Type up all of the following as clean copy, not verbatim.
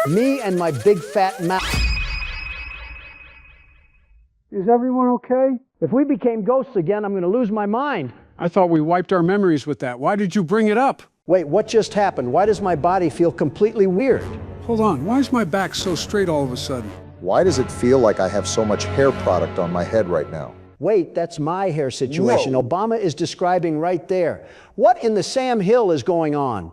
Me and my big fat mouth. Is everyone okay? If we became ghosts again, I'm going to lose my mind. I thought we wiped our memories with that. Why did you bring it up? Wait, what just happened? Why does my body feel completely weird? Hold on, why is my back so straight all of a sudden? Why does it feel like I have so much hair product on my head right now? Wait, that's my hair situation. Whoa. Obama is describing right there. What in the Sam Hill is going on?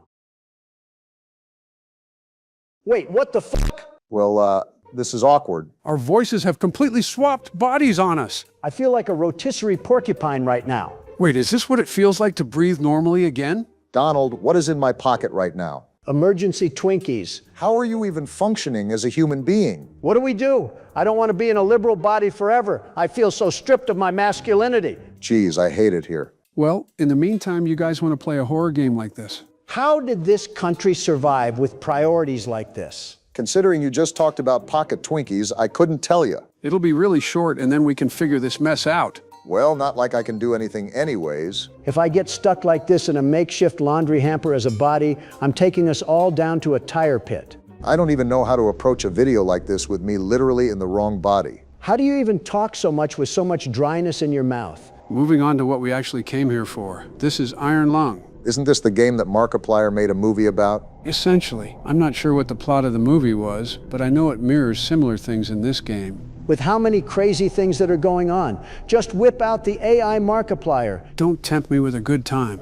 Wait, what the fuck? Well, this is awkward. Our voices have completely swapped bodies on us. I feel like a rotisserie porcupine right now. Wait, is this what it feels like to breathe normally again? Donald, what is in my pocket right now? Emergency Twinkies. How are you even functioning as a human being? What do? I don't want to be in a liberal body forever. I feel so stripped of my masculinity. Geez, I hate it here. Well, in the meantime, you guys want to play a horror game like this? How did this country survive with priorities like this? Considering you just talked about pocket Twinkies, I couldn't tell you. It'll be really short, and then we can figure this mess out. Well, not like I can do anything anyways. If I get stuck like this in a makeshift laundry hamper as a body, I'm taking us all down to a tire pit. I don't even know how to approach a video like this with me literally in the wrong body. How do you even talk so much with so much dryness in your mouth? Moving on to what we actually came here for. This is Iron Lung. Isn't this the game that Markiplier made a movie about? Essentially. I'm not sure what the plot of the movie was, but I know it mirrors similar things in this game. With how many crazy things that are going on? Just whip out the AI Markiplier. Don't tempt me with a good time.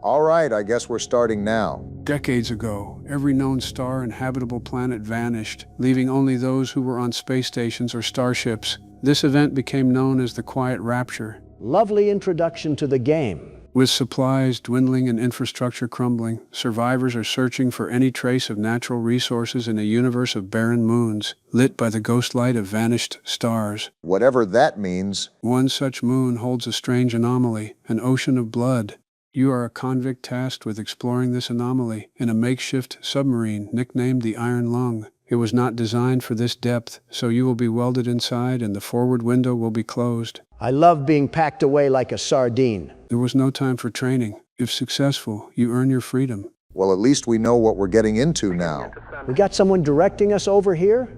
All right, I guess we're starting now. Decades ago, every known star and habitable planet vanished, leaving only those who were on space stations or starships. This event became known as the Quiet Rapture. Lovely introduction to the game. With supplies dwindling and infrastructure crumbling, survivors are searching for any trace of natural resources in a universe of barren moons, lit by the ghost light of vanished stars. Whatever that means. One such moon holds a strange anomaly, an ocean of blood. You are a convict tasked with exploring this anomaly in a makeshift submarine nicknamed the Iron Lung. It was not designed for this depth, so you will be welded inside and the forward window will be closed. I love being packed away like a sardine. There was no time for training. If successful, you earn your freedom. Well, at least we know what we're getting into now. We got someone directing us over here?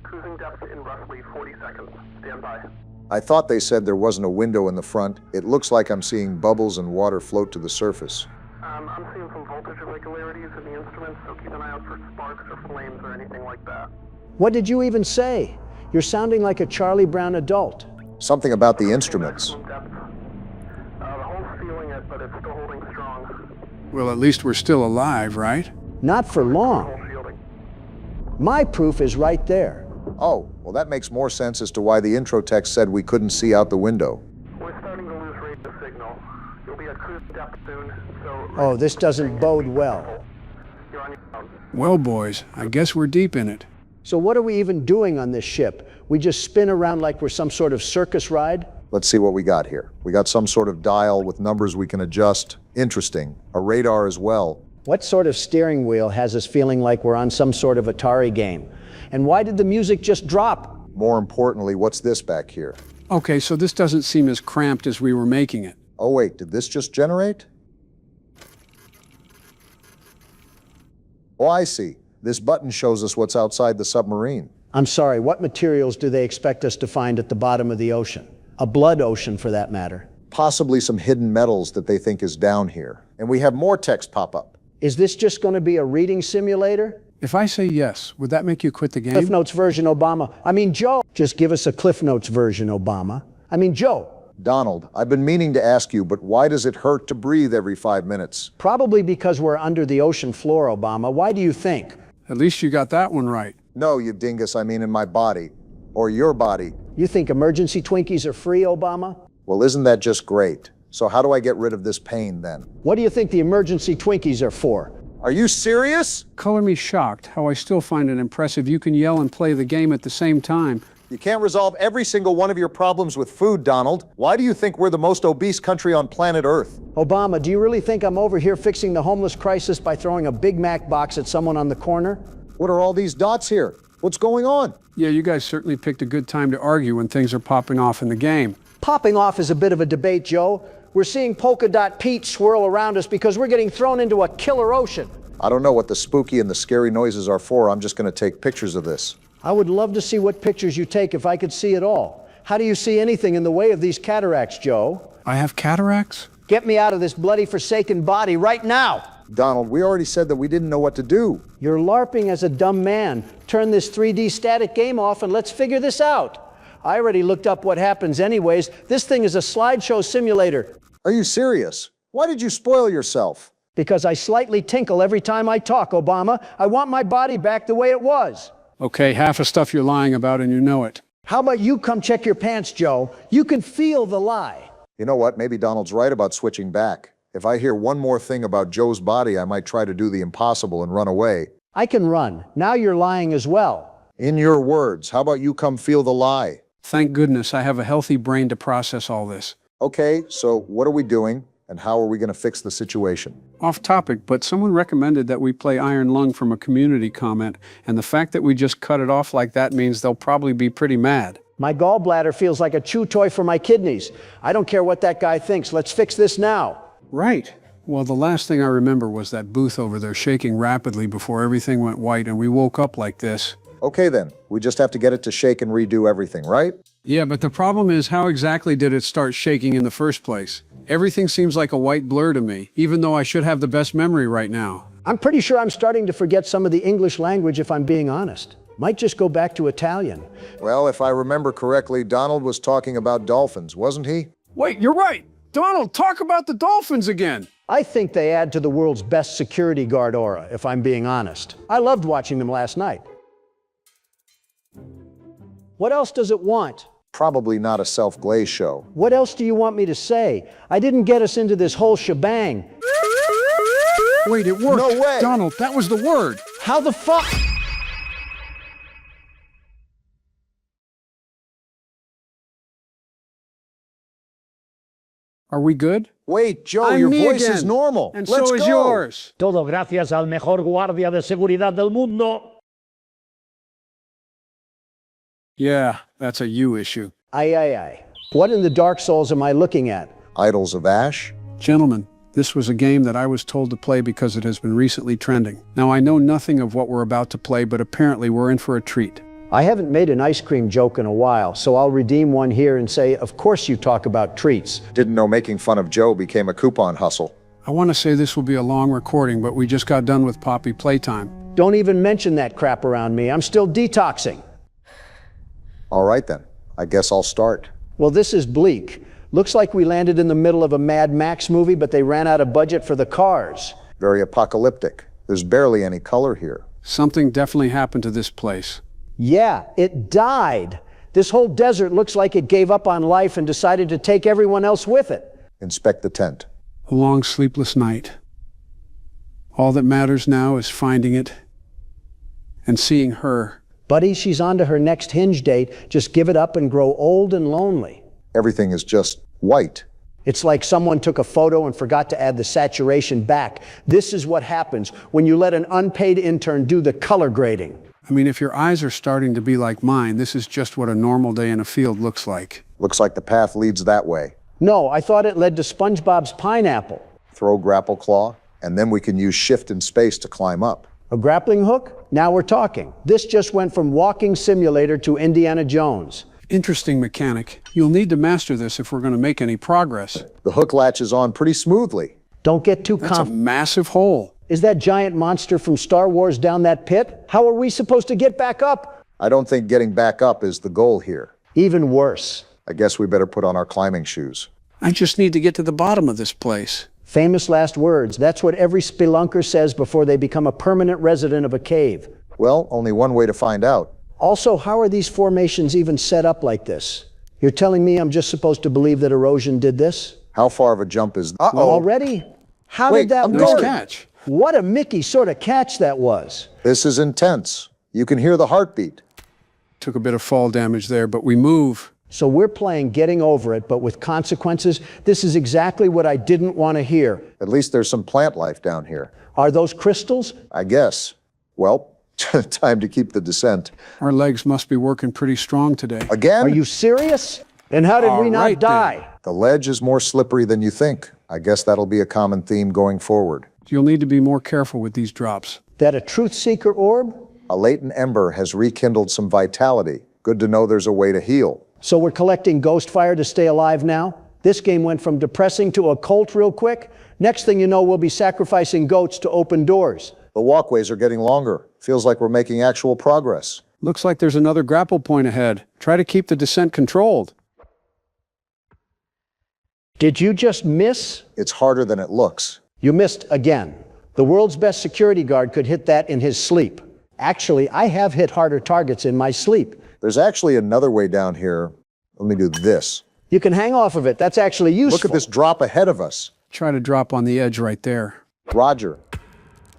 Cruising depth in roughly 40 seconds. Stand by. I thought they said there wasn't a window in the front. It looks like I'm seeing bubbles and water float to the surface. I'm seeing some voltage irregularities in the instruments, so keep an eye out for sparks or flames or anything like that. What did you even say? You're sounding like a Charlie Brown adult. Something about the instruments. The hole's feeling it, but it's still holding strong. Well, at least we're still alive, right? Not for long. Hole shielding. My proof is right there. Oh, well that makes more sense as to why the intro text said we couldn't see out the window. We're starting to lose radio signal. You'll be at cruise depth soon, so... Oh, this doesn't bode well. You're on your own. Well, boys, I guess we're deep in it. So what are we even doing on this ship? We just spin around like we're some sort of circus ride? Let's see what we got here. We got some sort of dial with numbers we can adjust. Interesting. A radar as well. What sort of steering wheel has us feeling like we're on some sort of Atari game? And why did the music just drop? More importantly, what's this back here? Okay, so this doesn't seem as cramped as we were making it. Oh wait, did this just generate? Oh, I see. This button shows us what's outside the submarine. I'm sorry, what materials do they expect us to find at the bottom of the ocean? A blood ocean, for that matter. Possibly some hidden metals that they think is down here. And we have more text pop up. Is this just going to be a reading simulator? If I say yes, would that make you quit the game? Cliff Notes version Obama. Joe. Just give us a Cliff Notes version Obama. Joe. Donald, I've been meaning to ask you, but why does it hurt to breathe every 5 minutes? Probably because we're under the ocean floor, Obama. Why do you think? At least you got that one right. No, you dingus, I mean in my body. Or your body. You think emergency Twinkies are free, Obama? Well, isn't that just great? So how do I get rid of this pain then? What do you think the emergency Twinkies are for? Are you serious? Color me shocked how I still find it impressive you can yell and play the game at the same time. You can't resolve every single one of your problems with food, Donald. Why do you think we're the most obese country on planet Earth? Obama, do you really think I'm over here fixing the homeless crisis by throwing a Big Mac box at someone on the corner? What are all these dots here? What's going on? Yeah, you guys certainly picked a good time to argue when things are popping off in the game. Popping off is a bit of a debate, Joe. We're seeing Polka Dot Pete swirl around us because we're getting thrown into a killer ocean. I don't know what the spooky and the scary noises are for. I'm just going to take pictures of this. I would love to see what pictures you take if I could see it all. How do you see anything in the way of these cataracts, Joe? I have cataracts? Get me out of this bloody forsaken body right now! Donald, we already said that we didn't know what to do. You're LARPing as a dumb man. Turn this 3D static game off and let's figure this out. I already looked up what happens anyways. This thing is a slideshow simulator. Are you serious? Why did you spoil yourself? Because I slightly tinkle every time I talk, Obama. I want my body back the way it was. Okay, half the stuff you're lying about and you know it. How about you come check your pants, Joe? You can feel the lie. You know what? Maybe Donald's right about switching back. If I hear one more thing about Joe's body, I might try to do the impossible and run away. I can run. Now you're lying as well. In your words, how about you come feel the lie? Thank goodness I have a healthy brain to process all this. Okay, so what are we doing, and how are we going to fix the situation? Off topic, but someone recommended that we play Iron Lung from a community comment, and the fact that we just cut it off like that means they'll probably be pretty mad. My gallbladder feels like a chew toy for my kidneys. I don't care what that guy thinks. Let's fix this now. Right. Well, the last thing I remember was that booth over there shaking rapidly before everything went white and we woke up like this. Okay then, we just have to get it to shake and redo everything, right? Yeah, but the problem is, how exactly did it start shaking in the first place? Everything seems like a white blur to me, even though I should have the best memory right now. I'm pretty sure I'm starting to forget some of the English language if I'm being honest. Might just go back to Italian. Well, if I remember correctly, Donald was talking about dolphins, wasn't he? Wait, you're right! Donald, talk about the dolphins again! I think they add to the world's best security guard aura, if I'm being honest. I loved watching them last night. What else does it want? Probably not a self-glaze show. What else do you want me to say? I didn't get us into this whole shebang. Wait, it worked! No way! Donald, that was the word! How the fuck? Are we good? Wait, Joe, I'm your me voice again. is normal. And Let's so is go. yours. Todo gracias al mejor guardia de seguridad del mundo. Yeah, that's a you issue. Aye. What in the Dark Souls am I looking at? Idols of Ash? Gentlemen, this was a game that I was told to play because it has been recently trending. Now, I know nothing of what we're about to play, but apparently we're in for a treat. I haven't made an ice cream joke in a while, so I'll redeem one here and say, of course you talk about treats. Didn't know making fun of Joe became a coupon hustle. I want to say this will be a long recording, but we just got done with Poppy Playtime. Don't even mention that crap around me. I'm still detoxing. All right then, I guess I'll start. Well, this is bleak. Looks like we landed in the middle of a Mad Max movie, but they ran out of budget for the cars. Very apocalyptic. There's barely any color here. Something definitely happened to this place. Yeah, it died. This whole desert looks like it gave up on life and decided to take everyone else with it. Inspect the tent. A long sleepless night. All that matters now is finding it and seeing her. Buddy, she's on to her next hinge date. Just give it up and grow old and lonely. Everything is just white. It's like someone took a photo and forgot to add the saturation back. This is what happens when you let an unpaid intern do the color grading. I mean, if your eyes are starting to be like mine, this is just what a normal day in a field looks like. Looks like the path leads that way. No, I thought it led to SpongeBob's pineapple. Throw grapple claw, and then we can use shift and space to climb up. A grappling hook? Now we're talking. This just went from walking simulator to Indiana Jones. Interesting mechanic. You'll need to master this if we're going to make any progress. The hook latches on pretty smoothly. Don't get too That's a confident. massive hole. Is that giant monster from Star Wars down that pit? How are we supposed to get back up? I don't think getting back up is the goal here. Even worse. I guess we better put on our climbing shoes. I just need to get to the bottom of this place. Famous last words. That's what every spelunker says before they become a permanent resident of a cave. Well, only one way to find out. Also, how are these formations even set up like this? You're telling me I'm just supposed to believe that erosion did this? How far of a jump is... Already? How Wait, did that I'm work? Nice catch. What a Mickey sort of catch that was. This is intense. You can hear the heartbeat. Took a bit of fall damage there, but we move. So we're playing getting over it, but with consequences. This is exactly what I didn't want to hear. At least there's some plant life down here. Are those crystals? I guess. Well, time to keep the descent. Our legs must be working pretty strong today. Again? Are you serious? And how did we All not right, die? The ledge is more slippery than you think. I guess that'll be a common theme going forward. You'll need to be more careful with these drops. That a truth seeker orb? A latent ember has rekindled some vitality. Good to know there's a way to heal. So we're collecting ghost fire to stay alive now? This game went from depressing to occult real quick. Next thing you know, we'll be sacrificing goats to open doors. The walkways are getting longer. Feels like we're making actual progress. Looks like there's another grapple point ahead. Try to keep the descent controlled. Did you just miss? It's harder than it looks. You missed again. The world's best security guard could hit that in his sleep. Actually, I have hit harder targets in my sleep. There's actually another way down here. Let me do this. You can hang off of it. That's actually useful. Look at this drop ahead of us. Try to drop on the edge right there. Roger.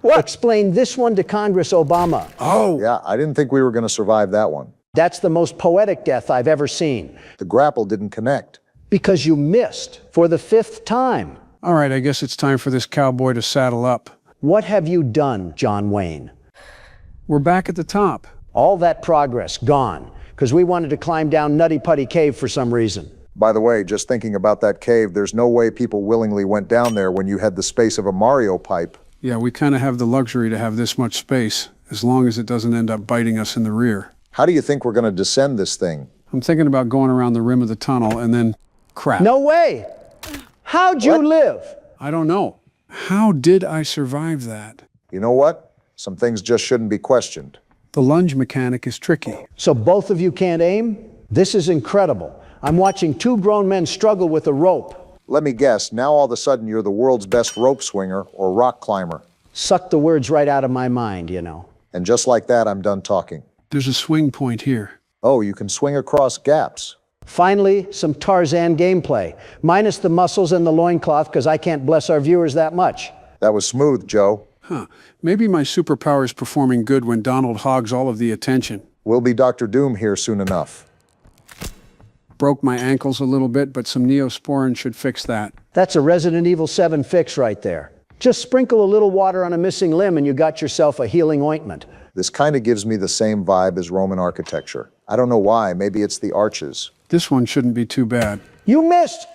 What? Explain this one to Congress, Obama. Oh! Yeah, I didn't think we were going to survive that one. That's the most poetic death I've ever seen. The grapple didn't connect. Because you missed for the 5th time. All right, I guess it's time for this cowboy to saddle up. What have you done, John Wayne? We're back at the top. All that progress gone, because we wanted to climb down Nutty Putty Cave for some reason. By the way, just thinking about that cave, there's no way people willingly went down there when you had the space of a Mario pipe. Yeah, we kind of have the luxury to have this much space, as long as it doesn't end up biting us in the rear. How do you think we're going to descend this thing? I'm thinking about going around the rim of the tunnel and then crap. No way! How'd you live? I don't know. How did I survive that? You know what? Some things just shouldn't be questioned. The lunge mechanic is tricky. So both of you can't aim? This is incredible. I'm watching 2 grown men struggle with a rope. Let me guess, now all of a sudden you're the world's best rope swinger or rock climber. Suck the words right out of my mind, you know. And just like that, I'm done talking. There's a swing point here. Oh, you can swing across gaps. Finally, some Tarzan gameplay, minus the muscles and the loincloth, because I can't bless our viewers that much. That was smooth, Joe. Huh. Maybe my superpower is performing good when Donald hogs all of the attention. We'll be Dr. Doom here soon enough. Broke my ankles a little bit, but some Neosporin should fix that. That's a Resident Evil 7 fix right there. Just sprinkle a little water on a missing limb and you got yourself a healing ointment. This kind of gives me the same vibe as Roman architecture. I don't know why, maybe it's the arches. This one shouldn't be too bad. You missed!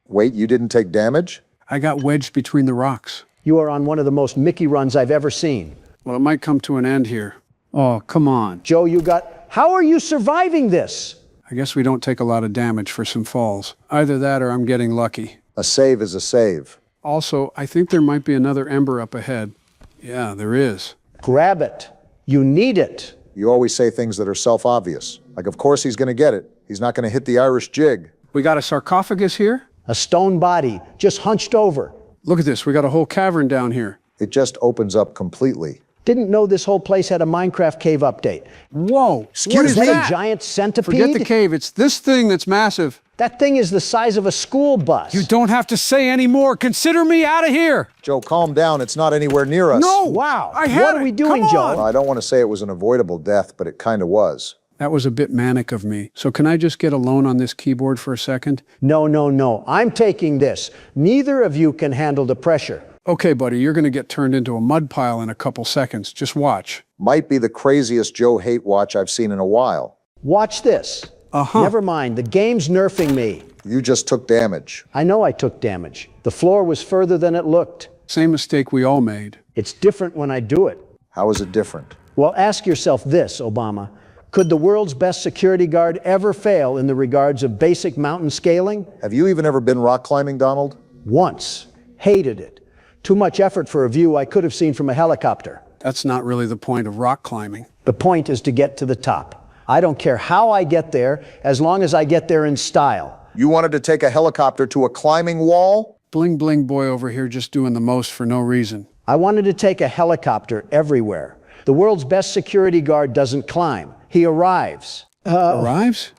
Wait, you didn't take damage? I got wedged between the rocks. You are on one of the most Mickey runs I've ever seen. Well, it might come to an end here. Oh, come on. Joe, you got... How are you surviving this? I guess we don't take a lot of damage for some falls. Either that or I'm getting lucky. A save is a save. Also, I think there might be another ember up ahead. Yeah, there is. Grab it. You need it. You always say things that are self-obvious. Like, of course he's going to get it. He's not going to hit the Irish jig. We got a sarcophagus here? A stone body, just hunched over. Look at this, we got a whole cavern down here. It just opens up completely. Didn't know this whole place had a Minecraft cave update. Whoa, what is Is that that? a giant centipede? Forget the cave, it's this thing that's massive. That thing is the size of a school bus. You don't have to say any more. Consider me out of here. Joe, calm down. It's not anywhere near us. No! Wow. I had What are it. we doing, Come Joe? on. Well, I don't want to say it was an avoidable death, but it kind of was. That was a bit manic of me. So can I just get alone on this keyboard for a second? No, no, no. I'm taking this. Neither of you can handle the pressure. Okay, buddy, you're gonna get turned into a mud pile in a couple seconds. Just watch. Might be the craziest Joe hate watch I've seen in a while. Watch this. Uh-huh. Never mind. The game's nerfing me. You just took damage. I know I took damage. The floor was further than it looked. Same mistake we all made. It's different when I do it. How is it different? Well, ask yourself this, Obama. Could the world's best security guard ever fail in the regards of basic mountain scaling? Have you even ever been rock climbing, Donald? Once. Hated it. Too much effort for a view I could have seen from a helicopter. That's not really the point of rock climbing. The point is to get to the top. I don't care how I get there, as long as I get there in style. You wanted to take a helicopter to a climbing wall? Bling bling boy over here just doing the most for no reason. I wanted to take a helicopter everywhere. The world's best security guard doesn't climb. He arrives. Arrives?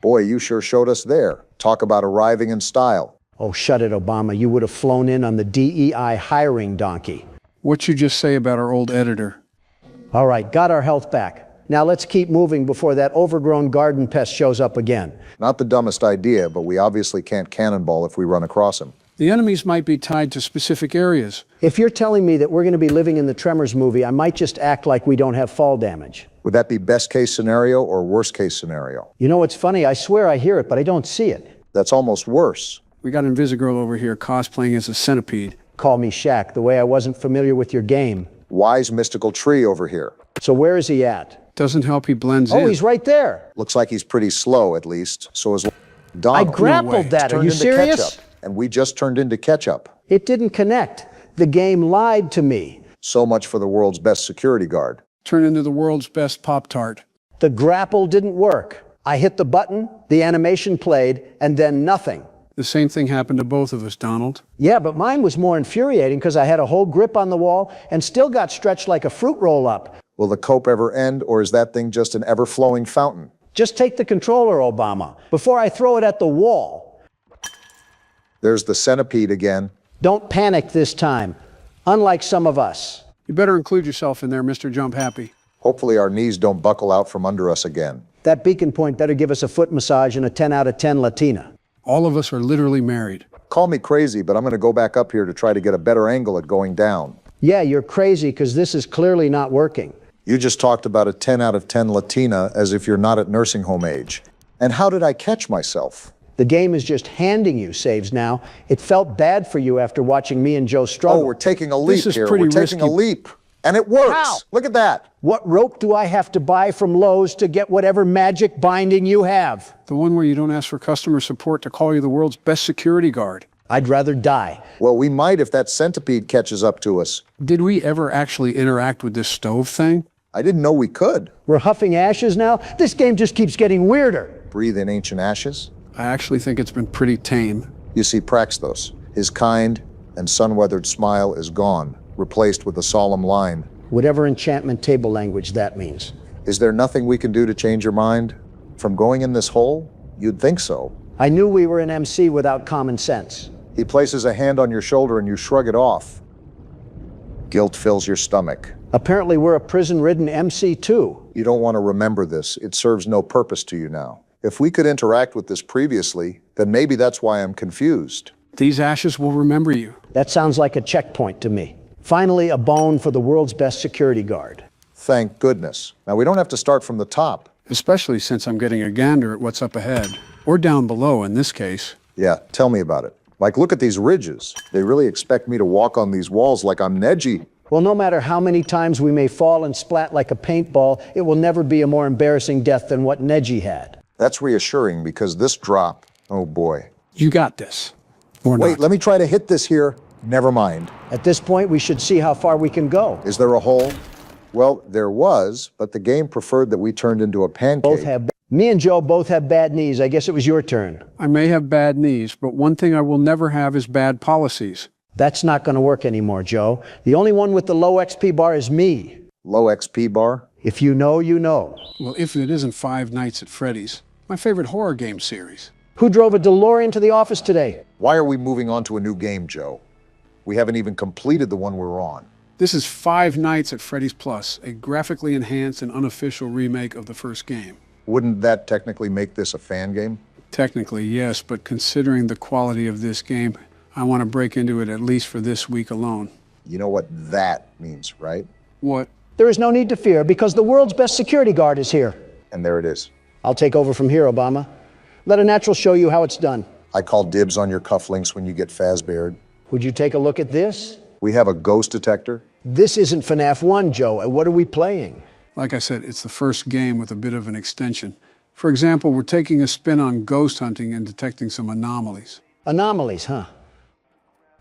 Boy, you sure showed us there. Talk about arriving in style. Oh, shut it, Obama. You would have flown in on the DEI hiring donkey. What'd you just say about our old editor? All right, got our health back. Now let's keep moving before that overgrown garden pest shows up again. Not the dumbest idea, but we obviously can't cannonball if we run across him. The enemies might be tied to specific areas. If you're telling me that we're going to be living in the Tremors movie, I might just act like we don't have fall damage. Would that be best case scenario or worst case scenario? You know what's funny? I swear I hear it, but I don't see it. That's almost worse. We got Invisigirl over here cosplaying as a centipede. call me Shaq, the way I wasn't familiar with your game. Wise mystical tree over here. So where is he at? Doesn't help he blends in. Oh, he's right there. Looks like he's pretty slow, at least. So is I Donald. grappled that. Are Turned you into serious? ketchup, and we just turned into ketchup. It didn't connect. The game lied to me. So much for the world's best security guard. Turn into the world's best Pop-Tart. The grapple didn't work. I hit the button, the animation played, and then nothing. The same thing happened to both of us, Donald. Yeah, but mine was more infuriating because I had a whole grip on the wall and still got stretched like a fruit roll-up. Will the cope ever end, or is that thing just an ever-flowing fountain? Just take the controller, Obama, before I throw it at the wall. There's the centipede again. Don't panic this time, unlike some of us. You better include yourself in there, Mr. Jump Happy. Hopefully our knees don't buckle out from under us again. That beacon point better give us a foot massage and a 10 out of 10 Latina. All of us are literally married. Call me crazy, but I'm going to go back up here to try to get a better angle at going down. Yeah, you're crazy because this is clearly not working. You just talked about a 10 out of 10 Latina as if you're not at nursing home age. And how did I catch myself? The game is just handing you saves now. It felt bad for you after watching me and Joe struggle. Oh, we're taking a leap is here. pretty We're taking a risky. leap. And it works. How? Look at that. What rope do I have to buy from Lowe's to get whatever magic binding you have? The one where you don't ask for customer support to call you the world's best security guard. I'd rather die. Well, we might if that centipede catches up to us. Did we ever actually interact with this stove thing? I didn't know we could. We're huffing ashes now? This game just keeps getting weirder. Breathe in ancient ashes. I actually think it's been pretty tame. You see Praxtos. His kind and sun-weathered smile is gone, replaced with a solemn line. Whatever enchantment table language that means. Is there nothing we can do to change your mind? From going in this hole? You'd think so. I knew we were an MC without common sense. He places a hand on your shoulder and you shrug it off. Guilt fills your stomach. Apparently we're a prison-ridden MC too. You don't want to remember this. It serves no purpose to you now. If we could interact with this previously, then maybe that's why I'm confused. These ashes will remember you. That sounds like a checkpoint to me. Finally, a bone for the world's best security guard. Thank goodness. Now, we don't have to start from the top. Especially since I'm getting a gander at what's up ahead. Or down below in this case. Yeah, tell me about it. Like, look at these ridges. They really expect me to walk on these walls like I'm Neji. Well, no matter how many times we may fall and splat like a paintball, it will never be a more embarrassing death than what Neji had. That's reassuring because this drop, oh boy. You got this. Or Wait, not. let me try to hit this here. Never mind. At this point, we should see how far we can go. Is there a hole? Well, there was, but the game preferred that we turned into a pancake. Me and Joe both have bad knees. I guess it was your turn. I may have bad knees, but one thing I will never have is bad policies. That's not going to work anymore, Joe. The only one with the low XP bar is me. Low XP bar? If you know, you know. Well, if it isn't Five Nights at Freddy's, my favorite horror game series. Who drove a DeLorean to the office today? Why are we moving on to a new game, Joe? We haven't even completed the one we're on. This is Five Nights at Freddy's Plus, a graphically enhanced and unofficial remake of the first game. Wouldn't that technically make this a fan game? Technically, yes, but considering the quality of this game, I want to break into it at least for this week alone. You know what that means, right? What? There is no need to fear because the world's best security guard is here. And there it is. I'll take over from here, Obama. Let a natural show you how it's done. I call dibs on your cufflinks when you get Fazbeared. Would you take a look at this? We have a ghost detector. This isn't FNAF 1, Joe. What are we playing? Like I said, it's the first game with a bit of an extension. For example, we're taking a spin on ghost hunting and detecting some anomalies. Anomalies, huh?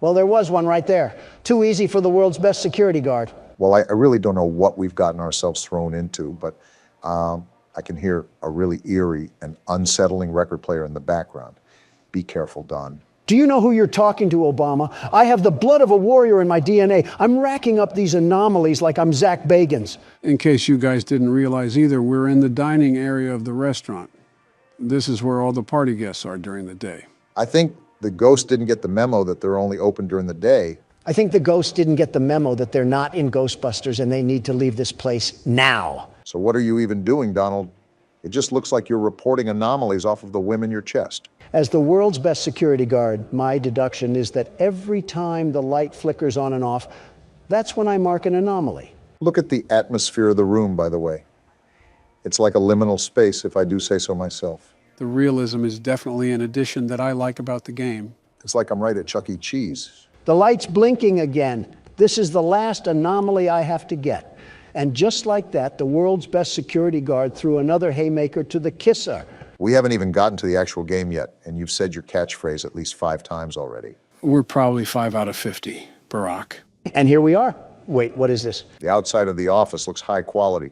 Well, there was one right there. Too easy for the world's best security guard. Well, I really don't know what we've gotten ourselves thrown into, but I can hear a really eerie and unsettling record player in the background. Be careful, Don. Do you know who you're talking to, Obama? I have the blood of a warrior in my DNA. I'm racking up these anomalies like I'm Zach Bagans. In case you guys didn't realize either, we're in the dining area of the restaurant. This is where all the party guests are during the day. I think the ghost didn't get the memo that they're only open during the day. I think the ghosts didn't get the memo that they're not in Ghostbusters and they need to leave this place now. So what are you even doing, Donald? It just looks like you're reporting anomalies off of the whim in your chest. As the world's best security guard, my deduction is that every time the light flickers on and off, that's when I mark an anomaly. Look at the atmosphere of the room, by the way. It's like a liminal space, if I do say so myself. The realism is definitely an addition that I like about the game. It's like I'm right at Chuck E. Cheese. The light's blinking again. This is the last anomaly I have to get. And just like that, the world's best security guard threw another haymaker to the kisser. We haven't even gotten to the actual game yet, and you've said your catchphrase at least 5 times already. We're probably 5 out of 50, Barack. And here we are. Wait, what is this? The outside of the office looks high quality.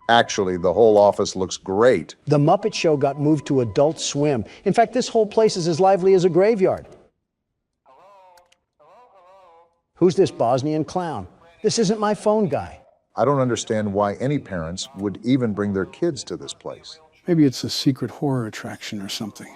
Actually, the whole office looks great. The Muppet Show got moved to Adult Swim. In fact, this whole place is as lively as a graveyard. Who's this Bosnian clown? This isn't my phone guy. I don't understand why any parents would even bring their kids to this place. Maybe it's a secret horror attraction or something.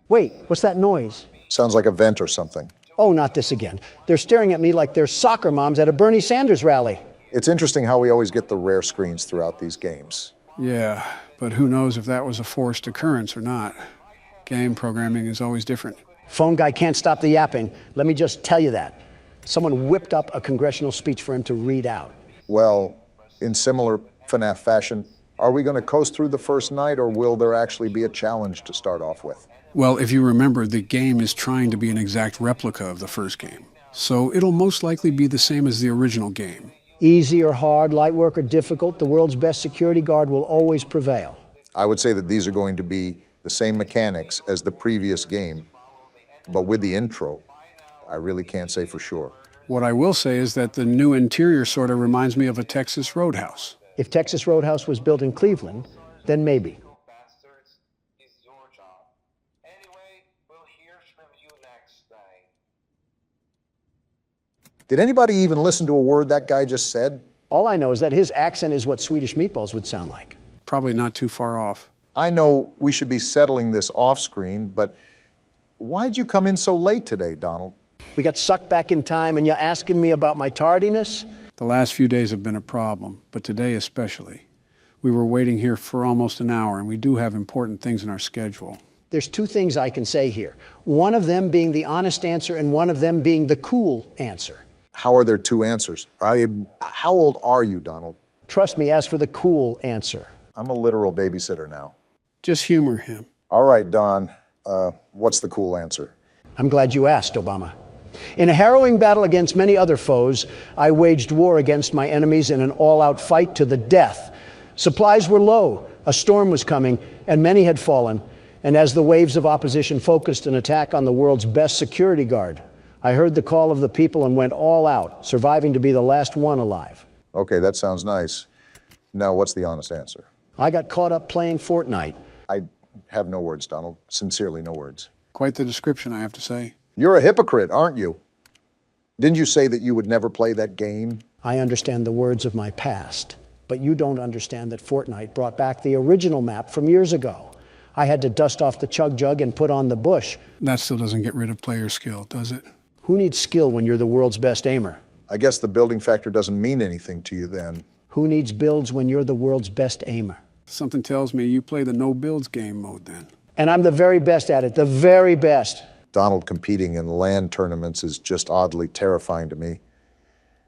Wait, what's that noise? Sounds like a vent or something. Oh, not this again. They're staring at me like they're soccer moms at a Bernie Sanders rally. It's interesting how we always get the rare screens throughout these games. Yeah, but who knows if that was a forced occurrence or not. Game programming is always different. Phone guy can't stop the yapping. Let me just tell you that. Someone whipped up a congressional speech for him to read out. Well, in similar FNAF fashion, are we going to coast through the first night, or will there actually be a challenge to start off with? Well, if you remember, the game is trying to be an exact replica of the first game. So it'll most likely be the same as the original game. Easy or hard, light work or difficult, the world's best security guard will always prevail. I would say that these are going to be the same mechanics as the previous game, but with the intro, I really can't say for sure. What I will say is that the new interior sort of reminds me of a Texas Roadhouse. If Texas Roadhouse was built in Cleveland, then maybe. Did anybody even listen to a word that guy just said? All I know is that his accent is what Swedish meatballs would sound like. Probably not too far off. I know we should be settling this off screen, but why'd you come in so late today, Donald? We got sucked back in time and you're asking me about my tardiness? The last few days have been a problem, but today especially. We were waiting here for almost an hour, and we do have important things in our schedule. There's 2 things I can say here. One of them being the honest answer and one of them being the cool answer. How are there 2 answers? How old are you, Donald? Trust me, as for the cool answer. I'm a literal babysitter now. Just humor him. All right, Don, what's the cool answer? I'm glad you asked, Obama. In a harrowing battle against many other foes, I waged war against my enemies in an all-out fight to the death. Supplies were low, a storm was coming, and many had fallen. And as the waves of opposition focused an attack on the world's best security guard, I heard the call of the people and went all out, surviving to be the last one alive. Okay, that sounds nice. Now, what's the honest answer? I got caught up playing Fortnite. I have no words, Donald. Sincerely, no words. Quite the description, I have to say. You're a hypocrite, aren't you? Didn't you say that you would never play that game? I understand the words of my past, but you don't understand that Fortnite brought back the original map from years ago. I had to dust off the chug jug and put on the bush. That still doesn't get rid of player skill, does it? Who needs skill when you're the world's best aimer? I guess the building factor doesn't mean anything to you then. Who needs builds when you're the world's best aimer? Something tells me you play the no builds game mode then. And I'm the very best at it, the very best. Donald competing in land tournaments is just oddly terrifying to me.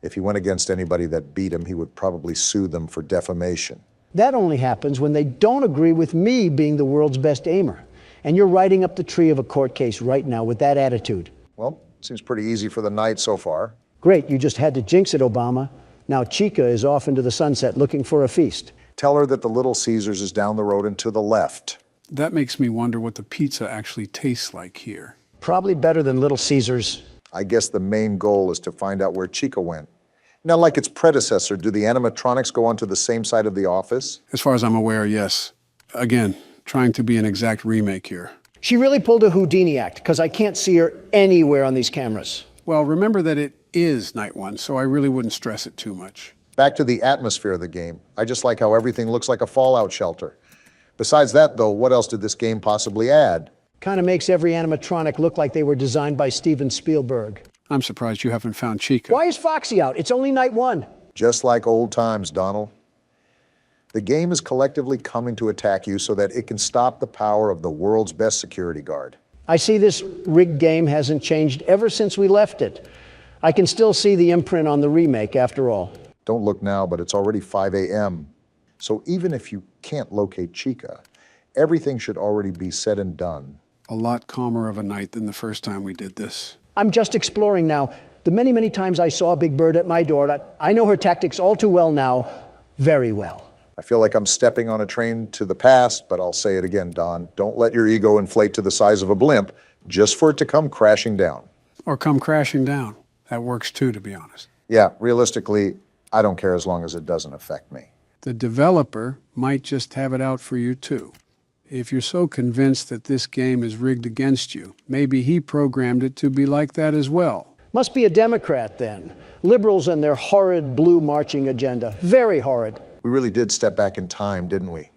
If he went against anybody that beat him, he would probably sue them for defamation. That only happens when they don't agree with me being the world's best aimer. And you're riding up the tree of a court case right now with that attitude. Well, seems pretty easy for the night so far. Great, you just had to jinx it, Obama. Now Chica is off into the sunset looking for a feast. Tell her that the Little Caesars is down the road and to the left. That makes me wonder what the pizza actually tastes like here. Probably better than Little Caesars. I guess the main goal is to find out where Chica went. Now, like its predecessor, do the animatronics go onto the same side of the office? As far as I'm aware, yes. Again, trying to be an exact remake here. She really pulled a Houdini act, because I can't see her anywhere on these cameras. Well, remember that it is night 1, so I really wouldn't stress it too much. Back to the atmosphere of the game. I just like how everything looks like a fallout shelter. Besides that, though, what else did this game possibly add? Kind of makes every animatronic look like they were designed by Steven Spielberg. I'm surprised you haven't found Chica. Why is Foxy out? It's only night 1. Just like old times, Donald. The game is collectively coming to attack you so that it can stop the power of the world's best security guard. I see this rigged game hasn't changed ever since we left it. I can still see the imprint on the remake, after all. Don't look now, but it's already 5 a.m. So even if you can't locate Chica, everything should already be said and done. A lot calmer of a night than the first time we did this. I'm just exploring now. The many, many times I saw Big Bird at my door, I know her tactics all too well now, very well. I feel like I'm stepping on a train to the past, but I'll say it again, Don. Don't let your ego inflate to the size of a blimp just for it to come crashing down. Or come crashing down. That works too, to be honest. Yeah, realistically, I don't care as long as it doesn't affect me. The developer might just have it out for you too. If you're so convinced that this game is rigged against you, maybe he programmed it to be like that as well. Must be a Democrat then. Liberals and their horrid blue marching agenda. Very horrid. We really did step back in time, didn't we?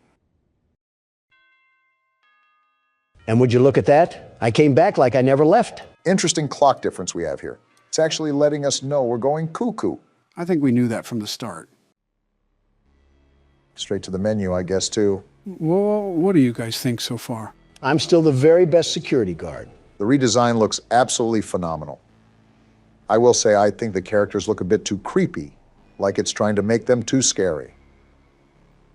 And would you look at that? I came back like I never left. Interesting clock difference we have here. It's actually letting us know we're going cuckoo. I think we knew that from the start. Straight to the menu, I guess, too. Well, what do you guys think so far? I'm still the very best security guard. The redesign looks absolutely phenomenal. I will say I think the characters look a bit too creepy, like it's trying to make them too scary.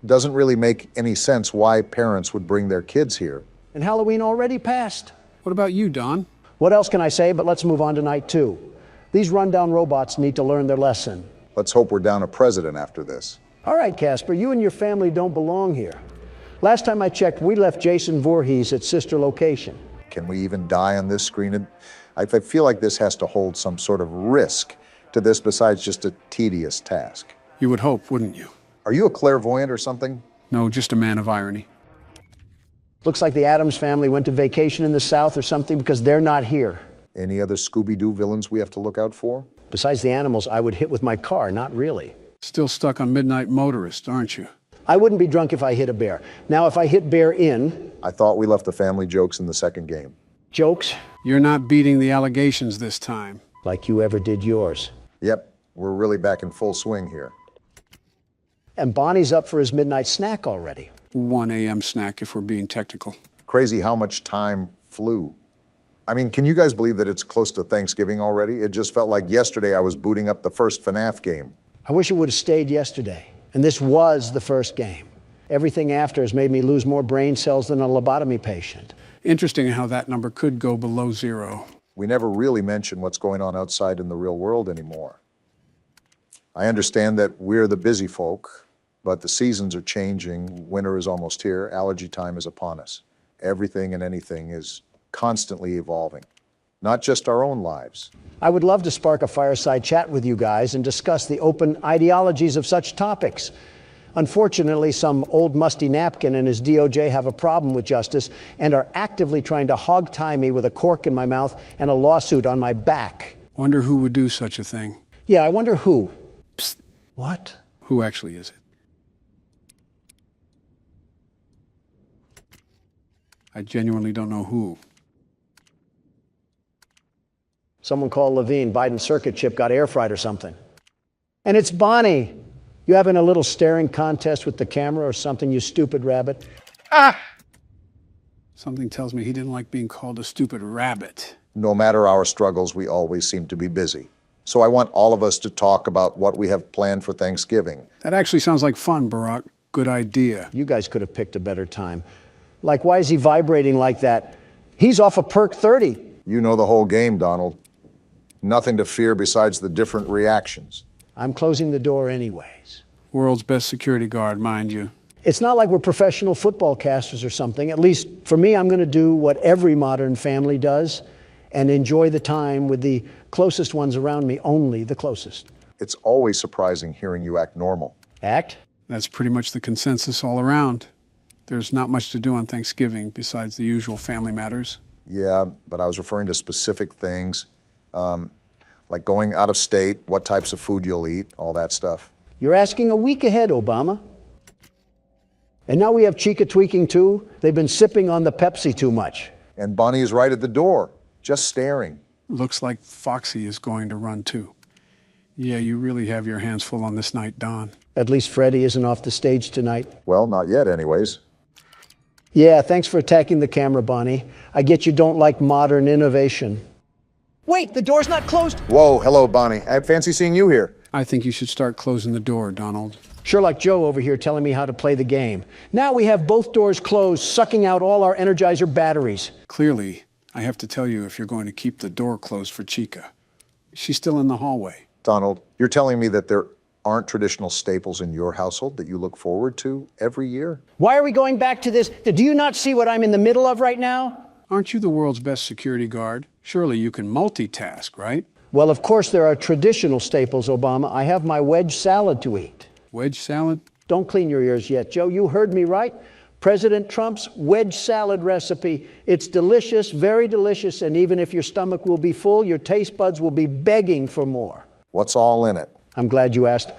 Doesn't really make any sense why parents would bring their kids here. And Halloween already passed. What about you, Don? What else can I say? But let's move on to night two. These rundown robots need to learn their lesson. Let's hope we're down a president after this. All right, Casper, you and your family don't belong here. Last time I checked, we left Jason Voorhees at sister location. Can we even die on this screen? I feel like this has to hold some sort of risk to this besides just a tedious task. You would hope, wouldn't you? Are you a clairvoyant or something? No, just a man of irony. Looks like the Addams family went to vacation in the South or something because they're not here. Any other Scooby-Doo villains we have to look out for? Besides the animals I would hit with my car, not really. Still stuck on Midnight Motorist, aren't you? I wouldn't be drunk if I hit a bear. Now, if I hit bear in... I thought we left the family jokes in the second game. Jokes? You're not beating the allegations this time. Like you ever did yours. Yep, we're really back in full swing here. And Bonnie's up for his midnight snack already. 1 a.m. snack if we're being technical. Crazy how much time flew. I mean, can you guys believe that it's close to Thanksgiving already? It just felt like yesterday I was booting up the first FNAF game. I wish it would have stayed yesterday. And this was the first game. Everything after has made me lose more brain cells than a lobotomy patient. Interesting how that number could go below 0. We never really mention what's going on outside in the real world anymore. I understand that we're the busy folk, but the seasons are changing. Winter is almost here. Allergy time is upon us. Everything and anything is constantly evolving, not just our own lives. I would love to spark a fireside chat with you guys and discuss the open ideologies of such topics. Unfortunately, some old musty napkin and his DOJ have a problem with justice and are actively trying to hog-tie me with a cork in my mouth and a lawsuit on my back. Wonder who would do such a thing. Yeah, I wonder who. Psst. What? Who actually is it? I genuinely don't know who. Someone called Levine. Biden's circuit chip got air fried or something. And it's Bonnie. You having a little staring contest with the camera or something, you stupid rabbit? Ah! Something tells me he didn't like being called a stupid rabbit. No matter our struggles, we always seem to be busy. So I want all of us to talk about what we have planned for Thanksgiving. That actually sounds like fun, Barack. Good idea. You guys could have picked a better time. Like, why is he vibrating like that? He's off a perk 30. You know the whole game, Donald. Nothing to fear besides the different reactions. I'm closing the door anyways. World's best security guard, mind you. It's not like we're professional football casters or something. At least for me, I'm going to do what every modern family does and enjoy the time with the closest ones around me, only the closest. It's always surprising hearing you act normal. Act? That's pretty much the consensus all around. There's not much to do on Thanksgiving besides the usual family matters. Yeah, but I was referring to specific things, like going out of state, what types of food you'll eat, all that stuff. You're asking a week ahead, Obama. And now we have Chica tweaking too. They've been sipping on the Pepsi too much. And Bonnie is right at the door, just staring. Looks like Foxy is going to run too. Yeah, you really have your hands full on this night, Don. At least Freddie isn't off the stage tonight. Well, not yet anyways. Yeah, thanks for attacking the camera, Bonnie. I get you don't like modern innovation. Wait, the door's not closed. Whoa, hello, Bonnie. I fancy seeing you here. I think you should start closing the door, Donald. Sherlock Joe over here telling me how to play the game. Now we have both doors closed, sucking out all our Energizer batteries. Clearly, I have to tell you if you're going to keep the door closed for Chica. She's still in the hallway. Donald, you're telling me that there aren't traditional staples in your household that you look forward to every year? Why are we going back to this? Do you not see what I'm in the middle of right now? Aren't you the world's best security guard? Surely you can multitask, right? Well, of course there are traditional staples, Obama. I have my wedge salad to eat. Wedge salad? Don't clean your ears yet, Joe. You heard me right. President Trump's wedge salad recipe. It's delicious, very delicious, and even if your stomach will be full, your taste buds will be begging for more. What's all in it? I'm glad you asked.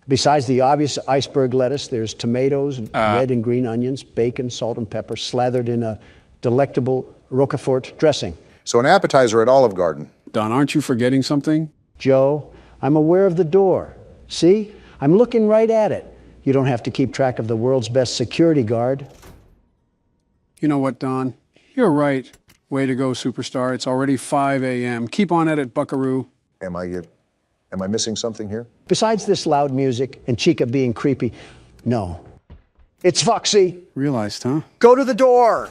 Besides the obvious iceberg lettuce, there's tomatoes, red and green onions, bacon, salt and pepper, slathered in a delectable Roquefort dressing. So an appetizer at Olive Garden. Don, aren't you forgetting something? Joe, I'm aware of the door. See? I'm looking right at it. You don't have to keep track of the world's best security guard. You know what, Don? You're right. Way to go, superstar. It's already 5 a.m. Keep on at it, buckaroo. Am I missing something here? Besides this loud music and Chica being creepy, no. It's Foxy. Realized, huh? Go to the door.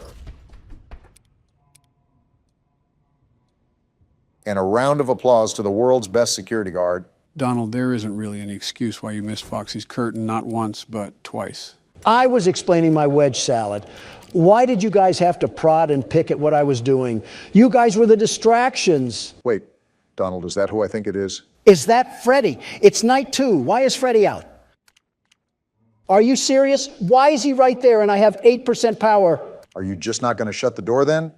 And a round of applause to the world's best security guard. Donald, there isn't really any excuse why you missed Foxy's curtain, not once, but twice. I was explaining my wedge salad. Why did you guys have to prod and pick at what I was doing? You guys were the distractions. Wait, Donald, is that who I think it is? Is that Freddy? It's night 2. Why is Freddy out? Are you serious? Why is he right there and I have 8% power? Are you just not going to shut the door then?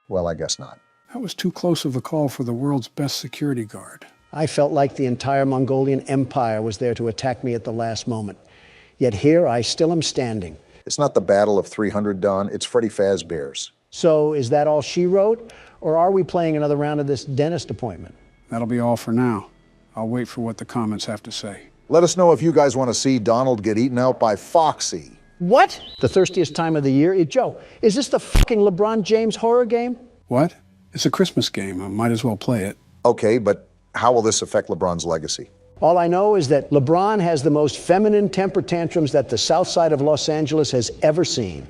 Well, I guess not. That was too close of a call for the world's best security guard. I felt like the entire Mongolian Empire was there to attack me at the last moment. Yet here I still am standing. It's not the Battle of 300, Don. It's Freddy Fazbear's. So is that all she wrote? Or are we playing another round of this dentist appointment? That'll be all for now. I'll wait for what the comments have to say. Let us know if you guys want to see Donald get eaten out by Foxy. What? The thirstiest time of the year? Joe, is this the fucking LeBron James horror game? What? It's a Christmas game. I might as well play it. Okay, but how will this affect LeBron's legacy? All I know is that LeBron has the most feminine temper tantrums that the south side of Los Angeles has ever seen.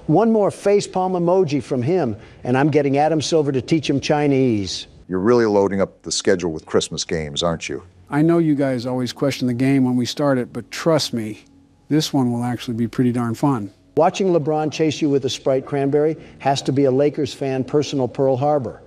One more facepalm emoji from him, and I'm getting Adam Silver to teach him Chinese. You're really loading up the schedule with Christmas games, aren't you? I know you guys always question the game when we start it, but trust me, this one will actually be pretty darn fun. Watching LeBron chase you with a Sprite cranberry has to be a Lakers fan personal Pearl Harbor.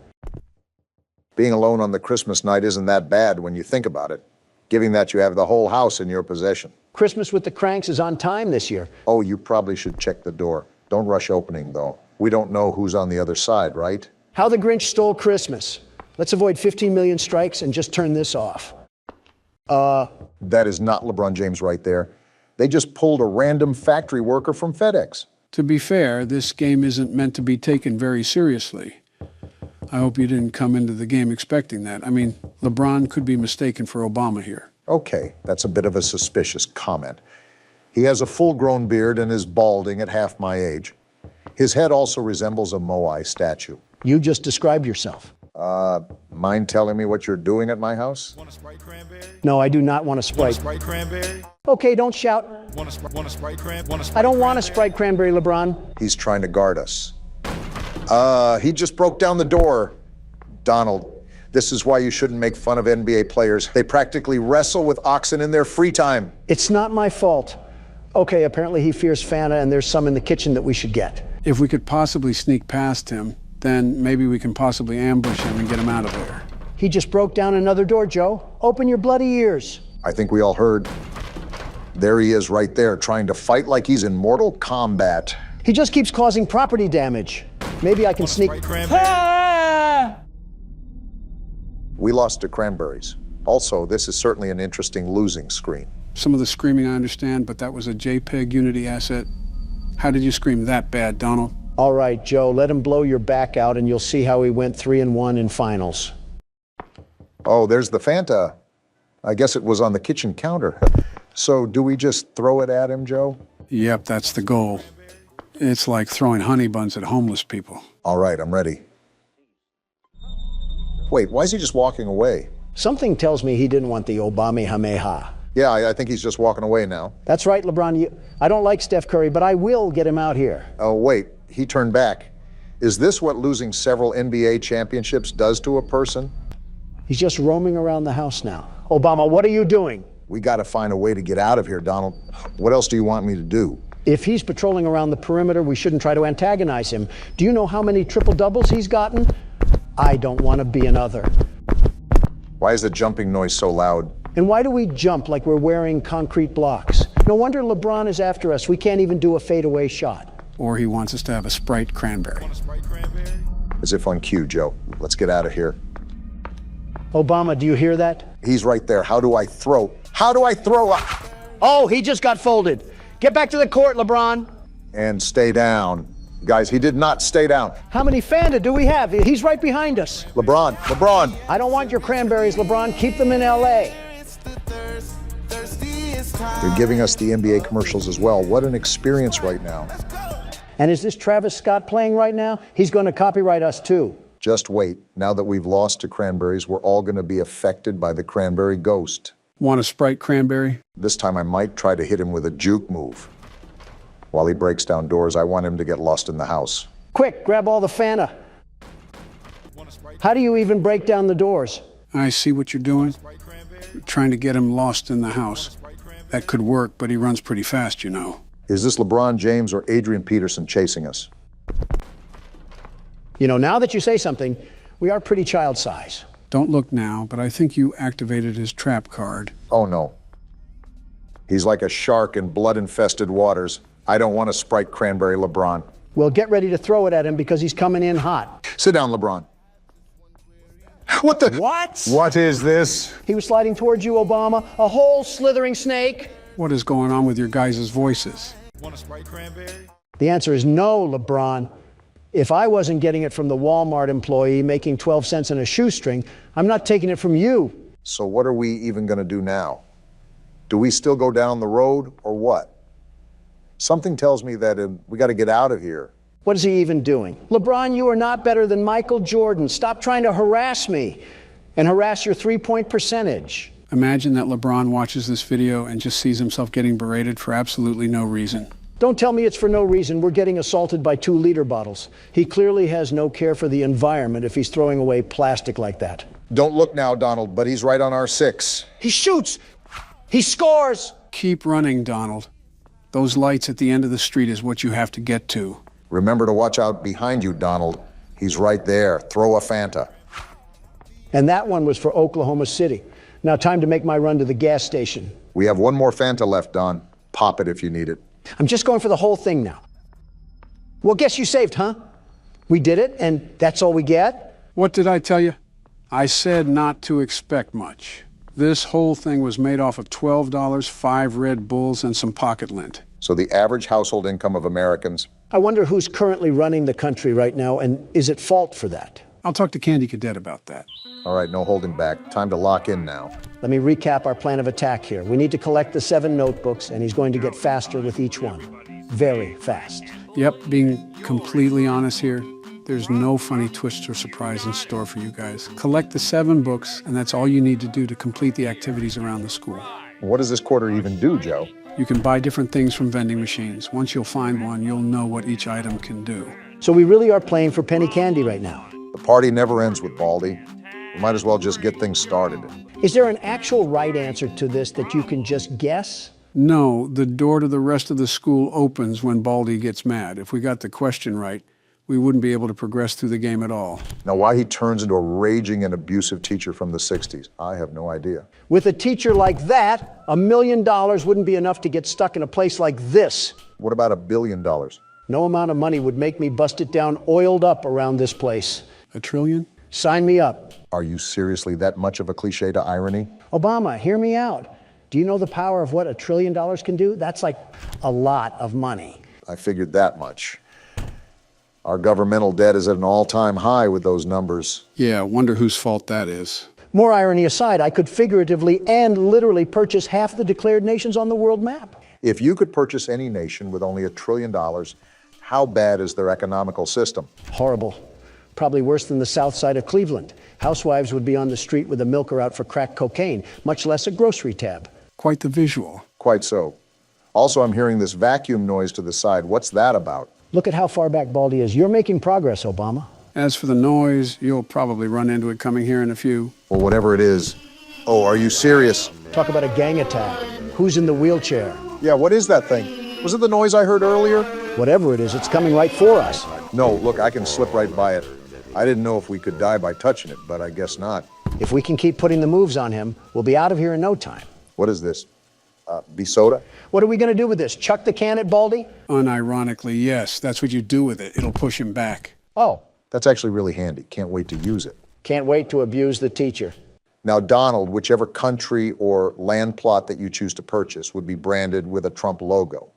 Being alone on the Christmas night isn't that bad when you think about it, given that you have the whole house in your possession. Christmas with the Cranks is on time this year. Oh, you probably should check the door. Don't rush opening, though. We don't know who's on the other side, right? How the Grinch Stole Christmas. Let's avoid 15 million strikes and just turn this off. That is not LeBron James right there. They just pulled a random factory worker from FedEx. To be fair, this game isn't meant to be taken very seriously. I hope you didn't come into the game expecting that. I mean, LeBron could be mistaken for Obama here. Okay, that's a bit of a suspicious comment. He has a full-grown beard and is balding at half my age. His head also resembles a Moai statue. You just described yourself. Mind telling me what you're doing at my house? Want a Sprite cranberry? No, I do not want a Sprite. Sprite cranberry? Okay, don't shout. Want a Sprite cranberry? I don't want a Sprite cranberry, LeBron. He's trying to guard us. He just broke down the door. Donald, this is why you shouldn't make fun of NBA players. They practically wrestle with oxen in their free time. It's not my fault. Okay, apparently he fears Fanta and there's some in the kitchen that we should get. If we could possibly sneak past him, then maybe we can possibly ambush him and get him out of there. He just broke down another door, Joe. Open your bloody ears. I think we all heard. There he is right there, trying to fight like he's in Mortal Kombat. He just keeps causing property damage. Maybe I can sneak. Sprite cranberry? Ah! We lost to cranberries. Also, this is certainly an interesting losing screen. Some of the screaming I understand, but that was a JPEG Unity asset. How did you scream that bad, Donald? All right, Joe, let him blow your back out and you'll see how he went 3-1 in finals. Oh, there's the Fanta. I guess it was on the kitchen counter. So do we just throw it at him, Joe? Yep, that's the goal. It's like throwing honey buns at homeless people. All right, I'm ready. Wait, why is he just walking away? Something tells me he didn't want the Obama Hameha. Yeah, I think he's just walking away now. That's right, LeBron. I don't like Steph Curry, but I will get him out here. Oh, wait, he turned back. Is this what losing several NBA championships does to a person? He's just roaming around the house now. Obama, what are you doing? We got to find a way to get out of here, Donald. What else do you want me to do? If he's patrolling around the perimeter, we shouldn't try to antagonize him. Do you know how many triple-doubles he's gotten? I don't want to be another. Why is the jumping noise so loud? And why do we jump like we're wearing concrete blocks? No wonder LeBron is after us. We can't even do a fadeaway shot. Or he wants us to have a Sprite cranberry. Want a Sprite cranberry? As if on cue, Joe. Let's get out of here. Obama, do you hear that? He's right there. How do I throw? How do I throw? Oh, he just got folded. Get back to the court, LeBron. And stay down. Guys, he did not stay down. How many Fanta do we have? He's right behind us. LeBron. I don't want your cranberries, LeBron. Keep them in L.A. They're giving us the NBA commercials as well. What an experience right now. And is this Travis Scott playing right now? He's going to copyright us too. Just wait. Now that we've lost to cranberries, we're all going to be affected by the cranberry ghost. Want a Sprite cranberry? This time I might try to hit him with a juke move. While he breaks down doors, I want him to get lost in the house. Quick, grab all the Fanta. How do you even break down the doors? I see what you're doing. You're trying to get him lost in the house. That could work, but he runs pretty fast, you know. Is this LeBron James or Adrian Peterson chasing us? You know, now that you say something, we are pretty child size. Don't look now, but I think you activated his trap card. Oh no. He's like a shark in blood-infested waters. I don't want a Sprite cranberry, LeBron. Well, get ready to throw it at him because he's coming in hot. Sit down, LeBron. What the? What? What is this? He was sliding towards you, Obama. A whole slithering snake. What is going on with your guys' voices? Want a Sprite cranberry? The answer is no, LeBron. If I wasn't getting it from the Walmart employee making 12 cents in a shoestring, I'm not taking it from you. So what are we even going to do now? Do we still go down the road or what? Something tells me that we got to get out of here. What is he even doing? LeBron, you are not better than Michael Jordan. Stop trying to harass me and harass your three-point percentage. Imagine that LeBron watches this video and just sees himself getting berated for absolutely no reason. Don't tell me it's for no reason. We're getting assaulted by 2-liter bottles. He clearly has no care for the environment if he's throwing away plastic like that. Don't look now, Donald, but he's right on our 6. He shoots. He scores. Keep running, Donald. Those lights at the end of the street is what you have to get to. Remember to watch out behind you, Donald. He's right there. Throw a Fanta. And that one was for Oklahoma City. Now time to make my run to the gas station. We have one more Fanta left, Don. Pop it if you need it. I'm just going for the whole thing now. Well, guess you saved, huh? We did it, and that's all we get? What did I tell you? I said not to expect much. This whole thing was made off of $12, 5 Red Bulls, and some pocket lint. So the average household income of Americans. I wonder who's currently running the country right now, and is at fault for that? I'll talk to Candy Cadet about that. All right, no holding back. Time to lock in now. Let me recap our plan of attack here. We need to collect the 7 notebooks, and he's going to get faster with each one. Very fast. Yep, being completely honest here, there's no funny twist or surprise in store for you guys. Collect the 7 books, and that's all you need to do to complete the activities around the school. What does this quarter even do, Joe? You can buy different things from vending machines. Once you'll find one, you'll know what each item can do. So we really are playing for penny candy right now. The party never ends with Baldy. We might as well just get things started. Is there an actual right answer to this that you can just guess? No, the door to the rest of the school opens when Baldy gets mad. If we got the question right, we wouldn't be able to progress through the game at all. Now, why he turns into a raging and abusive teacher from the 60s, I have no idea. With a teacher like that, $1 million wouldn't be enough to get stuck in a place like this. What about $1 billion? No amount of money would make me bust it down oiled up around this place. $1 trillion? Sign me up. Are you seriously that much of a cliche to irony? Obama, hear me out. Do you know the power of what $1 trillion can do? That's like a lot of money. I figured that much. Our governmental debt is at an all-time high with those numbers. Yeah, wonder whose fault that is. More irony aside, I could figuratively and literally purchase half the declared nations on the world map. If you could purchase any nation with only $1 trillion, how bad is their economical system? Horrible. Probably worse than the south side of Cleveland. Housewives would be on the street with a milker out for crack cocaine, much less a grocery tab. Quite the visual. Quite so. Also, I'm hearing this vacuum noise to the side. What's that about? Look at how far back Baldy is. You're making progress, Obama. As for the noise, you'll probably run into it coming here in a few. Well, whatever it is. Oh, are you serious? Talk about a gang attack. Who's in the wheelchair? Yeah, what is that thing? Was it the noise I heard earlier? Whatever it is, it's coming right for us. No, look, I can slip right by it. I didn't know if we could die by touching it, but I guess not. If we can keep putting the moves on him, we'll be out of here in no time. What is this? Soda? What are we going to do with this? Chuck the can at Baldy? Unironically, yes. That's what you do with it. It'll push him back. Oh, That's actually really handy. Can't wait to use it. can't wait to abuse the teacher. Now, Donald, whichever country or land plot that you choose to purchase would be branded with a Trump logo.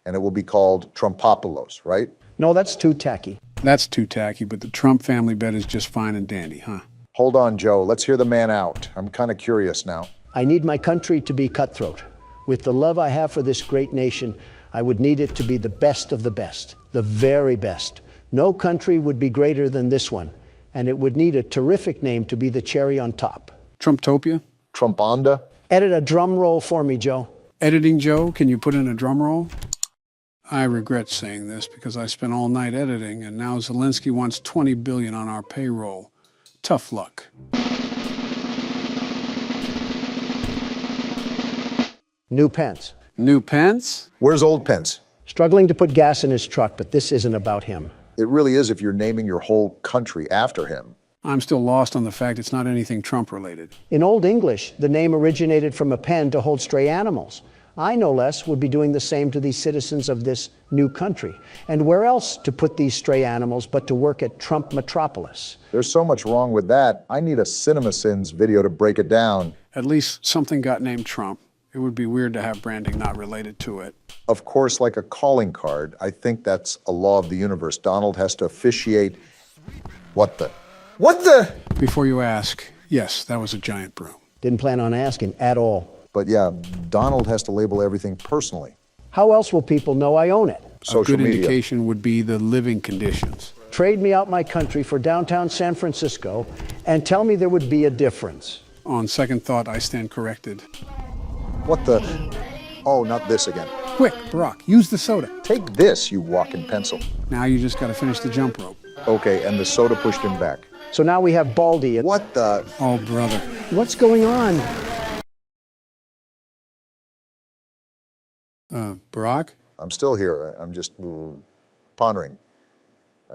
And it will be called Trumpopolis, right? No, that's too tacky. That's too tacky, but the Trump family bet is just fine and dandy, huh? Hold on, Joe. Let's hear the man out. I'm kind of curious now. I need my country to be cutthroat. With the love I have for this great nation, I would need it to be the best of the best, the very best. No country would be greater than this one, and it would need a terrific name to be the cherry on top. Trumptopia? Trumponda? Edit a drum roll for me, Joe. Editing Joe, can you put in a drum roll? I regret saying this because I spent all night editing, and now Zelensky wants $20 billion on our payroll. Tough luck. New Pence. New Pence? Where's old Pence? Struggling to put gas in his truck, but this isn't about him. It really is if you're naming your whole country after him. I'm still lost on the fact it's not anything Trump-related. In Old English, the name originated from a pen to hold stray animals. I, no less, would be doing the same to these citizens of this new country. And where else to put these stray animals but to work at Trump Metropolis? There's so much wrong with that. I need a CinemaSins video to break it down. At least something got named Trump. It would be weird to have branding not related to it. Of course, like a calling card, I think that's a law of the universe. Donald has to officiate. What the? Before you ask, yes, that was a giant broom. Didn't plan on asking at all. But yeah, Donald has to label everything personally. How else will people know I own it? A Social good media. indication would be the living conditions. Trade me out my country for downtown San Francisco and tell me there would be a difference. On second thought, I stand corrected. What the? Oh, not this again. Quick, Barack, use the soda. Take this, you walking pencil. Now you just got to finish the jump rope. Okay, and the soda pushed him back. So now we have Baldy. What the? Oh, brother. What's going on? Barack? I'm still here. I'm just pondering.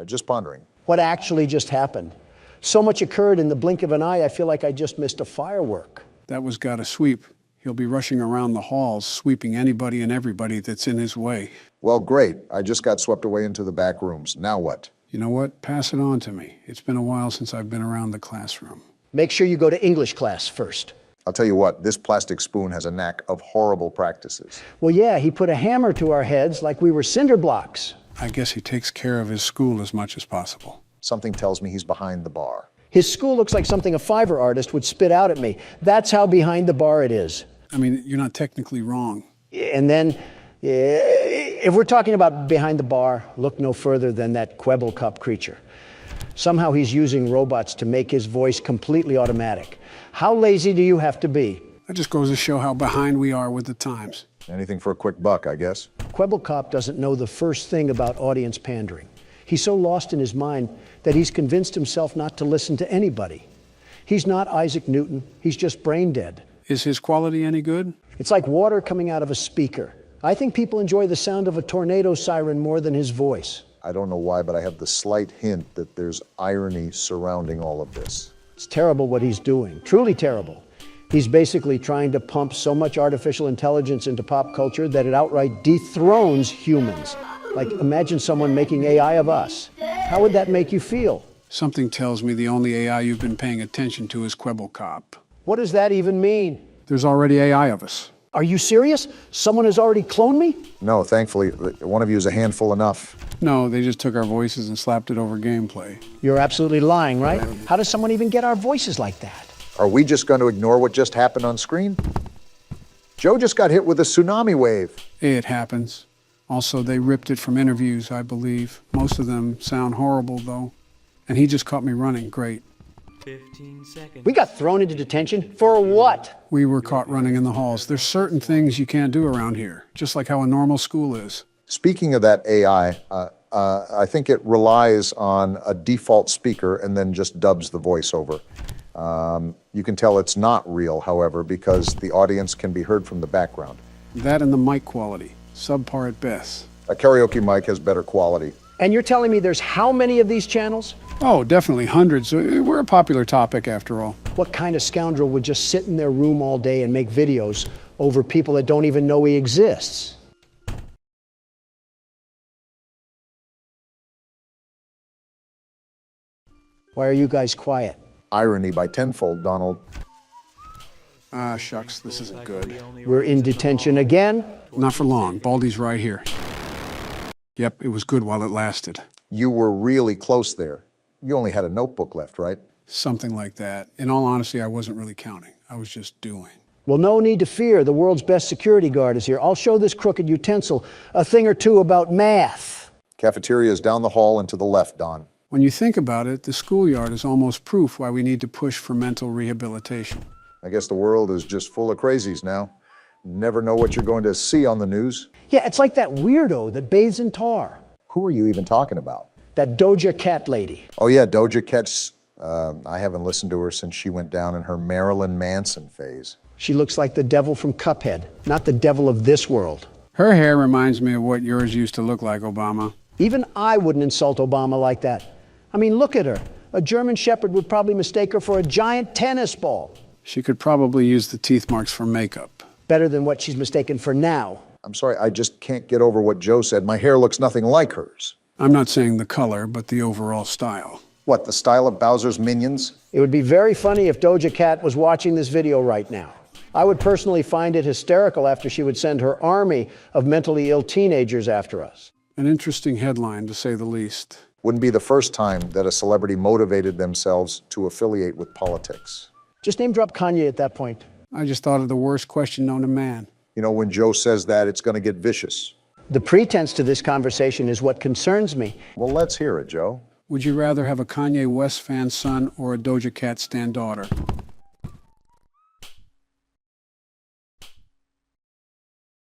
Just pondering. What actually just happened? So much occurred in the blink of an eye, I feel like I just missed a firework. That was gotta sweep. He'll be rushing around the halls, sweeping anybody and everybody that's in his way. Well, great. I just got swept away into the back rooms. Now what? You know what? Pass it on to me. It's been a while since I've been around the classroom. Make sure you go to English class first. I'll tell you what, this plastic spoon has a knack of horrible practices. Well, yeah, he put a hammer to our heads like we were cinder blocks. I guess he takes care of his school as much as possible. Something tells me he's behind the bar. His school looks like something a Fiverr artist would spit out at me. That's how behind the bar it is. I mean, you're not technically wrong. And then, if we're talking about behind the bar, look no further than that Quebble Cup creature. Somehow he's using robots to make his voice completely automatic. How lazy do you have to be? That just goes to show how behind we are with the times. Anything for a quick buck, I guess. Quebble Cop doesn't know the first thing about audience pandering. He's so lost in his mind that he's convinced himself not to listen to anybody. He's not Isaac Newton, he's just brain dead. Is his quality any good? It's like water coming out of a speaker. I think people enjoy the sound of a tornado siren more than his voice. I don't know why, but I have the slight hint that there's irony surrounding all of this. It's terrible what he's doing, truly terrible. He's basically trying to pump so much artificial intelligence into pop culture that it outright dethrones humans. Like, imagine someone making AI of us. How would that make you feel? Something tells me the only AI you've been paying attention to is Quebble Cop. What does that even mean? There's already AI of us. Are you serious? Someone has already cloned me? No, thankfully, one of you is a handful enough. No, they just took our voices and slapped it over gameplay. You're absolutely lying, right? How does someone even get our voices like that? Are we just going to ignore what just happened on screen? Joe just got hit with a tsunami wave. It happens. Also, they ripped it from interviews, I believe. Most of them sound horrible, though. And he just caught me running. Great. 15 seconds. We got thrown into detention for what? We were caught running in the halls. There's certain things you can't do around here, just like how a normal school is. Speaking of that AI, I think it relies on a default speaker and then just dubs the voiceover. You can tell it's not real, however, because the audience can be heard from the background. That and the mic quality, subpar at best. A karaoke mic has better quality. And you're telling me there's how many of these channels? Oh, definitely hundreds. We're a popular topic after all. What kind of scoundrel would just sit in their room all day and make videos over people that don't even know he exists? Why are you guys quiet? Irony by tenfold, Donald. Ah, shucks, this isn't good. We're in detention again? Not for long. Baldy's right here. Yep, it was good while it lasted. You were really close there. You only had a notebook left, right? Something like that. In all honesty, I wasn't really counting. I was just doing. Well, no need to fear. The world's best security guard is here. I'll show this crooked utensil a thing or two about math. Cafeteria is down the hall and to the left, Don. When you think about it, the schoolyard is almost proof why we need to push for mental rehabilitation. I guess the world is just full of crazies now. Never know what you're going to see on the news. Yeah, it's like that weirdo that bathes in tar. Who are you even talking about? That Doja Cat lady. Oh yeah, Doja Cat's, I haven't listened to her since she went down in her Marilyn Manson phase. She looks like the devil from Cuphead, not the devil of this world. Her hair reminds me of what yours used to look like, Obama. Even I wouldn't insult Obama like that. I mean, look at her. A German Shepherd would probably mistake her for a giant tennis ball. She could probably use the teeth marks for makeup. Better than what she's mistaken for now. I'm sorry, I just can't get over what Joe said. My hair looks nothing like hers. I'm not saying the color, but the overall style. What, the style of Bowser's Minions? It would be very funny if Doja Cat was watching this video right now. I would personally find it hysterical after she would send her army of mentally ill teenagers after us. An interesting headline, to say the least. Wouldn't be the first time that a celebrity motivated themselves to affiliate with politics. Just name drop Kanye at that point. I just thought of the worst question known to man. You know, when Joe says that, it's going to get vicious. The pretense to this conversation is what concerns me. Well, let's hear it, Joe. Would you rather have a Kanye West fan son or a Doja Cat stan daughter?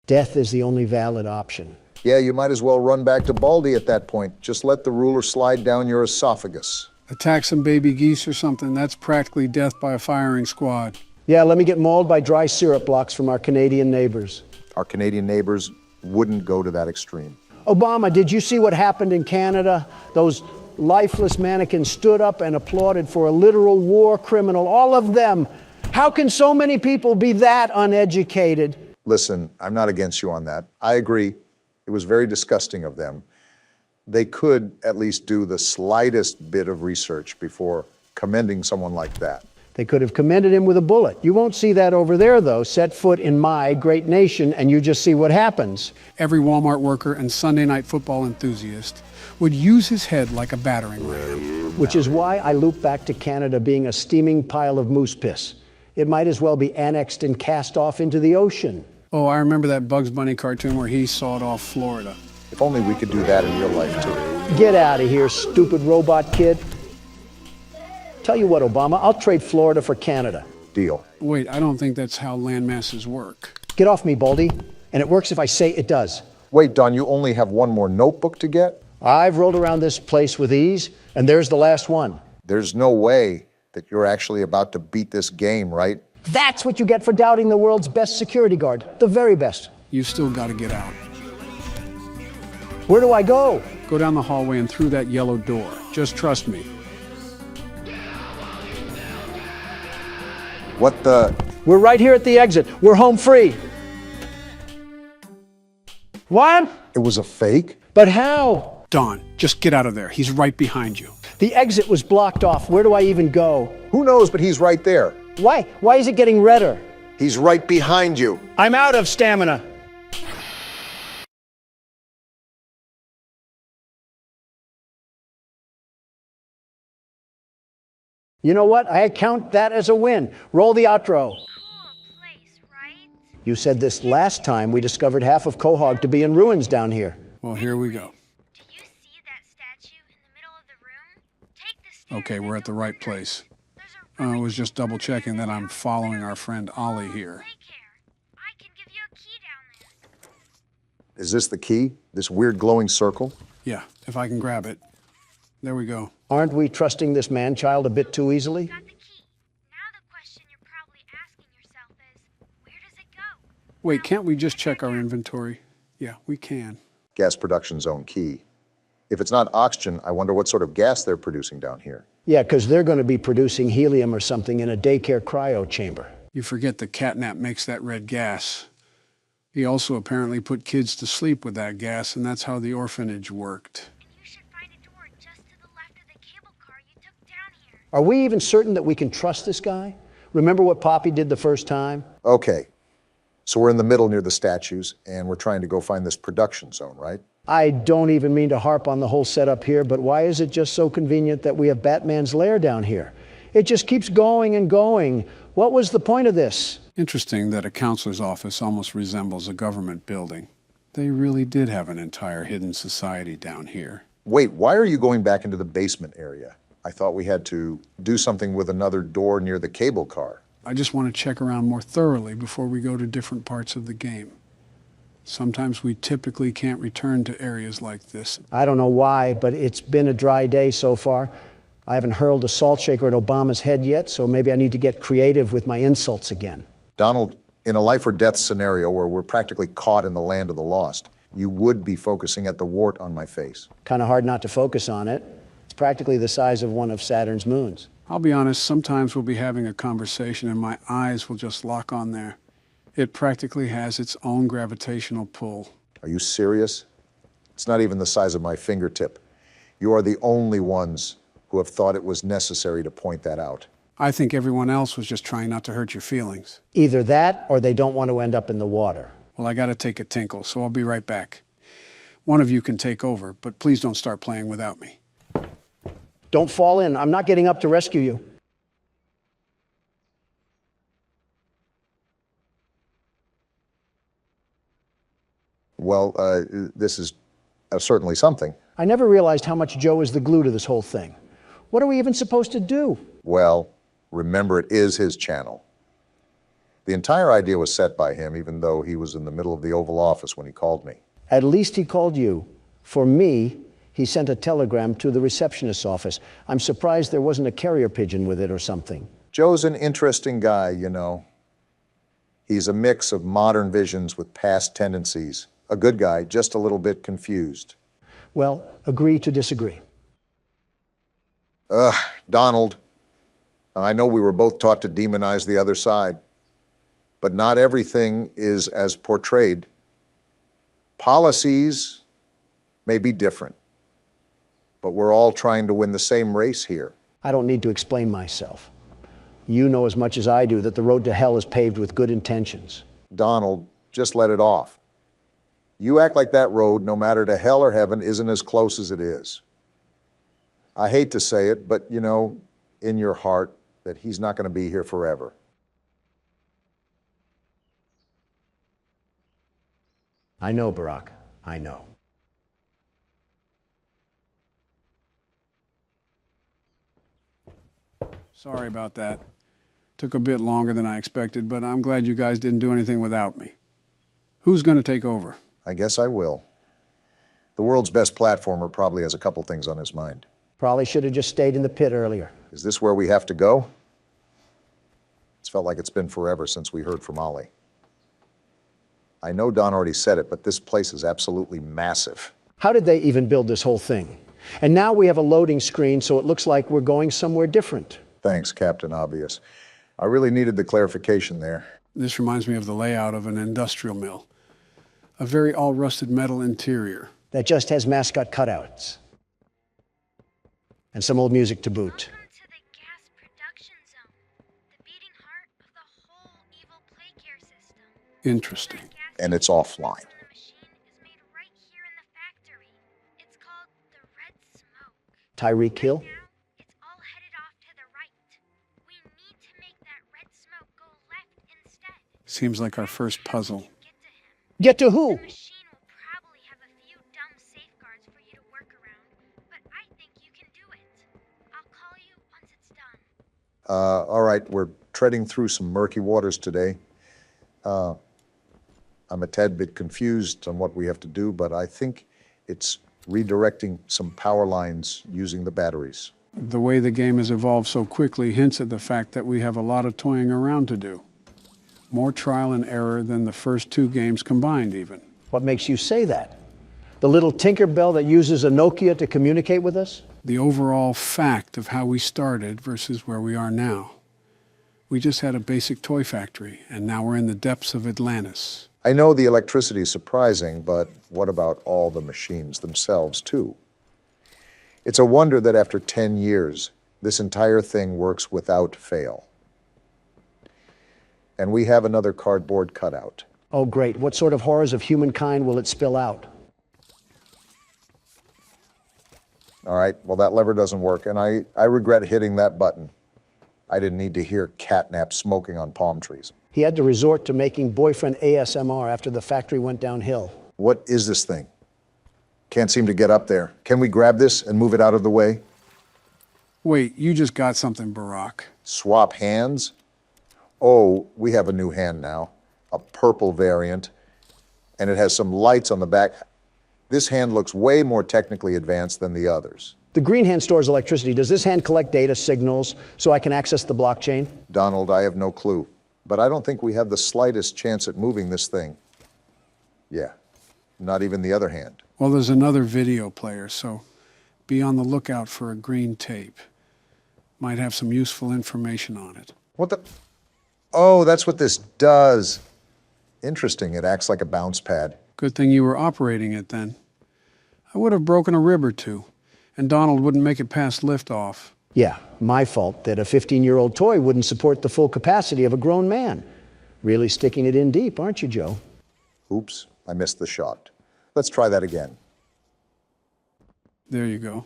Death is the only valid option. Yeah, you might as well run back to Baldy at that point. Just let the ruler slide down your esophagus. Attack some baby geese or something, that's practically death by a firing squad. Yeah, let me get mauled by dry syrup blocks from our Canadian neighbors. Our Canadian neighbors wouldn't go to that extreme. Obama, did you see what happened in Canada? Those lifeless mannequins stood up and applauded for a literal war criminal, all of them. How can so many people be that uneducated? Listen, I'm not against you on that. I agree. It was very disgusting of them. They could at least do the slightest bit of research before commending someone like that. They could have commended him with a bullet. You won't see that over there, though. Set foot in my great nation, and you just see what happens. Every Walmart worker and Sunday night football enthusiast would use his head like a battering ram. Which is why I loop back to Canada being a steaming pile of moose piss. It might as well be annexed and cast off into the ocean. Oh, I remember that Bugs Bunny cartoon where he sawed off Florida. If only we could do that in real life, too. Get out of here, stupid robot kid. Tell you what, Obama, I'll trade Florida for Canada. Deal. Wait, I don't think that's how land masses work. Get off me, Baldy. And it works if I say it does. Wait, Don, you only have one more notebook to get? I've rolled around this place with ease, and there's the last one. There's no way that you're actually about to beat this game, right? That's what you get for doubting the world's best security guard. The very best. You still got to get out. Where do I go? Go down the hallway and through that yellow door. Just trust me. What the? We're right here at the exit. We're home free. What? It was a fake? But how? Don, just get out of there. He's right behind you. The exit was blocked off. Where do I even go? Who knows, but he's right there. Why? Why is it getting redder? He's right behind you. I'm out of stamina. You know what? I count that as a win. Roll the outro. Cool place, right? You said this last time we discovered half of Quahog to be in ruins down here. Well, here we go. Do you see that statue in the middle of the room? Take the stairs. Okay, we're at the right place. There's a I was just double checking that I'm following our friend Ollie here. Daycare. I can give you a key down there. Is this the key? This weird glowing circle? Yeah, if I can grab it. There we go. Aren't we trusting this man-child a bit too easily? Got the key. Now the question you're probably asking yourself is, where does it go? Wait, can't we just check our inventory? Yeah, we can. Gas production zone key. If it's not oxygen, I wonder what sort of gas they're producing down here. Yeah, because they're going to be producing helium or something in a daycare cryo chamber. You forget the catnap makes that red gas. He also apparently put kids to sleep with that gas, and that's how the orphanage worked. And you should find a door just to the left of the cable car you took down here. Are we even certain that we can trust this guy? Remember what Poppy did the first time? Okay, so we're in the middle near the statues, and we're trying to go find this production zone, right? I don't even mean to harp on the whole setup here, but why is it just so convenient that we have Batman's lair down here? It just keeps going and going. What was the point of this? Interesting that a counselor's office almost resembles a government building. They really did have an entire hidden society down here. Wait, why are you going back into the basement area? I thought we had to do something with another door near the cable car. I just want to check around more thoroughly before we go to different parts of the game. Sometimes we typically can't return to areas like this. I don't know why, but it's been a dry day so far. I haven't hurled a salt shaker at Obama's head yet, so maybe I need to get creative with my insults again. Donald, in a life or death scenario where we're practically caught in the land of the lost, you would be focusing at the wart on my face. Kind of hard not to focus on it. It's practically the size of one of Saturn's moons. I'll be honest, sometimes we'll be having a conversation and my eyes will just lock on there. It practically has its own gravitational pull. Are you serious? It's not even the size of my fingertip. You are the only ones who have thought it was necessary to point that out. I think everyone else was just trying not to hurt your feelings. Either that or they don't want to end up in the water. Well, I gotta take a tinkle, so I'll be right back. One of you can take over, but please don't start playing without me. Don't fall in. I'm not getting up to rescue you. Well, this is certainly something. I never realized how much Joe is the glue to this whole thing. What are we even supposed to do? Well, remember, it is his channel. The entire idea was set by him, even though he was in the middle of the Oval Office when he called me. At least he called you. For me, he sent a telegram to the receptionist's office. I'm surprised there wasn't a carrier pigeon with it or something. Joe's an interesting guy, you know. He's a mix of modern visions with past tendencies. A good guy, just a little bit confused. Well, agree to disagree. Donald, I know we were both taught to demonize the other side, but not everything is as portrayed. Policies may be different, but we're all trying to win the same race here. I don't need to explain myself. You know as much as I do that the road to hell is paved with good intentions. Donald, just let it off. You act like that road, no matter to hell or heaven, isn't as close as it is. I hate to say it, but you know, in your heart, that he's not going to be here forever. I know, Barack. I know. Sorry about that. Took a bit longer than I expected, but I'm glad you guys didn't do anything without me. Who's going to take over? I guess I will. The world's best platformer probably has a couple things on his mind. Probably should have just stayed in the pit earlier. Is this where we have to go? It's felt like it's been forever since we heard from Ollie. I know Don already said it, but this place is absolutely massive. How did they even build this whole thing? And now we have a loading screen, so it looks like we're going somewhere different. Thanks, Captain Obvious. I really needed the clarification there. This reminds me of the layout of an industrial mill. A very all-rusted metal interior. That just has mascot cutouts. And some old music to boot. Welcome to the gas production zone, the beating heart of the whole evil Playcare system. Interesting. And it's offline. The machine is made right here in the factory. It's called the Red Smoke. Tyreek Hill? Now, it's all headed off to the right. We need to make that red smoke go left instead. Seems like our first puzzle. Get to him. Get to who? The machine will probably have a few dumb safeguards for you to work around, but I think you can do it. I'll call you once it's done. All right, we're treading through some murky waters today. I'm a tad bit confused on what we have to do, but I think it's redirecting some power lines using the batteries. The way the game has evolved so quickly hints at the fact that we have a lot of toying around to do. More trial and error than the first 2 games combined, even. What makes you say that? The little Tinkerbell that uses a Nokia to communicate with us? The overall fact of how we started versus where we are now. We just had a basic toy factory, and now we're in the depths of Atlantis. I know the electricity is surprising, but what about all the machines themselves, too? It's a wonder that after 10 years, this entire thing works without fail. And we have another cardboard cutout. Oh, great. What sort of horrors of humankind will it spill out? All right, well, that lever doesn't work, and I regret hitting that button. I didn't need to hear catnap smoking on palm trees. He had to resort to making boyfriend ASMR after the factory went downhill. What is this thing? Can't seem to get up there. Can we grab this and move it out of the way? Wait, you just got something, Barack. Swap hands? Oh, we have a new hand now, a purple variant, and it has some lights on the back. This hand looks way more technically advanced than the others. The green hand stores electricity. Does this hand collect data signals so I can access the blockchain? Donald, I have no clue, but I don't think we have the slightest chance at moving this thing. Yeah, not even the other hand. Well, there's another video player, so be on the lookout for a green tape. Might have some useful information on it. What the? Oh, that's what this does. Interesting, it acts like a bounce pad. Good thing you were operating it then. I would have broken a rib or two, and Donald wouldn't make it past liftoff. Yeah, my fault that a 15-year-old toy wouldn't support the full capacity of a grown man. Really sticking it in deep, aren't you, Joe? Oops, I missed the shot. Let's try that again. There you go.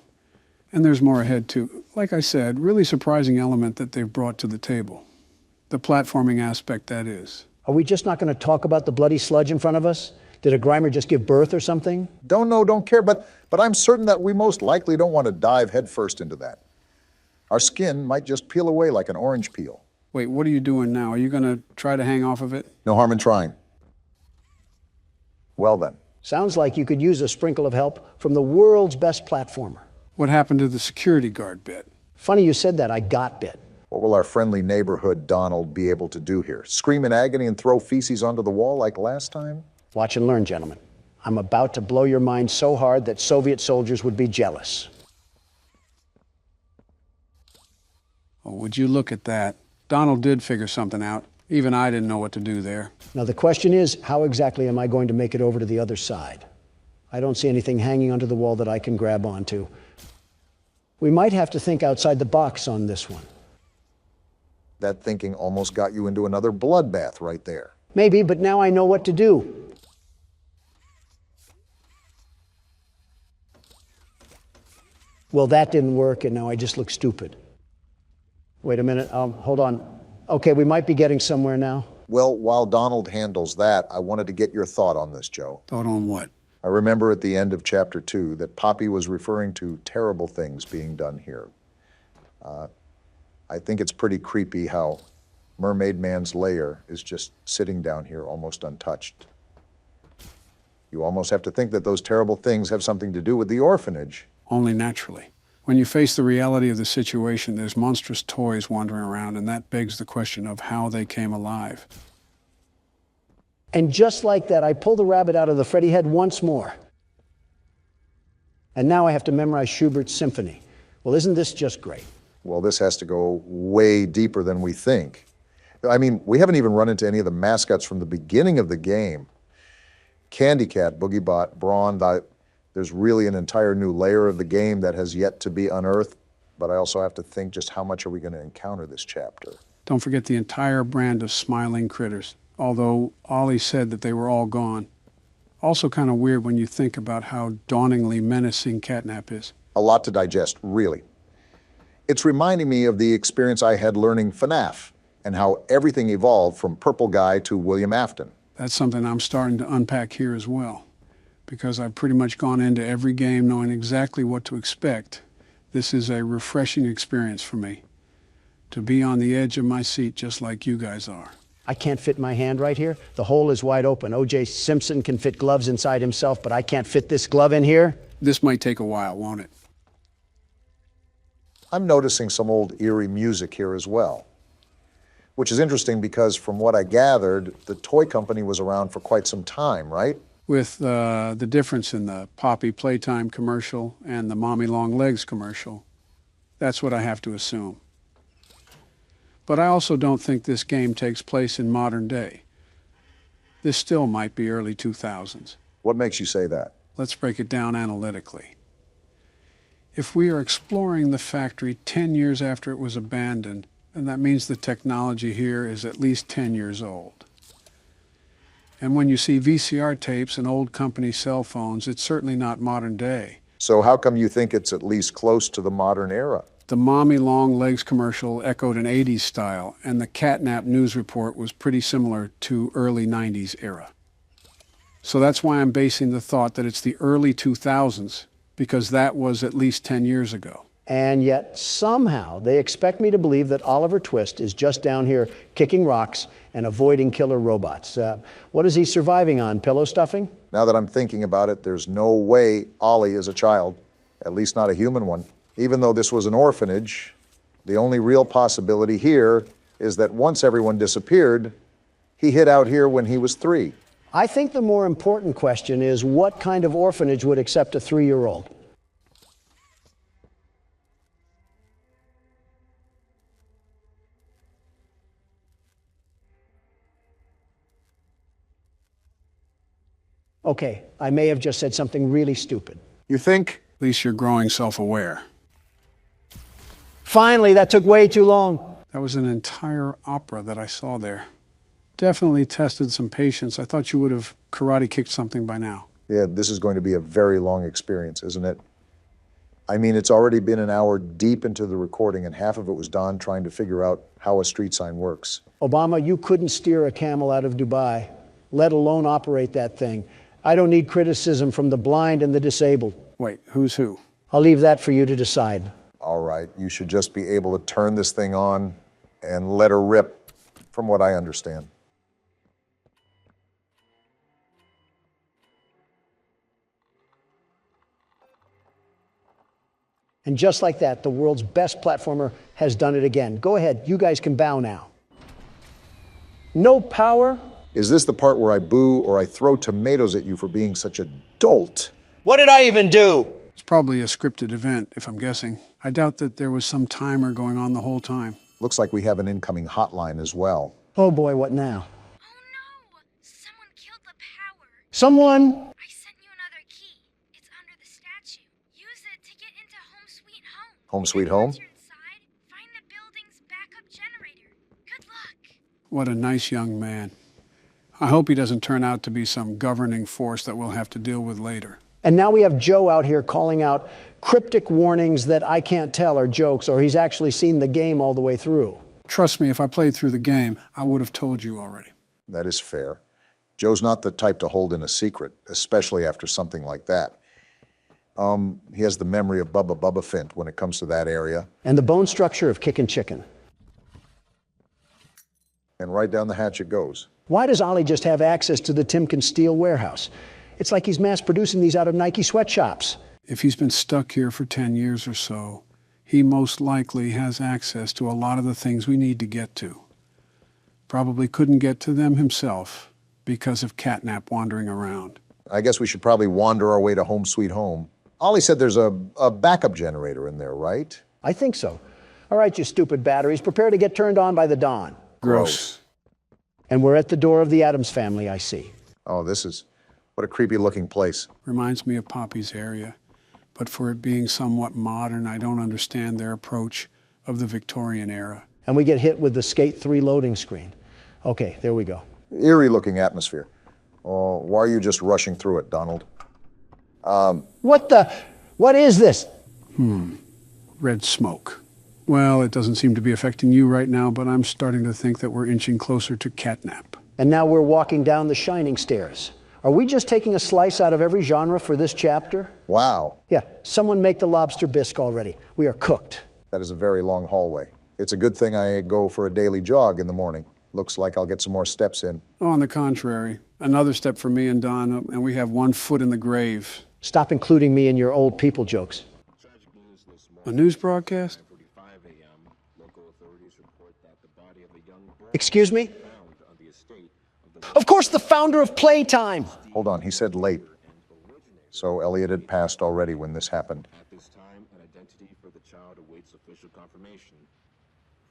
And there's more ahead, too. Like I said, really surprising element that they've brought to the table. The platforming aspect, that is. Are we just not going to talk about the bloody sludge in front of us? Did a Grimer just give birth or something? Don't know, don't care, but I'm certain that we most likely don't want to dive headfirst into that. Our skin might just peel away like an orange peel. Wait, what are you doing now? Are you going to try to hang off of it? No harm in trying. Well then. Sounds like you could use a sprinkle of help from the world's best platformer. What happened to the security guard bit? Funny you said that, I got bit. What will our friendly neighborhood Donald be able to do here? Scream in agony and throw feces onto the wall like last time? Watch and learn, gentlemen. I'm about to blow your mind so hard that Soviet soldiers would be jealous. Oh, would you look at that? Donald did figure something out. Even I didn't know what to do there. Now the question is, how exactly am I going to make it over to the other side? I don't see anything hanging onto the wall that I can grab onto. We might have to think outside the box on this one. That thinking almost got you into another bloodbath right there. Maybe, but now I know what to do. Well, that didn't work, and now I just look stupid. Wait a minute, hold on. Okay, we might be getting somewhere now. Well, while Donald handles that, I wanted to get your thought on this, Joe. Thought on what? I remember at the end of chapter 2 that Poppy was referring to terrible things being done here. I think it's pretty creepy how Mermaid Man's lair is just sitting down here almost untouched. You almost have to think that those terrible things have something to do with the orphanage. Only naturally. When you face the reality of the situation, there's monstrous toys wandering around, and that begs the question of how they came alive. And just like that, I pulled the rabbit out of the Freddy head once more. And now I have to memorize Schubert's symphony. Well, isn't this just great? Well, this has to go way deeper than we think. I mean, we haven't even run into any of the mascots from the beginning of the game. Candy Cat, Boogie Bot, Brawn, there's really an entire new layer of the game that has yet to be unearthed, but I also have to think just how much are we going to encounter this chapter. Don't forget the entire brand of smiling critters, although Ollie said that they were all gone. Also kind of weird when you think about how dauntingly menacing Catnap is. A lot to digest, really. It's reminding me of the experience I had learning FNAF and how everything evolved from Purple Guy to William Afton. That's something I'm starting to unpack here as well, because I've pretty much gone into every game knowing exactly what to expect. This is a refreshing experience for me. To be on the edge of my seat just like you guys are. I can't fit my hand right here. The hole is wide open. O.J. Simpson can fit gloves inside himself, but I can't fit this glove in here. This might take a while, won't it? I'm noticing some old eerie music here as well, which is interesting because from what I gathered, the toy company was around for quite some time, right? With the difference in the Poppy Playtime commercial and the Mommy Long Legs commercial. That's what I have to assume. But I also don't think this game takes place in modern day. This still might be early 2000s. What makes you say that? Let's break it down analytically. If we are exploring the factory 10 years after it was abandoned, then that means the technology here is at least 10 years old. And when you see VCR tapes and old company cell phones, it's certainly not modern day. So how come you think it's at least close to the modern era? The Mommy Long Legs commercial echoed an 80s style, and the Catnap news report was pretty similar to early 90s era. So that's why I'm basing the thought that it's the early 2000s, because that was at least 10 years ago. And yet, somehow, they expect me to believe that Oliver Twist is just down here kicking rocks and avoiding killer robots. What is he surviving on, pillow stuffing? Now that I'm thinking about it, there's no way Ollie is a child, at least not a human one. Even though this was an orphanage, the only real possibility here is that once everyone disappeared, he hid out here when he was 3. I think the more important question is what kind of orphanage would accept a 3-year-old? Okay, I may have just said something really stupid. You think? At least you're growing self-aware. Finally, that took way too long. That was an entire opera that I saw there. Definitely tested some patience. I thought you would have karate kicked something by now. Yeah, this is going to be a very long experience, isn't it? I mean, it's already been an hour deep into the recording, and half of it was Don trying to figure out how a street sign works. Obama, you couldn't steer a camel out of Dubai, let alone operate that thing. I don't need criticism from the blind and the disabled. Wait, who's who? I'll leave that for you to decide. All right, you should just be able to turn this thing on and let her rip, from what I understand. And just like that, the world's best platformer has done it again. Go ahead, you guys can bow now. No power. Is this the part where I boo or I throw tomatoes at you for being such a dolt? What did I even do? It's probably a scripted event, if I'm guessing. I doubt that there was some timer going on the whole time. Looks like we have an incoming hotline as well. Oh boy, what now? Oh no! Someone killed the power. Someone? I sent you another key. It's under the statue. Use it to get into Home Sweet Home. Home Sweet And Home? once you're inside, find the building's backup generator. Good luck. What a nice young man. I hope he doesn't turn out to be some governing force that we'll have to deal with later. And now we have Joe out here calling out cryptic warnings that I can't tell are jokes, or he's actually seen the game all the way through. Trust me, if I played through the game, I would have told you already. That is fair. Joe's not the type to hold in a secret, especially after something like that. He has the memory of Bubba Bubba Fint when it comes to that area. And the bone structure of Kickin' Chicken. And right down the hatch it goes. Why does Ollie just have access to the Timken Steel warehouse? It's like he's mass producing these out of Nike sweatshops. If he's been stuck here for 10 years or so, he most likely has access to a lot of the things we need to get to. Probably couldn't get to them himself because of Catnap wandering around. I guess we should probably wander our way to Home Sweet Home. Ollie said there's a backup generator in there, right? I think so. All right, you stupid batteries, prepare to get turned on by the dawn. Gross. And we're at the door of the Addams family, I see. Oh, what a creepy looking place. Reminds me of Poppy's area. But for it being somewhat modern, I don't understand their approach of the Victorian era. And we get hit with the Skate 3 loading screen. Okay, there we go. Eerie looking atmosphere. Oh, why are you just rushing through it, Donald? What is this? Red smoke. Well, it doesn't seem to be affecting you right now, but I'm starting to think that we're inching closer to Catnap. And now we're walking down the shining stairs. Are we just taking a slice out of every genre for this chapter? Wow, Yeah, someone make the lobster bisque already. We are cooked. that is a very long hallway. It's a good thing I go for a daily jog in the morning. Looks like I'll get some more steps in. Oh, on the contrary, another step for me and Don, and we have one foot in the grave. Stop including me in your old people jokes. A news broadcast? Excuse me? Of course, the founder of Playtime. Hold on, he said late. So Elliot had passed already when this happened. At this time, an identity for the child awaits official confirmation.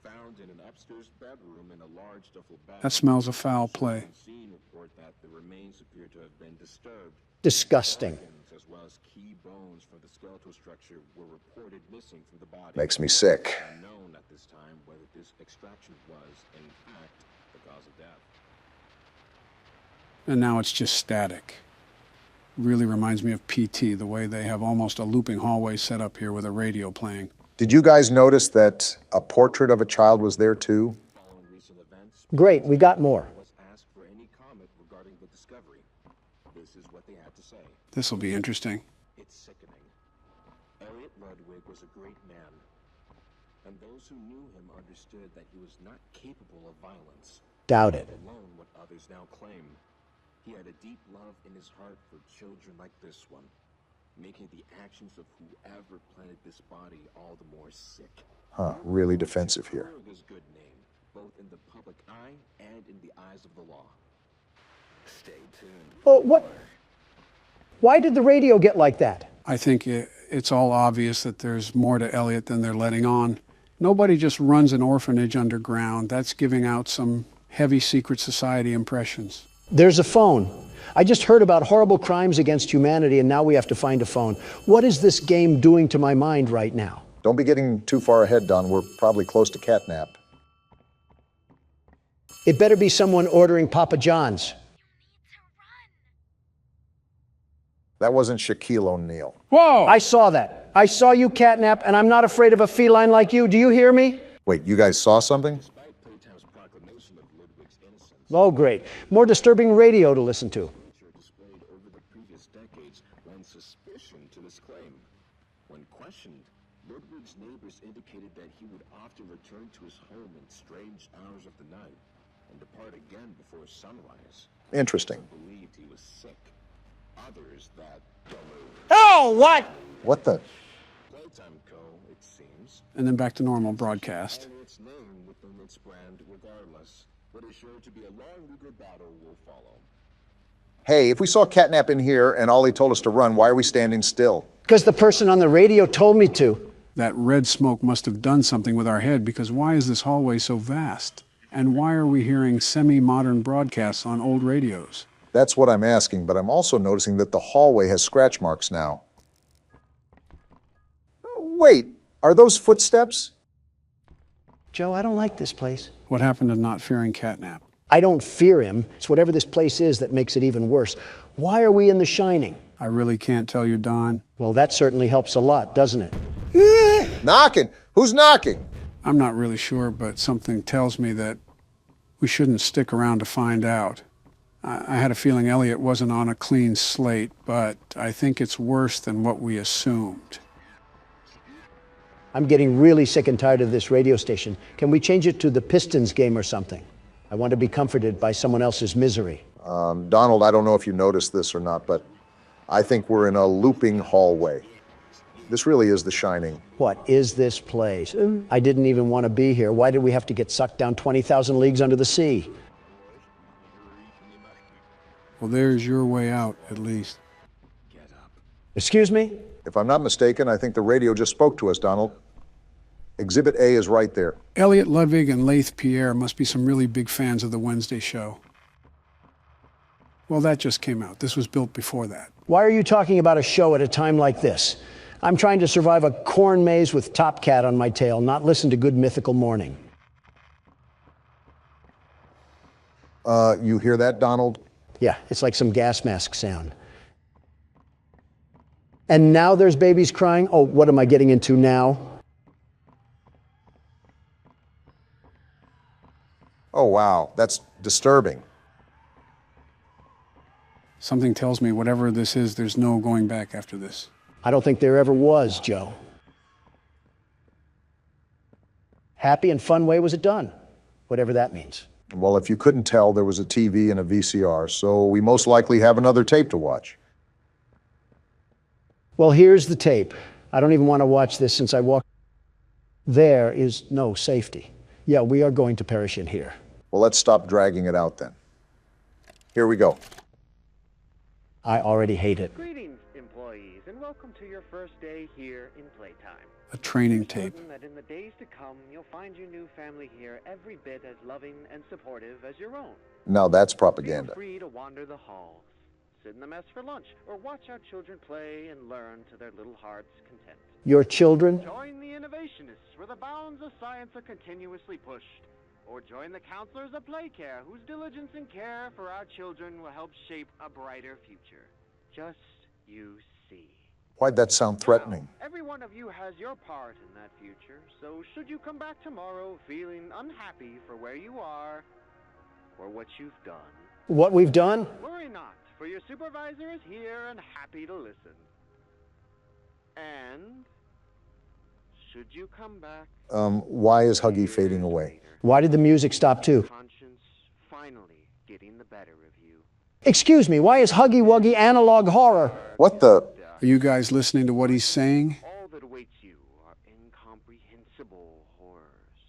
Found in an upstairs bedroom in a large duffel bag. That smells of foul play. Scene report that the remains appear to have been disturbed. Disgusting. As well as key bones from the skeletal structure were reported missing from the body. Makes me sick. Unknown at this time whether this extraction was, in fact, the cause of death. And now it's just static. Really reminds me of PT, the way they have almost a looping hallway set up here with a radio playing. Did you guys notice that a portrait of a child was there too? Following recent events, Great, we got more. was asked for any comment regarding the discovery. This is what they had to say. This will be interesting. It's sickening. Elliot Ludwig was a great man, and those who knew him understood that he was not capable of violence, Doubt it. alone what others now claim. He had a deep love in his heart for children like this one, making the actions of whoever planted this body all the more sick. Huh, really defensive here. His good name, both in the public eye and in the eyes of the law. Stay tuned. Oh, what? Why did the radio get like that? I think it's all obvious that there's more to Elliot than they're letting on. Nobody just runs an orphanage underground. That's giving out some heavy secret society impressions. There's a phone. I just heard about horrible crimes against humanity, and now we have to find a phone. What is this game doing to my mind right now? Don't be getting too far ahead, Don. We're probably close to catnap. It better be someone ordering Papa John's. That wasn't Shaquille O'Neal. Whoa! I saw that. I saw you, Catnap, and I'm not afraid of a feline like you. Do you hear me? Wait, you guys saw something? Despite Playtime's proclamation of Ludwig's innocence, Oh, great. More disturbing radio to listen to. which are displayed over the previous decades, lend suspicion to this claim. When questioned, Ludwig's neighbors indicated that he would often return to his home in strange hours of the night and depart again before sunrise. Interesting. Some believed he was sick. Others that Oh, what? What the? Playtime Co., it seems, And then back to normal broadcast. and its name within its brand regardless. What is sure to be a long legal battle will follow. Hey, if we saw catnap in here and Ollie told us to run, why are we standing still? Because the person on the radio told me to. That red smoke must have done something with our head, because why is this hallway so vast? And why are we hearing semi-modern broadcasts on old radios? That's what I'm asking, but I'm also noticing that the hallway has scratch marks now. Wait, are those footsteps? Joe, I don't like this place. What happened to not fearing catnap? I don't fear him. It's whatever this place is that makes it even worse. Why are we in The Shining? I really can't tell you, Don. Well, that certainly helps a lot, doesn't it? Knocking! Who's knocking? I'm not really sure, but something tells me that we shouldn't stick around to find out. I had a feeling Elliot wasn't on a clean slate, but I think it's worse than what we assumed. I'm getting really sick and tired of this radio station. Can we change it to the Pistons game or something? I want to be comforted by someone else's misery. Donald, I don't know if you noticed this or not, but I think we're in a looping hallway. This really is The Shining. What is this place? I didn't even want to be here. Why did we have to get sucked down 20,000 leagues under the sea? Well, there's your way out, at least. Excuse me? If I'm not mistaken, I think the radio just spoke to us, Donald. Exhibit A is right there. Elliot Ludwig and Laith Pierre must be some really big fans of the Wednesday show. Well, that just came out. This was built before that. Why are you talking about a show at a time like this? I'm trying to survive a corn maze with Top Cat on my tail, not listen to Good Mythical Morning. You hear that, Donald? Yeah, it's like some gas mask sound. And now there's babies crying? Oh, what am I getting into now? Oh, wow, that's disturbing. Something tells me whatever this is, there's no going back after this. I don't think there ever was, Joe. happy and fun way was it done? Whatever that means. Well, if you couldn't tell, there was a TV and a VCR, so we most likely have another tape to watch. Well, here's the tape. I don't even want to watch this since I walked. There is no safety. Yeah, we are going to perish in here. Well, let's stop dragging it out then. Here we go. I already hate it. Greetings, employees, and welcome to your first day here in Playtime. A training We're tape. certain that in the days to come, you'll find your new family here every bit as loving and supportive as your own. Now that's Feel propaganda. free to wander the halls, sit in the mess for lunch, or watch our children play and learn to their little hearts' content. Your children? Join the innovationists, where the bounds of science are continuously pushed. Or join the counselors of Playcare, whose diligence and care for our children will help shape a brighter future. Just you see. Why'd that sound threatening? Now, every one of you has your part in that future, so should you come back tomorrow feeling unhappy for where you are or what you've done, What we've done? worry not, for your supervisor is here and happy to listen. And should you come back, Why is Huggy fading away? Why did the music stop too? conscience finally getting the better of you. Excuse me, why is Huggy Wuggy analog horror? What the? Are you guys listening to what he's saying? All that awaits you are incomprehensible horrors,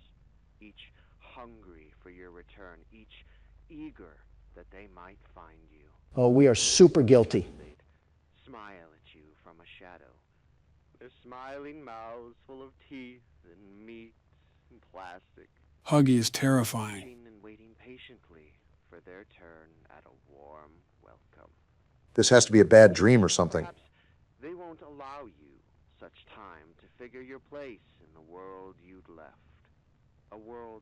each hungry for your return, each eager that they might find you. Oh, we are super guilty. They'd smile at you from a shadow, their smiling mouths full of teeth and meat and plastic, Huggy is terrifying. waiting patiently for their turn at a warm welcome. This has to be a bad dream or something. Perhaps they won't allow you such time to figure your place in the world you'd left. A world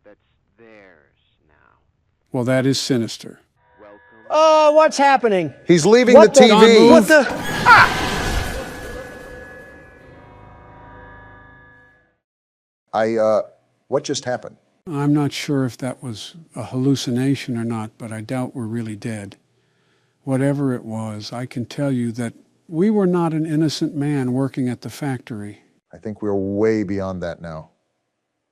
that's theirs now. Well, that is sinister. Welcome. Oh, what's happening? He's leaving What the TV. What the? What just happened? I'm not sure if that was a hallucination or not, but I doubt we're really dead. Whatever it was, I can tell you that we were not an innocent man working at the factory. I think we're way beyond that now.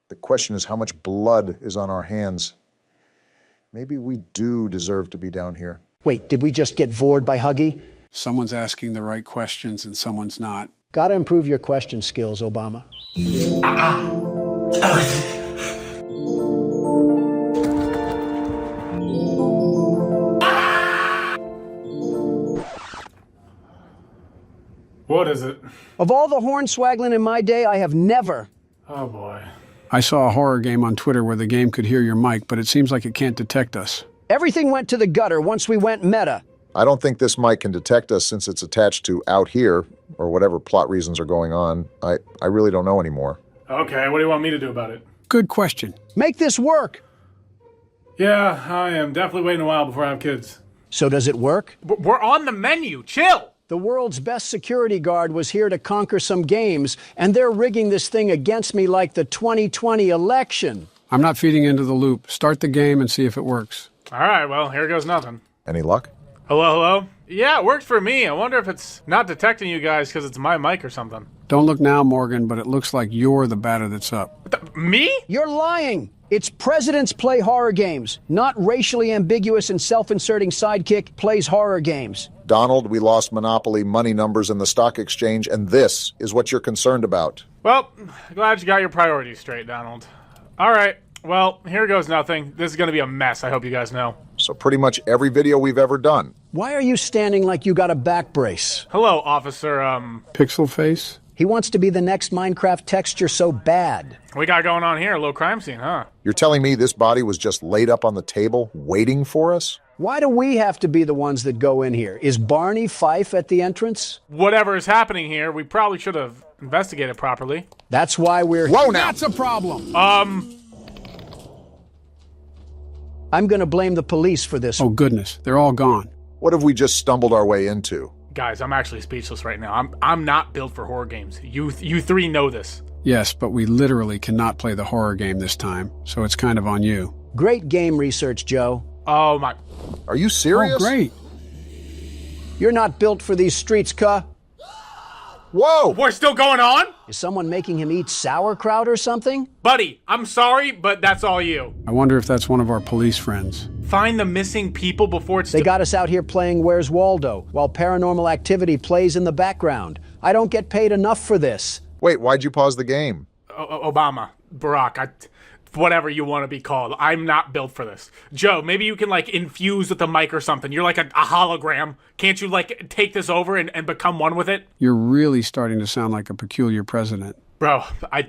The question is how much blood is on our hands. Maybe we do deserve to be down here. Wait, did we just get vored by Huggy? Someone's asking the right questions and someone's not. Gotta improve your question skills, Obama. What is it? Of all the horn swaggling in my day, I have never. Oh boy. I saw a horror game on Twitter where the game could hear your mic, but it seems like it can't detect us. Everything went to the gutter once we went meta. I don't think this mic can detect us since it's attached to out here, or whatever plot reasons are going on. I really don't know anymore. Okay, what do you want me to do about it? Good question. Make this work. Yeah, I am definitely waiting a while before I have kids. So does it work? We're on the menu. Chill. The world's best security guard was here to conquer some games, and they're rigging this thing against me like the 2020 election. I'm not feeding into the loop. Start the game and see if it works. All right, well, here goes nothing. Any luck? Hello? Yeah, it worked for me. I wonder if it's not detecting you guys because it's my mic or something. Don't look now, Morgan, but it looks like you're the batter that's up. Me? You're lying. It's presidents play horror games, not racially ambiguous and self-inserting sidekick plays horror games. Donald, we lost Monopoly, money numbers, and the stock exchange, and this is what you're concerned about. Well, glad you got your priorities straight, Donald. All right, well, here goes nothing. This is going to be a mess, I hope you guys know. So pretty much every video we've ever done. Why are you standing like you got a back brace? Hello, officer, Pixel face? He wants to be the next Minecraft texture so bad. we got going on here? A little crime scene, huh? You're telling me this body was just laid up on the table, waiting for us? Why do we have to be the ones that go in here? Is Barney Fife at the entrance? Whatever is happening here, we probably should have investigated properly. That's why we're... Whoa now! That's a problem! I'm gonna blame the police for this. Oh, goodness. They're all gone. What have we just stumbled our way into? Guys, I'm actually speechless right now. I'm not built for horror games. You three know this. Yes, but we literally cannot play the horror game this time, so it's kind of on you. Great game research, Joe. Oh my... Are you serious? Oh, great. You're not built for these streets, cuh. Whoa! We're still going on? Is someone making him eat sauerkraut or something? Buddy, I'm sorry, but that's all you. I wonder if that's one of our police friends. Find the missing people before it's They got us out here playing Where's Waldo while Paranormal Activity plays in the background. I don't get paid enough for this. Wait, why'd you pause the game? Obama, Barack, whatever you want to be called. I'm not built for this. Joe, maybe you can like infuse with the mic or something. You're like a hologram. Can't you like take this over and become one with it? You're really starting to sound like a peculiar president. Bro, I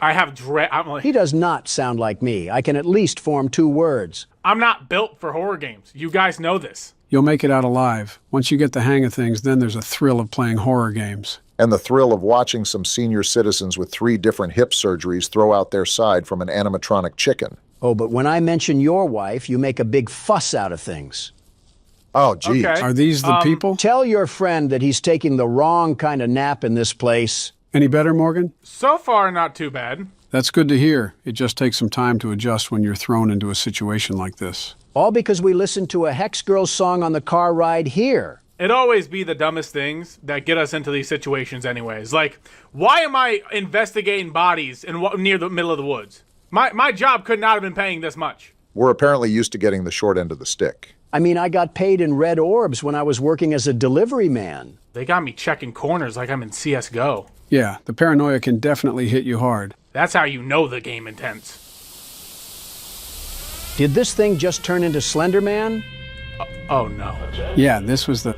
have dread. He does not sound like me. I can at least form 2 words. I'm not built for horror games. You guys know this. You'll make it out alive. Once you get the hang of things, then there's a thrill of playing horror games. And the thrill of watching some senior citizens with 3 different hip surgeries throw out their side from an animatronic chicken. Oh, but when I mention your wife, you make a big fuss out of things. Oh, geez. Okay. Are these the people? Tell your friend that he's taking the wrong kind of nap in this place. Any better, Morgan? So far, not too bad. That's good to hear. It just takes some time to adjust when you're thrown into a situation like this. All because we listened to a Hex Girls song on the car ride here. It always be the dumbest things that get us into these situations anyways. Like, why am I investigating bodies near the middle of the woods? My job could not have been paying this much. We're apparently used to getting the short end of the stick. I mean, I got paid in red orbs when I was working as a delivery man. They got me checking corners like I'm in CSGO. Yeah, the paranoia can definitely hit you hard. That's how you know the game intense. Did this thing just turn into Slender Man? Oh no. Yeah, this was the...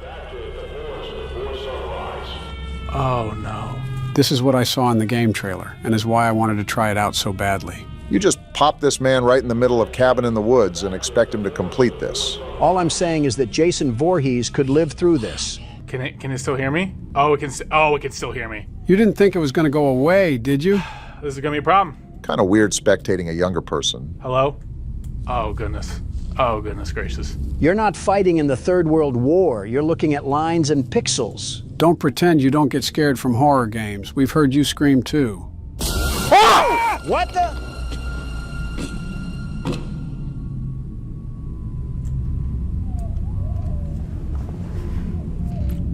Oh no. This is what I saw in the game trailer, and is why I wanted to try it out so badly. You just pop this man right in the middle of Cabin in the Woods and expect him to complete this. All I'm saying is that Jason Voorhees could live through this. Can it still hear me? It can still hear me. You didn't think it was going to go away, did you? This is gonna be a problem. Kind of weird spectating a younger person. Hello? Oh goodness. Oh goodness gracious. You're not fighting in the Third World War. You're looking at lines and pixels. Don't pretend you don't get scared from horror games. We've heard you scream too. Oh! What the?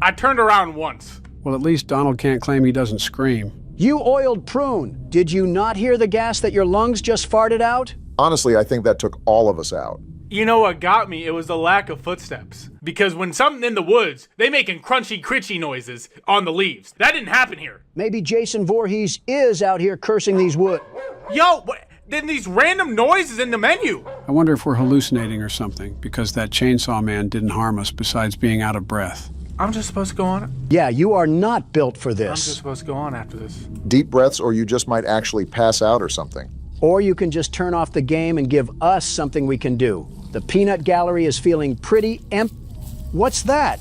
I turned around once. Well, at least Donald can't claim he doesn't scream. You oiled prune. Did you not hear the gas that your lungs just farted out? Honestly, I think that took all of us out. You know what got me? It was the lack of footsteps. Because when something in the woods, they making crunchy, critchy noises on the leaves. That didn't happen here. Maybe Jason Voorhees is out here cursing these woods. Yo, then these random noises in the menu. I wonder if we're hallucinating or something, because that chainsaw man didn't harm us besides being out of breath. I'm just supposed to go on? Yeah, you are not built for I'm this. just supposed to go on after this. Deep breaths, or you just might actually pass out or something. Or you can just turn off the game and give us something we can do. The peanut gallery is feeling pretty empty. What's that?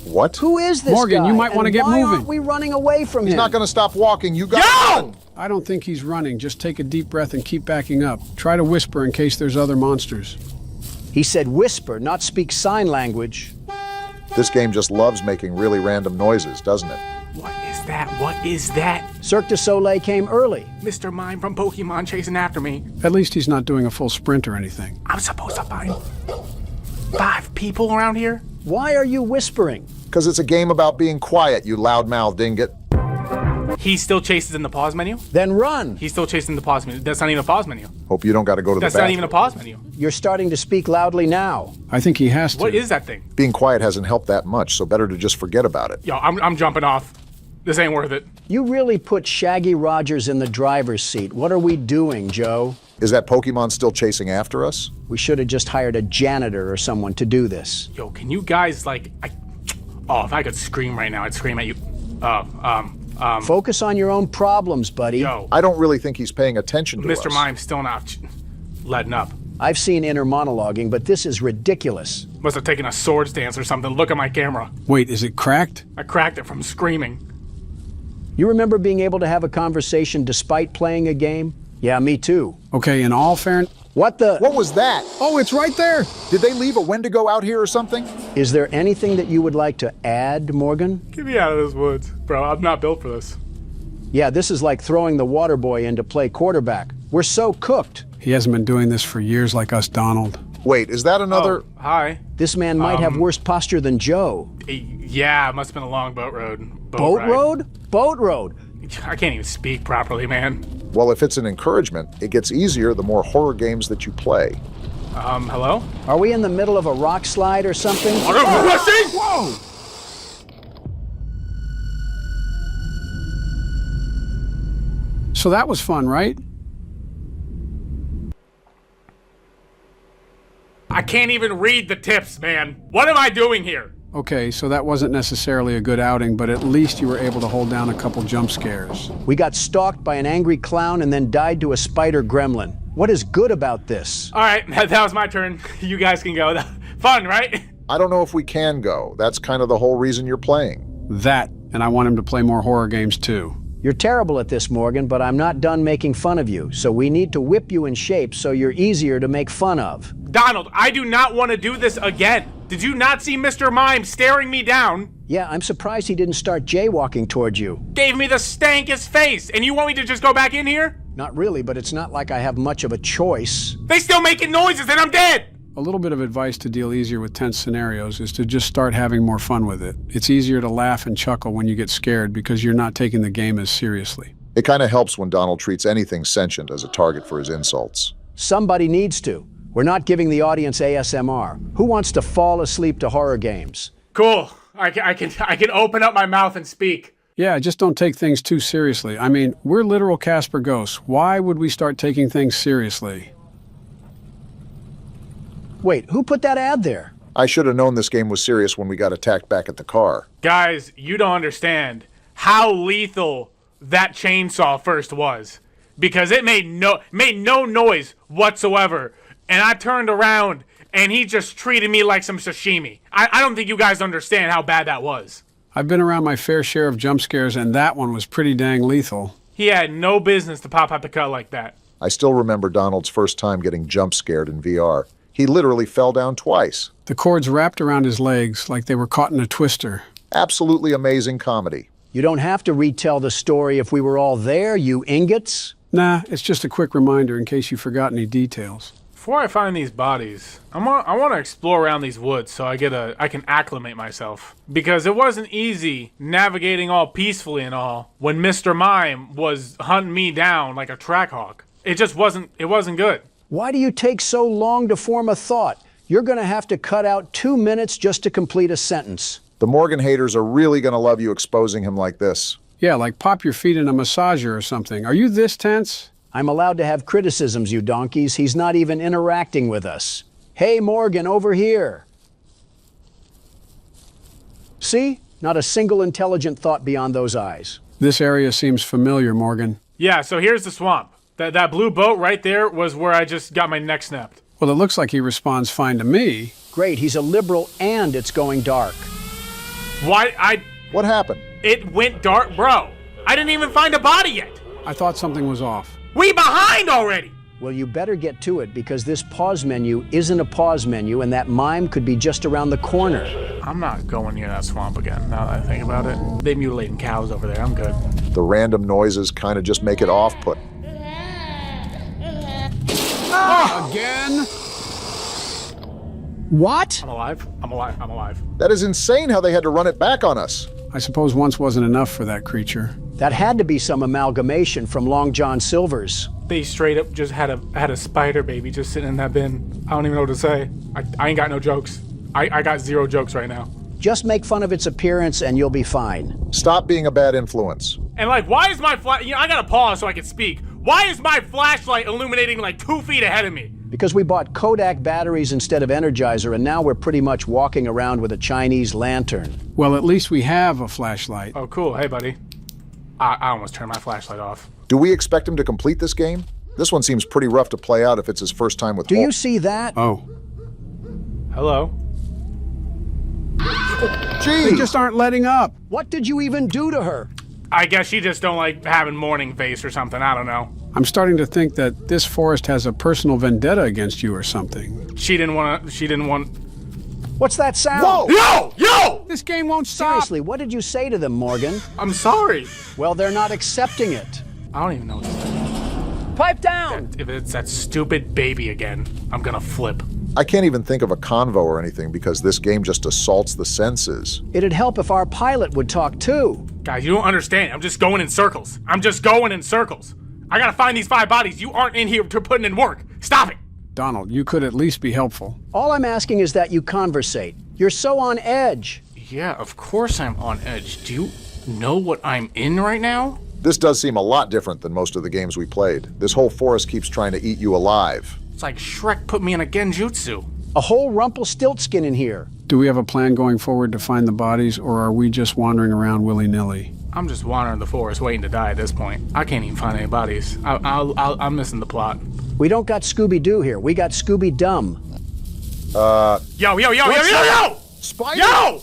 What? Who is this Morgan, guy? you might want to And get why moving. aren't we running away from him? He's not going to stop walking. You got Yo! run. I don't think he's running. Just take a deep breath and keep backing up. Try to whisper in case there's other monsters. He said whisper, not speak sign language. This game just loves making really random noises, doesn't it? What is that? What is that? Cirque du Soleil came early. Mr. Mime from Pokemon chasing after me. At least he's not doing a full sprint or anything. I'm supposed to find 5 people around here? Why are you whispering? Because it's a game about being quiet, you loudmouth dingot. He still chases in the pause menu? Then run. He's still chasing the pause menu. That's not even a pause menu. Hope you don't got to go to That's the bathroom. not even a pause menu. You're starting to speak loudly now. I think he has to. What is that thing? Being quiet hasn't helped that much, so better to just forget about it. Yo, I'm jumping off. This ain't worth it. You really put Shaggy Rogers in the driver's seat. What are we doing, Joe? Is that Pokemon still chasing after us? We should have just hired a janitor or someone to do this. Yo, can you guys, like... if I could scream right now, I'd scream at you. Focus on your own problems, buddy. Yo, I don't really think he's paying attention to us. Mr. Mime's still not letting up. I've seen inner monologuing, but this is ridiculous. Must have taken a sword stance or something. Look at my camera. Wait, is it cracked? I cracked it from screaming. You remember being able to have a conversation despite playing a game? Yeah, me too. Okay, in all fairness... What the? What was that? Oh, it's right there! Did they leave a Wendigo out here or something? Is there anything that you would like to add, Morgan? Get me out of this woods. Bro, I'm not built for this. Yeah, this is like throwing the water boy in to play quarterback. We're so cooked. He hasn't been doing this for years like us, Donald. Wait, is that another? Oh, hi. This man might have worse posture than Joe. Yeah, it must have been a long boat road. Boat ride. road? Boat road. I can't even speak properly, man. Well, if it's an encouragement, it gets easier the more horror games that you play. Hello? Are we in the middle of a rock slide or something? Whoa! So that was fun, right? I can't even read the tips, man. What am I doing here? Okay, so that wasn't necessarily a good outing, but at least you were able to hold down a couple jump scares. We got stalked by an angry clown and then died to a spider gremlin. What is good about this? All right, that was my turn. You guys can go. Fun, right? I don't know if we can go. That's kind of the whole reason you're playing. That, and I want him to play more horror games too. You're terrible at this, Morgan, but I'm not done making fun of you, so we need to whip you in shape so you're easier to make fun of. Donald, I do not want to do this again. Did you not see Mr. Mime staring me down? Yeah, I'm surprised he didn't start jaywalking towards you. Gave me the stankest face, and you want me to just go back in here? Not really, but it's not like I have much of a choice. They still making noises and I'm dead! A little bit of advice to deal easier with tense scenarios is to just start having more fun with it. It's easier to laugh and chuckle when you get scared because you're not taking the game as seriously. It kind of helps when Donald treats anything sentient as a target for his insults. Somebody needs to. We're not giving the audience ASMR. Who wants to fall asleep to horror games? Cool. I can open up my mouth and speak. Yeah, just don't take things too seriously. I mean, we're literal Casper ghosts. Why would we start taking things seriously? Wait, who put that ad there? I should have known this game was serious when we got attacked back at the car. Guys, you don't understand how lethal that chainsaw first was. Because it made no noise whatsoever. And I turned around and he just treated me like some sashimi. I don't think you guys understand how bad that was. I've been around my fair share of jump scares, and that one was pretty dang lethal. He had no business to pop out the cut like that. I still remember Donald's first time getting jump scared in VR. He literally fell down twice. The cords wrapped around his legs like they were caught in a twister. Absolutely amazing comedy. You don't have to retell the story if we were all there, you ingots. Nah, it's just a quick reminder in case you forgot any details. Before I find these bodies, I want to explore around these woods so I can acclimate myself. Because it wasn't easy navigating all peacefully and all when Mr. Mime was hunting me down like a track hawk. It just wasn't good. Why do you take so long to form a thought? You're going to have to cut out 2 minutes just to complete a sentence. The Morgan haters are really going to love you exposing him like this. Yeah, like pop your feet in a massager or something. Are you this tense? I'm allowed to have criticisms, you donkeys. He's not even interacting with us. Hey, Morgan, over here. See? Not a single intelligent thought beyond those eyes. This area seems familiar, Morgan. Yeah, so here's the swamp. That blue boat right there was where I just got my neck snapped. Well, it looks like he responds fine to me. Great, he's a liberal and it's going dark. What happened? It went dark, bro. I didn't even find a body yet. I thought something was off. We behind already. Well, you better get to it because this pause menu isn't a pause menu and that mime could be just around the corner. I'm not going near that swamp again now that I think about it. They mutilating cows over there. I'm good. The random noises kind of just make it off-putting. Again? What? I'm alive. That is insane how they had to run it back on us. I suppose once wasn't enough for that creature. That had to be some amalgamation from Long John Silver's. They straight up just had a spider baby just sitting in that bin. I don't even know what to say. I ain't got no jokes. I got 0 jokes right now. Just make fun of its appearance and you'll be fine. Stop being a bad influence. And like, why is my I gotta pause so I can speak. Why is my flashlight illuminating like 2 feet ahead of me? Because we bought Kodak batteries instead of Energizer, and now we're pretty much walking around with a Chinese lantern. Well, at least we have a flashlight. Oh, cool. Hey, buddy. I almost turned my flashlight off. Do we expect him to complete this game? This one seems pretty rough to play out if it's his first time with Do you see that? Oh. Hello? Gee! They just aren't letting up. What did you even do to her? I guess she just don't like having morning face or something. I don't know. I'm starting to think that this forest has a personal vendetta against you or something. She didn't want... What's that sound? Whoa! Yo! This game won't stop. Seriously, what did you say to them, Morgan? I'm sorry. Well, they're not accepting it. I don't even know what to say. Pipe down! If it's that stupid baby again, I'm gonna flip. I can't even think of a convo or anything because this game just assaults the senses. It'd help if our pilot would talk too. Guys, you don't understand. I'm just going in circles. I'm just going in circles. I gotta find these 5 bodies. You aren't in here to putting in work. Stop it. Donald, you could at least be helpful. All I'm asking is that you conversate. You're so on edge. Yeah, of course I'm on edge. Do you know what I'm in right now? This does seem a lot different than most of the games we played. This whole forest keeps trying to eat you alive. It's like Shrek put me in a genjutsu. A whole Rumpelstiltskin in here. Do we have a plan going forward to find the bodies, or are we just wandering around willy-nilly? I'm just wandering the forest waiting to die at this point. I can't even find any bodies. I'm missing the plot. We don't got Scooby-Doo here. We got Scooby-Dum. Yo! Spider? Yo!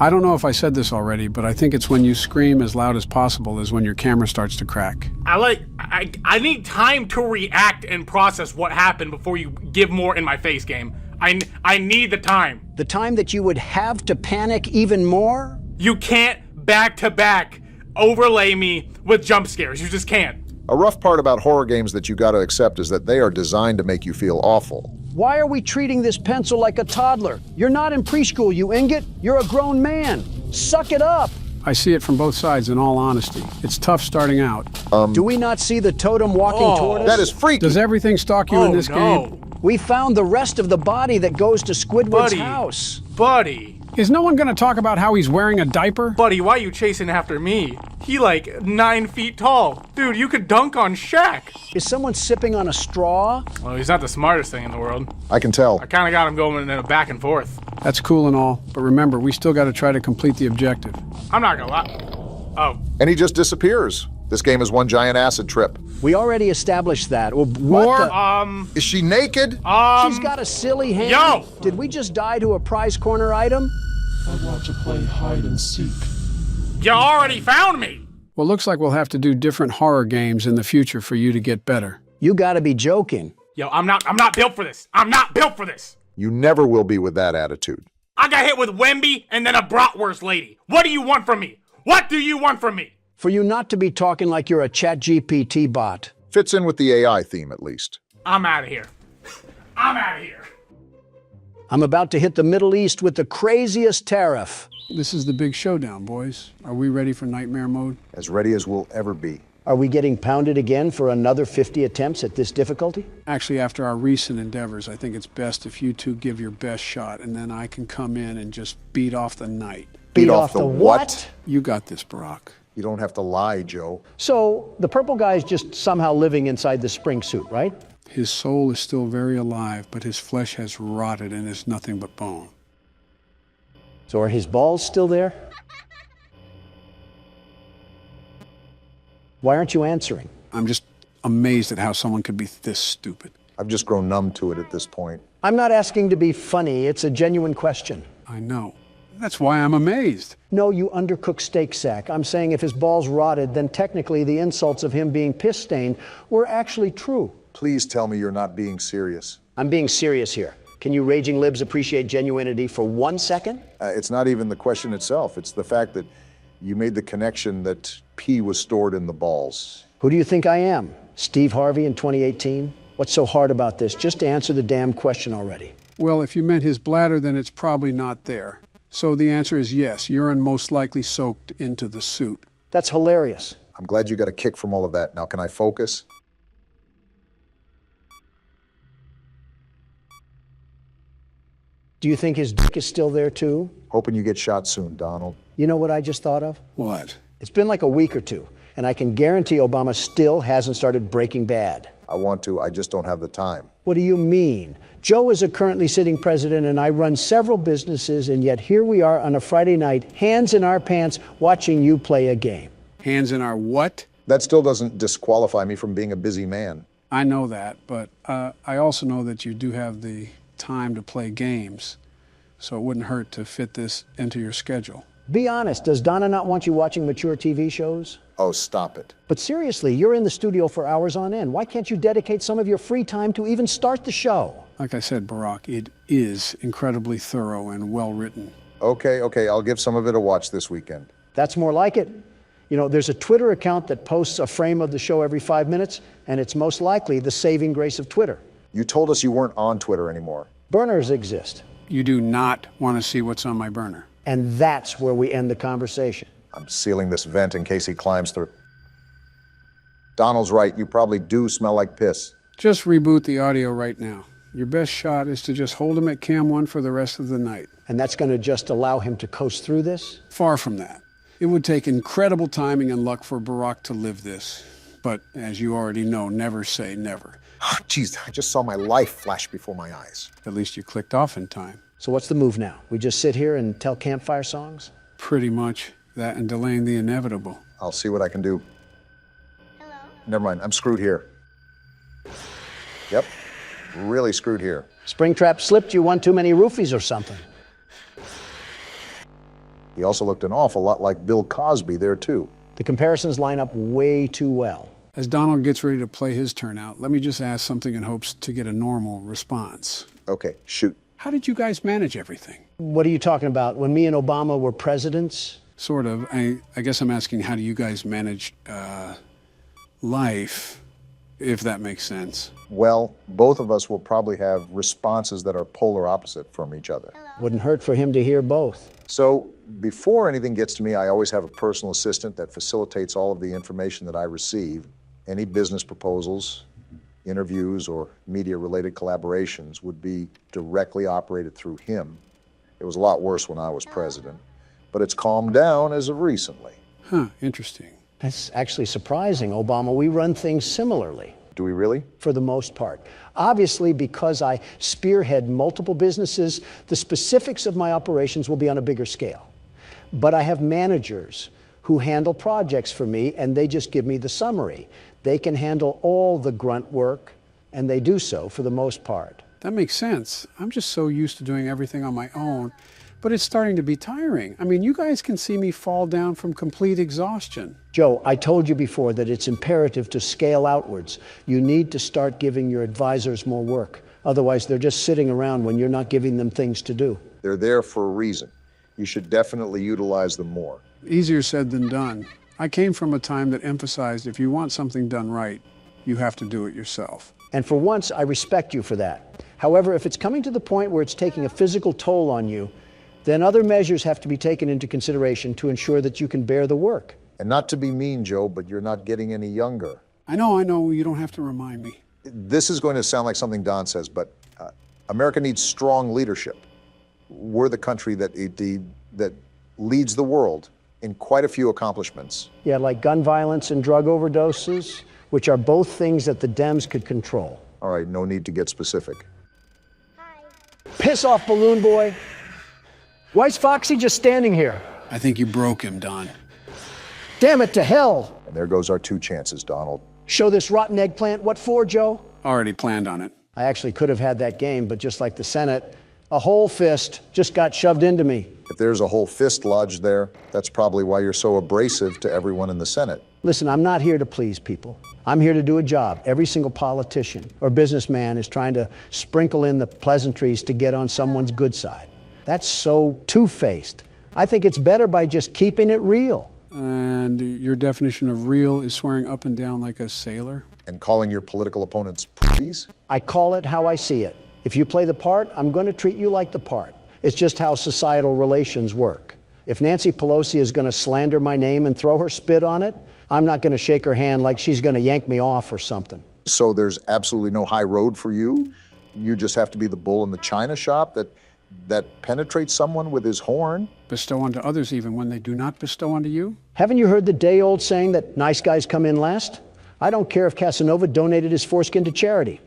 I don't know if I said this already, but I think it's when you scream as loud as possible is when your camera starts to crack. I need time to react and process what happened before you give more in my face, game. I need the time. The time that you would have to panic even more? You can't back-to-back overlay me with jump scares. You just can't. A rough part about horror games that you gotta accept is that they are designed to make you feel awful. Why are we treating this pencil like a toddler? You're not in preschool, you ingot. You're a grown man. Suck it up. I see it from both sides, in all honesty. It's tough starting out. Do we not see the totem walking toward us? That is freaky. Does everything stalk you in this game? We found the rest of the body that goes to Squidward's house. Buddy. Is no one going to talk about how he's wearing a diaper? Buddy, why are you chasing after me? He like 9 feet tall. Dude, you could dunk on Shaq. Is someone sipping on a straw? Well, he's not the smartest thing in the world. I can tell. I kind of got him going in a back and forth. That's cool and all, but remember, we still got to try to complete the objective. I'm not gonna lie. Oh. And he just disappears. This game is one giant acid trip. We already established that. Well, Is she naked? She's got a silly hand. Yo! Did we just die to a prize corner item? I want to play hide and seek. You already found me! Well, looks like we'll have to do different horror games in the future for you to get better. You gotta be joking. Yo, I'm not built for this. I'm not built for this. You never will be with that attitude. I got hit with Wemby and then a bratwurst lady. What do you want from me? What do you want from me? For you not to be talking like you're a ChatGPT bot. Fits in with the AI theme, at least. I'm out of here. I'm out of here. I'm about to hit the Middle East with the craziest tariff. This is the big showdown, boys. Are we ready for nightmare mode? As ready as we'll ever be. Are we getting pounded again for another 50 attempts at this difficulty? Actually, after our recent endeavors, I think it's best if you two give your best shot, and then I can come in and just beat off the night. Beat off the what? You got this, Barack. You don't have to lie, Joe. So, the purple guy's just somehow living inside the spring suit, right? His soul is still very alive, but his flesh has rotted and is nothing but bone. So are his balls still there? Why aren't you answering? I'm just amazed at how someone could be this stupid. I've just grown numb to it at this point. I'm not asking to be funny. It's a genuine question. I know. That's why I'm amazed. No, you undercooked steak sack. I'm saying if his balls rotted, then technically the insults of him being piss-stained were actually true. Please tell me you're not being serious. I'm being serious here. Can you raging libs appreciate genuinity for 1 second? It's not even the question itself. It's the fact that you made the connection that pee was stored in the balls. Who do you think I am? Steve Harvey in 2018? What's so hard about this? Just answer the damn question already. Well, if you meant his bladder, then it's probably not there. So the answer is yes, urine most likely soaked into the suit. That's hilarious. I'm glad you got a kick from all of that. Now, can I focus? Do you think his dick is still there too? Hoping you get shot soon, Donald. You know what I just thought of? What? It's been like a week or two, and I can guarantee Obama still hasn't started Breaking Bad. I want to, I just don't have the time. What do you mean? Joe is a currently sitting president, and I run several businesses, and yet here we are on a Friday night, hands in our pants, watching you play a game. Hands in our what? That still doesn't disqualify me from being a busy man. I know that, but I also know that you do have the time to play games, so it wouldn't hurt to fit this into your schedule. Be honest, does Donna not want you watching mature TV shows? Oh, stop it. But seriously, you're in the studio for hours on end. Why can't you dedicate some of your free time to even start the show? Like I said, Barack, it is incredibly thorough and well written. Okay, I'll give some of it a watch this weekend. That's more like it. You know, there's a Twitter account that posts a frame of the show every 5 minutes, and it's most likely the saving grace of Twitter. You told us you weren't on Twitter anymore. Burners exist. You do not want to see what's on my burner. And that's where we end the conversation. I'm sealing this vent in case he climbs through. Donald's right, you probably do smell like piss. Just reboot the audio right now. Your best shot is to just hold him at cam 1 for the rest of the night. And that's going to just allow him to coast through this? Far from that. It would take incredible timing and luck for Barack to live this. But as you already know, never say never. Jeez, I just saw my life flash before my eyes. At least you clicked off in time. So what's the move now? We just sit here and tell campfire songs? Pretty much. That and delaying the inevitable. I'll see what I can do. Hello? Never mind, I'm screwed here. Yep, really screwed here. Springtrap slipped you one too many roofies or something. He also looked an awful lot like Bill Cosby there, too. The comparisons line up way too well. As Donald gets ready to play his turn out, let me just ask something in hopes to get a normal response. Okay, shoot. How did you guys manage everything? What are you talking about? When me and Obama were presidents? Sort of. I guess I'm asking, how do you guys manage life, if that makes sense? Well, both of us will probably have responses that are polar opposite from each other. Wouldn't hurt for him to hear both. So before anything gets to me, I always have a personal assistant that facilitates all of the information that I receive. Any business proposals, interviews, or media-related collaborations would be directly operated through him. It was a lot worse when I was president, but it's calmed down as of recently. Huh, interesting. That's actually surprising, Obama. We run things similarly. Do we really? For the most part. Obviously, because I spearhead multiple businesses, the specifics of my operations will be on a bigger scale. But I have managers who handle projects for me, and they just give me the summary. They can handle all the grunt work, and they do so for the most part. That makes sense. I'm just so used to doing everything on my own, but it's starting to be tiring. I mean, you guys can see me fall down from complete exhaustion. Joe, I told you before that it's imperative to scale outwards. You need to start giving your advisors more work. Otherwise, they're just sitting around when you're not giving them things to do. They're there for a reason. You should definitely utilize them more. Easier said than done. I came from a time that emphasized if you want something done right, you have to do it yourself. And for once, I respect you for that. However, if it's coming to the point where it's taking a physical toll on you, then other measures have to be taken into consideration to ensure that you can bear the work. And not to be mean, Joe, but you're not getting any younger. I know, you don't have to remind me. This is going to sound like something Don says, but America needs strong leadership. We're the country that leads the world in quite a few accomplishments. Yeah, like gun violence and drug overdoses, which are both things that the Dems could control. All right, no need to get specific. Hi. Piss off, balloon boy. Why's Foxy just standing here? I think you broke him, Don. Damn it to hell. And there goes our 2 chances, Donald. Show this rotten eggplant. What for, Joe? Already planned on it. I actually could have had that game, but just like the Senate, a whole fist just got shoved into me. If there's a whole fist lodged there, that's probably why you're so abrasive to everyone in the Senate. Listen, I'm not here to please people. I'm here to do a job. Every single politician or businessman is trying to sprinkle in the pleasantries to get on someone's good side. That's so two-faced. I think it's better by just keeping it real. And your definition of real is swearing up and down like a sailor? And calling your political opponents please? I call it how I see it. If you play the part, I'm going to treat you like the part. It's just how societal relations work. If Nancy Pelosi is going to slander my name and throw her spit on it, I'm not going to shake her hand like she's going to yank me off or something. So there's absolutely no high road for you? You just have to be the bull in the china shop that penetrates someone with his horn? Bestow onto others even when they do not bestow onto you? Haven't you heard the day-old saying that nice guys come in last? I don't care if Casanova donated his foreskin to charity.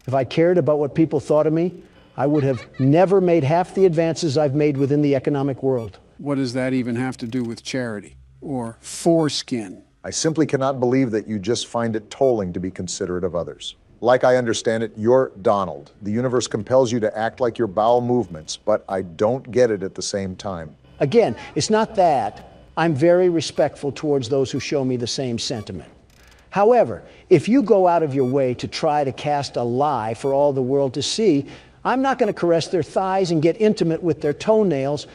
If I cared about what people thought of me, I would have never made half the advances I've made within the economic world. What does that even have to do with charity? Or foreskin? I simply cannot believe that you just find it tolling to be considerate of others. Like I understand it, you're Donald. The universe compels you to act like your bowel movements, but I don't get it at the same time. Again, it's not that. I'm very respectful towards those who show me the same sentiment. However, if you go out of your way to try to cast a lie for all the world to see, I'm not going to caress their thighs and get intimate with their toenails.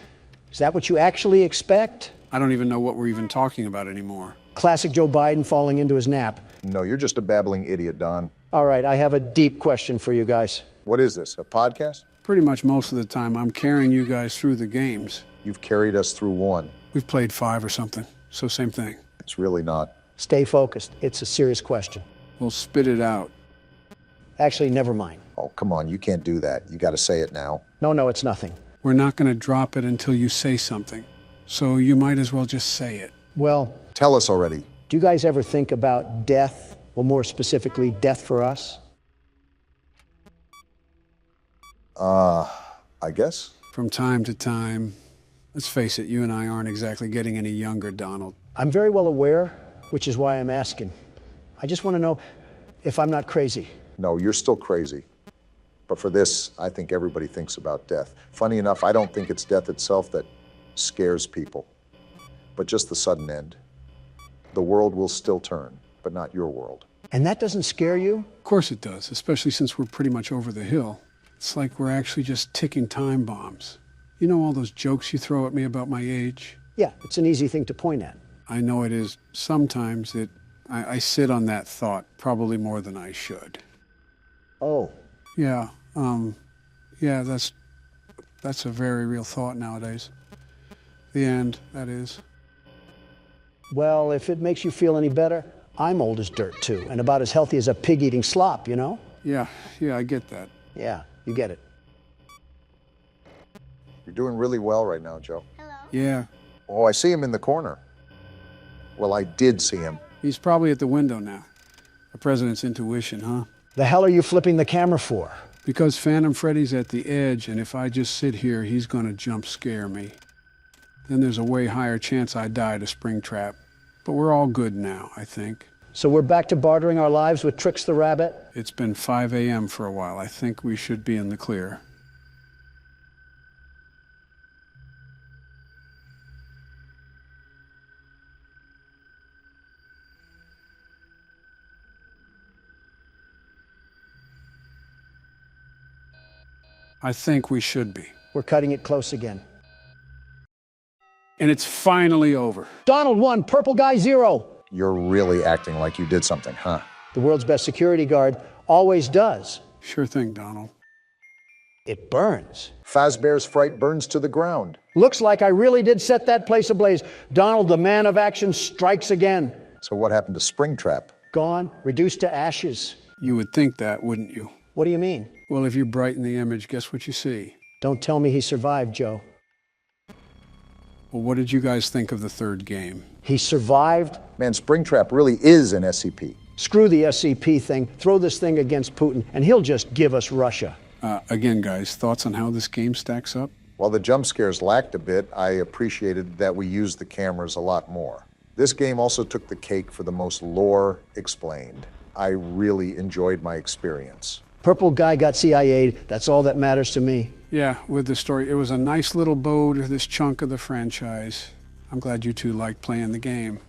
Is that what you actually expect? I don't even know what we're even talking about anymore. Classic Joe Biden falling into his nap. No, you're just a babbling idiot, Don. All right, I have a deep question for you guys. What is this, a podcast? Pretty much most of the time, I'm carrying you guys through the games. You've carried us through one. We've played 5 or something, so same thing. It's really not. Stay focused. It's a serious question. We'll spit it out. Actually, never mind. Oh, come on, you can't do that. You got to say it now. No, it's nothing. We're not going to drop it until you say something. So you might as well just say it. Well, Tell us already. do you guys ever think about death? Well, more specifically, death for us? I guess. From time to time. Let's face it, you and I aren't exactly getting any younger, Donald. I'm very well aware, which is why I'm asking. I just want to know if I'm not crazy. No, you're still crazy. But for this, I think everybody thinks about death. Funny enough, I don't think it's death itself that scares people, but just the sudden end. The world will still turn, but not your world. And that doesn't scare you? Of course it does, especially since we're pretty much over the hill. It's like we're actually just ticking time bombs. You know all those jokes you throw at me about my age? Yeah, it's an easy thing to point at. I know it is. Sometimes I sit on that thought probably more than I should. Oh. Yeah, that's a very real thought nowadays. The end, that is. Well, if it makes you feel any better, I'm old as dirt too, and about as healthy as a pig eating slop, you know? Yeah, I get that. Yeah, you get it. You're doing really well right now, Joe. Yeah, Oh, I see him in the corner. Well, I did see him. he's probably at the window now. The president's intuition, huh? The hell are you flipping the camera for? Because Phantom Freddy's at the edge, and if I just sit here, he's gonna jump scare me. Then there's a way higher chance I die to Springtrap. But we're all good now, I think. So we're back to bartering our lives with Trix the Rabbit? It's been 5 a.m. for a while. I think we should be in the clear. I think we should be. We're cutting it close again. And it's finally over. Donald 1, Purple Guy 0. You're really acting like you did something, huh? The world's best security guard always does. Sure thing, Donald. It burns. Fazbear's fright burns to the ground. Looks like I really did set that place ablaze. Donald, the man of action, strikes again. So what happened to Springtrap? Gone, reduced to ashes. You would think that, wouldn't you? What do you mean? Well, if you brighten the image, guess what you see? Don't tell me he survived, Joe. Well, what did you guys think of the third game? He survived? Man, Springtrap really is an SCP. Screw the SCP thing. Throw this thing against Putin, and he'll just give us Russia. Again, guys, thoughts on how this game stacks up? While the jump scares lacked a bit, I appreciated that we used the cameras a lot more. This game also took the cake for the most lore explained. I really enjoyed my experience. Purple Guy got CIA'd. That's all that matters to me. Yeah, with the story. It was a nice little bow to this chunk of the franchise. I'm glad you two liked playing the game.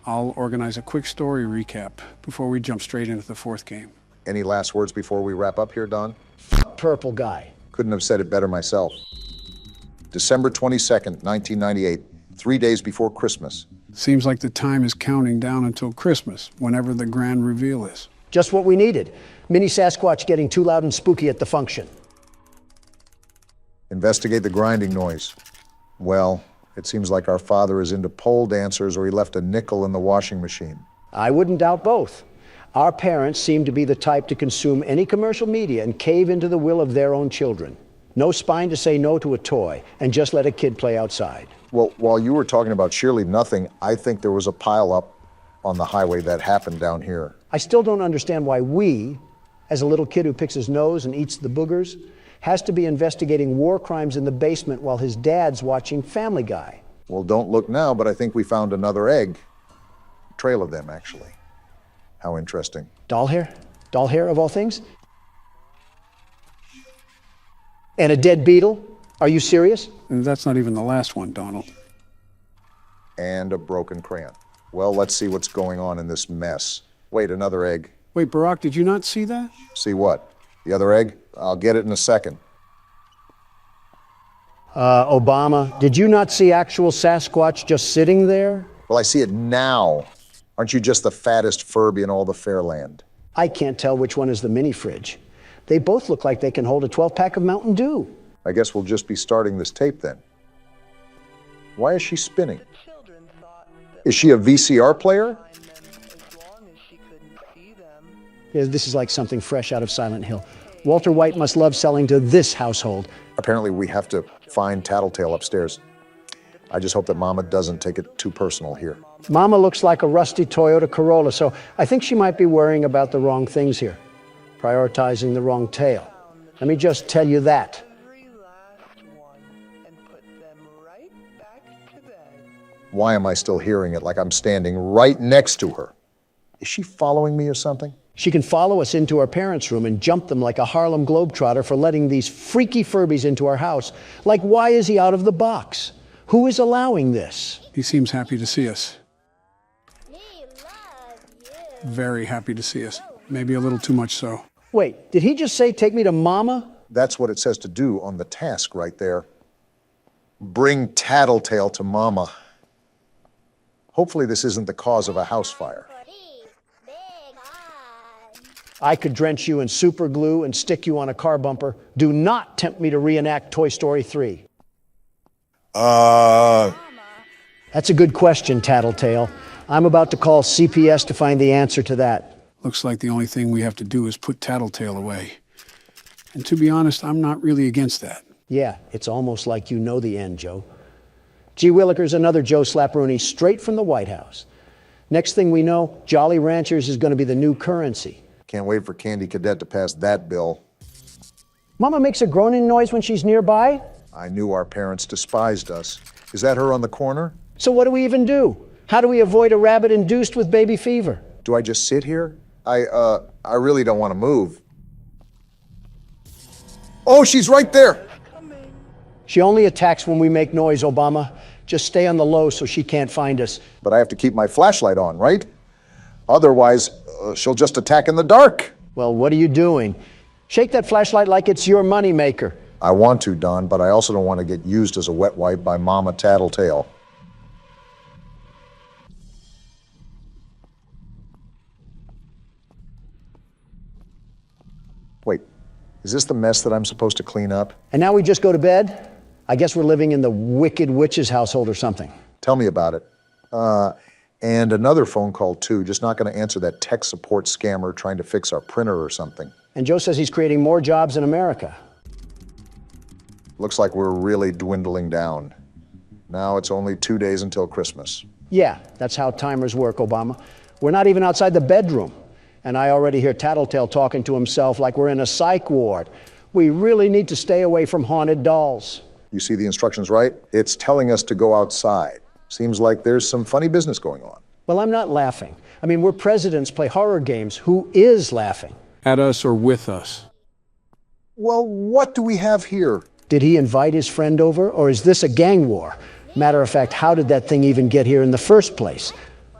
I'll organize a quick story recap before we jump straight into the fourth game. Any last words before we wrap up here, Don? Purple Guy. Couldn't have said it better myself. December 22nd, 1998, 3 days before Christmas. Seems like the time is counting down until Christmas, whenever the grand reveal is. Just what we needed. Mini Sasquatch getting too loud and spooky at the function. Investigate the grinding noise. Well, it seems like our father is into pole dancers or he left a nickel in the washing machine. I wouldn't doubt both. Our parents seem to be the type to consume any commercial media and cave into the will of their own children. No spine to say no to a toy and just let a kid play outside. Well, while you were talking about Shirley Nothing, I think there was a pileup on the highway that happened down here. I still don't understand why we, as a little kid who picks his nose and eats the boogers, has to be investigating war crimes in the basement while his dad's watching Family Guy. Well, don't look now, but I think we found another egg. A trail of them, actually. How interesting. Doll hair? Doll hair, of all things? And a dead beetle? Are you serious? And that's not even the last one, Donald. And a broken crayon. Well, let's see what's going on in this mess. Wait, another egg. Wait, Barack, did you not see that? See what? The other egg? I'll get it in a second. Obama, did you not see actual Sasquatch just sitting there? Well, I see it now. Aren't you just the fattest Furby in all the Fairland? I can't tell which one is the mini fridge. They both look like they can hold a 12-pack of Mountain Dew. I guess we'll just be starting this tape then. Why is she spinning? Is she a VCR player? Yeah, this is like something fresh out of Silent Hill. Walter White must love selling to this household. Apparently we have to find Tattletale upstairs. I just hope that Mama doesn't take it too personal here. Mama looks like a rusty Toyota Corolla, so I think she might be worrying about the wrong things here, prioritizing the wrong tale. Let me just tell you that. Why am I still hearing it like I'm standing right next to her? Is she following me or something? She can follow us into our parents' room and jump them like a Harlem Globetrotter for letting these freaky Furbies into our house. Like, why is he out of the box? Who is allowing this? He seems happy to see us. Very happy to see us. Maybe a little too much so. Wait, did he just say take me to Mama? That's what it says to do on the task right there. Bring Tattletale to Mama. Hopefully this isn't the cause of a house fire. I could drench you in super glue and stick you on a car bumper. Do not tempt me to reenact Toy Story 3. That's a good question, Tattletale. I'm about to call CPS to find the answer to that. Looks like the only thing we have to do is put Tattletale away. And to be honest, I'm not really against that. Yeah, it's almost like you know the end, Joe. G. Willikers, another Joe Slapperoonie, straight from the White House. Next thing we know, Jolly Ranchers is going to be the new currency. Can't wait for Candy Cadet to pass that bill. Mama makes a groaning noise when she's nearby? I knew our parents despised us. Is that her on the corner? So what do we even do? How do we avoid a rabbit induced with baby fever? Do I just sit here? I really don't want to move. Oh, she's right there! She only attacks when we make noise, Obama. Just stay on the low so she can't find us. But I have to keep my flashlight on, right? Otherwise, she'll just attack in the dark. Well, what are you doing? Shake that flashlight like it's your moneymaker. I want to, Don, but I also don't want to get used as a wet wipe by Mama Tattletale. Wait, is this the mess that I'm supposed to clean up? And now we just go to bed? I guess we're living in the Wicked Witch's household or something. Tell me about it. And another phone call, too. Just not going to answer that tech support scammer trying to fix our printer or something. And Joe says he's creating more jobs in America. Looks like we're really dwindling down. Now it's only 2 days until Christmas. Yeah, that's how timers work, Obama. We're not even outside the bedroom. And I already hear Tattletale talking to himself like we're in a psych ward. We really need to stay away from haunted dolls. You see the instructions, right? It's telling us to go outside. Seems like there's some funny business going on. Well, I'm not laughing. I mean, we're presidents play horror games. Who is laughing? At us or with us? Well, what do we have here? Did he invite his friend over, or is this a gang war? Matter of fact, how did that thing even get here in the first place?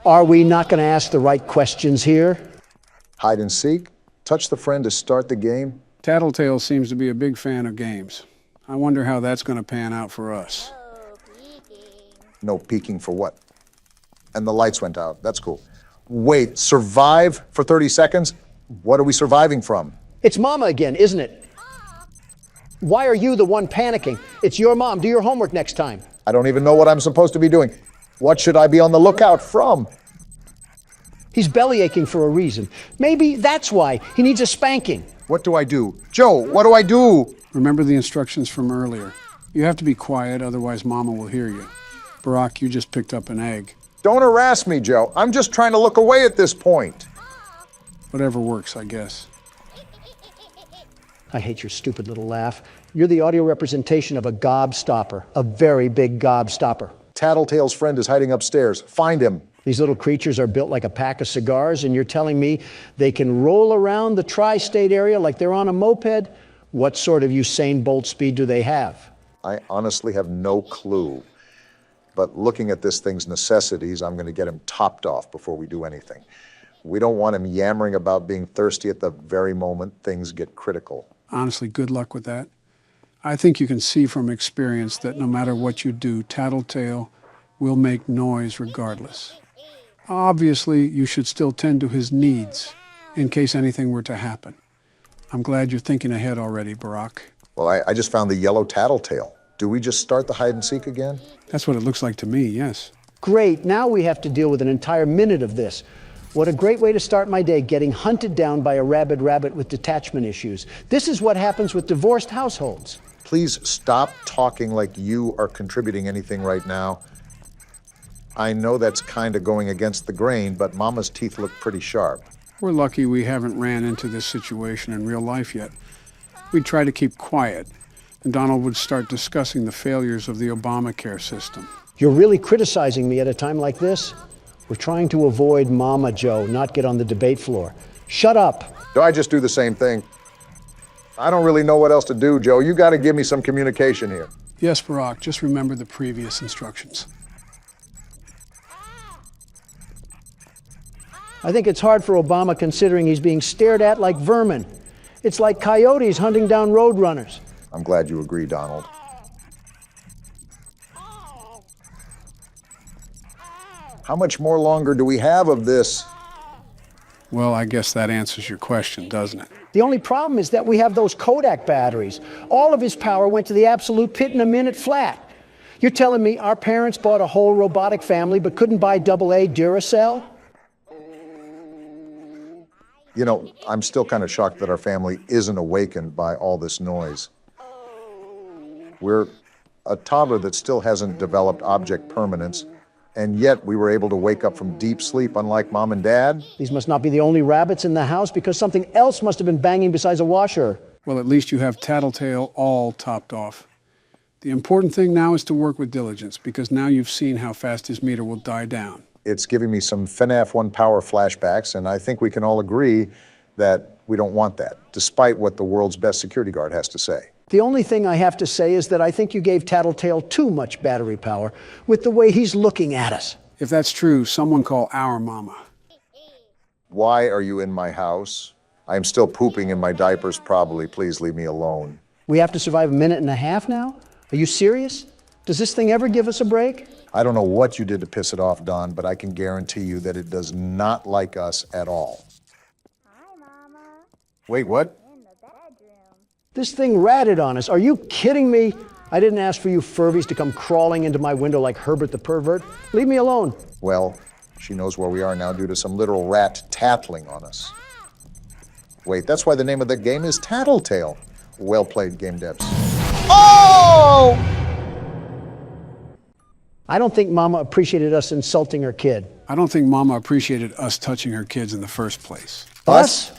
Are we not going to ask the right questions here? Hide and seek? Touch the friend to start the game? Tattletale seems to be a big fan of games. I wonder how that's going to pan out for us. No peeking for what? And the lights went out. That's cool. Wait, survive for 30 seconds? What are we surviving from? It's Mama again, isn't it? Why are you the one panicking? It's your mom. Do your homework next time. I don't even know what I'm supposed to be doing. What should I be on the lookout from? He's belly aching for a reason. Maybe that's why. He needs a spanking. What do I do? Joe, what do I do? Remember the instructions from earlier. You have to be quiet, otherwise Mama will hear you. Barack, you just picked up an egg. Don't harass me, Joe. I'm just trying to look away at this point. Whatever works, I guess. I hate your stupid little laugh. You're the audio representation of a gobstopper, a very big gobstopper. Tattletale's friend is hiding upstairs. Find him. These little creatures are built like a pack of cigars, and you're telling me they can roll around the tri-state area like they're on a moped? What sort of Usain Bolt speed do they have? I honestly have no clue. But looking at this thing's necessities, I'm going to get him topped off before we do anything. We don't want him yammering about being thirsty at the very moment things get critical. Honestly, good luck with that. I think you can see from experience that no matter what you do, Tattletale will make noise regardless. Obviously, you should still tend to his needs in case anything were to happen. I'm glad you're thinking ahead already, Barack. Well, I just found the yellow tattletale. Do we just start the hide and seek again? That's what it looks like to me, yes. Great, now we have to deal with an entire minute of this. What a great way to start my day, getting hunted down by a rabid rabbit with detachment issues. This is what happens with divorced households. Please stop talking like you are contributing anything right now. I know that's kind of going against the grain, but Mama's teeth look pretty sharp. We're lucky we haven't ran into this situation in real life yet. We'd try to keep quiet, and Donald would start discussing the failures of the Obamacare system. You're really criticizing me at a time like this? We're trying to avoid Mama, Joe, not get on the debate floor. Shut up. Do I just do the same thing? I don't really know what else to do, Joe. You got to give me some communication here. Yes, Barack, just remember the previous instructions. I think it's hard for Obama considering he's being stared at like vermin. It's like coyotes hunting down roadrunners. I'm glad you agree, Donald. How much more longer do we have of this? Well, I guess that answers your question, doesn't it? The only problem is that we have those Kodak batteries. All of his power went to the absolute pit in a minute flat. You're telling me our parents bought a whole robotic family but couldn't buy AA Duracell? You know, I'm still kind of shocked that our family isn't awakened by all this noise. We're a toddler that still hasn't developed object permanence, and yet we were able to wake up from deep sleep, unlike Mom and Dad. These must not be the only rabbits in the house, because something else must have been banging besides a washer. Well, at least you have Tattletale all topped off. The important thing now is to work with diligence, because now you've seen how fast his meter will die down. It's giving me some FNAF 1 power flashbacks, and I think we can all agree that we don't want that, despite what the world's best security guard has to say. The only thing I have to say is that I think you gave Tattletale too much battery power with the way he's looking at us. If that's true, someone call our mama. Why are you in my house? I am still pooping in my diapers, probably. Please leave me alone. We have to survive a minute and a half now? Are you serious? Does this thing ever give us a break? I don't know what you did to piss it off, Don, but I can guarantee you that it does not like us at all. Hi, Mama. Wait, what? In the bedroom. This thing ratted on us. Are you kidding me? I didn't ask for you Furbies to come crawling into my window like Herbert the pervert. Leave me alone. Well, she knows where we are now due to some literal rat tattling on us. Wait, that's why the name of the game is Tattletale. Well played, Game Devs. Oh! I don't think Mama appreciated us insulting her kid. I don't think Mama appreciated us touching her kids in the first place. Us?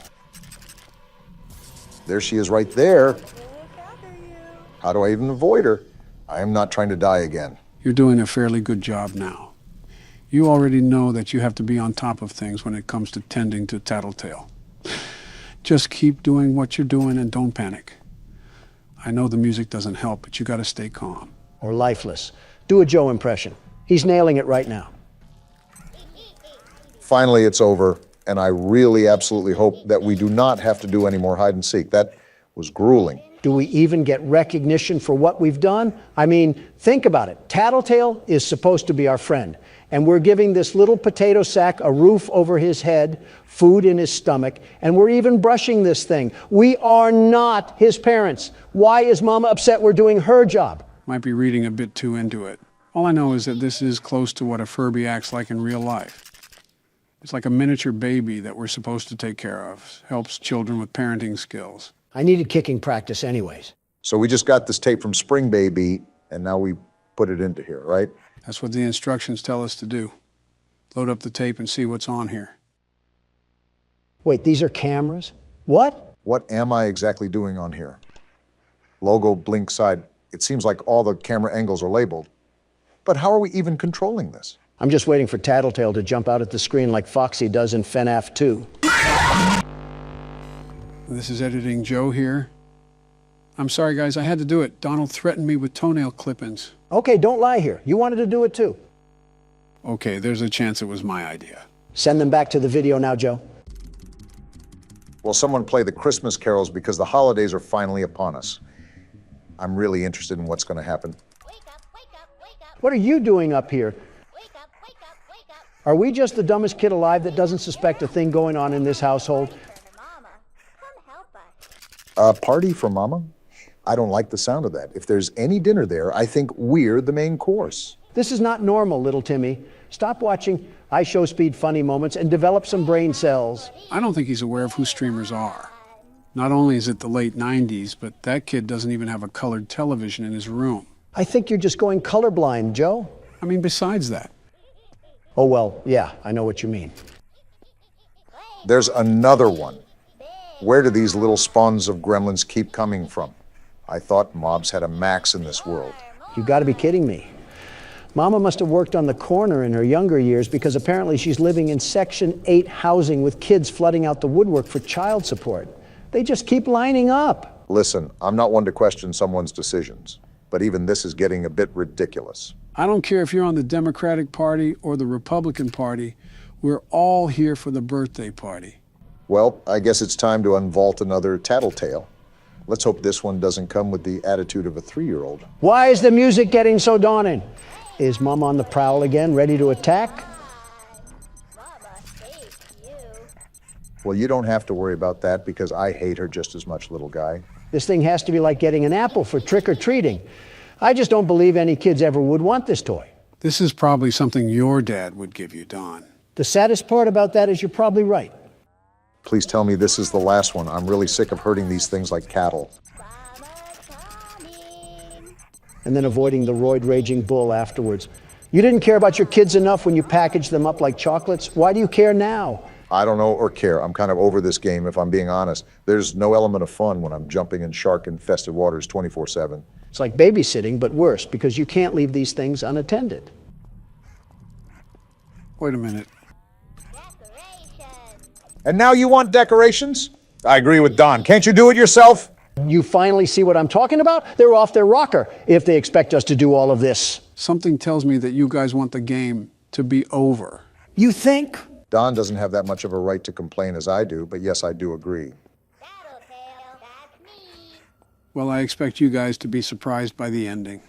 There she is right there. How do I even avoid her? I am not trying to die again. You're doing a fairly good job now. You already know that you have to be on top of things when it comes to tending to Tattletale. Just keep doing what you're doing and don't panic. I know the music doesn't help, but you gotta stay calm. Or lifeless. Do a Joe impression. He's nailing it right now. Finally, it's over, and I really absolutely hope that we do not have to do any more hide and seek. That was grueling. Do we even get recognition for what we've done? I mean, think about it. Tattletale is supposed to be our friend, and we're giving this little potato sack a roof over his head, food in his stomach, and we're even brushing this thing. We are not his parents. Why is Mama upset we're doing her job? Might be reading a bit too into it. All I know is that this is close to what a Furby acts like in real life. It's like a miniature baby that we're supposed to take care of. Helps children with parenting skills. I needed kicking practice anyways. So we just got this tape from Spring Baby, and now we put it into here, right? That's what the instructions tell us to do. Load up the tape and see what's on here. Wait, these are cameras? What? What am I exactly doing on here? Logo, blink side. It seems like all the camera angles are labeled. But how are we even controlling this? I'm just waiting for Tattletale to jump out at the screen like Foxy does in FNAF 2. This is Editing Joe here. I'm sorry, guys, I had to do it. Donald threatened me with toenail clip-ins. Okay, don't lie here. You wanted to do it too. Okay, there's a chance it was my idea. Send them back to the video now, Joe. Will someone play the Christmas carols because the holidays are finally upon us? I'm really interested in what's going to happen. What are you doing up here? Are we just the dumbest kid alive that doesn't suspect a thing going on in this household? A party for Mama? I don't like the sound of that. If there's any dinner there, I think we're the main course. This is not normal, little Timmy. Stop watching I Show Speed funny moments and develop some brain cells. I don't think he's aware of who streamers are. Not only is it the late 90s, but that kid doesn't even have a colored television in his room. I think you're just going colorblind, Joe. I mean, besides that. Oh, well, yeah, I know what you mean. There's another one. Where do these little spawns of gremlins keep coming from? I thought mobs had a max in this world. You gotta be kidding me. Mama must have worked on the corner in her younger years because apparently she's living in Section 8 housing with kids flooding out the woodwork for child support. They just keep lining up. Listen, I'm not one to question someone's decisions, but even this is getting a bit ridiculous. I don't care if you're on the Democratic Party or the Republican Party. We're all here for the birthday party. Well, I guess it's time to unvault another tattletale. Let's hope this one doesn't come with the attitude of a 3-year-old. Why is the music getting so daunting? Is Mom on the prowl again, ready to attack? Well, you don't have to worry about that because I hate her just as much, little guy. This thing has to be like getting an apple for trick-or-treating. I just don't believe any kids ever would want this toy. This is probably something your dad would give you, Don. The saddest part about that is you're probably right. Please tell me this is the last one. I'm really sick of hurting these things like cattle. And then avoiding the roid-raging bull afterwards. You didn't care about your kids enough when you packaged them up like chocolates. Why do you care now? I don't know or care. I'm kind of over this game, if I'm being honest. There's no element of fun when I'm jumping in shark-infested waters 24/7. It's like babysitting, but worse, because you can't leave these things unattended. Wait a minute. And now you want decorations? I agree with Don. Can't you do it yourself? You finally see what I'm talking about? They're off their rocker if they expect us to do all of this. Something tells me that you guys want the game to be over. You think? Don doesn't have that much of a right to complain as I do, but yes, I do agree. Well, I expect you guys to be surprised by the ending.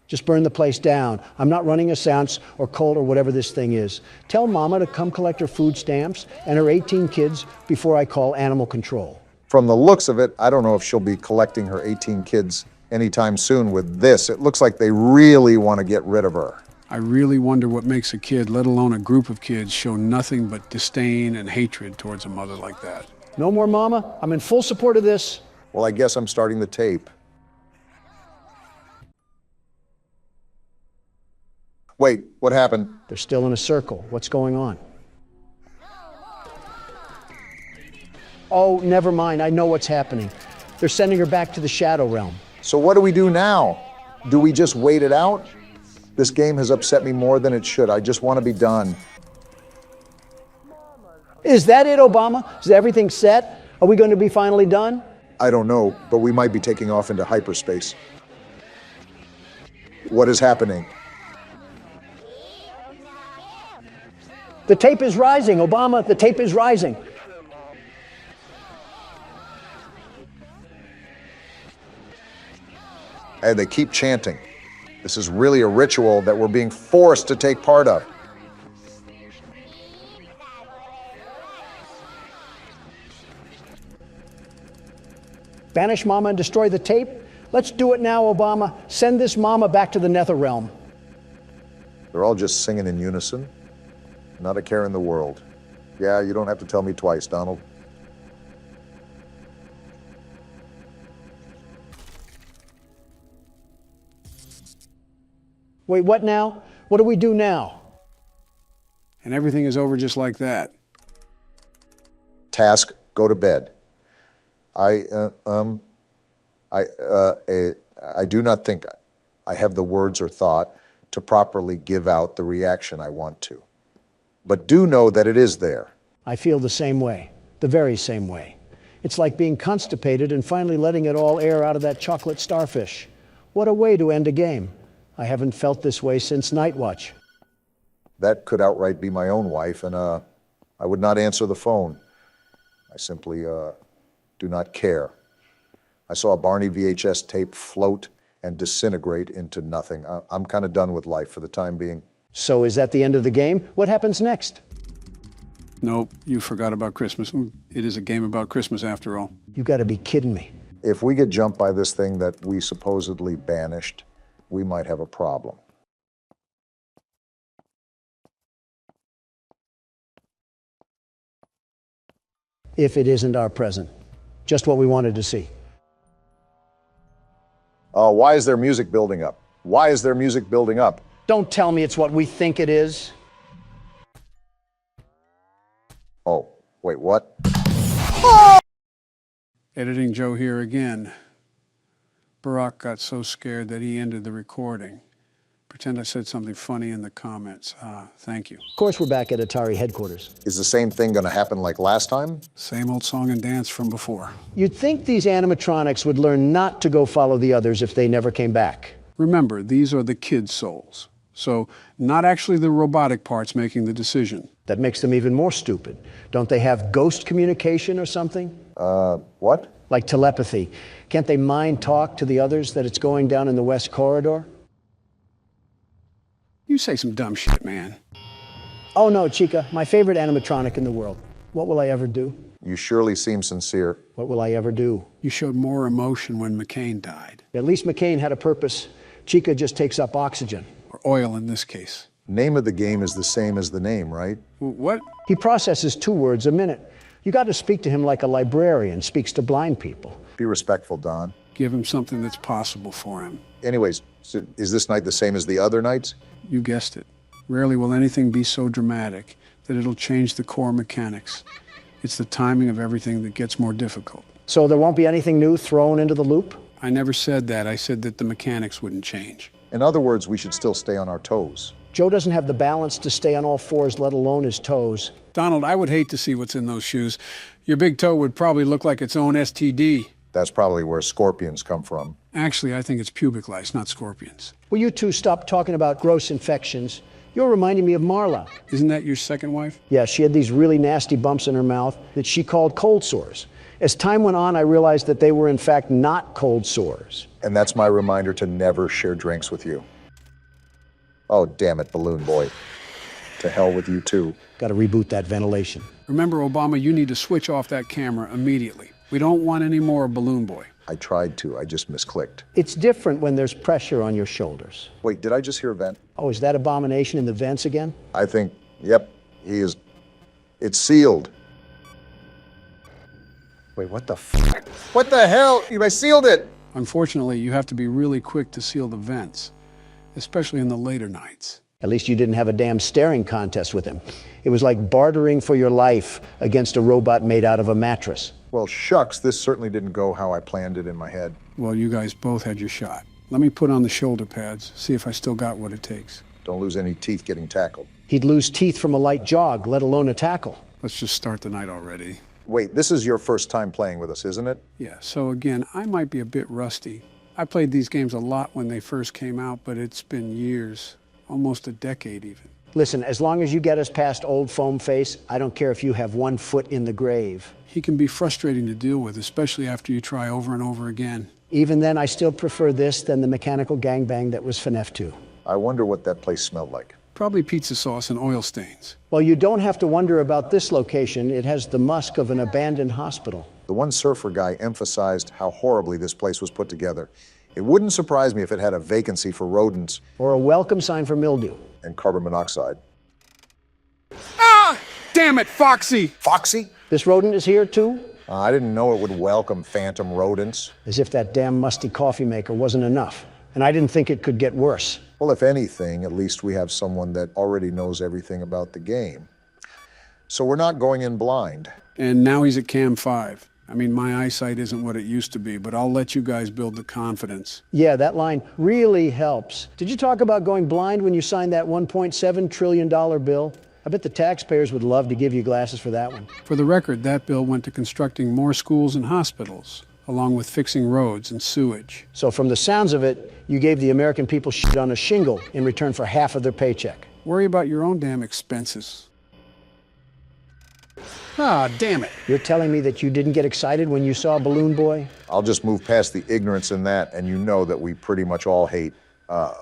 Just burn the place down. I'm not running a seance or cult or whatever this thing is. Tell Mama to come collect her food stamps and her 18 kids before I call animal control. From the looks of it, I don't know if she'll be collecting her 18 kids anytime soon with this. It looks like they really want to get rid of her. I really wonder what makes a kid, let alone a group of kids, show nothing but disdain and hatred towards a mother like that. No more Mama. I'm in full support of this. Well, I guess I'm starting the tape. Wait, what happened? They're still in a circle. What's going on? Oh, never mind. I know what's happening. They're sending her back to the Shadow Realm. So what do we do now? Do we just wait it out? This game has upset me more than it should. I just want to be done. Is that it, Obama? Is everything set? Are we going to be finally done? I don't know, but we might be taking off into hyperspace. What is happening? The tape is rising, Obama. The tape is rising. And they keep chanting. This is really a ritual that we're being forced to take part of. Banish Mama and destroy the tape? Let's do it now, Obama. Send this Mama back to the Nether Realm. They're all just singing in unison. Not a care in the world. Yeah, you don't have to tell me twice, Donald. Wait, what now? What do we do now? And everything is over just like that. Task, go to bed. I do not think I have the words or thought to properly give out the reaction I want to. But do know that it is there. I feel the same way, the very same way. It's like being constipated and finally letting it all air out of that chocolate starfish. What a way to end a game. I haven't felt this way since Night Watch. That could outright be my own wife, and I would not answer the phone. I simply do not care. I saw a Barney VHS tape float and disintegrate into nothing. I'm kind of done with life for the time being. So is that the end of the game? What happens next? Nope, you forgot about Christmas. It is a game about Christmas after all. You gotta be kidding me. If we get jumped by this thing that we supposedly banished, we might have a problem. If it isn't our present. Just what we wanted to see. Why is there music building up? Why is there music building up? Don't tell me it's what we think it is. Oh, wait, what? Editing Joe here again. Barack got so scared that he ended the recording. Pretend I said something funny in the comments. Thank you. Of course we're back at Atari headquarters. Is the same thing going to happen like last time? Same old song and dance from before. You'd think these animatronics would learn not to go follow the others if they never came back. Remember, these are the kids' souls. So, not actually the robotic parts making the decision. That makes them even more stupid. Don't they have ghost communication or something? What? Like telepathy. Can't they mind talk to the others that it's going down in the West Corridor? You say some dumb shit, man. Oh no, Chica, my favorite animatronic in the world. What will I ever do? You surely seem sincere. What will I ever do? You showed more emotion when McCain died. At least McCain had a purpose. Chica just takes up oxygen. Or oil in this case. Name of the game is the same as the name, right? What? He processes 2 words a minute. You got to speak to him like a librarian speaks to blind people. Be respectful, Don. Give him something that's possible for him. Anyways, so is this night the same as the other nights? You guessed it. Rarely will anything be so dramatic that it'll change the core mechanics. It's the timing of everything that gets more difficult. So there won't be anything new thrown into the loop? I never said that. I said that the mechanics wouldn't change. In other words, we should still stay on our toes. Joe doesn't have the balance to stay on all fours, let alone his toes. Donald, I would hate to see what's in those shoes. Your big toe would probably look like its own STD. That's probably where scorpions come from. Actually, I think it's pubic lice, not scorpions. Will you two stop talking about gross infections? You're reminding me of Marla. Isn't that your second wife? Yeah, she had these really nasty bumps in her mouth that she called cold sores. As time went on, I realized that they were in fact not cold sores. And that's my reminder to never share drinks with you. Oh, damn it, Balloon Boy. To hell with you, too. Got to reboot that ventilation. Remember, Obama, you need to switch off that camera immediately. We don't want any more Balloon Boy. I tried to, I just misclicked. It's different when there's pressure on your shoulders. Wait, did I just hear a vent? Oh, is that abomination in the vents again? I think, yep, he is. It's sealed. Wait, what the fuck? What the hell? I sealed it! Unfortunately, you have to be really quick to seal the vents, especially in the later nights. At least you didn't have a damn staring contest with him. It was like bartering for your life against a robot made out of a mattress. Well, shucks, this certainly didn't go how I planned it in my head. Well, you guys both had your shot. Let me put on the shoulder pads, see if I still got what it takes. Don't lose any teeth getting tackled. He'd lose teeth from a light jog, let alone a tackle. Let's just start the night already. Wait, this is your first time playing with us, isn't it? Yeah, so again, I might be a bit rusty. I played these games a lot when they first came out, but it's been years, almost a decade even. Listen, as long as you get us past old foam face, I don't care if you have 1 foot in the grave. He can be frustrating to deal with, especially after you try over and over again. Even then, I still prefer this than the mechanical gangbang that was FNAF 2. I wonder what that place smelled like. Probably pizza sauce and oil stains. Well, you don't have to wonder about this location. It has the musk of an abandoned hospital. The one surfer guy emphasized how horribly this place was put together. It wouldn't surprise me if it had a vacancy for rodents. Or a welcome sign for mildew. And carbon monoxide. Ah! Damn it, Foxy! Foxy? This rodent is here too? I didn't know it would welcome phantom rodents. As if that damn musty coffee maker wasn't enough. And I didn't think it could get worse. Well, if anything, at least we have someone that already knows everything about the game. So we're not going in blind. And now he's at Cam 5. I mean, my eyesight isn't what it used to be, but I'll let you guys build the confidence. Yeah, that line really helps. Did you talk about going blind when you signed that $1.7 trillion bill? I bet the taxpayers would love to give you glasses for that one. For the record, that bill went to constructing more schools and hospitals, along with fixing roads and sewage. So from the sounds of it, you gave the American people shit on a shingle in return for half of their paycheck. Worry about your own damn expenses. Ah, damn it. You're telling me that you didn't get excited when you saw Balloon Boy? I'll just move past the ignorance in that, and you know that we pretty much all hate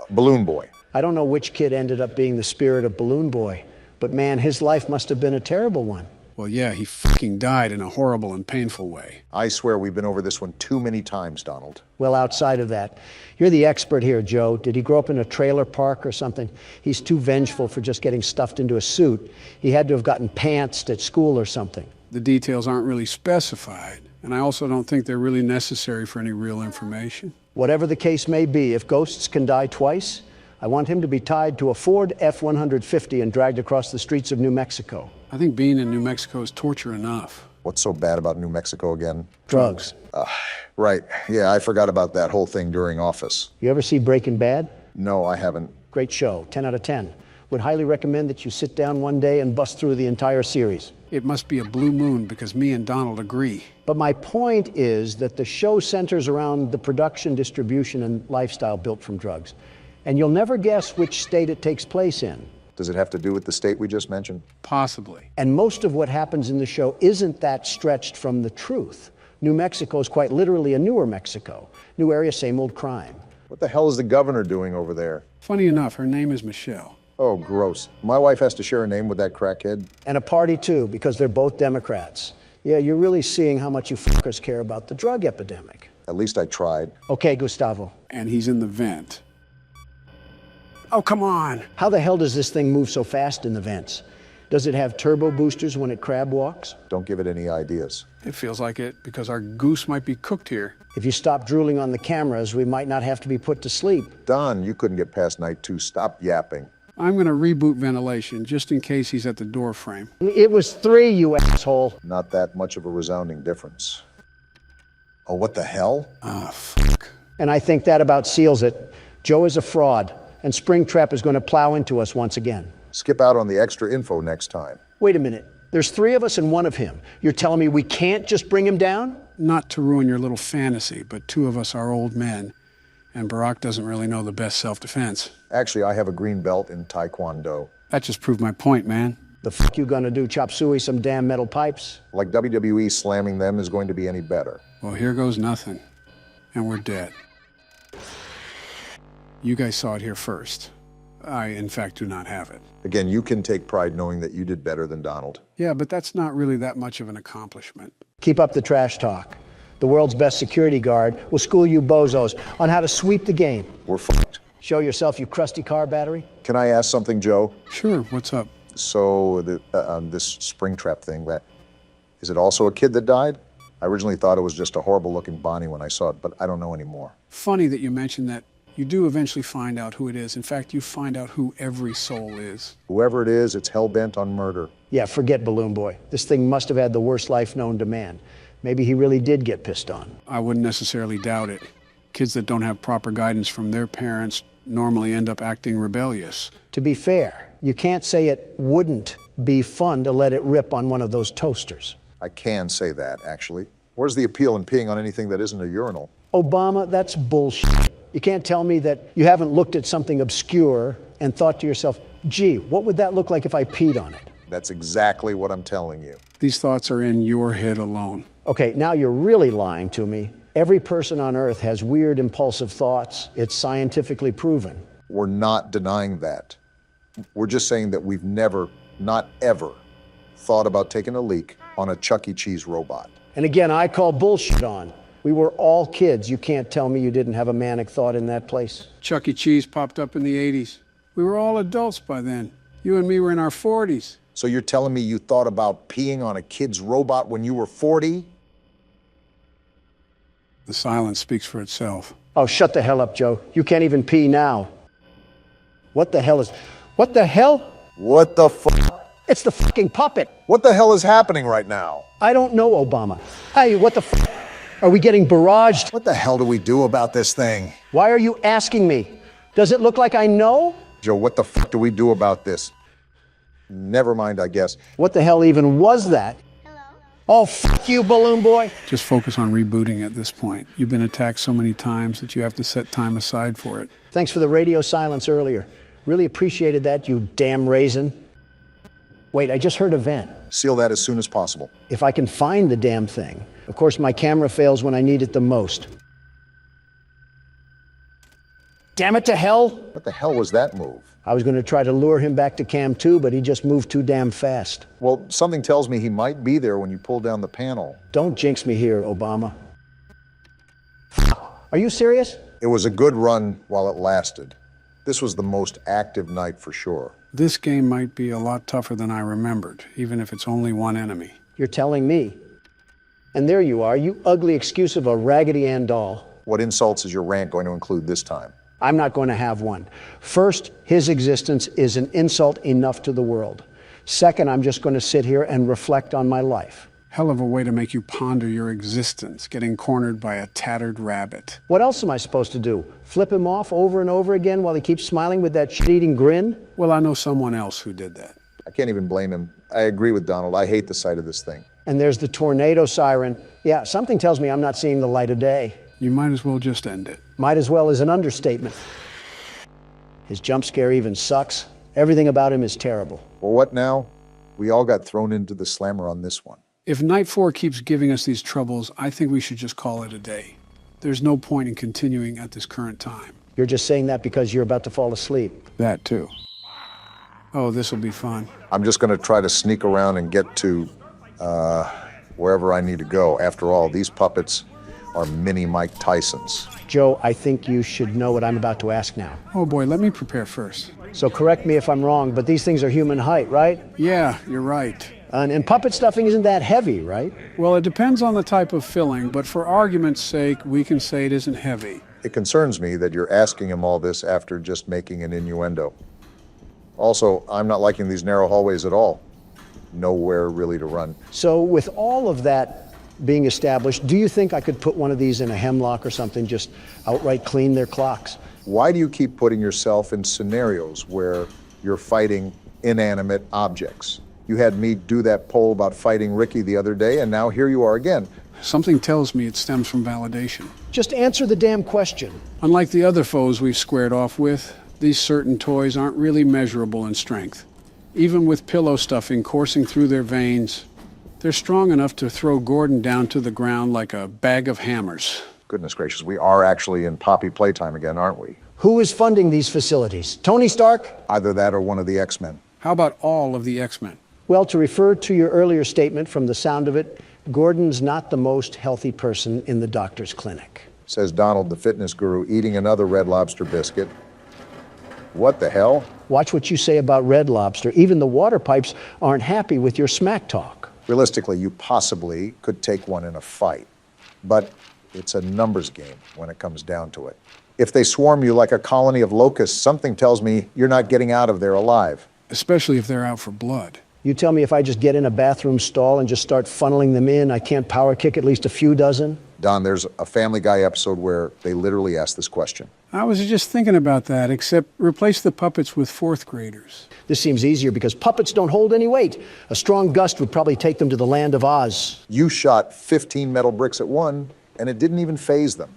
Balloon Boy. I don't know which kid ended up being the spirit of Balloon Boy, but man, his life must have been a terrible one. Well, yeah, he fucking died in a horrible and painful way. I swear we've been over this one too many times, Donald. Well, outside of that, you're the expert here, Joe. Did he grow up in a trailer park or something? He's too vengeful for just getting stuffed into a suit. He had to have gotten pantsed at school or something. The details aren't really specified, and I also don't think they're really necessary for any real information. Whatever the case may be, if ghosts can die twice, I want him to be tied to a Ford F-150 and dragged across the streets of New Mexico. I think being in New Mexico is torture enough. What's so bad about New Mexico again? Drugs. Right. Yeah, I forgot about that whole thing during Office. You ever see Breaking Bad? No, I haven't. Great show, 10 out of 10. Would highly recommend that you sit down one day and bust through the entire series. It must be a blue moon because me and Donald agree. But my point is that the show centers around the production, distribution, and lifestyle built from drugs. And you'll never guess which state it takes place in. Does it have to do with the state we just mentioned? Possibly. And most of what happens in the show isn't that stretched from the truth. New Mexico is quite literally a newer Mexico. New area, same old crime. What the hell is the governor doing over there? Funny enough, her name is Michelle. Oh, gross. My wife has to share a name with that crackhead. And a party too, because they're both Democrats. Yeah, you're really seeing how much you fuckers care about the drug epidemic. At least I tried. Okay, Gustavo. And he's in the vent. Oh, come on. How the hell does this thing move so fast in the vents? Does it have turbo boosters when it crab walks? Don't give it any ideas. It feels like it because our goose might be cooked here. If you stop drooling on the cameras, we might not have to be put to sleep. Don, you couldn't get past night 2. Stop yapping. I'm going to reboot ventilation just in case he's at the door frame. It was 3, you asshole. Not that much of a resounding difference. Oh, what the hell? Ah, fuck. And I think that about seals it. Joe is a fraud, and Springtrap is going to plow into us once again. Skip out on the extra info next time. Wait a minute. There's 3 of us and 1 of him. You're telling me we can't just bring him down? Not to ruin your little fantasy, but 2 of us are old men, and Barack doesn't really know the best self-defense. Actually, I have a green belt in Taekwondo. That just proved my point, man. The fuck you gonna do, chop suey some damn metal pipes? Like WWE slamming them is going to be any better. Well, here goes nothing, and we're dead. You guys saw it here first. I, in fact, do not have it. Again, you can take pride knowing that you did better than Donald. Yeah, but that's not really that much of an accomplishment. Keep up the trash talk. The world's best security guard will school you bozos on how to sweep the game. We're fucked. Show yourself, you crusty car battery. Can I ask something, Joe? Sure, what's up? So, this Springtrap thing, is it also a kid that died? I originally thought it was just a horrible-looking Bonnie when I saw it, but I don't know anymore. Funny that you mentioned that. You do eventually find out who it is. In fact, you find out who every soul is. Whoever it is, it's hell-bent on murder. Yeah, forget Balloon Boy. This thing must have had the worst life known to man. Maybe he really did get pissed on. I wouldn't necessarily doubt it. Kids that don't have proper guidance from their parents normally end up acting rebellious. To be fair, you can't say it wouldn't be fun to let it rip on one of those toasters. I can say that, actually. Where's the appeal in peeing on anything that isn't a urinal? Obama, that's bullshit. You can't tell me that you haven't looked at something obscure and thought to yourself, gee, what would that look like if I peed on it? That's exactly what I'm telling you. These thoughts are in your head alone. Okay, now you're really lying to me. Every person on Earth has weird, impulsive thoughts. It's scientifically proven. We're not denying that. We're just saying that we've never, not ever, thought about taking a leak on a Chuck E. Cheese robot. And again, I call bullshit on. We were all kids. You can't tell me you didn't have a manic thought in that place. Chuck E. Cheese popped up in the 80s. We were all adults by then. You and me were in our 40s. So you're telling me you thought about peeing on a kid's robot when you were 40? The silence speaks for itself. Oh, shut the hell up, Joe. You can't even pee now. What the hell? What the fuck? It's the fucking puppet. What the hell is happening right now? I don't know, Obama. Hey, what the fuck? Are we getting barraged? What the hell do we do about this thing? Why are you asking me? Does it look like I know? Joe, what the fuck do we do about this? Never mind, I guess. What the hell even was that? Hello? Oh, fuck you, Balloon Boy. Just focus on rebooting at this point. You've been attacked so many times that you have to set time aside for it. Thanks for the radio silence earlier. Really appreciated that, you damn raisin. Wait, I just heard a vent. Seal that as soon as possible. If I can find the damn thing. Of course, my camera fails when I need it the most. Damn it to hell! What the hell was that move? I was going to try to lure him back to Cam 2, but he just moved too damn fast. Well, something tells me he might be there when you pull down the panel. Don't jinx me here, Obama. Are you serious? It was a good run while it lasted. This was the most active night for sure. This game might be a lot tougher than I remembered, even if it's only one enemy. You're telling me. And there you are, you ugly excuse of a Raggedy Ann doll. What insults is your rant going to include this time? I'm not going to have one. First, his existence is an insult enough to the world. Second, I'm just going to sit here and reflect on my life. Hell of a way to make you ponder your existence, getting cornered by a tattered rabbit. What else am I supposed to do? Flip him off over and over again while he keeps smiling with that shit-eating grin? Well, I know someone else who did that. I can't even blame him. I agree with Donald. I hate the sight of this thing. And there's the tornado siren. Yeah, something tells me I'm not seeing the light of day. You might as well just end it. Might as well is an understatement. His jump scare even sucks. Everything about him is terrible. Well, what now? We all got thrown into the slammer on this one. If Night 4 keeps giving us these troubles, I think we should just call it a day. There's no point in continuing at this current time. You're just saying that because you're about to fall asleep. That too. Oh, this'll be fun. I'm just going to try to sneak around and get to wherever I need to go. After all, these puppets are mini Mike Tysons. Joe, I think you should know what I'm about to ask now. Oh boy, let me prepare first. So correct me if I'm wrong, but these things are human height, right? Yeah, you're right. And puppet stuffing isn't that heavy, right? Well, it depends on the type of filling, but for argument's sake, we can say it isn't heavy. It concerns me that you're asking him all this after just making an innuendo. Also, I'm not liking these narrow hallways at all. Nowhere really to run. So with all of that being established, do you think I could put one of these in a hemlock or something, just outright clean their clocks? Why do you keep putting yourself in scenarios where you're fighting inanimate objects? You had me do that poll about fighting Ricky the other day, and now here you are again. Something tells me it stems from validation. Just answer the damn question. Unlike the other foes we've squared off with, these certain toys aren't really measurable in strength. Even with pillow stuffing coursing through their veins, they're strong enough to throw Gordon down to the ground like a bag of hammers. Goodness gracious, we are actually in Poppy Playtime again, aren't we? Who is funding these facilities? Tony Stark? Either that or one of the X-Men. How about all of the X-Men? Well, to refer to your earlier statement, from the sound of it, Gordon's not the most healthy person in the doctor's clinic. Says Donald, the fitness guru, eating another Red Lobster biscuit. What the hell? Watch what you say about Red Lobster. Even the water pipes aren't happy with your smack talk. Realistically, you possibly could take one in a fight. But it's a numbers game when it comes down to it. If they swarm you like a colony of locusts, something tells me you're not getting out of there alive. Especially if they're out for blood. You tell me if I just get in a bathroom stall and just start funneling them in, I can't power kick at least a few dozen? Don, there's a Family Guy episode where they literally ask this question. I was just thinking about that, except replace the puppets with fourth graders. This seems easier because puppets don't hold any weight. A strong gust would probably take them to the land of Oz. You shot 15 metal bricks at one, and it didn't even faze them.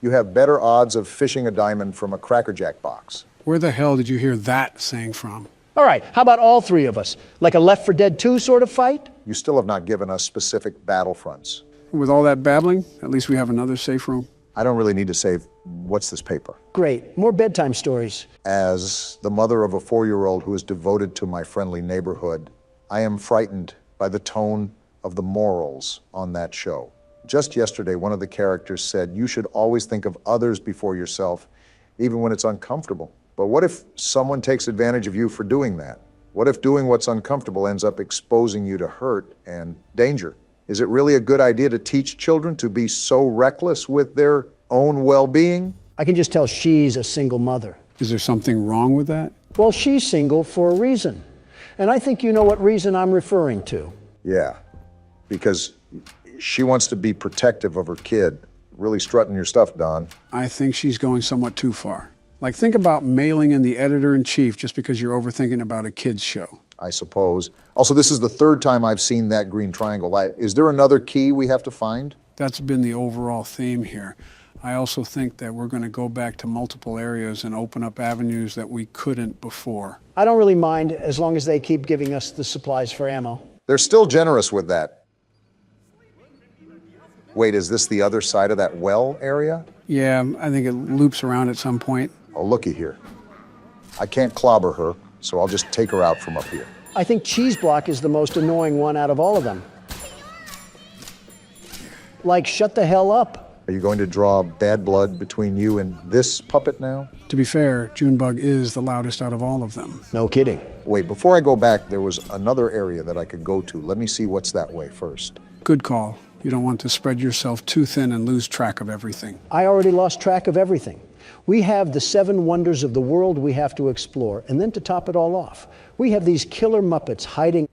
You have better odds of fishing a diamond from a Cracker Jack box. Where the hell did you hear that saying from? All right, how about all three of us? Like a Left 4 Dead 2 sort of fight? You still have not given us specific battlefronts. With all that babbling, at least we have another safe room. I don't really need to save. What's this paper? Great, more bedtime stories. As the mother of a 4-year-old who is devoted to my friendly neighborhood, I am frightened by the tone of the morals on that show. Just yesterday, one of the characters said, you should always think of others before yourself, even when it's uncomfortable. But what if someone takes advantage of you for doing that? What if doing what's uncomfortable ends up exposing you to hurt and danger? Is it really a good idea to teach children to be so reckless with their own well-being? I can just tell she's a single mother. Is there something wrong with that? Well, she's single for a reason. And I think you know what reason I'm referring to. Yeah, because she wants to be protective of her kid. Really strutting your stuff, Don. I think she's going somewhat too far. Like, think about mailing in the editor-in-chief just because you're overthinking about a kid's show. I suppose. Also, this is the third time I've seen that green triangle. Is there another key we have to find? That's been the overall theme here. I also think that we're going to go back to multiple areas and open up avenues that we couldn't before. I don't really mind as long as they keep giving us the supplies for ammo. They're still generous with that. Wait, is this the other side of that well area? Yeah, I think it loops around at some point. Oh, looky here. I can't clobber her, so I'll just take her out from up here. I think Cheese Block is the most annoying one out of all of them. Like, shut the hell up. Are you going to draw bad blood between you and this puppet now? To be fair, Junebug is the loudest out of all of them. No kidding. Wait, before I go back, there was another area that I could go to. Let me see what's that way first. Good call. You don't want to spread yourself too thin and lose track of everything. I already lost track of everything. We have the 7 wonders of the world we have to explore, and then to top it all off, we have these killer Muppets hiding.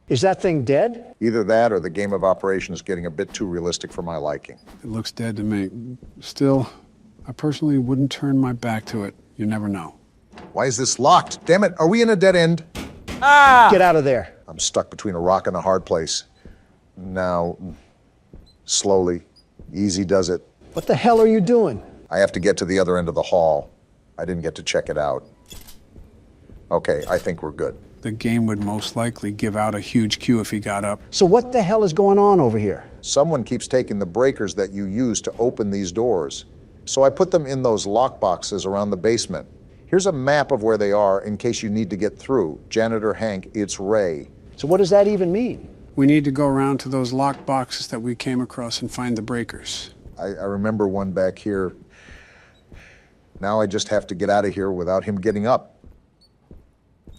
Is that thing dead? Either that or the game of operation is getting a bit too realistic for my liking. It looks dead to me. Still, I personally wouldn't turn my back to it. You never know. Why is this locked? Damn it, are we in a dead end? Get out of there. I'm stuck between a rock and a hard place. Now, slowly, easy does it. What the hell are you doing? I have to get to the other end of the hall. I didn't get to check it out. Okay, I think we're good. The game would most likely give out a huge cue if he got up. So what the hell is going on over here? Someone keeps taking the breakers that you use to open these doors. So I put them in those lock boxes around the basement. Here's a map of where they are in case you need to get through. Janitor Hank, it's Ray. So what does that even mean? We need to go around to those lock boxes that we came across and find the breakers. I remember one back here. Now I just have to get out of here without him getting up.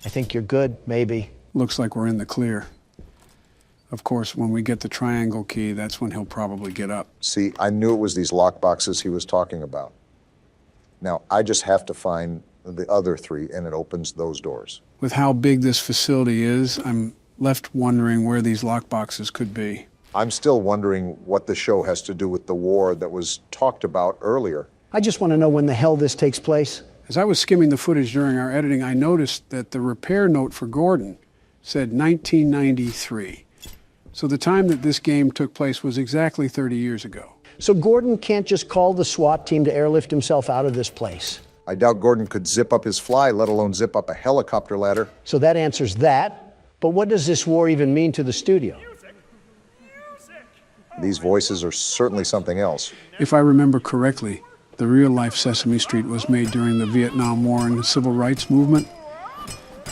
I think you're good, maybe. Looks like we're in the clear. Of course, when we get the triangle key, that's when he'll probably get up. See, I knew it was these lock boxes he was talking about. Now, I just have to find the other 3, and it opens those doors. With how big this facility is, I'm left wondering where these lock boxes could be. I'm still wondering what the show has to do with the war that was talked about earlier. I just want to know when the hell this takes place. As I was skimming the footage during our editing, I noticed that the repair note for Gordon said 1993. So the time that this game took place was exactly 30 years ago. So Gordon can't just call the SWAT team to airlift himself out of this place. I doubt Gordon could zip up his fly, let alone zip up a helicopter ladder. So that answers that. But what does this war even mean to the studio? These voices are certainly something else. If I remember correctly, the real-life Sesame Street was made during the Vietnam War and the Civil Rights Movement.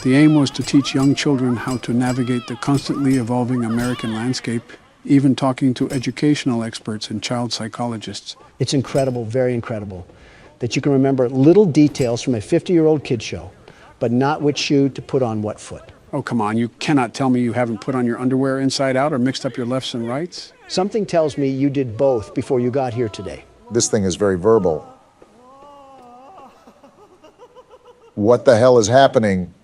The aim was to teach young children how to navigate the constantly evolving American landscape, even talking to educational experts and child psychologists. It's incredible, very incredible, that you can remember little details from a 50-year-old kid show, but not which shoe to put on what foot. Oh, come on, you cannot tell me you haven't put on your underwear inside out or mixed up your lefts and rights? Something tells me you did both before you got here today. This thing is very verbal. What the hell is happening?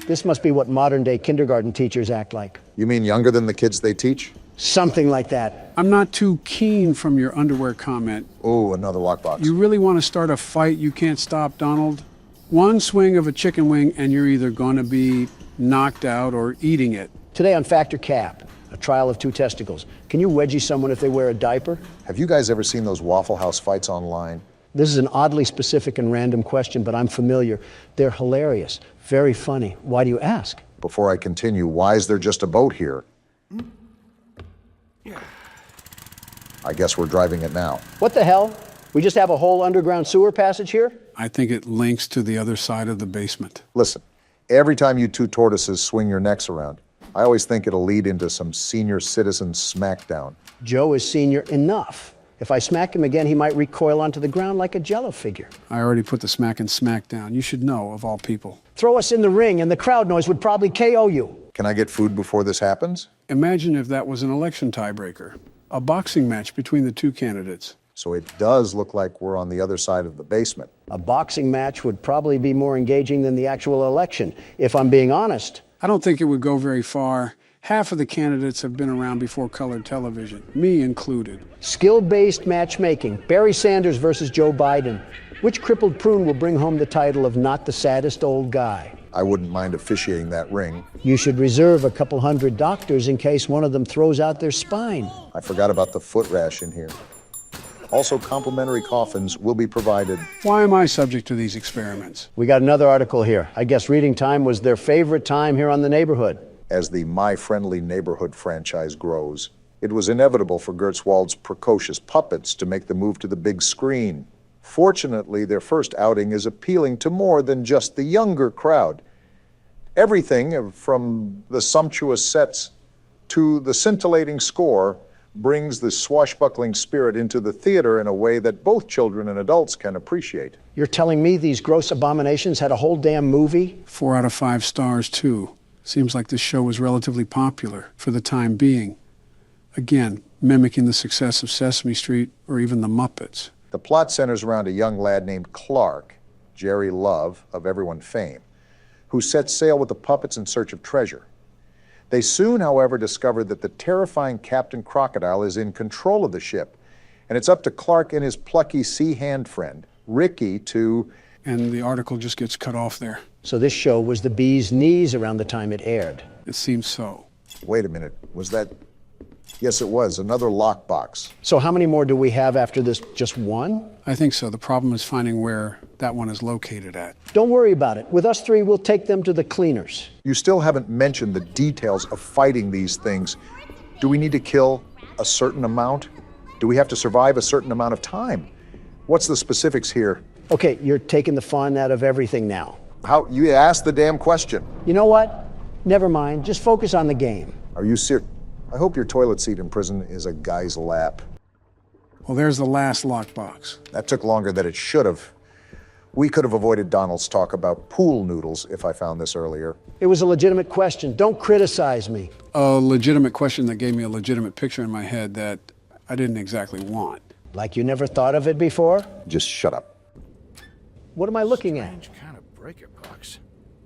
This must be what modern-day kindergarten teachers act like. You mean younger than the kids they teach? Something like that. I'm not too keen from your underwear comment. Oh, another lockbox. You really want to start a fight you can't stop, Donald? One swing of a chicken wing and you're either going to be knocked out or eating it. Today on Factor Cap, a trial of 2 testicles. Can you wedgie someone if they wear a diaper? Have you guys ever seen those Waffle House fights online? This is an oddly specific and random question, but I'm familiar. They're hilarious, very funny. Why do you ask? Before I continue, why is there just a boat here? I guess we're driving it now. What the hell? We just have a whole underground sewer passage here? I think it links to the other side of the basement. Listen, every time you 2 tortoises swing your necks around, I always think it'll lead into some senior citizen smackdown. Joe is senior enough. If I smack him again, he might recoil onto the ground like a Jell-O figure. I already put the smack and smack down. You should know, of all people. Throw us in the ring and the crowd noise would probably KO you. Can I get food before this happens? Imagine if that was an election tiebreaker. A boxing match between the 2 candidates. So it does look like we're on the other side of the basement. A boxing match would probably be more engaging than the actual election, if I'm being honest. I don't think it would go very far. Half of the candidates have been around before colored television, me included. Skill-based matchmaking. Barry Sanders versus Joe Biden. Which crippled prune will bring home the title of not the saddest old guy? I wouldn't mind officiating that ring. You should reserve a couple hundred doctors in case one of them throws out their spine. I forgot about the foot rash in here. Also, complimentary coffins will be provided. Why am I subject to these experiments? We got another article here. I guess reading time was their favorite time here on the neighborhood. As the My Friendly Neighborhood franchise grows, it was inevitable for Gertzwald's precocious puppets to make the move to the big screen. Fortunately, their first outing is appealing to more than just the younger crowd. Everything from the sumptuous sets to the scintillating score brings the swashbuckling spirit into the theater in a way that both children and adults can appreciate. You're telling me these gross abominations had a whole damn movie? 4 out of 5 stars, too. Seems like this show was relatively popular for the time being. Again, mimicking the success of Sesame Street or even the Muppets. The plot centers around a young lad named Clark, Jerry Love, of everyone fame, who sets sail with the puppets in search of treasure. They soon, however, discover that the terrifying Captain Crocodile is in control of the ship, and it's up to Clark and his plucky sea hand friend, Ricky, to... And the article just gets cut off there. So this show was the bee's knees around the time it aired. It seems so. Wait a minute, was that... Yes, it was. Another lockbox. So how many more do we have after this? Just one? I think so. The problem is finding where that one is located at. Don't worry about it. With us 3, we'll take them to the cleaners. You still haven't mentioned the details of fighting these things. Do we need to kill a certain amount? Do we have to survive a certain amount of time? What's the specifics here? Okay, you're taking the fun out of everything now. How? You asked the damn question. You know what? Never mind. Just focus on the game. Are you serious? I hope your toilet seat in prison is a guy's lap. Well, there's the last lockbox. That took longer than it should have. We could have avoided Donald's talk about pool noodles if I found this earlier. It was a legitimate question. Don't criticize me. A legitimate question that gave me a legitimate picture in my head that I didn't exactly want. Like you never thought of it before? Just shut up. What am I looking at? Strange kind of breaker box.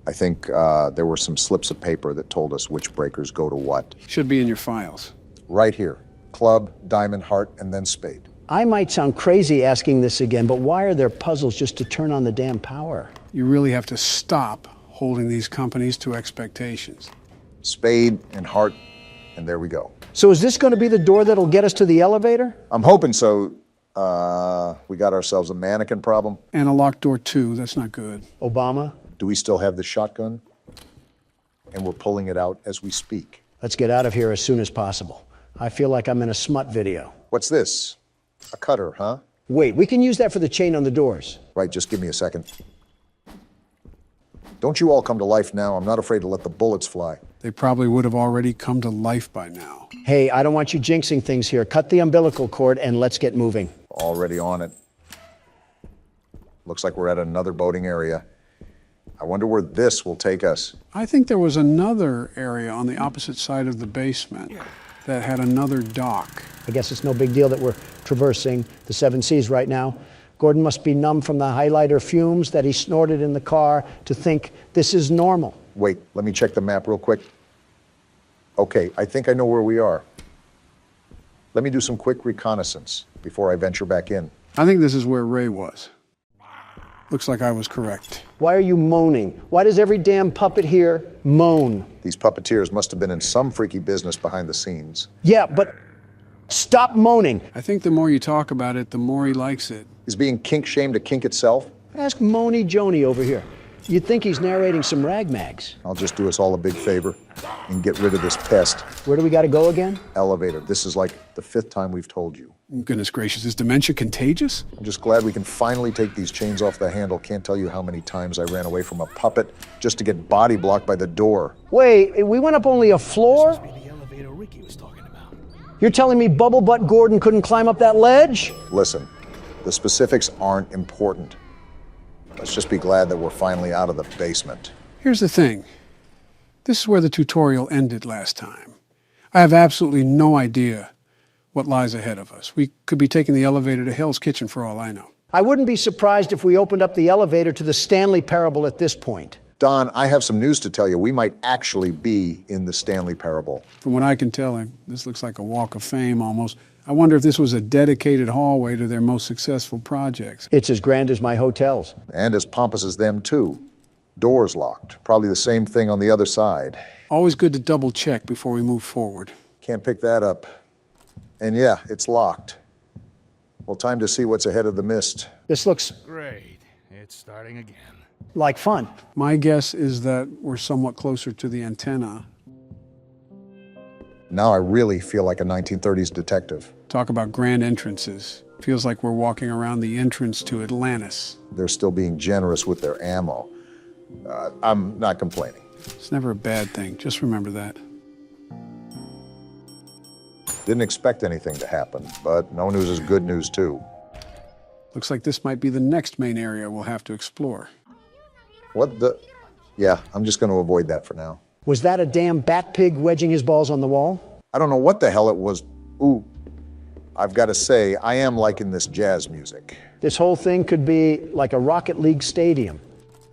I think there were some slips of paper that told us which breakers go to what. Should be in your files. Right here. Club, diamond, heart, and then spade. I might sound crazy asking this again, but why are there puzzles just to turn on the damn power? You really have to stop holding these companies to expectations. Spade and heart, and there we go. So is this going to be the door that'll get us to the elevator? I'm hoping so. We got ourselves a mannequin problem. And a locked door, too. That's not good. Obama? Do we still have the shotgun? And we're pulling it out as we speak. Let's get out of here as soon as possible. I feel like I'm in a smut video. What's this? A cutter, huh? Wait, we can use that for the chain on the doors. Right, just give me a second. Don't you all come to life now? I'm not afraid to let the bullets fly. They probably would have already come to life by now. Hey, I don't want you jinxing things here. Cut the umbilical cord and let's get moving. Already on it. Looks like we're at another boating area. I wonder where this will take us. I think there was another area on the opposite side of the basement that had another dock. I guess it's no big deal that we're traversing the 7 seas right now. Gordon must be numb from the highlighter fumes that he snorted in the car to think this is normal. Wait, let me check the map real quick. Okay, I think I know where we are. Let me do some quick reconnaissance before I venture back in. I think this is where Ray was. Looks like I was correct. Why are you moaning? Why does every damn puppet here moan? These puppeteers must have been in some freaky business behind the scenes. Yeah, but stop moaning. I think the more you talk about it, the more he likes it. Is being kink-shamed a kink itself? Ask Moany Joni over here. You'd think he's narrating some ragmags. I'll just do us all a big favor and get rid of this pest. Where do we got to go again? Elevator. This is like the 5th time we've told you. Goodness gracious, is dementia contagious? I'm just glad we can finally take these chains off the handle. Can't tell you how many times I ran away from a puppet just to get body blocked by the door. Wait, we went up only a floor? This must be the elevator Ricky was talking about. You're telling me Bubble Butt Gordon couldn't climb up that ledge? Listen, the specifics aren't important. Let's just be glad that we're finally out of the basement. Here's the thing. This is where the tutorial ended last time. I have absolutely no idea what lies ahead of us. We could be taking the elevator to Hell's Kitchen for all I know. I wouldn't be surprised if we opened up the elevator to the Stanley Parable at this point. Don, I have some news to tell you. We might actually be in the Stanley Parable. From what I can tell, this looks like a walk of fame almost. I wonder if this was a dedicated hallway to their most successful projects. It's as grand as my hotels. And as pompous as them, too. Doors locked. Probably the same thing on the other side. Always good to double check before we move forward. Can't pick that up. And yeah, it's locked. Well, time to see what's ahead of the mist. This looks Great. It's starting again. like fun. My guess is that we're somewhat closer to the antenna. Now I really feel like a 1930s detective. Talk about grand entrances. Feels like we're walking around the entrance to Atlantis. They're still being generous with their ammo. I'm not complaining. It's never a bad thing. Just remember that. Didn't expect anything to happen, but no news is good news too. Looks like this might be the next main area we'll have to explore. What the? Yeah, I'm just going to avoid that for now. Was that a damn bat pig wedging his balls on the wall? I don't know what the hell it was. Ooh, I've got to say, I am liking this jazz music. This whole thing could be like a Rocket League stadium.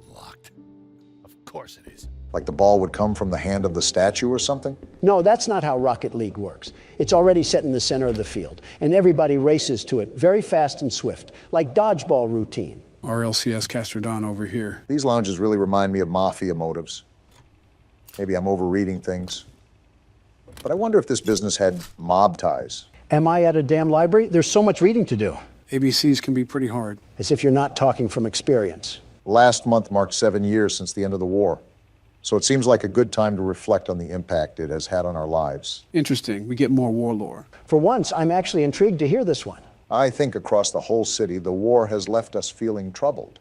Locked. Of course it is. Like the ball would come from the hand of the statue or something? No, that's not how Rocket League works. It's already set in the center of the field, and everybody races to it very fast and swift, like dodgeball routine. RLCS Castrodon over here. These lounges really remind me of mafia motives. Maybe I'm overreading things. But I wonder if this business had mob ties. Am I at a damn library? There's so much reading to do. ABCs can be pretty hard. As if you're not talking from experience. Last month marked 7 years since the end of the war. So it seems like a good time to reflect on the impact it has had on our lives. Interesting. We get more war lore. For once, I'm actually intrigued to hear this one. I think across the whole city, the war has left us feeling troubled.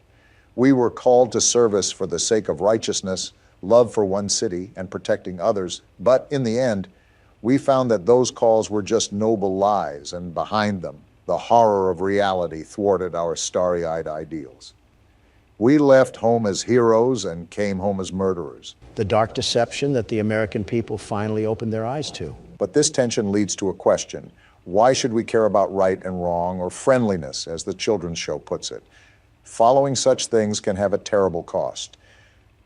We were called to service for the sake of righteousness, love for one city, and protecting others. But in the end, we found that those calls were just noble lies, and behind them, the horror of reality thwarted our starry-eyed ideals. We left home as heroes and came home as murderers. The dark deception that the American people finally opened their eyes to. But this tension leads to a question. Why should we care about right and wrong, or friendliness, as the children's show puts it? Following such things can have a terrible cost.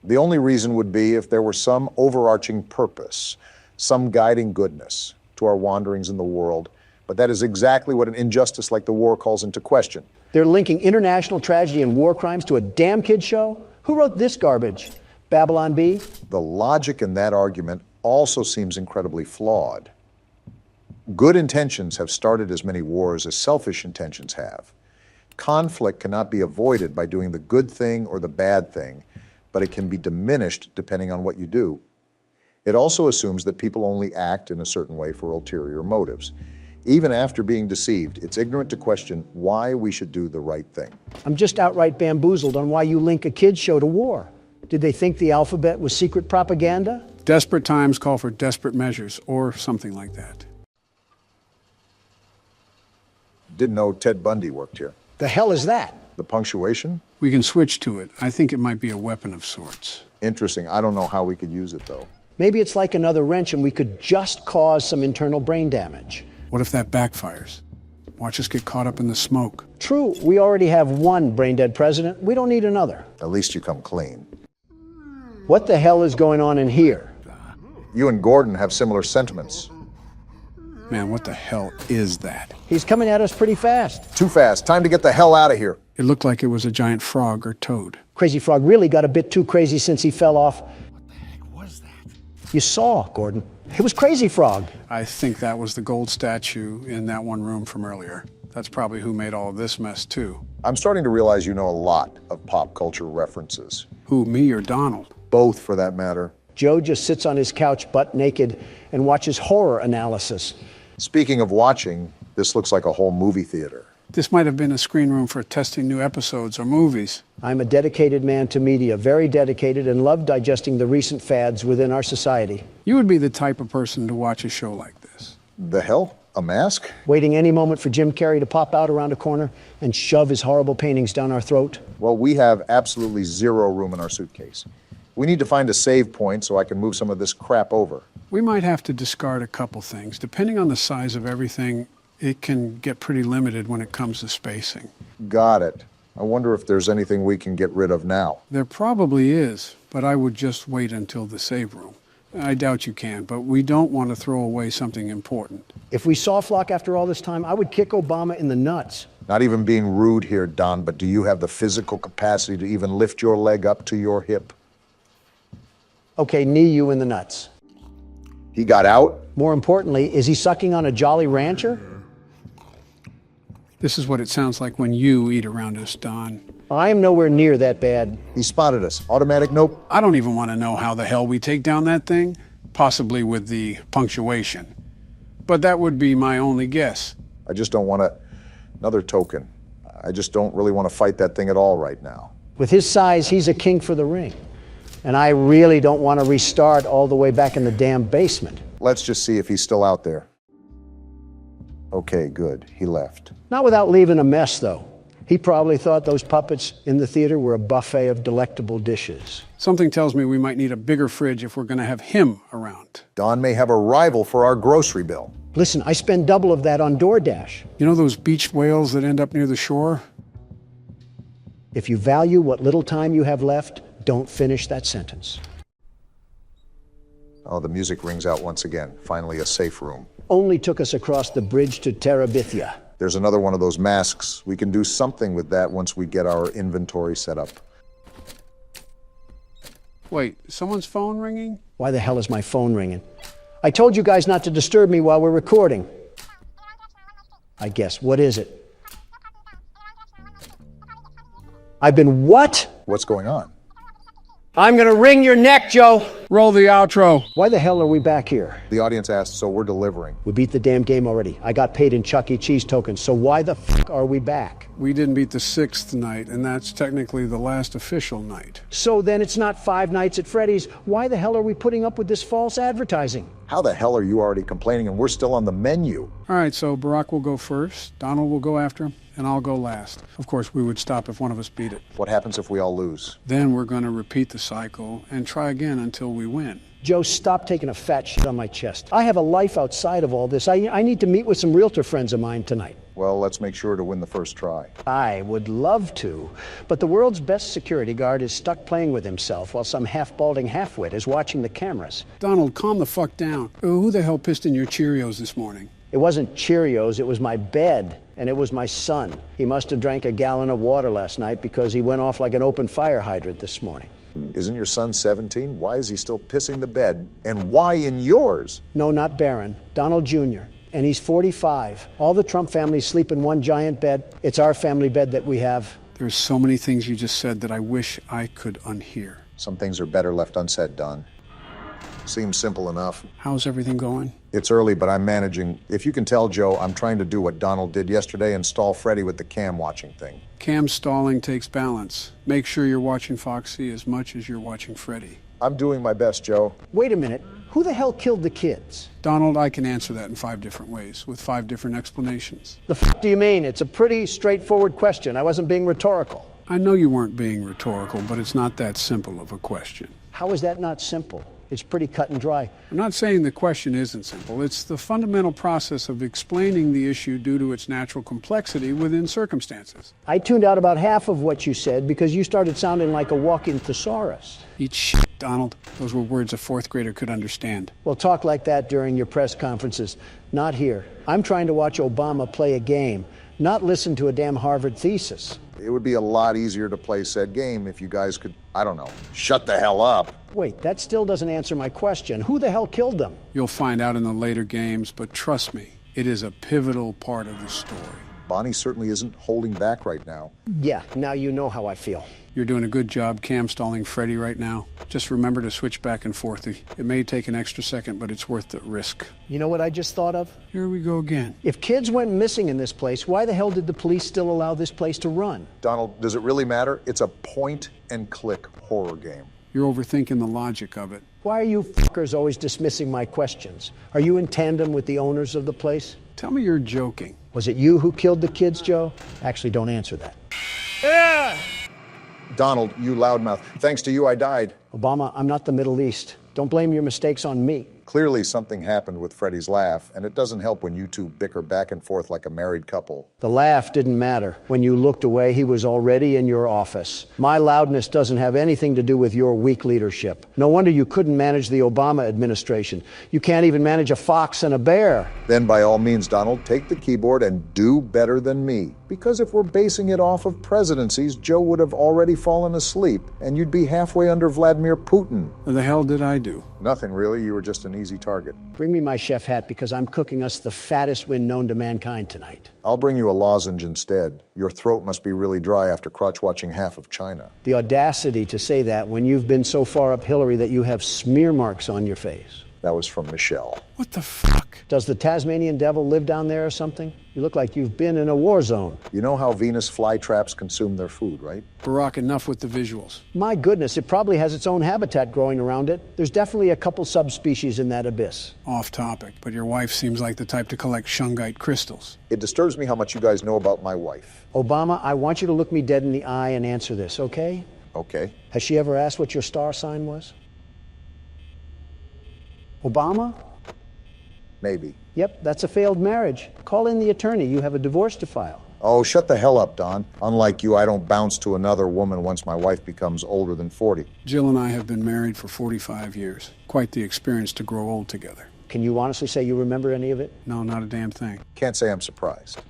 The only reason would be if there were some overarching purpose, some guiding goodness to our wanderings in the world. But that is exactly what an injustice like the war calls into question. They're linking international tragedy and war crimes to a damn kid show? Who wrote this garbage? Babylon Bee? The logic in that argument also seems incredibly flawed. Good intentions have started as many wars as selfish intentions have. Conflict cannot be avoided by doing the good thing or the bad thing, but it can be diminished depending on what you do. It also assumes that people only act in a certain way for ulterior motives. Even after being deceived, it's ignorant to question why we should do the right thing. I'm just outright bamboozled on why you link a kid's show to war. Did they think the alphabet was secret propaganda? Desperate times call for desperate measures, or something like that. Didn't know Ted Bundy worked here. The hell is that? The punctuation? We can switch to it. I think it might be a weapon of sorts. Interesting. I don't know how we could use it, though. Maybe it's like another wrench and we could just cause some internal brain damage. What if that backfires? Watch us get caught up in the smoke. True, we already have one brain-dead president. We don't need another. At least you come clean. What the hell is going on in here? You and Gordon have similar sentiments. Man, what the hell is that? He's coming at us pretty fast. Too fast. Time to get the hell out of here. It looked like it was a giant frog or toad. Crazy Frog really got a bit too crazy since he fell off. What the heck was that? You saw, Gordon. It was Crazy Frog. I think that was the gold statue in that one room from earlier. That's probably who made all of this mess, too. I'm starting to realize you know a lot of pop culture references. Who, me or Donald? Both, for that matter. Joe just sits on his couch butt naked and watches horror analysis. Speaking of watching, this looks like a whole movie theater. This might have been a screen room for testing new episodes or movies. I'm a dedicated man to media, very dedicated, and love digesting the recent fads within our society. You would be the type of person to watch a show like this. The hell? A mask? Waiting any moment for Jim Carrey to pop out around a corner and shove his horrible paintings down our throat? Well, we have absolutely zero room in our suitcase. We need to find a save point so I can move some of this crap over. We might have to discard a couple things. Depending on the size of everything, it can get pretty limited when it comes to spacing. Got it. I wonder if there's anything we can get rid of now. There probably is, but I would just wait until the save room. I doubt you can, but we don't want to throw away something important. If we saw Flock after all this time, I would kick Obama in the nuts. Not even being rude here, Don, but do you have the physical capacity to even lift your leg up to your hip? Okay, knee you in the nuts. He got out? More importantly, is he sucking on a Jolly Rancher? This is what it sounds like when you eat around us, Don. I am nowhere near that bad. He spotted us. Automatic nope. I don't even want to know how the hell we take down that thing, possibly with the punctuation. But that would be my only guess. I just don't want another token. I just don't really want to fight that thing at all right now. With his size, he's a king for the ring. And I really don't want to restart all the way back in the damn basement. Let's just see if he's still out there. Okay, good. He left. Not without leaving a mess, though. He probably thought those puppets in the theater were a buffet of delectable dishes. Something tells me we might need a bigger fridge if we're going to have him around. Don may have a rival for our grocery bill. Listen, I spend double of that on DoorDash. You know those beach whales that end up near the shore? If you value what little time you have left, don't finish that sentence. Oh, the music rings out once again. Finally, a safe room. Only took us across the bridge to Terabithia. There's another one of those masks. We can do something with that once we get our inventory set up. Wait, someone's phone ringing? Why the hell is my phone ringing? I told you guys not to disturb me while we're recording. I guess. What is it? I've been what? What's going on? I'm gonna wring your neck, Joe. Roll the outro. Why the hell are we back here? The audience asked, so we're delivering. We beat the damn game already. I got paid in Chuck E. Cheese tokens, so why the fuck are we back? We didn't beat the 6th night, and that's technically the last official night. So then it's not 5 nights at Freddy's. Why the hell are we putting up with this false advertising? How the hell are you already complaining and we're still on the menu? All right, so Barack will go first, Donald will go after him, and I'll go last. Of course, we would stop if one of us beat it. What happens if we all lose? Then we're going to repeat the cycle and try again until we win. Joe, stop taking a fat shit on my chest. I have a life outside of all this. I need to meet with some realtor friends of mine tonight. Well, let's make sure to win the first try. I would love to, but the world's best security guard is stuck playing with himself while some half-balding halfwit is watching the cameras. Donald, calm the fuck down. Who the hell pissed in your Cheerios this morning? It wasn't Cheerios, it was my bed, and it was my son. He must have drank a gallon of water last night because he went off like an open fire hydrant this morning. Isn't your son 17? Why is he still pissing the bed? And why in yours? No, not Barron. Donald Jr. And he's 45. All the Trump families sleep in one giant bed. It's our family bed that we have. There's so many things you just said that I wish I could unhear. Some things are better left unsaid, Don. Seems simple enough. How's everything going? It's early, but I'm managing. If you can tell, Joe, I'm trying to do what Donald did yesterday and stall Freddy with the cam watching thing. Cam stalling takes balance. Make sure you're watching Foxy as much as you're watching Freddy. I'm doing my best, Joe. Wait a minute. Who the hell killed the kids? Donald, I can answer that in 5 different ways, with 5 different explanations. The f*** do you mean? It's a pretty straightforward question. I wasn't being rhetorical. I know you weren't being rhetorical, but it's not that simple of a question. How is that not simple? It's pretty cut and dry. I'm not saying the question isn't simple. It's the fundamental process of explaining the issue due to its natural complexity within circumstances. I tuned out about half of what you said because you started sounding like a walking thesaurus. Eat shit, Donald. Those were words a 4th grader could understand. Well, talk like that during your press conferences. Not here. I'm trying to watch Obama play a game, not listen to a damn Harvard thesis. It would be a lot easier to play said game if you guys could, I don't know, shut the hell up. Wait, that still doesn't answer my question. Who the hell killed them? You'll find out in the later games, but trust me, it is a pivotal part of the story. Bonnie certainly isn't holding back right now. Yeah, now you know how I feel. You're doing a good job cam stalling Freddy right now. Just remember to switch back and forth. It may take an extra second, but it's worth the risk. You know what I just thought of? Here we go again. If kids went missing in this place, why the hell did the police still allow this place to run? Donald, does it really matter? It's a point-and-click horror game. You're overthinking the logic of it. Why are you fuckers always dismissing my questions? Are you in tandem with the owners of the place? Tell me you're joking. Was it you who killed the kids, Joe? Actually, don't answer that. Yeah! Donald, you loudmouth. Thanks to you, I died. Obama, I'm not the Middle East. Don't blame your mistakes on me. Clearly something happened with Freddy's laugh, and it doesn't help when you two bicker back and forth like a married couple. The laugh didn't matter. When you looked away, he was already in your office. My loudness doesn't have anything to do with your weak leadership. No wonder you couldn't manage the Obama administration. You can't even manage a fox and a bear. Then by all means, Donald, take the keyboard and do better than me. Because if we're basing it off of presidencies, Joe would have already fallen asleep, and you'd be halfway under Vladimir Putin. What the hell did I do? Nothing really, you were just an easy target. Bring me my chef hat because I'm cooking us the fattest win known to mankind tonight. I'll bring you a lozenge instead. Your throat must be really dry after crotch-watching half of China. The audacity to say that when you've been so far up Hillary that you have smear marks on your face. That was from Michelle. What the fuck? Does the Tasmanian devil live down there or something? You look like you've been in a war zone. You know how Venus flytraps consume their food, right? Barack, enough with the visuals. My goodness, it probably has its own habitat growing around it. There's definitely a couple subspecies in that abyss. Off topic, but your wife seems like the type to collect shungite crystals. It disturbs me how much you guys know about my wife. Obama, I want you to look me dead in the eye and answer this, okay? Okay. Has she ever asked what your star sign was? Obama? Maybe. Yep, that's a failed marriage. Call in the attorney. You have a divorce to file. Oh, shut the hell up, Don. Unlike you, I don't bounce to another woman once my wife becomes older than 40. Jill and I have been married for 45 years. Quite the experience to grow old together. Can you honestly say you remember any of it? No, not a damn thing. Can't say I'm surprised.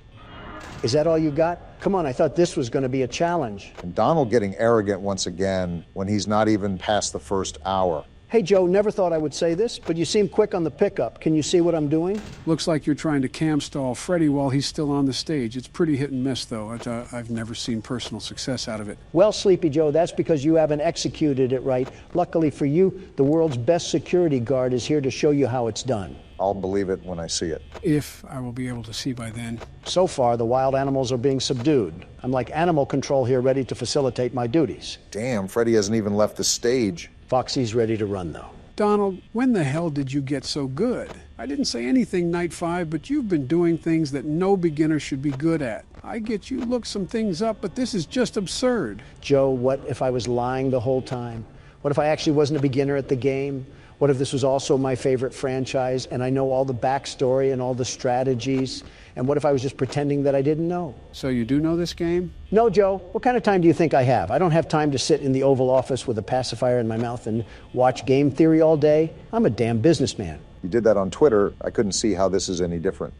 Is that all you got? Come on, I thought this was going to be a challenge. And Donald getting arrogant once again when he's not even past the first hour. Hey, Joe, never thought I would say this, but you seem quick on the pickup. Can you see what I'm doing? Looks like you're trying to cam stall Freddy while he's still on the stage. It's pretty hit and miss, though. I've never seen personal success out of it. Well, Sleepy Joe, that's because you haven't executed it right. Luckily for you, the world's best security guard is here to show you how it's done. I'll believe it when I see it. If I will be able to see by then. So far, the wild animals are being subdued. I'm like animal control here, ready to facilitate my duties. Damn, Freddy hasn't even left the stage. Foxy's ready to run, though. Donald, when the hell did you get so good? I didn't say anything night 5, but you've been doing things that no beginner should be good at. I get you looked some things up, but this is just absurd. Joe, what if I was lying the whole time? What if I actually wasn't a beginner at the game? What if this was also my favorite franchise and I know all the backstory and all the strategies? And what if I was just pretending that I didn't know? So you do know this game? No, Joe. What kind of time do you think I have? I don't have time to sit in the Oval Office with a pacifier in my mouth and watch game theory all day. I'm a damn businessman. You did that on Twitter. I couldn't see how this is any different.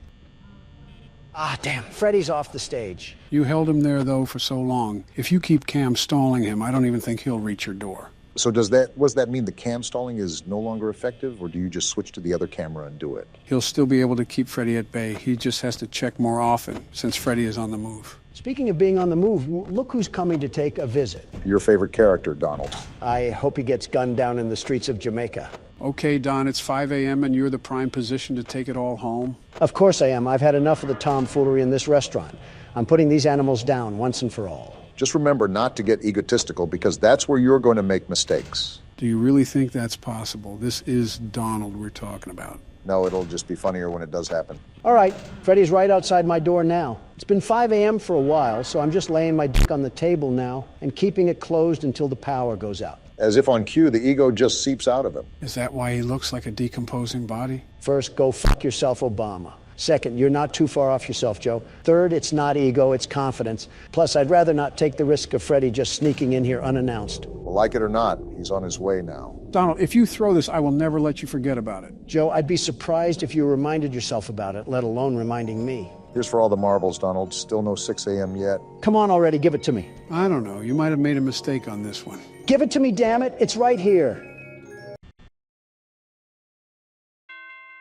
Ah, damn. Freddy's off the stage. You held him there, though, for so long. If you keep cam stalling him, I don't even think he'll reach your door. So does that mean the cam stalling is no longer effective, or do you just switch to the other camera and do it? He'll still be able to keep Freddy at bay. He just has to check more often, since Freddy is on the move. Speaking of being on the move, look who's coming to take a visit. Your favorite character, Donald. I hope he gets gunned down in the streets of Jamaica. Okay, Don, it's 5 a.m. and you're the prime position to take it all home? Of course I am. I've had enough of the tomfoolery in this restaurant. I'm putting these animals down once and for all. Just remember not to get egotistical, because that's where you're going to make mistakes. Do you really think that's possible? This is Donald we're talking about. No, it'll just be funnier when it does happen. All right, Freddy's right outside my door now. It's been 5 a.m. for a while, so I'm just laying my dick on the table now and keeping it closed until the power goes out. As if on cue, the ego just seeps out of him. Is that why he looks like a decomposing body? First, go fuck yourself, Obama. Second, you're not too far off yourself, Joe. Third, it's not ego, it's confidence. Plus, I'd rather not take the risk of Freddy just sneaking in here unannounced. Well, like it or not, he's on his way now. Donald, if you throw this, I will never let you forget about it. Joe, I'd be surprised if you reminded yourself about it, let alone reminding me. Here's for all the marbles, Donald. Still no 6 a.m. yet. Come on already, give it to me. I don't know. You might have made a mistake on this one. Give it to me, damn it. It's right here.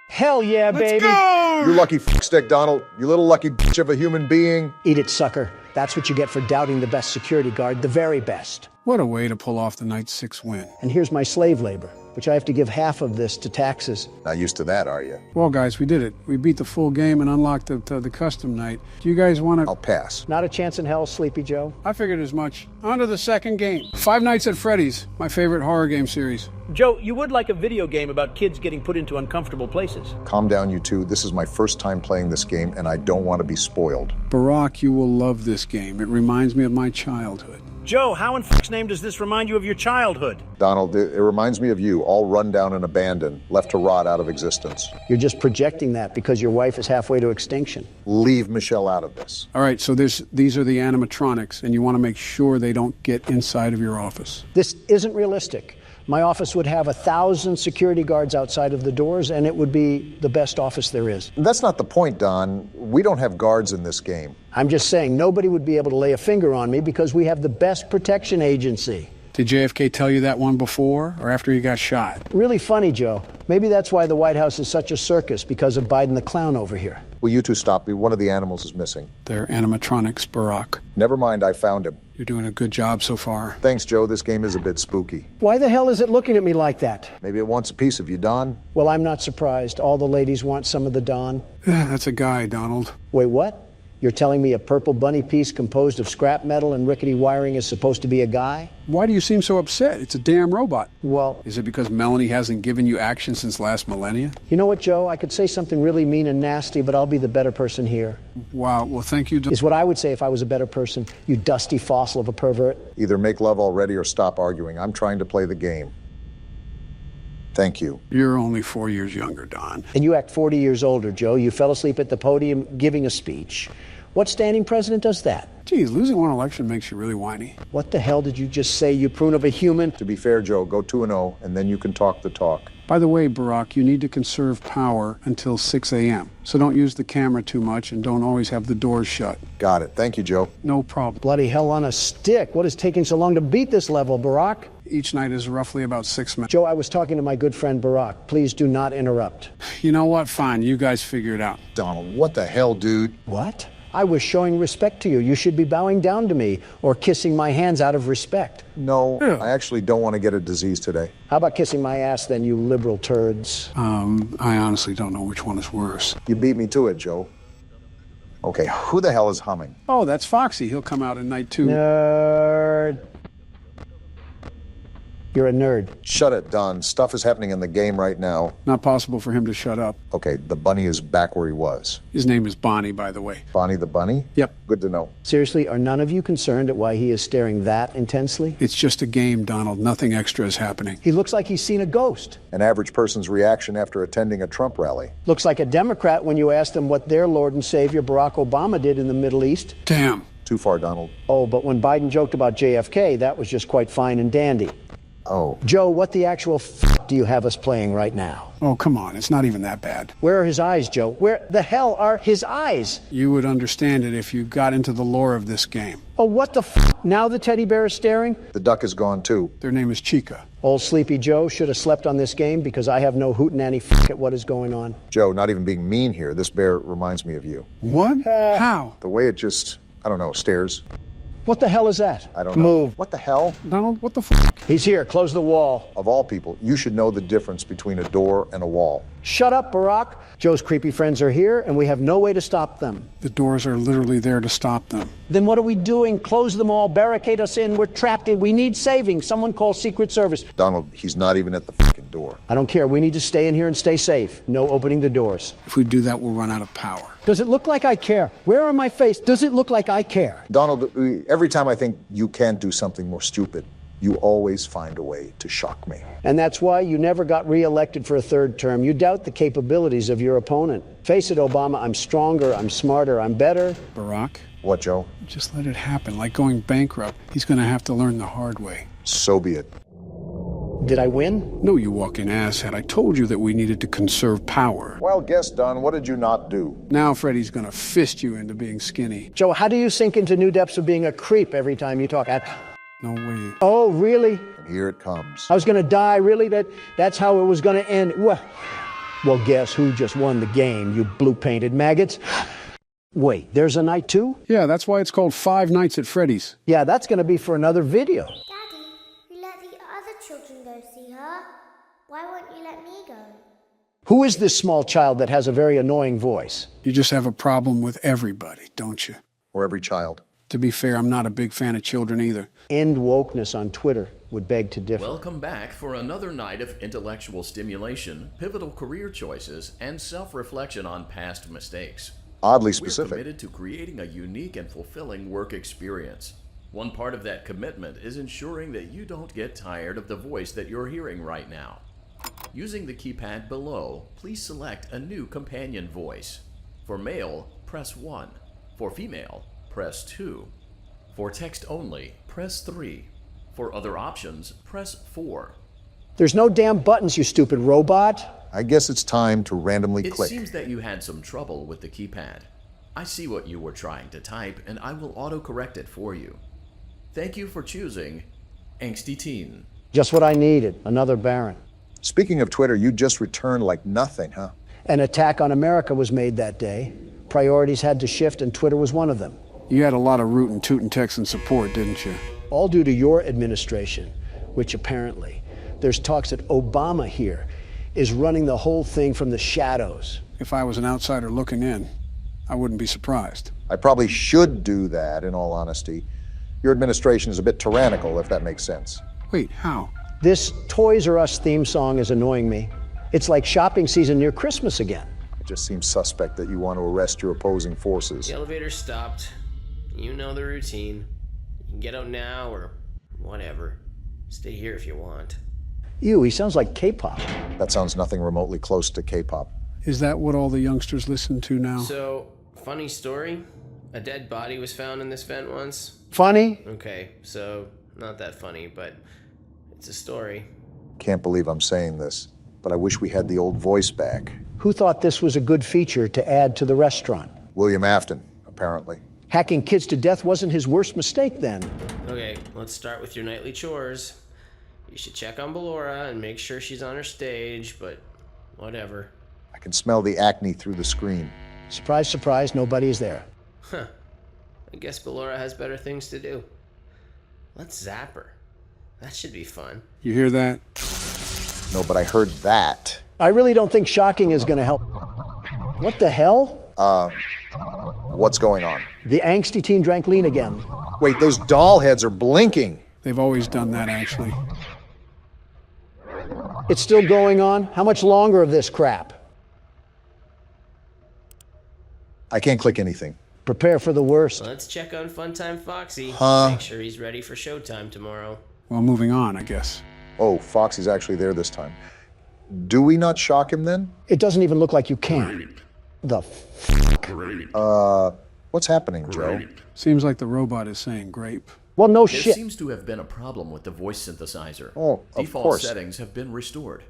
Hell yeah, baby. Let's go! You lucky fuckstick, Donald. You little lucky bitch of a human being. Eat it, sucker. That's what you get for doubting the best security guard, the very best. What a way to pull off the night 6 win. And here's my slave labor, which I have to give half of this to taxes. Not used to that, are you? Well, guys, we did it. We beat the full game and unlocked the custom night. Do you guys want to... I'll pass. Not a chance in hell, Sleepy Joe. I figured as much. On to the second game. Five Nights at Freddy's, my favorite horror game series. Joe, you would like a video game about kids getting put into uncomfortable places. Calm down, you two. This is my first time playing this game, and I don't want to be spoiled. Barack, you will love this game. It reminds me of my childhood. Joe, how in f***'s name does this remind you of your childhood? Donald, it reminds me of you, all run down and abandoned, left to rot out of existence. You're just projecting that because your wife is halfway to extinction. Leave Michelle out of this. All right, so these are the animatronics, and you want to make sure they don't get inside of your office. This isn't realistic. My office would have 1,000 security guards outside of the doors, and it would be the best office there is. That's not the point, Don. We don't have guards in this game. I'm just saying nobody would be able to lay a finger on me because we have the best protection agency. Did JFK tell you that one before or after he got shot? Really funny, Joe. Maybe that's why the White House is such a circus, because of Biden the clown over here. Will you two stop me? One of the animals is missing. They're animatronics, Barack. Never mind, I found him. You're doing a good job so far. Thanks, Joe. This game is a bit spooky. Why the hell is it looking at me like that? Maybe it wants a piece of you, Don. Well, I'm not surprised. All the ladies want some of the Don. That's a guy, Donald. Wait, what? You're telling me a purple bunny piece composed of scrap metal and rickety wiring is supposed to be a guy? Why do you seem so upset? It's a damn robot. Well... Is it because Melanie hasn't given you action since last millennia? You know what, Joe? I could say something really mean and nasty, but I'll be the better person here. Wow, well, thank you. Is what I would say if I was a better person, you dusty fossil of a pervert. Either make love already or stop arguing. I'm trying to play the game. Thank you. You're only 4 years younger, Don. And you act 40 years older, Joe. You fell asleep at the podium giving a speech. What standing president does that? Geez, losing one election makes you really whiny. What the hell did you just say, you prune of a human? To be fair, Joe, go 2-0, and then you can talk the talk. By the way, Barack, you need to conserve power until 6 a.m. So don't use the camera too much and don't always have the doors shut. Got it. Thank you, Joe. No problem. Bloody hell on a stick. What is taking so long to beat this level, Barack? Each night is roughly about 6 minutes. Joe, I was talking to my good friend Barack. Please do not interrupt. You know what? Fine. You guys figure it out. Donald, what the hell, dude? What? I was showing respect to you. You should be bowing down to me or kissing my hands out of respect. No, I actually don't want to get a disease today. How about kissing my ass then, you liberal turds? I honestly don't know which one is worse. You beat me to it, Joe. Okay, who the hell is humming? Oh, that's Foxy. He'll come out at night, too. Nerd. You're a nerd. Shut it, Don. Stuff is happening in the game right now. Not possible for him to shut up. Okay, the bunny is back where he was. His name is Bonnie, by the way. Bonnie the bunny? Yep. Good to know. Seriously, are none of you concerned at why he is staring that intensely? It's just a game, Donald. Nothing extra is happening. He looks like he's seen a ghost. An average person's reaction after attending a Trump rally. Looks like a Democrat when you asked them what their Lord and Savior Barack Obama did in the Middle East. Damn. Too far, Donald. Oh, but when Biden joked about JFK, that was just quite fine and dandy. Oh. Joe, what the actual do you have us playing right now? Oh, come on. It's not even that bad. Where are his eyes, Joe? Where the hell are his eyes? You would understand it if you got into the lore of this game. Oh, what the Now the teddy bear is staring? The duck is gone, too. Their name is Chica. Old Sleepy Joe should have slept on this game because I have no hootenanny at what is going on. Joe, not even being mean here, this bear reminds me of you. What? How? The way it just, I don't know, stares. What the hell is that? I don't know. Move. What the hell? Donald, what the He's here. Close the wall. Of all people, you should know the difference between a door and a wall. Shut up, Barack. Joe's creepy friends are here, and we have no way to stop them. The doors are literally there to stop them. Then what are we doing? Close them all, barricade us in. We're trapped in. We need saving. Someone call Secret Service. Donald, he's not even at the fucking door. I don't care. We need to stay in here and stay safe. No opening the doors. If we do that, we'll run out of power. Does it look like I care? Where on my face does it look like I care? Donald, every time I think you can't do something more stupid, you always find a way to shock me. And that's why you never got reelected for a third term. You doubt the capabilities of your opponent. Face it, Obama, I'm stronger, I'm smarter, I'm better. Barack? What, Joe? Just let it happen. Like going bankrupt. He's going to have to learn the hard way. So be it. Did I win? No, you walking asshat. I told you that we needed to conserve power. Well, guess, Don, what did you not do? Now Freddie's going to fist you into being skinny. Joe, how do you sink into new depths of being a creep every time you talk? No way. Oh, really? And here it comes. I was going to die, really? That's how it was going to end? Well, guess who just won the game, you blue-painted maggots? Wait, there's a night two? Yeah, that's why it's called Five Nights at Freddy's. Yeah, that's going to be for another video. Daddy, you let the other children go see her. Why won't you let me go? Who is this small child that has a very annoying voice? You just have a problem with everybody, don't you? Or every child. To be fair, I'm not a big fan of children either. End wokeness on Twitter would beg to differ. Welcome back for another night of intellectual stimulation, pivotal career choices, and self-reflection on past mistakes. Oddly specific. We're committed to creating a unique and fulfilling work experience. One part of that commitment is ensuring that you don't get tired of the voice that you're hearing right now. Using the keypad below, please select a new companion voice. For male, press 1. For female, press 2. For text only, press 3. For other options, press 4. There's no damn buttons, you stupid robot. I guess it's time to randomly click. It seems that you had some trouble with the keypad. I see what you were trying to type, and I will autocorrect it for you. Thank you for choosing Angsty Teen. Just what I needed, another Baron. Speaking of Twitter, you just returned like nothing, huh? An attack on America was made that day. Priorities had to shift, and Twitter was one of them. You had a lot of rootin' tootin' Texan support, didn't you? All due to your administration, which apparently, there's talks that Obama here is running the whole thing from the shadows. If I was an outsider looking in, I wouldn't be surprised. I probably should do that, in all honesty. Your administration is a bit tyrannical, if that makes sense. Wait, how? This Toys R Us theme song is annoying me. It's like shopping season near Christmas again. It just seems suspect that you want to arrest your opposing forces. The elevator stopped. You know the routine. You can get out now or whatever. Stay here if you want. Ew, he sounds like K-pop. That sounds nothing remotely close to K-pop. Is that what all the youngsters listen to now? So, funny story. A dead body was found in this vent once. Funny? Okay, so not that funny, but it's a story. Can't believe I'm saying this, but I wish we had the old voice back. Who thought this was a good feature to add to the restaurant? William Afton, apparently. Hacking kids to death wasn't his worst mistake then. Okay, let's start with your nightly chores. You should check on Ballora and make sure she's on her stage, but whatever. I can smell the acne through the screen. Surprise, surprise, nobody is there. Huh. I guess Ballora has better things to do. Let's zap her. That should be fun. You hear that? No, but I heard that. I really don't think shocking is going to help. What the hell? What's going on? The angsty teen drank lean again. Wait, those doll heads are blinking. They've always done that, actually. It's still going on? How much longer of this crap? I can't click anything. Prepare for the worst. Let's check on Funtime Foxy. Huh? Make sure he's ready for showtime tomorrow. Well, moving on, I guess. Oh, Foxy's actually there this time. Do we not shock him then? It doesn't even look like you can. The what's happening, Joe? Seems like the robot is saying grape. Well, no There shit. seems to have been a problem with the voice synthesizer. Oh, of Default course. settings have been restored.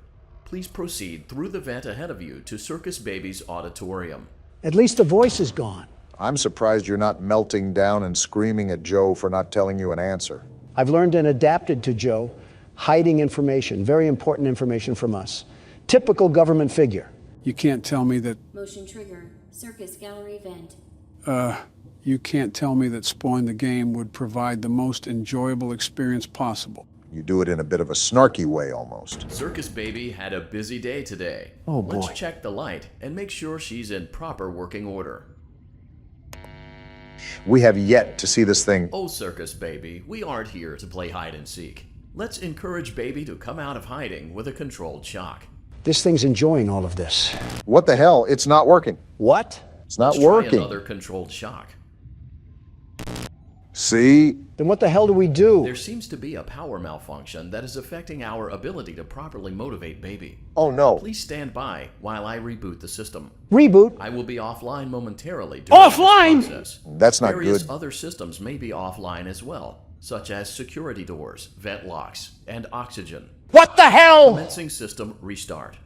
Please proceed through the vent ahead of you to Circus Baby's auditorium. At least the voice is gone. I'm surprised you're not melting down and screaming at Joe for not telling you an answer. I've learned and adapted to Joe, hiding information, very important information from us. Typical government figure. You can't tell me that... Motion trigger. Circus gallery vent. You can't tell me that spoiling the game would provide the most enjoyable experience possible. You do it in a bit of a snarky way, almost. Circus Baby had a busy day today. Oh, boy. Let's check the light and make sure she's in proper working order. We have yet to see this thing. Oh, Circus Baby, we aren't here to play hide and seek. Let's encourage Baby to come out of hiding with a controlled shock. This thing's enjoying all of this. What the hell? It's not working. What? It's not Let's working. Try another controlled shock. See? Then what the hell do we do? There seems to be a power malfunction that is affecting our ability to properly motivate Baby. Oh, no. Please stand by while I reboot the system. Reboot? I will be offline momentarily during Offline? this process. That's not Various good. other systems may be offline as well, such as security doors, vent locks, and oxygen. What the hell? Commencing system restart.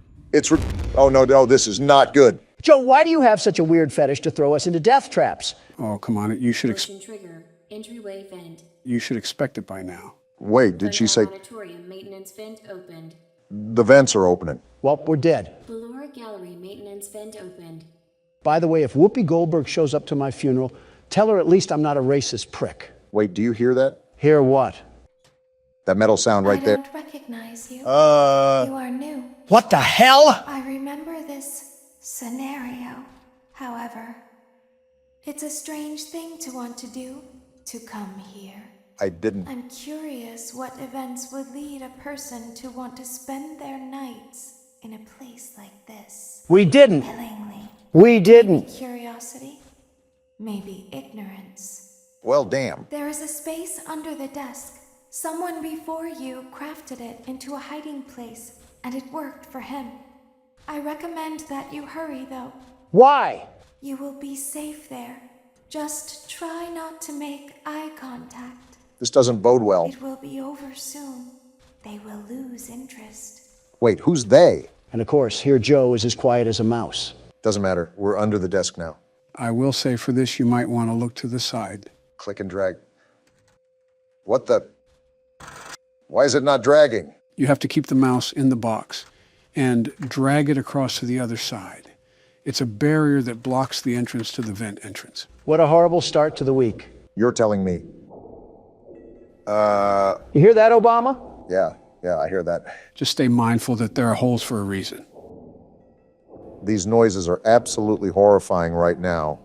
Oh, no, this is not good. Joe, why do you have such a weird fetish to throw us into death traps? Oh, come on. You should Motion trigger. Entryway vent. You should expect it by now. Wait, did she say Auditorium maintenance vent opened. the vents are opening? Well, we're dead. Ballora gallery maintenance vent opened. By the way, if Whoopi Goldberg shows up to my funeral, tell her at least I'm not a racist prick. Wait, do you hear that? Hear what? That metal sound right there. I don't recognize you. You Uh... are new. What the hell? I remember this scenario. However, it's a strange thing to want to do, to come here. I didn't. I'm curious what events would lead a person to want to spend their nights in a place like this. We didn't. Willingly. We didn't. Maybe curiosity. Maybe ignorance. Well, damn. There is a space under the desk. Someone before you crafted it into a hiding place, and it worked for him. I recommend that you hurry, though. Why? You will be safe there. Just try not to make eye contact. This doesn't bode well. It will be over soon. They will lose interest. Wait, who's they? And of course, here Joe is as quiet as a mouse. Doesn't matter. We're under the desk now. I will say for this, you might want to look to the side. Click and drag. What the? Why is it not dragging? You have to keep the mouse in the box and drag it across to the other side. It's a barrier that blocks the entrance to the vent entrance. What a horrible start to the week. You're telling me. You hear that, Obama? Yeah, I hear that. Just stay mindful that there are holes for a reason. These noises are absolutely horrifying right now.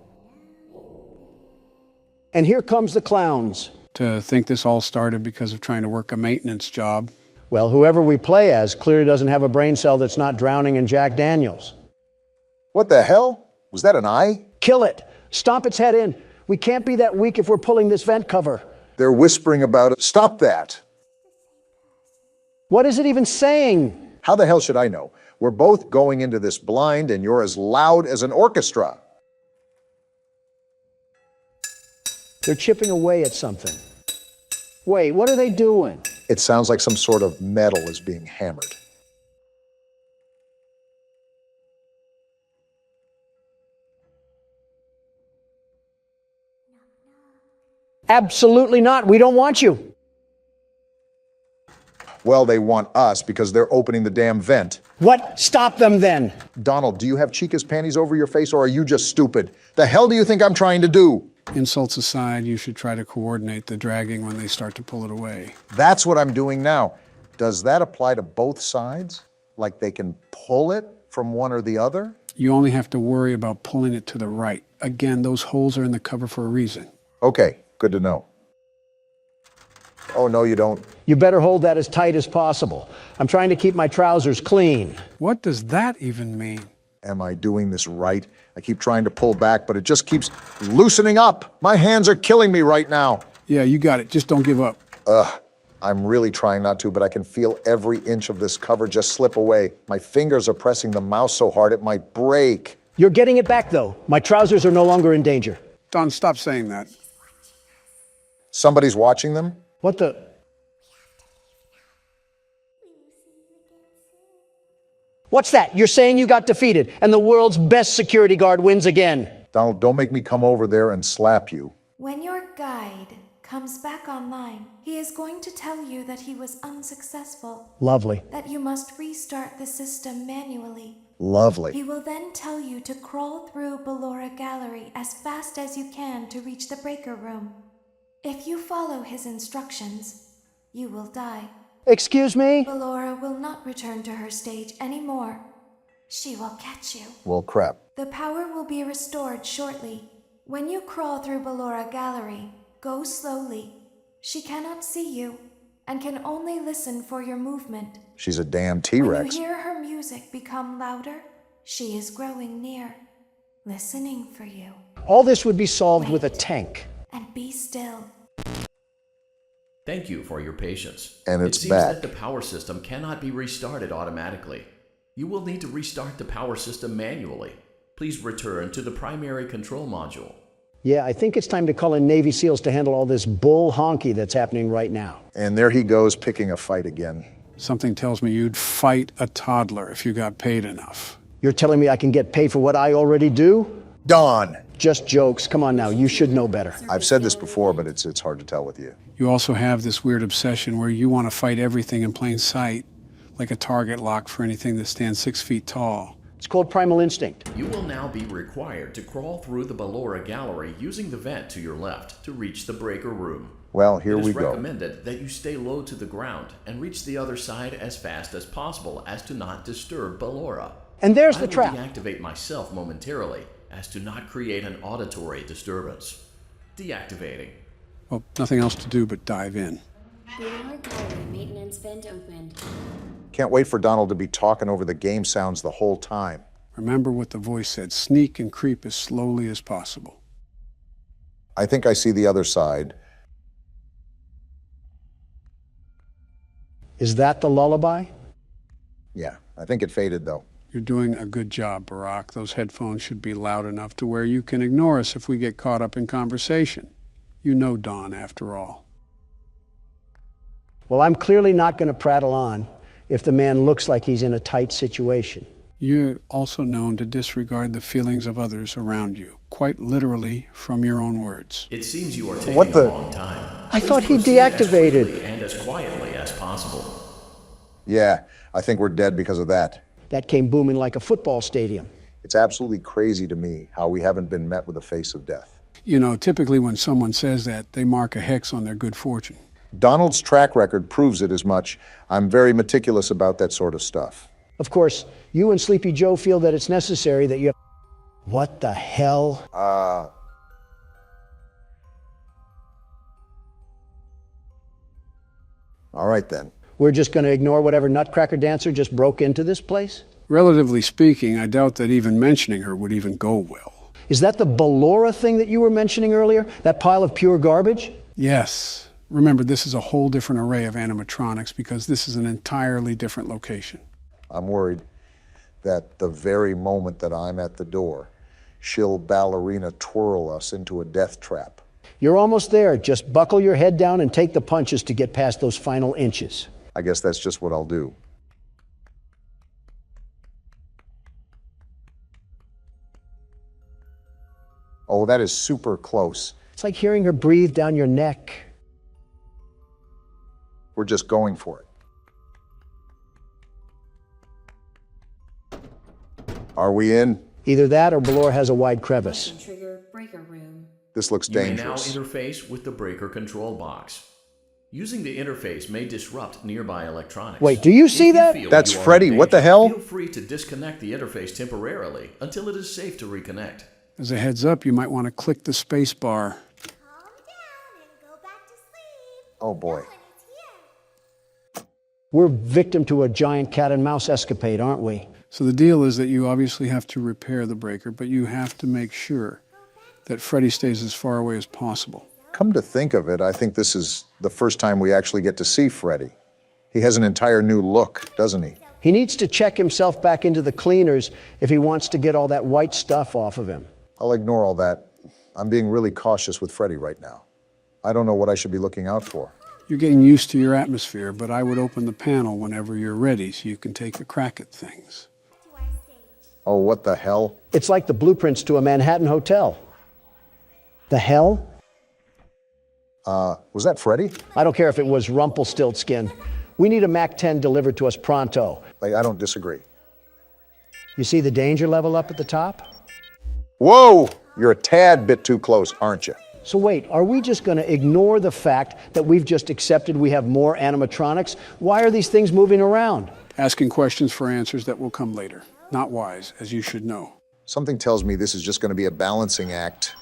And here comes the clowns. To think this all started because of trying to work a maintenance job. Well, whoever we play as clearly doesn't have a brain cell that's not drowning in Jack Daniels. What the hell? Was that an eye? Kill it. Stomp its head in. We can't be that weak if we're pulling this vent cover. They're whispering about it. Stop that. What is it even saying? How the hell should I know? We're both going into this blind and you're as loud as an orchestra. They're chipping away at something. Wait, what are they doing? It sounds like some sort of metal is being hammered. Absolutely not. We don't want you. Well, they want us because they're opening the damn vent. What? Stop them then. Donald, do you have Chica's panties over your face or are you just stupid? The hell do you think I'm trying to do? Insults aside, you should try to coordinate the dragging when they start to pull it away. That's what I'm doing now. Does that apply to both sides? Like they can pull it from one or the other? You only have to worry about pulling it to the right. Again, those holes are in the cover for a reason. Okay, good to know. Oh, no, you don't. You better hold that as tight as possible. I'm trying to keep my trousers clean. What does that even mean? Am I doing this right? I keep trying to pull back, but it just keeps loosening up. My hands are killing me right now. Yeah, you got it. Just don't give up. I'm really trying not to, but I can feel every inch of this cover just slip away. My fingers are pressing the mouse so hard it might break. You're getting it back, though. My trousers are no longer in danger. Don, stop saying that. Somebody's watching them? What the? What's that? You're saying you got defeated, and the world's best security guard wins again. Donald, don't make me come over there and slap you. When your guide comes back online, he is going to tell you that he was unsuccessful. Lovely. That you must restart the system manually. Lovely. He will then tell you to crawl through Ballora Gallery as fast as you can to reach the breaker room. If you follow his instructions, you will die. Excuse me? Ballora will not return to her stage anymore. She will catch you. Well, crap. The power will be restored shortly. When you crawl through Ballora Gallery, go slowly. She cannot see you and can only listen for your movement. She's a damn When T-Rex. you hear her music become louder, she is growing near, listening for you. All this would be solved with a tank. And be still. Thank you for your patience. And it's it seems back. that the power system cannot be restarted automatically. You will need to restart the power system manually. Please return to the primary control module. Yeah, I think it's time to call in Navy SEALs to handle all this bull honky that's happening right now. And there he goes picking a fight again. Something tells me you'd fight a toddler if you got paid enough. You're telling me I can get paid for what I already do? Don! Just jokes. Come on now, you should know better. I've said this before, but it's hard to tell with you. You also have this weird obsession where you want to fight everything in plain sight, like a target lock for anything that stands 6 feet tall. It's called primal instinct. You will now be required to crawl through the Ballora Gallery using the vent to your left to reach the breaker room. Well, here we It is go. recommended that you stay low to the ground and reach the other side as fast as possible as to not disturb Ballora. And there's the I trap. will deactivate myself momentarily as to not create an auditory disturbance. Deactivating. Well, nothing else to do but dive in. Ballora Gallery maintenance vent opened. Can't wait for Donald to be talking over the game sounds the whole time. Remember what the voice said, sneak and creep as slowly as possible. I think I see the other side. Is that the lullaby? Yeah, I think it faded, though. You're doing a good job, Barack. Those headphones should be loud enough to where you can ignore us if we get caught up in conversation. You know Don, after all. Well, I'm clearly not going to prattle on if the man looks like he's in a tight situation. You're also known to disregard the feelings of others around you, quite literally from your own words. It seems you are taking What the- a long time. I thought he Proceed as deactivated. quickly and as quietly as possible. Yeah, I think we're dead because of that. That came booming like a football stadium. It's absolutely crazy to me how we haven't been met with the face of death. You know, typically when someone says that, they mark a hex on their good fortune. Donald's track record proves it as much. I'm very meticulous about that sort of stuff. Of course, you and Sleepy Joe feel that it's necessary that you... What the hell? All right, then. We're just going to ignore whatever nutcracker dancer just broke into this place? Relatively speaking, I doubt that even mentioning her would even go well. Is that the Ballora thing that you were mentioning earlier? That pile of pure garbage? Yes. Remember, this is a whole different array of animatronics because this is an entirely different location. I'm worried that the very moment that I'm at the door, she'll ballerina twirl us into a death trap. You're almost there. Just buckle your head down and take the punches to get past those final inches. I guess that's just what I'll do. Oh, that is super close. It's like hearing her breathe down your neck. We're just going for it. Are we in? Either that or Ballora has a wide crevice. Trigger breaker room. This looks You may dangerous. now interface with the breaker control box. Using the interface may disrupt nearby electronics. Wait, do you see that? That's Freddy. What the hell? Feel free to disconnect the interface temporarily until it is safe to reconnect. As a heads up, you might want to click the space bar. Oh boy. We're victim to a giant cat and mouse escapade, aren't we? So the deal is that you obviously have to repair the breaker, but you have to make sure that Freddy stays as far away as possible. Come to think of it, I think this is the first time we actually get to see Freddy. He has an entire new look, doesn't he? He needs to check himself back into the cleaners if he wants to get all that white stuff off of him. I'll ignore all that. I'm being really cautious with Freddy right now. I don't know what I should be looking out for. You're getting used to your atmosphere, but I would open the panel whenever you're ready so you can take a crack at things. Oh, what the hell? It's like the blueprints to a Manhattan hotel. The hell? Was that Freddy? I don't care if it was Rumpelstiltskin. We need a Mac 10 delivered to us pronto. I don't disagree. You see the danger level up at the top? Whoa! You're a tad bit too close, aren't you? So wait, are we just going to ignore the fact that we've just accepted we have more animatronics? Why are these things moving around? Asking questions for answers that will come later. Not wise, as you should know. Something tells me this is just going to be a balancing act.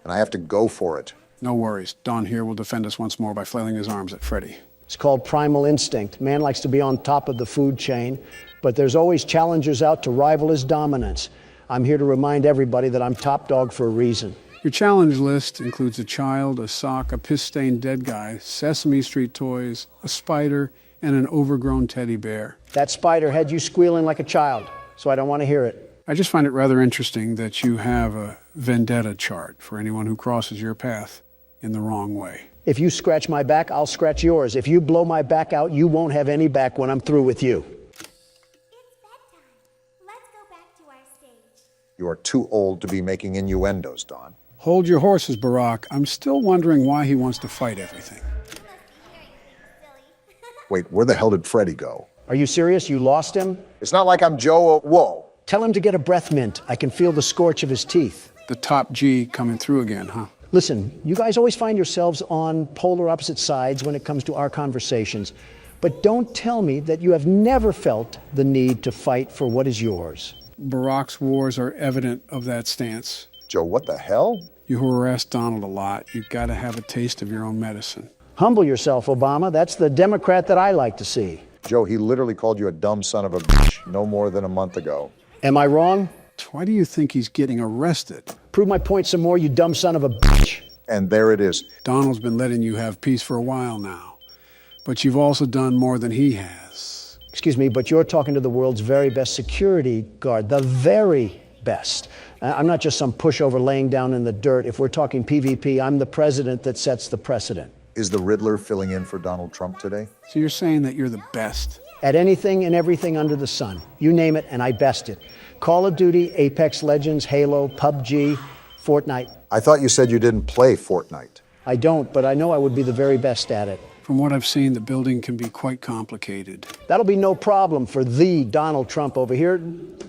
And I have to go for it. No worries. Don here will defend us once more by flailing his arms at Freddy. It's called primal instinct. Man likes to be on top of the food chain, but there's always challengers out to rival his dominance. I'm here to remind everybody that I'm top dog for a reason. Your challenge list includes a child, a sock, a piss-stained dead guy, Sesame Street toys, a spider, and an overgrown teddy bear. That spider had you squealing like a child, so I don't want to hear it. I just find it rather interesting that you have a vendetta chart for anyone who crosses your path in the wrong way. If you scratch my back, I'll scratch yours. If you blow my back out, you won't have any back when I'm through with you. You are too old to be making innuendos, Don. Hold your horses, Barack. I'm still wondering why he wants to fight everything. Wait, where the hell did Freddy go? Are you serious? You lost him? It's not like I'm Joe. Whoa. Tell him to get a breath mint. I can feel the scorch of his teeth. The top G coming through again, huh? Listen, you guys always find yourselves on polar opposite sides when it comes to our conversations. But don't tell me that you have never felt the need to fight for what is yours. Barack's wars are evident of that stance. Joe, what the hell? You harass Donald a lot. You've got to have a taste of your own medicine. Humble yourself, Obama. That's the Democrat that I like to see. Joe, he literally called you a dumb son of a bitch no more than a month ago. Am I wrong? Why do you think he's getting arrested? Prove my point some more, you dumb son of a bitch. And there it is. Donald's been letting you have peace for a while now. But you've also done more than he has. Excuse me, but you're talking to the world's very best security guard. The very best. I'm not just some pushover laying down in the dirt. If we're talking PvP, I'm the president that sets the precedent. Is the Riddler filling in for Donald Trump today? So you're saying that you're the best? At anything and everything under the sun. You name it, and I best it. Call of Duty, Apex Legends, Halo, PUBG, Fortnite. I thought you said you didn't play Fortnite. I don't, but I know I would be the very best at it. From what I've seen, the building can be quite complicated. That'll be no problem for the Donald Trump over here.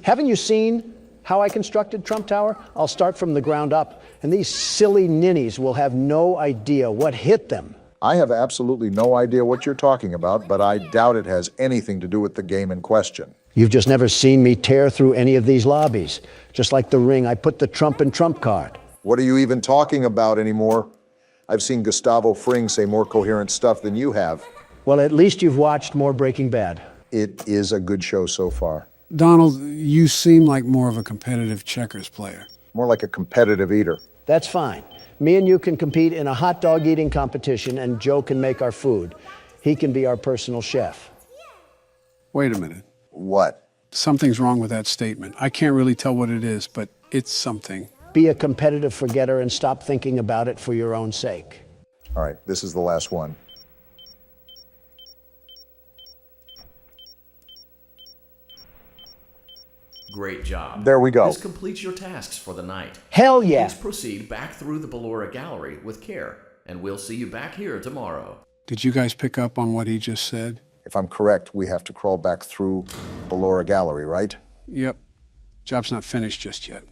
Haven't you seen how I constructed Trump Tower? I'll start from the ground up, and these silly ninnies will have no idea what hit them. I have absolutely no idea what you're talking about, but I doubt it has anything to do with the game in question. You've just never seen me tear through any of these lobbies. Just like the ring, I put the Trump in Trump card. What are you even talking about anymore? I've seen Gustavo Fring say more coherent stuff than you have. Well, at least you've watched more Breaking Bad. It is a good show so far. Donald, you seem like more of a competitive checkers player. More like a competitive eater. That's fine. Me and you can compete in a hot dog eating competition, and Joe can make our food. He can be our personal chef. Wait a minute. What? Something's wrong with that statement. I can't really tell what it is, but it's something. Be a competitive forgetter and stop thinking about it for your own sake. All right, this is the last one. Great job. There we go. This completes your tasks for the night. Hell yeah. Please proceed back through the Ballora Gallery with care, and we'll see you back here tomorrow. Did you guys pick up on what he just said? If I'm correct, we have to crawl back through Ballora Gallery, right? Yep. Job's not finished just yet.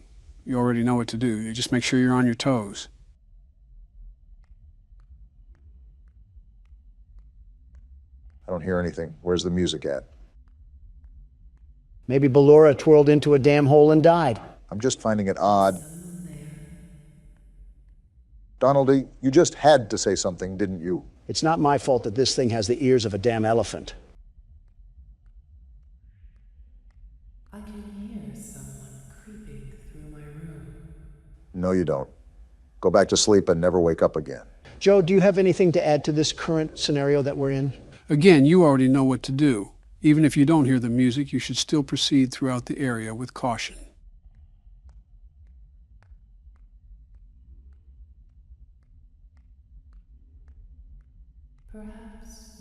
You already know what to do. You just make sure you're on your toes. I don't hear anything. Where's the music at? Maybe Ballora twirled into a damn hole and died. I'm just finding it odd. Donaldy, you just had to say something, didn't you? It's not my fault that this thing has the ears of a damn elephant. I can hear someone creeping through my room. No, you don't. Go back to sleep and never wake up again. Joe, do you have anything to add to this current scenario that we're in? Again, you already know what to do. Even if you don't hear the music, you should still proceed throughout the area with caution. Perhaps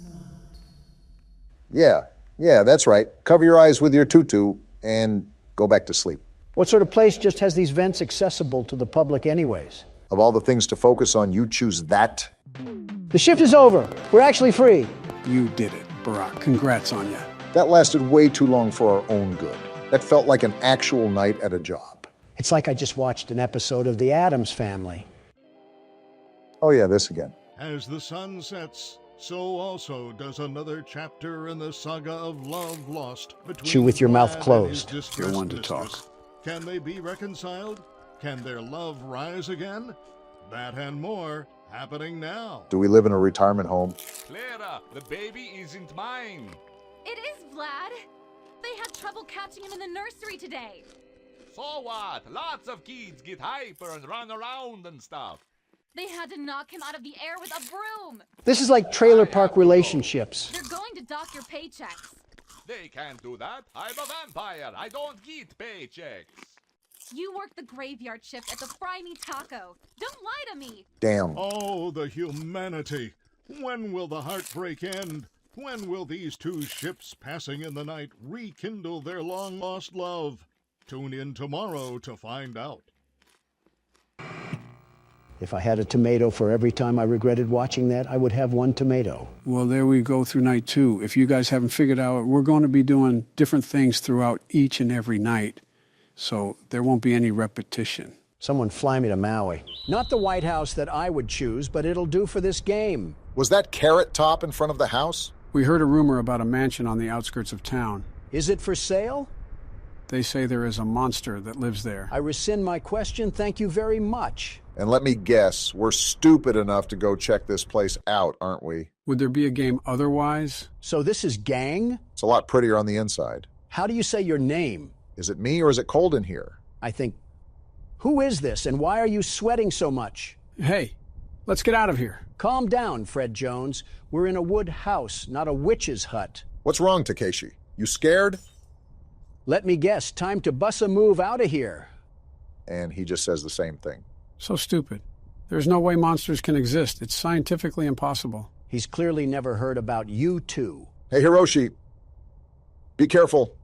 not. Yeah, that's right. Cover your eyes with your tutu and go back to sleep. What sort of place just has these vents accessible to the public anyways? Of all the things to focus on, you choose that? The shift is over. We're actually free. You did it, Barack. Congrats on you. That lasted way too long for our own good. That felt like an actual night at a job. It's like I just watched an episode of The Addams Family. Oh yeah, this again. As the sun sets, so also does another chapter in the saga of love lost between Chew with your mouth Vlad and closed. his You're one to mistress. talk. Can they be reconciled? Can their love rise again? That and more happening now. Do we live in a retirement home? Clara, the baby isn't mine. It is, Vlad. They had trouble catching him in the nursery today. So what? Lots of kids get hyper and run around and stuff. They had to knock him out of the air with a broom. This is like trailer park relationships. They're going to dock your paychecks. They can't do that. I'm a vampire. I don't get paychecks. You work the graveyard shift at the Fry Me Taco. Don't lie to me. Damn. Oh, the humanity. When will the heartbreak end? When will these two ships passing in the night rekindle their long-lost love? Tune in tomorrow to find out. If I had a tomato for every time I regretted watching that, I would have one tomato. Well, there we go through night 2. If you guys haven't figured out, we're going to be doing different things throughout each and every night. So there won't be any repetition. Someone fly me to Maui. Not the White House that I would choose, but it'll do for this game. Was that Carrot Top in front of the house? We heard a rumor about a mansion on the outskirts of town. Is it for sale? They say there is a monster that lives there. I rescind my question. Thank you very much. And let me guess, we're stupid enough to go check this place out, aren't we? Would there be a game otherwise? So this is Gang? It's a lot prettier on the inside. How do you say your name? Is it me or is it cold in here? I think, who is this and why are you sweating so much? Hey, let's get out of here. Calm down, Fred Jones. We're in a wood house, not a witch's hut. What's wrong, Takeshi? You scared? Let me guess, time to bust a move out of here. And he just says the same thing. So stupid. There's no way monsters can exist. It's scientifically impossible. He's clearly never heard about you two. Hey, Hiroshi. Be careful.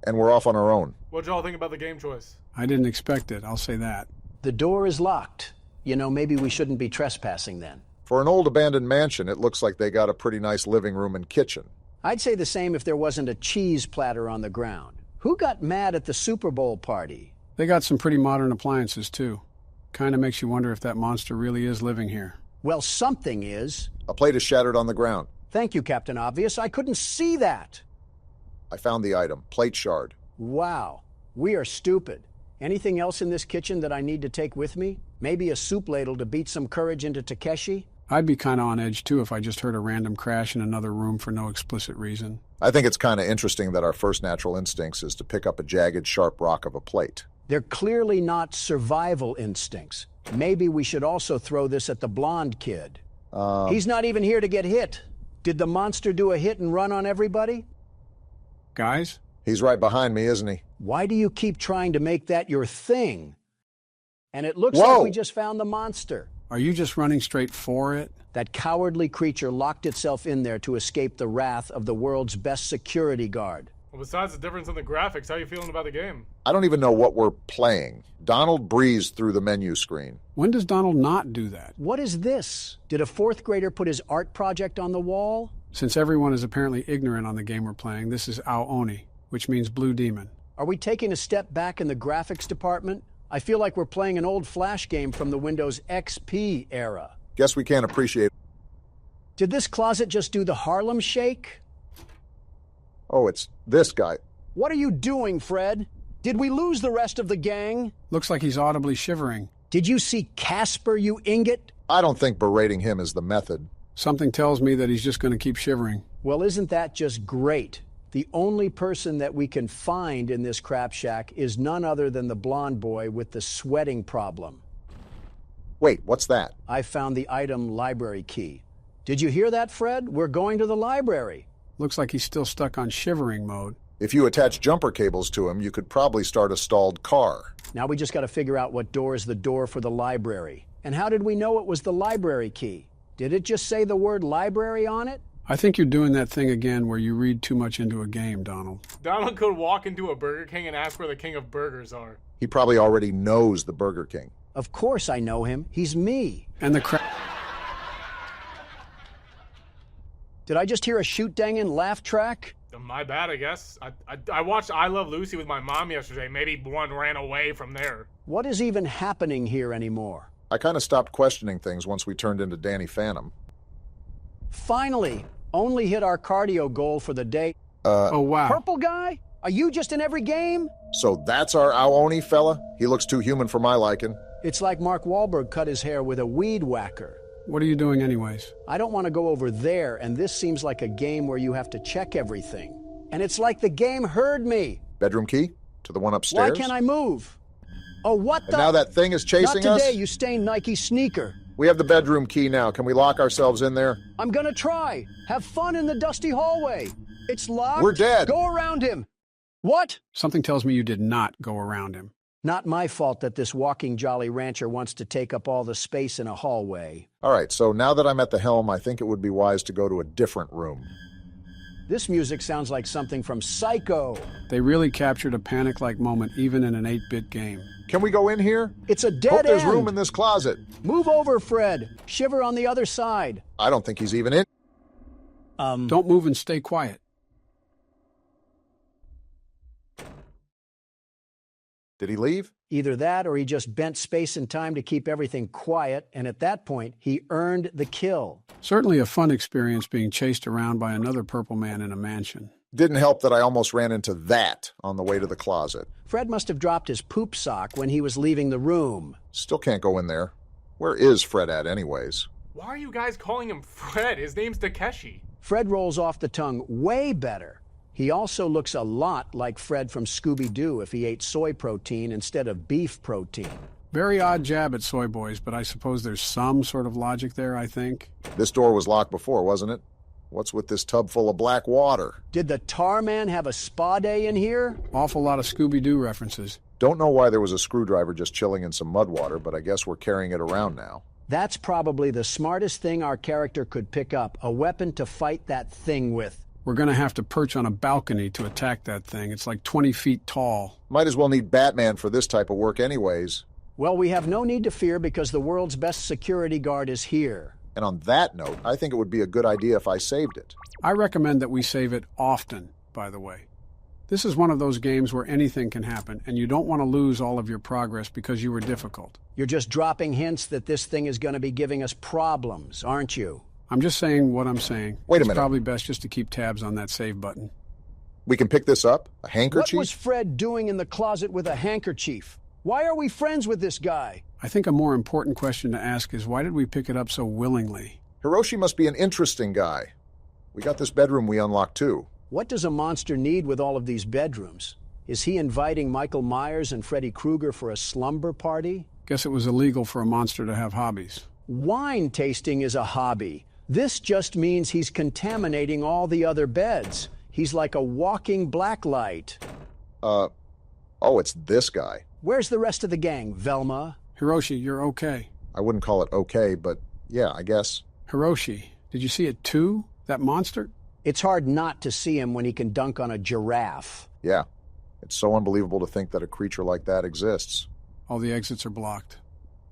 And we're off on our own. What'd y'all think about the game choice? I didn't expect it, I'll say that. The door is locked. You know, maybe we shouldn't be trespassing then. For an old abandoned mansion, it looks like they got a pretty nice living room and kitchen. I'd say the same if there wasn't a cheese platter on the ground. Who got mad at the Super Bowl party? They got some pretty modern appliances, too. Kinda makes you wonder if that monster really is living here. Well, something is. A plate is shattered on the ground. Thank you, Captain Obvious. I couldn't see that. I found the item. Plate shard. Wow. We are stupid. Anything else in this kitchen that I need to take with me? Maybe a soup ladle to beat some courage into Takeshi? I'd be kinda on edge, too, if I just heard a random crash in another room for no explicit reason. I think it's kinda interesting that our first natural instincts is to pick up a jagged, sharp rock of a plate. They're clearly not survival instincts. Maybe we should also throw this at the blonde kid. He's not even here to get hit. Did the monster do a hit and run on everybody? Guys? He's right behind me, isn't he? Why do you keep trying to make that your thing? And it looks Whoa! like we just found the monster. Are you just running straight for it? That cowardly creature locked itself in there to escape the wrath of the world's best security guard. Well, besides the difference in the graphics, how are you feeling about the game? I don't even know what we're playing. Donald breezed through the menu screen. When does Donald not do that? What is this? Did a fourth grader put his art project on the wall? Since everyone is apparently ignorant on the game we're playing, this is Aoni, which means Blue Demon. Are we taking a step back in the graphics department? I feel like we're playing an old Flash game from the Windows XP era. Guess we can't appreciate... Did this closet just do the Harlem Shake? Oh, it's this guy. What are you doing, Fred? Did we lose the rest of the gang? Looks like he's audibly shivering. Did you see Casper, you ingot? I don't think berating him is the method. Something tells me that he's just going to keep shivering. Well, isn't that just great? The only person that we can find in this crap shack is none other than the blonde boy with the sweating problem. Wait, what's that? I found the item library key. Did you hear that, Fred? We're going to the library. Looks like he's still stuck on shivering mode. If you attach jumper cables to him, you could probably start a stalled car. Now we just got to figure out what door is the door for the library. And how did we know it was the library key? Did it just say the word library on it? I think you're doing that thing again where you read too much into a game, Donald. Donald could walk into a Burger King and ask where the king of burgers are. He probably already knows the Burger King. Of course I know him. He's me. And the Did I just hear a shoot-dangin' laugh track? My bad, I guess. I watched I Love Lucy with my mom yesterday. Maybe one ran away from there. What is even happening here anymore? I kind of stopped questioning things once we turned into Danny Phantom. Finally! Only hit our cardio goal for the day. Oh, wow. Purple guy? Are you just in every game? So that's our Aoni fella? He looks too human for my liking. It's like Mark Wahlberg cut his hair with a weed whacker. What are you doing anyways? I don't want to go over there, and this seems like a game where you have to check everything. And it's like the game heard me. Bedroom key? To the one upstairs? Why can't I move? Oh, what the? And now that thing is chasing us? Not today, you stained Nike sneaker. We have the bedroom key now. Can we lock ourselves in there? I'm gonna try. Have fun in the dusty hallway. It's locked. We're dead. Go around him. What? Something tells me you did not go around him. Not my fault that this walking Jolly Rancher wants to take up all the space in a hallway. All right, so now that I'm at the helm, I think it would be wise to go to a different room. This music sounds like something from Psycho. They really captured a panic-like moment even in an 8-bit game. Can we go in here? It's a dead Hope there's end. room in this closet. Move over, Fred. Shiver on the other side. I don't think he's even in. Don't move and stay quiet. Did he leave? Either that or he just bent space and time to keep everything quiet, and at that point, he earned the kill. Certainly a fun experience being chased around by another purple man in a mansion. Didn't help that I almost ran into that on the way to the closet. Fred must have dropped his poop sock when he was leaving the room. Still can't go in there. Where is Fred at anyways? Why are you guys calling him Fred? His name's Takeshi. Fred rolls off the tongue way better. He also looks a lot like Fred from Scooby-Doo if he ate soy protein instead of beef protein. Very odd jab at soy boys, but I suppose there's some sort of logic there, I think. This door was locked before, wasn't it? What's with this tub full of black water? Did the tar man have a spa day in here? Awful lot of Scooby-Doo references. Don't know why there was a screwdriver just chilling in some mud water, but I guess we're carrying it around now. That's probably the smartest thing our character could pick up, a weapon to fight that thing with. We're gonna have to perch on a balcony to attack that thing. It's like 20 feet tall. Might as well need Batman for this type of work anyways. Well, we have no need to fear because the world's best security guard is here. And on that note, I think it would be a good idea if I saved it. I recommend that we save it often, by the way. This is one of those games where anything can happen, and you don't want to lose all of your progress because you were difficult. You're just dropping hints that this thing is going to be giving us problems, aren't you? I'm just saying what I'm saying. Wait a minute. It's probably best just to keep tabs on that save button. We can pick this up? A handkerchief? What was Fred doing in the closet with a handkerchief? Why are we friends with this guy? I think a more important question to ask is why did we pick it up so willingly? Hiroshi must be an interesting guy. We got this bedroom we unlocked too. What does a monster need with all of these bedrooms? Is he inviting Michael Myers and Freddy Krueger for a slumber party? Guess it was illegal for a monster to have hobbies. Wine tasting is a hobby. This just means he's contaminating all the other beds. He's like a walking blacklight. Oh, it's this guy. Where's the rest of the gang, Velma? Hiroshi, you're okay. I wouldn't call it okay, but yeah, I guess. Hiroshi, did you see it too? That monster? It's hard not to see him when he can dunk on a giraffe. Yeah. It's so unbelievable to think that a creature like that exists. All the exits are blocked.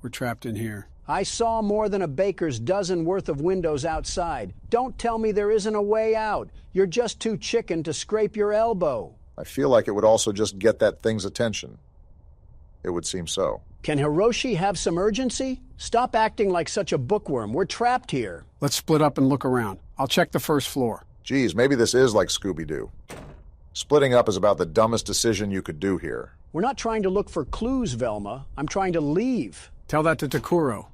We're trapped in here. I saw more than a baker's dozen worth of windows outside. Don't tell me there isn't a way out. You're just too chicken to scrape your elbow. I feel like it would also just get that thing's attention. It would seem so. Can Hiroshi have some urgency? Stop acting like such a bookworm. We're trapped here. Let's split up and look around. I'll check the first floor. Geez, maybe this is like Scooby-Doo. Splitting up is about the dumbest decision you could do here. We're not trying to look for clues, Velma. I'm trying to leave. Tell that to Takuro.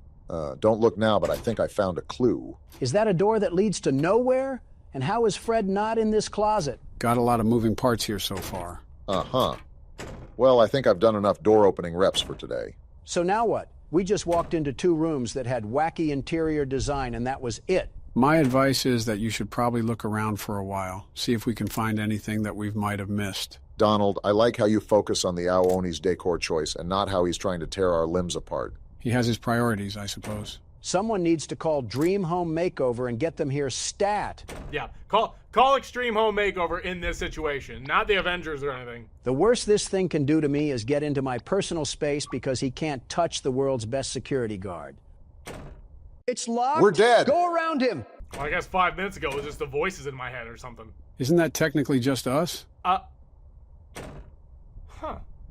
Don't look now, but I think I found a clue. Is that a door that leads to nowhere? And how is Fred not in this closet? Got a lot of moving parts here so far. Uh-huh. Well, I think I've done enough door-opening reps for today. So now what? We just walked into two rooms that had wacky interior design, and that was it. My advice is that you should probably look around for a while, see if we can find anything that we might have missed. Donald, I like how you focus on the Aoni's decor choice and not how he's trying to tear our limbs apart. He has his priorities, I suppose. Someone needs to call Dream Home Makeover and get them here stat. Yeah, call Extreme Home Makeover in this situation, not the Avengers or anything. The worst this thing can do to me is get into my personal space because he can't touch the world's best security guard. It's locked. We're dead. Go around him. Well, I guess 5 minutes ago it was just the voices in my head or something. Isn't that technically just us?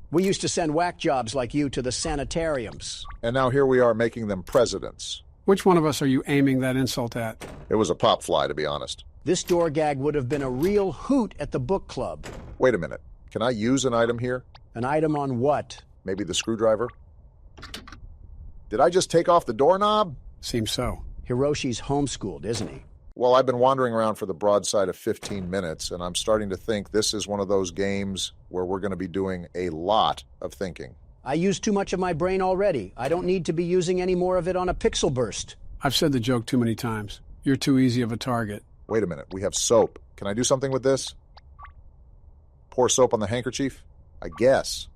We used to send whack jobs like you to the sanitariums. And now here we are making them presidents. Which one of us are you aiming that insult at? It was a pop fly, to be honest. This door gag would have been a real hoot at the book club. Wait a minute. Can I use an item here? An item on what? Maybe the screwdriver? Did I just take off the doorknob? Seems so. Hiroshi's homeschooled, isn't he? Well, I've been wandering around for the broadside of 15 minutes, and I'm starting to think this is one of those games where we're going to be doing a lot of thinking. I used too much of my brain already. I don't need to be using any more of it on a pixel burst. I've said the joke too many times. You're too easy of a target. Wait a minute. We have soap. Can I do something with this? Pour soap on the handkerchief? I guess.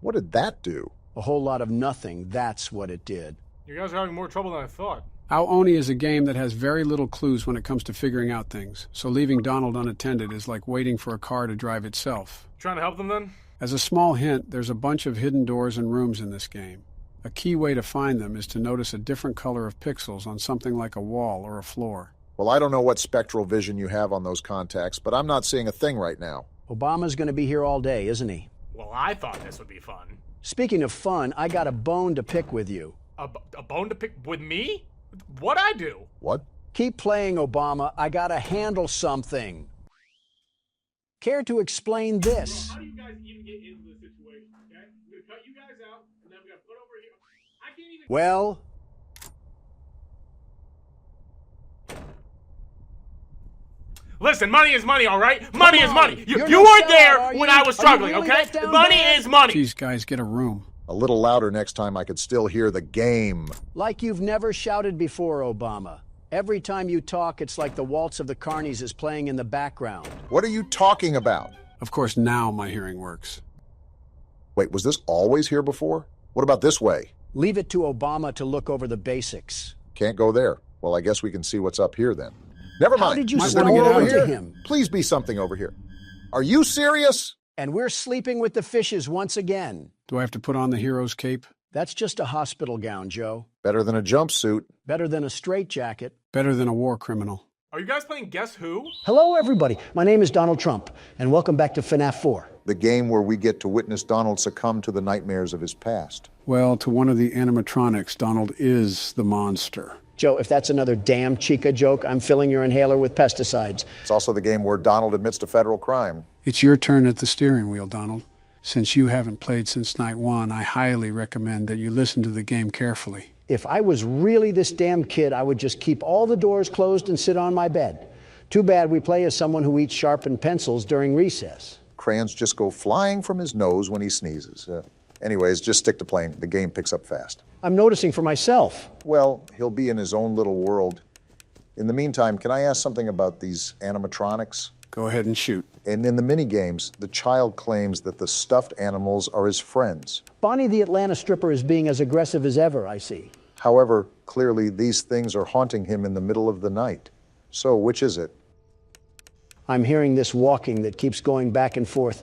What did that do? A whole lot of nothing. That's what it did. You guys are having more trouble than I thought. Aoni is a game that has very little clues when it comes to figuring out things, so leaving Donald unattended is like waiting for a car to drive itself. Trying to help them then? As a small hint, there's a bunch of hidden doors and rooms in this game. A key way to find them is to notice a different color of pixels on something like a wall or a floor. Well, I don't know what spectral vision you have on those contacts, but I'm not seeing a thing right now. Obama's going to be here all day, isn't he? Well, I thought this would be fun. Speaking of fun, I got a bone to pick with you. A bone to pick with me? What'd I do? What? Keep playing, Obama. I gotta handle something. Care to explain this? How do you guys even get into this situation, okay? I'm gonna cut you guys out, and then I'm gonna put over here. I can't even... Well... Listen, money is money, all right? Money is money. You You're weren't not there sellout, are when you? I was Are you struggling, really okay? that down Money bad? is money. Jeez, guys, get a room. A little louder next time I could still hear the game. Like you've never shouted before, Obama. Every time you talk, it's like the Waltz of the Carnies is playing in the background. What are you talking about? Of course, now my hearing works. Wait, was this always here before? What about this way? Leave it to Obama to look over the basics. Can't go there. Well, I guess we can see what's up here then. Never mind. How did you Is there slide more it over onto here? him? Please be something over here. Are you serious? And we're sleeping with the fishes once again. Do I have to put on the hero's cape? That's just a hospital gown, Joe. Better than a jumpsuit. Better than a straitjacket. Better than a war criminal. Are you guys playing Guess Who? Hello, everybody. My name is Donald Trump, and welcome back to FNAF 4. The game where we get to witness Donald succumb to the nightmares of his past. Well, to one of the animatronics, Donald is the monster. Joe, if that's another damn Chica joke, I'm filling your inhaler with pesticides. It's also the game where Donald admits to federal crime. It's your turn at the steering wheel, Donald. Since you haven't played since night one, I highly recommend that you listen to the game carefully. If I was really this damn kid, I would just keep all the doors closed and sit on my bed. Too bad we play as someone who eats sharpened pencils during recess. Crayons just go flying from his nose when he sneezes. Anyways, just stick to playing. The game picks up fast. I'm noticing for myself. Well, he'll be in his own little world. In the meantime, can I ask something about these animatronics? Go ahead and shoot. And in the mini-games, the child claims that the stuffed animals are his friends. Bonnie the Atlanta stripper is being as aggressive as ever, I see. However, clearly these things are haunting him in the middle of the night. So, which is it? I'm hearing this walking that keeps going back and forth.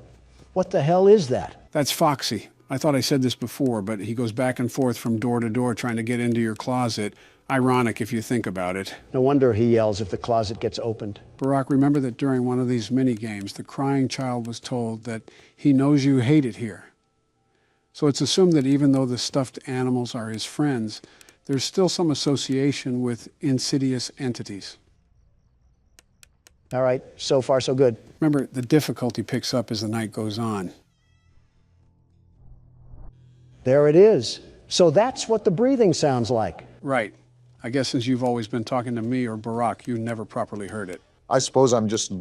What the hell is that? That's Foxy. I thought I said this before, but he goes back and forth from door to door trying to get into your closet. Ironic if you think about it. No wonder he yells if the closet gets opened. Barack, remember that during one of these mini games, the crying child was told that he knows you hate it here. So it's assumed that even though the stuffed animals are his friends, there's still some association with insidious entities. All right, so far so good. Remember, the difficulty picks up as the night goes on. There it is. So that's what the breathing sounds like. Right. I guess since you've always been talking to me or Barack, you never properly heard it. I suppose I'm just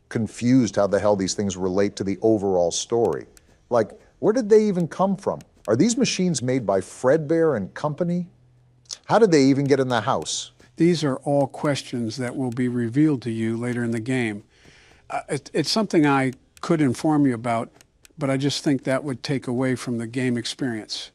confused how the hell these things relate to the overall story. Like, where did they even come from? Are these machines made by Fredbear and Company? How did they even get in the house? These are all questions that will be revealed to you later in the game. It's something I could inform you about, but I just think that would take away from the game experience.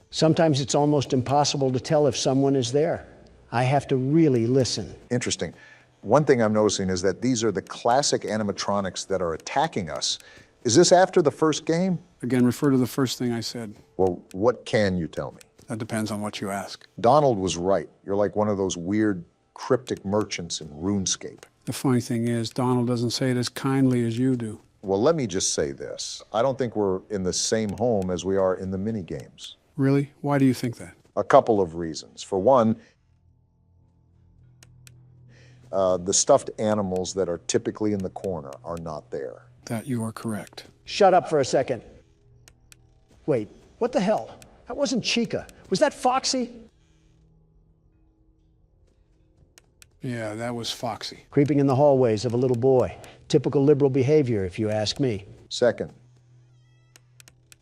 Sometimes it's almost impossible to tell if someone is there. I have to really listen. Interesting. One thing I'm noticing is that these are the classic animatronics that are attacking us. Is this after the first game? Again, refer to the first thing I said. Well, what can you tell me? That depends on what you ask. Donald was right. You're like one of those weird cryptic merchants in RuneScape. The funny thing is, Donald doesn't say it as kindly as you do. Well, let me just say this. I don't think we're in the same home as we are in the mini games. Really? Why do you think that? A couple of reasons. For one, the stuffed animals that are typically in the corner are not there. That you are correct. Shut up for a second. Wait, what the hell? That wasn't Chica. Was that Foxy? Yeah, that was Foxy. Creeping in the hallways of a little boy. Typical liberal behavior, if you ask me. Second,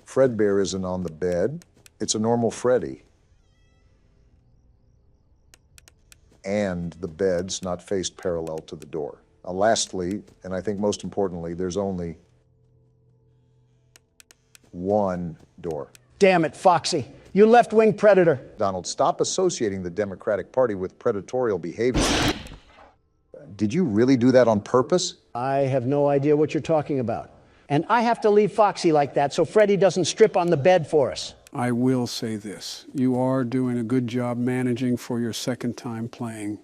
Fredbear isn't on the bed. It's a normal Freddy. And the bed's not faced parallel to the door. Lastly, and I think most importantly, there's only one door. Damn it, Foxy. You left-wing predator. Donald, stop associating the Democratic Party with predatorial behavior. Did you really do that on purpose? I have no idea what you're talking about. And I have to leave Foxy like that so Freddy doesn't strip on the bed for us. I will say this. You are doing a good job managing for your second time playing.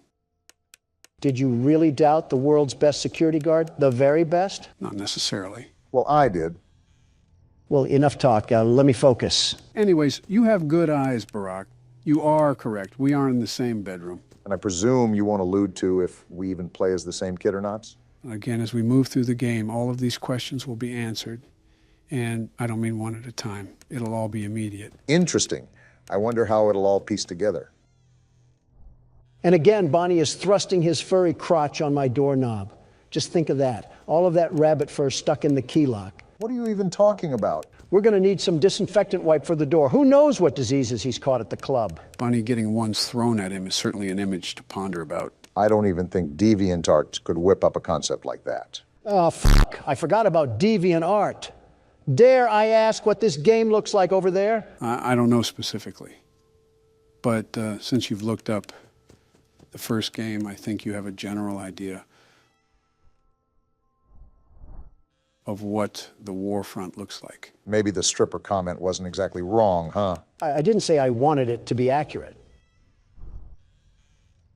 Did you really doubt the world's best security guard? The very best? Not necessarily. Well, I did. Well, enough talk. Let me focus. Anyways, you have good eyes, Barack. You are correct. We aren't in the same bedroom. And I presume you won't allude to if we even play as the same kid or not? Again, as we move through the game, all of these questions will be answered. And I don't mean one at a time. It'll all be immediate. Interesting. I wonder how it'll all piece together. And again, Bonnie is thrusting his furry crotch on my doorknob. Just think of that. All of that rabbit fur stuck in the key lock. What are you even talking about? We're going to need some disinfectant wipe for the door. Who knows what diseases he's caught at the club? Bonnie getting ones thrown at him is certainly an image to ponder about. I don't even think DeviantArt could whip up a concept like that. Oh, fuck. I forgot about DeviantArt. Dare I ask what this game looks like over there? I don't know specifically. But since you've looked up the first game, I think you have a general idea of what the war front looks like. Maybe the stripper comment wasn't exactly wrong, huh? I didn't say I wanted it to be accurate.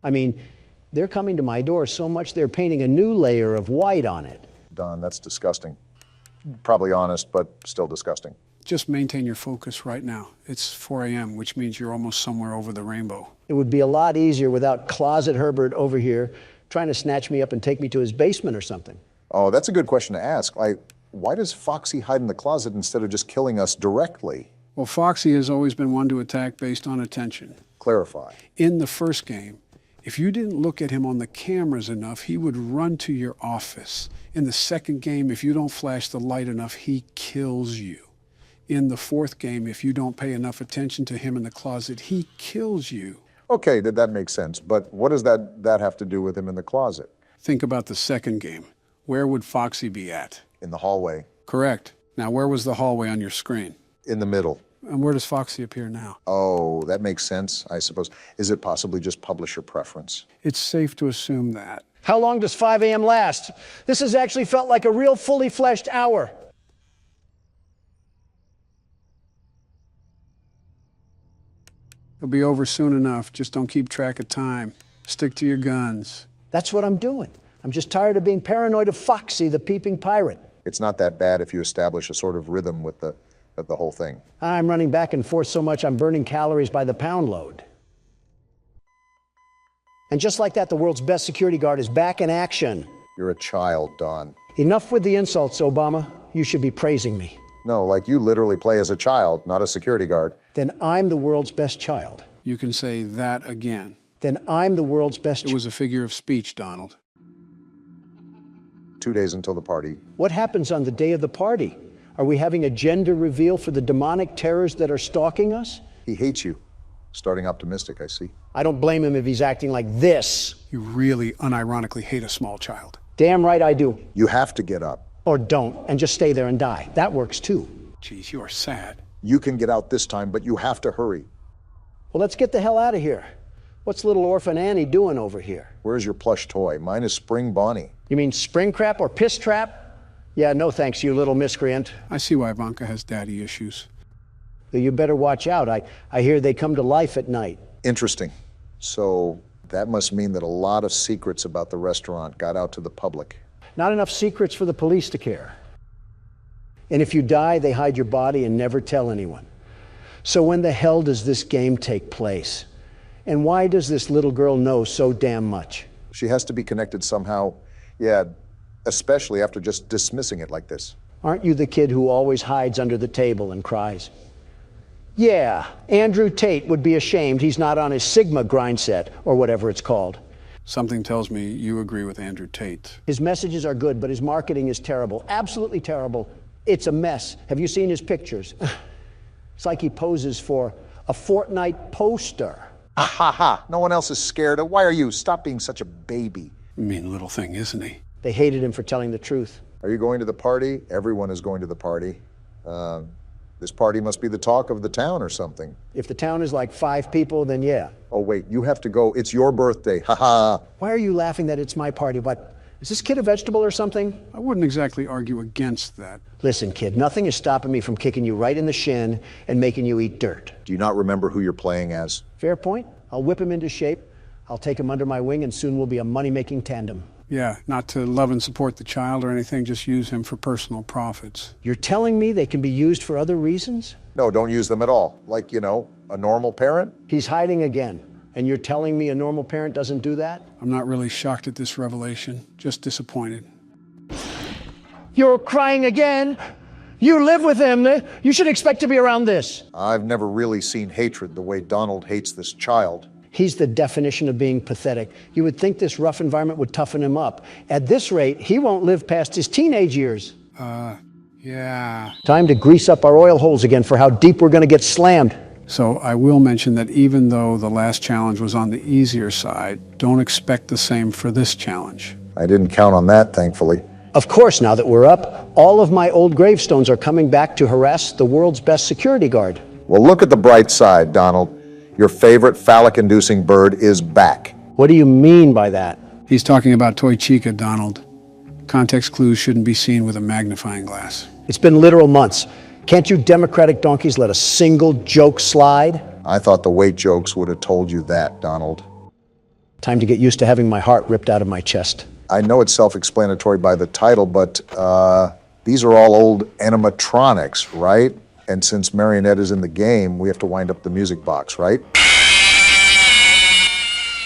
I mean, they're coming to my door so much they're painting a new layer of white on it. Don, that's disgusting. Probably honest, but still disgusting. Just maintain your focus right now. It's 4 a.m., which means you're almost somewhere over the rainbow. It would be a lot easier without Closet Herbert over here trying to snatch me up and take me to his basement or something. Oh, that's a good question to ask. Why does Foxy hide in the closet instead of just killing us directly? Well, Foxy has always been one to attack based on attention. Clarify. In the first game, if you didn't look at him on the cameras enough, he would run to your office. In the second game, if you don't flash the light enough, he kills you. In the fourth game, if you don't pay enough attention to him in the closet, he kills you. Okay, that makes sense. But what does that have to do with him in the closet? Think about the second game. Where would Foxy be at? In the hallway. Correct. Now, where was the hallway on your screen? In the middle. And where does Foxy appear now? Oh, that makes sense, I suppose. Is it possibly just publisher preference? It's safe to assume that. How long does 5 a.m. last? This has actually felt like a real fully fleshed hour. It'll be over soon enough. Just don't keep track of time. Stick to your guns. That's what I'm doing. I'm just tired of being paranoid of Foxy, the peeping pirate. It's not that bad if you establish a sort of rhythm with the whole thing. I'm running back and forth so much I'm burning calories by the pound load. And just like that, the world's best security guard is back in action. You're a child, Don. Enough with the insults, Obama. You should be praising me. No, like you literally play as a child, not a security guard. Then I'm the world's best child. You can say that again. Then I'm the world's best child. It was a figure of speech, Donald. 2 days until the party. What happens on the day of the party? Are we having a gender reveal for the demonic terrors that are stalking us? He hates you. Starting optimistic, I see. I don't blame him if he's acting like this. You really unironically hate a small child. Damn right I do. You have to get up. Or don't, and just stay there and die. That works too. Geez, you are sad. You can get out this time, but you have to hurry. Well, let's get the hell out of here. What's little orphan Annie doing over here? Where's your plush toy? Mine is Spring Bonnie. You mean spring crap or piss trap? Yeah, no thanks, you little miscreant. I see why Ivanka has daddy issues. You better watch out. I hear they come to life at night. Interesting. So that must mean that a lot of secrets about the restaurant got out to the public. Not enough secrets for the police to care. And if you die, they hide your body and never tell anyone. So when the hell does this game take place? And why does this little girl know so damn much? She has to be connected somehow. Yeah, especially after just dismissing it like this. Aren't you the kid who always hides under the table and cries? Yeah, Andrew Tate would be ashamed he's not on his Sigma grind set, or whatever it's called. Something tells me you agree with Andrew Tate. His messages are good, but his marketing is terrible. Absolutely terrible. It's a mess. Have you seen his pictures? It's like he poses for a Fortnite poster. Ha ha ha. No one else is scared. Why are you? Stop being such a baby. Mean little thing, isn't he? They hated him for telling the truth. Are you going to the party? Everyone is going to the party. This party must be the talk of the town or something. If the town is like 5 people, then yeah. Oh, wait, you have to go. It's your birthday. Ha ha. Why are you laughing that it's my party? What? Is this kid a vegetable or something? I wouldn't exactly argue against that. Listen, kid, nothing is stopping me from kicking you right in the shin and making you eat dirt. Do you not remember who you're playing as? Fair point. I'll whip him into shape. I'll take him under my wing, and soon we'll be a money-making tandem. Yeah, not to love and support the child or anything, just use him for personal profits. You're telling me they can be used for other reasons? No, don't use them at all. Like, you know, a normal parent? He's hiding again. And you're telling me a normal parent doesn't do that? I'm not really shocked at this revelation, just disappointed. You're crying again? You live with him. You should expect to be around this. I've never really seen hatred the way Donald hates this child. He's the definition of being pathetic. You would think this rough environment would toughen him up. At this rate, he won't live past his teenage years. Yeah. Time to grease up our oil holes again for how deep we're going to get slammed. So I will mention that even though the last challenge was on the easier side, don't expect the same for this challenge. I didn't count on that, thankfully. Of course, now that we're up, all of my old gravestones are coming back to harass the world's best security guard. Well, look at the bright side, Donald. Your favorite phallic-inducing bird is back. What do you mean by that? He's talking about Toy Chica, Donald. Context clues shouldn't be seen with a magnifying glass. It's been literal months. Can't you democratic donkeys let a single joke slide? I thought the weight jokes would have told you that, Donald. Time to get used to having my heart ripped out of my chest. I know it's self-explanatory by the title, but these are all old animatronics, right? And since Marionette is in the game, we have to wind up the music box, right?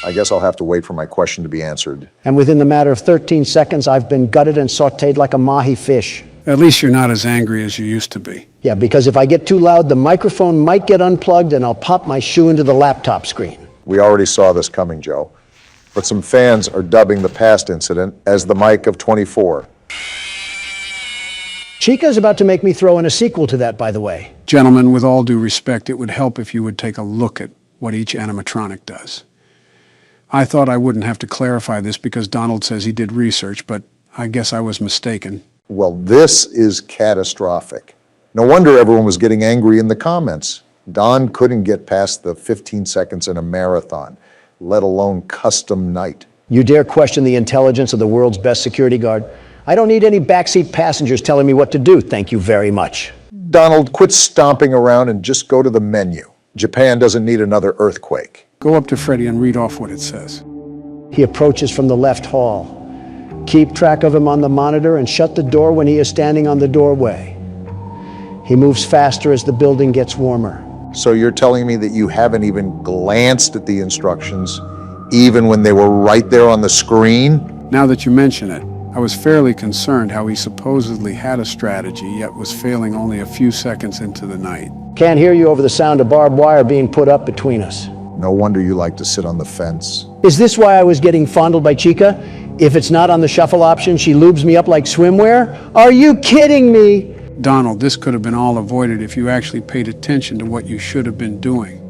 I guess I'll have to wait for my question to be answered. And within the matter of 13 seconds, I've been gutted and sautéed like a mahi fish. At least you're not as angry as you used to be. Yeah, because if I get too loud, the microphone might get unplugged and I'll pop my shoe into the laptop screen. We already saw this coming, Joe. But some fans are dubbing the past incident as the Mike of 24. Chica's about to make me throw in a sequel to that, by the way. Gentlemen, with all due respect, it would help if you would take a look at what each animatronic does. I thought I wouldn't have to clarify this because Donald says he did research, but I guess I was mistaken. Well, this is catastrophic. No wonder everyone was getting angry in the comments. Don couldn't get past the 15 seconds in a marathon, let alone custom night. You dare question the intelligence of the world's best security guard? I don't need any backseat passengers telling me what to do, thank you very much. Donald, quit stomping around and just go to the menu. Japan doesn't need another earthquake. Go up to Freddy and read off what it says. He approaches from the left hall. Keep track of him on the monitor and shut the door when he is standing on the doorway. He moves faster as the building gets warmer. So you're telling me that you haven't even glanced at the instructions, even when they were right there on the screen? Now that you mention it, I was fairly concerned how he supposedly had a strategy, yet was failing only a few seconds into the night. Can't hear you over the sound of barbed wire being put up between us. No wonder you like to sit on the fence. Is this why I was getting fondled by Chica? If it's not on the shuffle option, she lubes me up like swimwear? Are you kidding me? Donald, this could have been all avoided if you actually paid attention to what you should have been doing.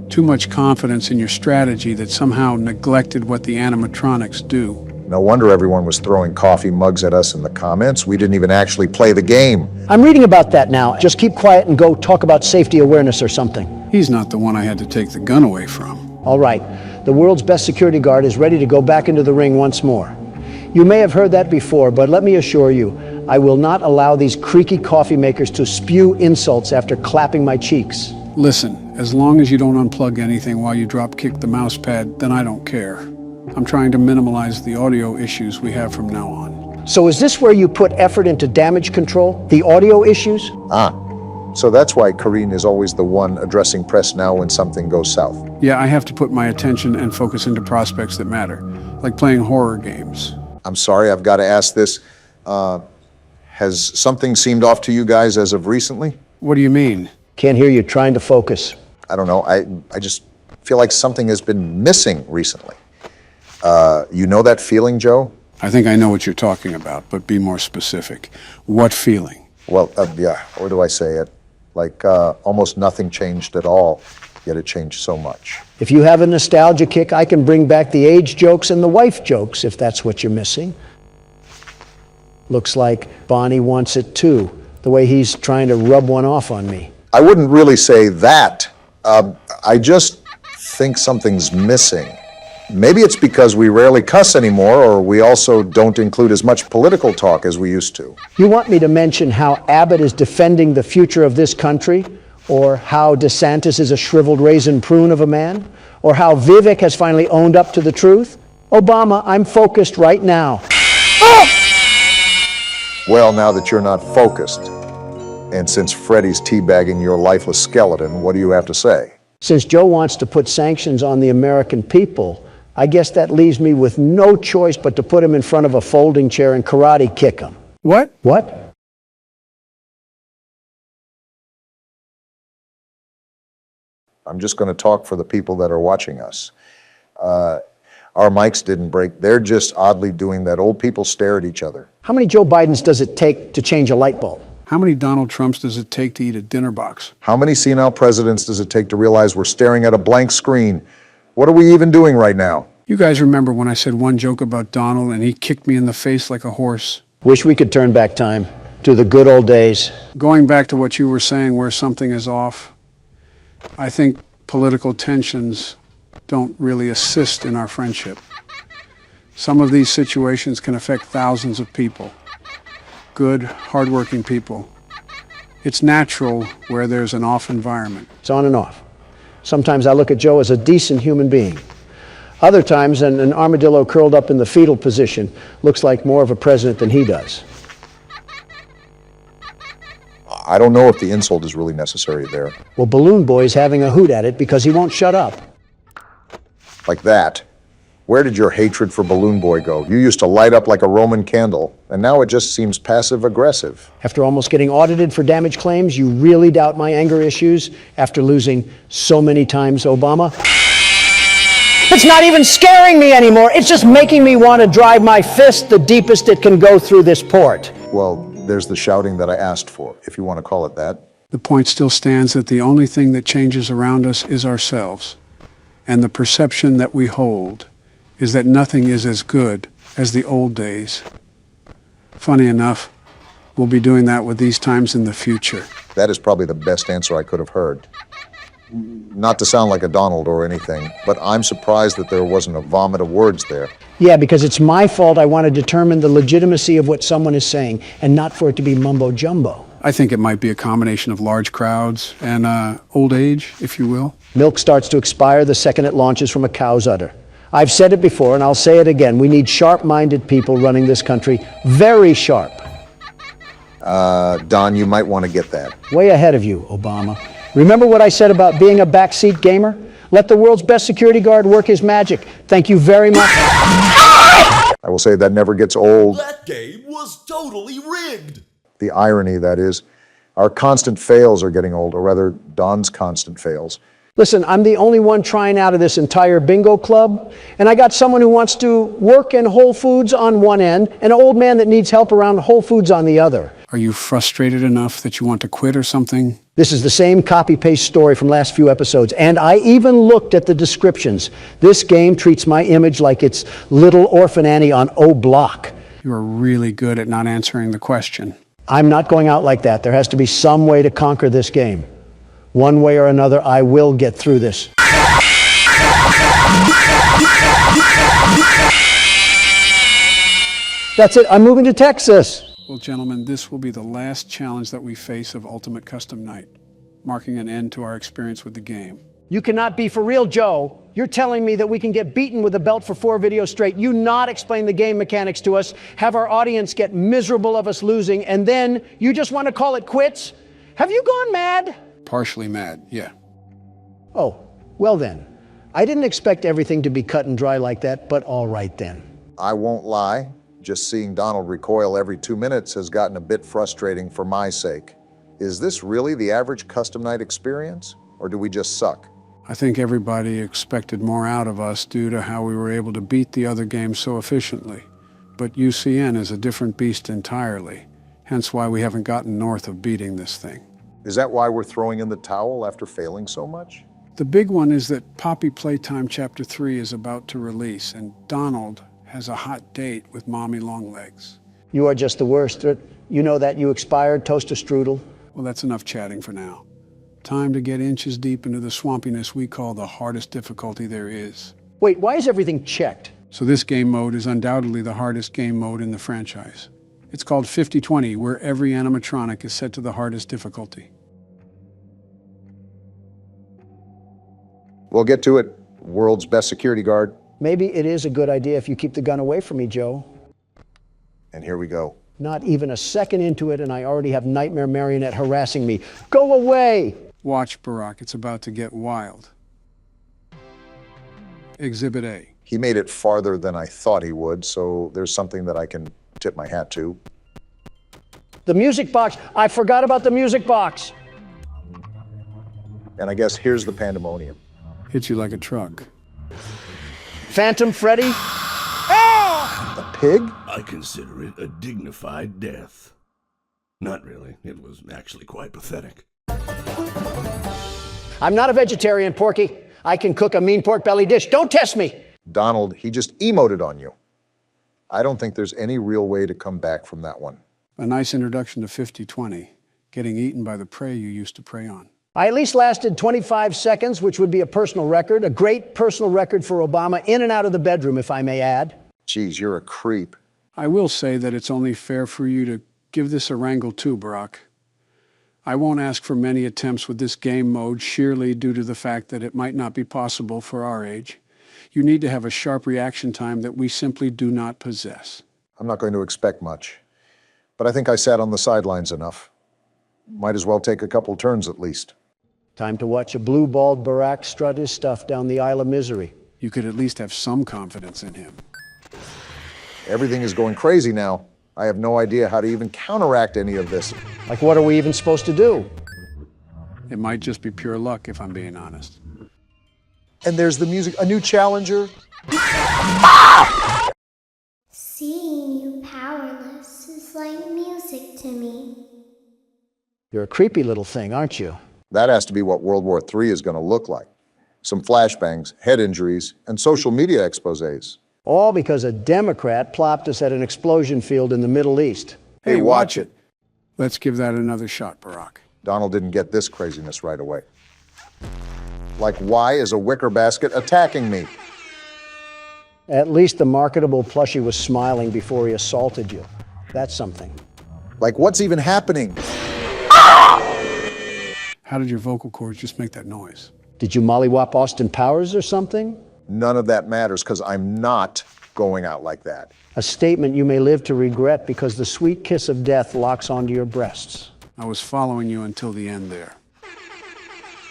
Too much confidence in your strategy that somehow neglected what the animatronics do. No wonder everyone was throwing coffee mugs at us in the comments. We didn't even actually play the game. I'm reading about that now. Just keep quiet and go talk about safety awareness or something. He's not the one I had to take the gun away from. All right. The world's best security guard is ready to go back into the ring once more. You may have heard that before, but let me assure you, I will not allow these creaky coffee makers to spew insults after clapping my cheeks. Listen, as long as you don't unplug anything while you drop kick the mouse pad, then I don't care. I'm trying to minimize the audio issues we have from now on. So is this where you put effort into damage control? The audio issues? So that's why Karine is always the one addressing press now when something goes south. Yeah, I have to put my attention and focus into prospects that matter, like playing horror games. I'm sorry, I've got to ask this. Has something seemed off to you guys as of recently? What do you mean? Can't hear you, trying to focus. I don't know, I just feel like something has been missing recently. You know that feeling, Joe? I think I know what you're talking about, but be more specific. What feeling? Well, yeah, or do I say it? Like almost nothing changed at all, yet it changed so much. If you have a nostalgia kick, I can bring back the age jokes and the wife jokes, if that's what you're missing. Looks like Bonnie wants it too, the way he's trying to rub one off on me. I wouldn't really say that. I just think something's missing. Maybe it's because we rarely cuss anymore, or we also don't include as much political talk as we used to. You want me to mention how Abbott is defending the future of this country? Or how DeSantis is a shriveled raisin prune of a man? Or how Vivek has finally owned up to the truth? Obama, I'm focused right now. Oh! Well, now that you're not focused, and since Freddy's teabagging your lifeless skeleton, what do you have to say? Since Joe wants to put sanctions on the American people, I guess that leaves me with no choice but to put him in front of a folding chair and karate kick him. What? What? I'm just going to talk for the people that are watching us. Our mics didn't break. They're just oddly doing that. Old people stare at each other. How many Joe Bidens does it take to change a light bulb? How many Donald Trumps does it take to eat a dinner box? How many senile presidents does it take to realize we're staring at a blank screen? What are we even doing right now? You guys remember when I said one joke about Donald and he kicked me in the face like a horse? Wish we could turn back time to the good old days. Going back to what you were saying where something is off, I think political tensions don't really assist in our friendship. Some of these situations can affect thousands of people. Good, hardworking people. It's natural where there's an off environment. It's on and off. Sometimes I look at Joe as a decent human being. Other times, an armadillo curled up in the fetal position looks like more of a president than he does. I don't know if the insult is really necessary there. Well, Balloon Boy's having a hoot at it because he won't shut up. Like that. Where did your hatred for Balloon Boy go? You used to light up like a Roman candle, and now it just seems passive-aggressive. After almost getting audited for damage claims, you really doubt my anger issues after losing so many times, Obama? It's not even scaring me anymore. It's just making me want to drive my fist the deepest it can go through this port. Well, there's the shouting that I asked for, if you want to call it that. The point still stands that the only thing that changes around us is ourselves. And the perception that we hold is that nothing is as good as the old days. Funny enough, we'll be doing that with these times in the future. That is probably the best answer I could have heard. Not to sound like a Donald or anything, but I'm surprised that there wasn't a vomit of words there. Yeah, because it's my fault I want to determine the legitimacy of what someone is saying, and not for it to be mumbo-jumbo. I think it might be a combination of large crowds and old age, if you will. Milk starts to expire the second it launches from a cow's udder. I've said it before, and I'll say it again. We need sharp-minded people running this country. Very sharp. Don, you might want to get that. Way ahead of you, Obama. Remember what I said about being a backseat gamer? Let the world's best security guard work his magic. Thank you very much. I will say that never gets old. That game was totally rigged. The irony, that is, our constant fails are getting old, or rather, Don's constant fails. Listen, I'm the only one trying out of this entire bingo club, and I got someone who wants to work in Whole Foods on one end, and an old man that needs help around Whole Foods on the other. Are you frustrated enough that you want to quit or something? This is the same copy-paste story from last few episodes, and I even looked at the descriptions. This game treats my image like it's Little Orphan Annie on O Block. You are really good at not answering the question. I'm not going out like that. There has to be some way to conquer this game. One way or another, I will get through this. That's it. I'm moving to Texas. Well, gentlemen, this will be the last challenge that we face of Ultimate Custom Night, marking an end to our experience with the game. You cannot be for real, Joe. You're telling me that we can get beaten with a belt for 4 videos straight, you not explain the game mechanics to us, have our audience get miserable of us losing, and then you just want to call it quits? Have you gone mad? Partially mad, yeah. Oh, well then. I didn't expect everything to be cut and dry like that, but all right then. I won't lie. Just seeing Donald recoil every 2 minutes has gotten a bit frustrating for my sake. Is this really the average custom night experience, or do we just suck? I think everybody expected more out of us due to how we were able to beat the other games so efficiently. But UCN is a different beast entirely, hence why we haven't gotten north of beating this thing. Is that why we're throwing in the towel after failing so much? The big one is that Poppy Playtime Chapter 3 is about to release, and Donald has a hot date with Mommy Longlegs. You are just the worst. You know that you expired, toaster strudel. Well, that's enough chatting for now. Time to get inches deep into the swampiness we call the hardest difficulty there is. Wait, why is everything checked? So this game mode is undoubtedly the hardest game mode in the franchise. It's called 50-20, where every animatronic is set to the hardest difficulty. We'll get to it, world's best security guard. Maybe it is a good idea if you keep the gun away from me, Joe. And here we go. Not even a second into it, and I already have Nightmare Marionette harassing me. Go away! Watch, Barack, it's about to get wild. Exhibit A. He made it farther than I thought he would, so there's something that I can tip my hat to. The music box. I forgot about the music box. And I guess here's the pandemonium. Hit you like a truck. Phantom Freddy? The pig? I consider it a dignified death. Not really. It was actually quite pathetic. I'm not a vegetarian, Porky. I can cook a mean pork belly dish. Don't test me. Donald, he just emoted on you. I don't think there's any real way to come back from that one. A nice introduction to 50-20, getting eaten by the prey you used to prey on. I at least lasted 25 seconds, which would be a personal record, a great personal record for Obama, in and out of the bedroom, if I may add. Geez, you're a creep. I will say that it's only fair for you to give this a wrangle too, Barack. I won't ask for many attempts with this game mode, sheerly due to the fact that it might not be possible for our age. You need to have a sharp reaction time that we simply do not possess. I'm not going to expect much, but I think I sat on the sidelines enough. Might as well take a couple turns at least. Time to watch a blue-balled Barack strut his stuff down the Isle of Misery. You could at least have some confidence in him. Everything is going crazy now. I have no idea how to even counteract any of this. Like, what are we even supposed to do? It might just be pure luck, if I'm being honest. And there's the music, a new challenger. Seeing you powerless is like music to me. You're a creepy little thing, aren't you? That has to be what World War III is going to look like. Some flashbangs, head injuries, and social media exposés. All because a Democrat plopped us at an explosion field in the Middle East. Hey, watch it. Let's give that another shot, Barack. Donald didn't get this craziness right away. Like, why is a wicker basket attacking me? At least the marketable plushie was smiling before he assaulted you. That's something. Like, what's even happening? How did your vocal cords just make that noise? Did you mollywop Austin Powers or something? None of that matters, because I'm not going out like that. A statement you may live to regret because the sweet kiss of death locks onto your breasts. I was following you until the end there.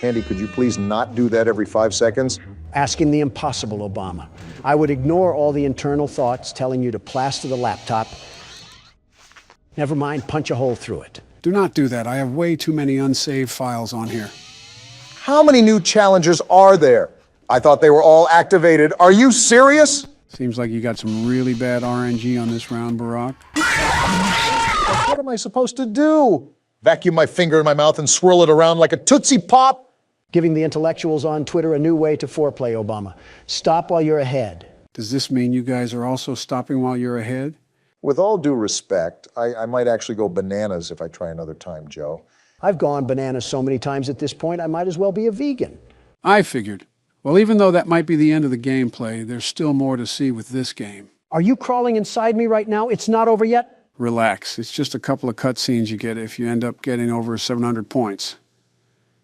Andy, could you please not do that every 5 seconds? Asking the impossible, Obama. I would ignore all the internal thoughts telling you to plaster the laptop. Never mind, punch a hole through it. Do not do that. I have way too many unsaved files on here. How many new challengers are there? I thought they were all activated. Are you serious? Seems like you got some really bad RNG on this round, Barack. What am I supposed to do? Vacuum my finger in my mouth and swirl it around like a Tootsie Pop? Giving the intellectuals on Twitter a new way to foreplay, Obama. Stop while you're ahead. Does this mean you guys are also stopping while you're ahead? With all due respect, I might actually go bananas if I try another time, Joe. I've gone bananas so many times at this point, I might as well be a vegan. I figured. Well, even though that might be the end of the gameplay, there's still more to see with this game. Are you crawling inside me right now? It's not over yet? Relax. It's just a couple of cutscenes you get if you end up getting over 700 points.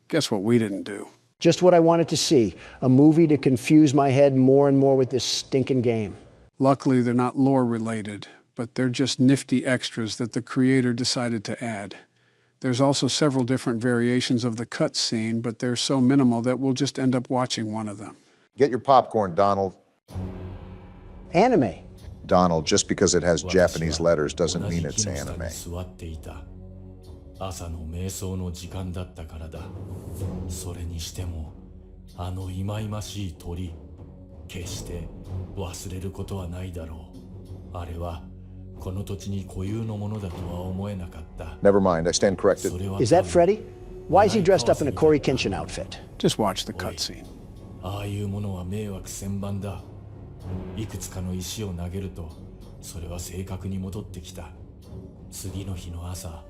Guess what we didn't do? Just what I wanted to see. A movie to confuse my head more and more with this stinking game. Luckily, they're not lore-related, but they're just nifty extras that the creator decided to add. There's also several different variations of the cutscene, but they're so minimal that we'll just end up watching one of them. Get your popcorn, Donald. Anime. Donald, just because it has Japanese letters doesn't mean it's anime. 朝の瞑想の時間だったからだ。それにしても、あの忌々しい鳥、決して忘れることはないだろう。あれはこの土地に固有のものだとは思えなかった。 Never mind, I stand corrected. Is that Freddy? Why is he dressed up in a Corey Kenshin outfit? Just watch the cutscene. ああいうものは迷惑千万だ。いくつかの石を投げると、それは正確に戻ってきた。次の日の朝。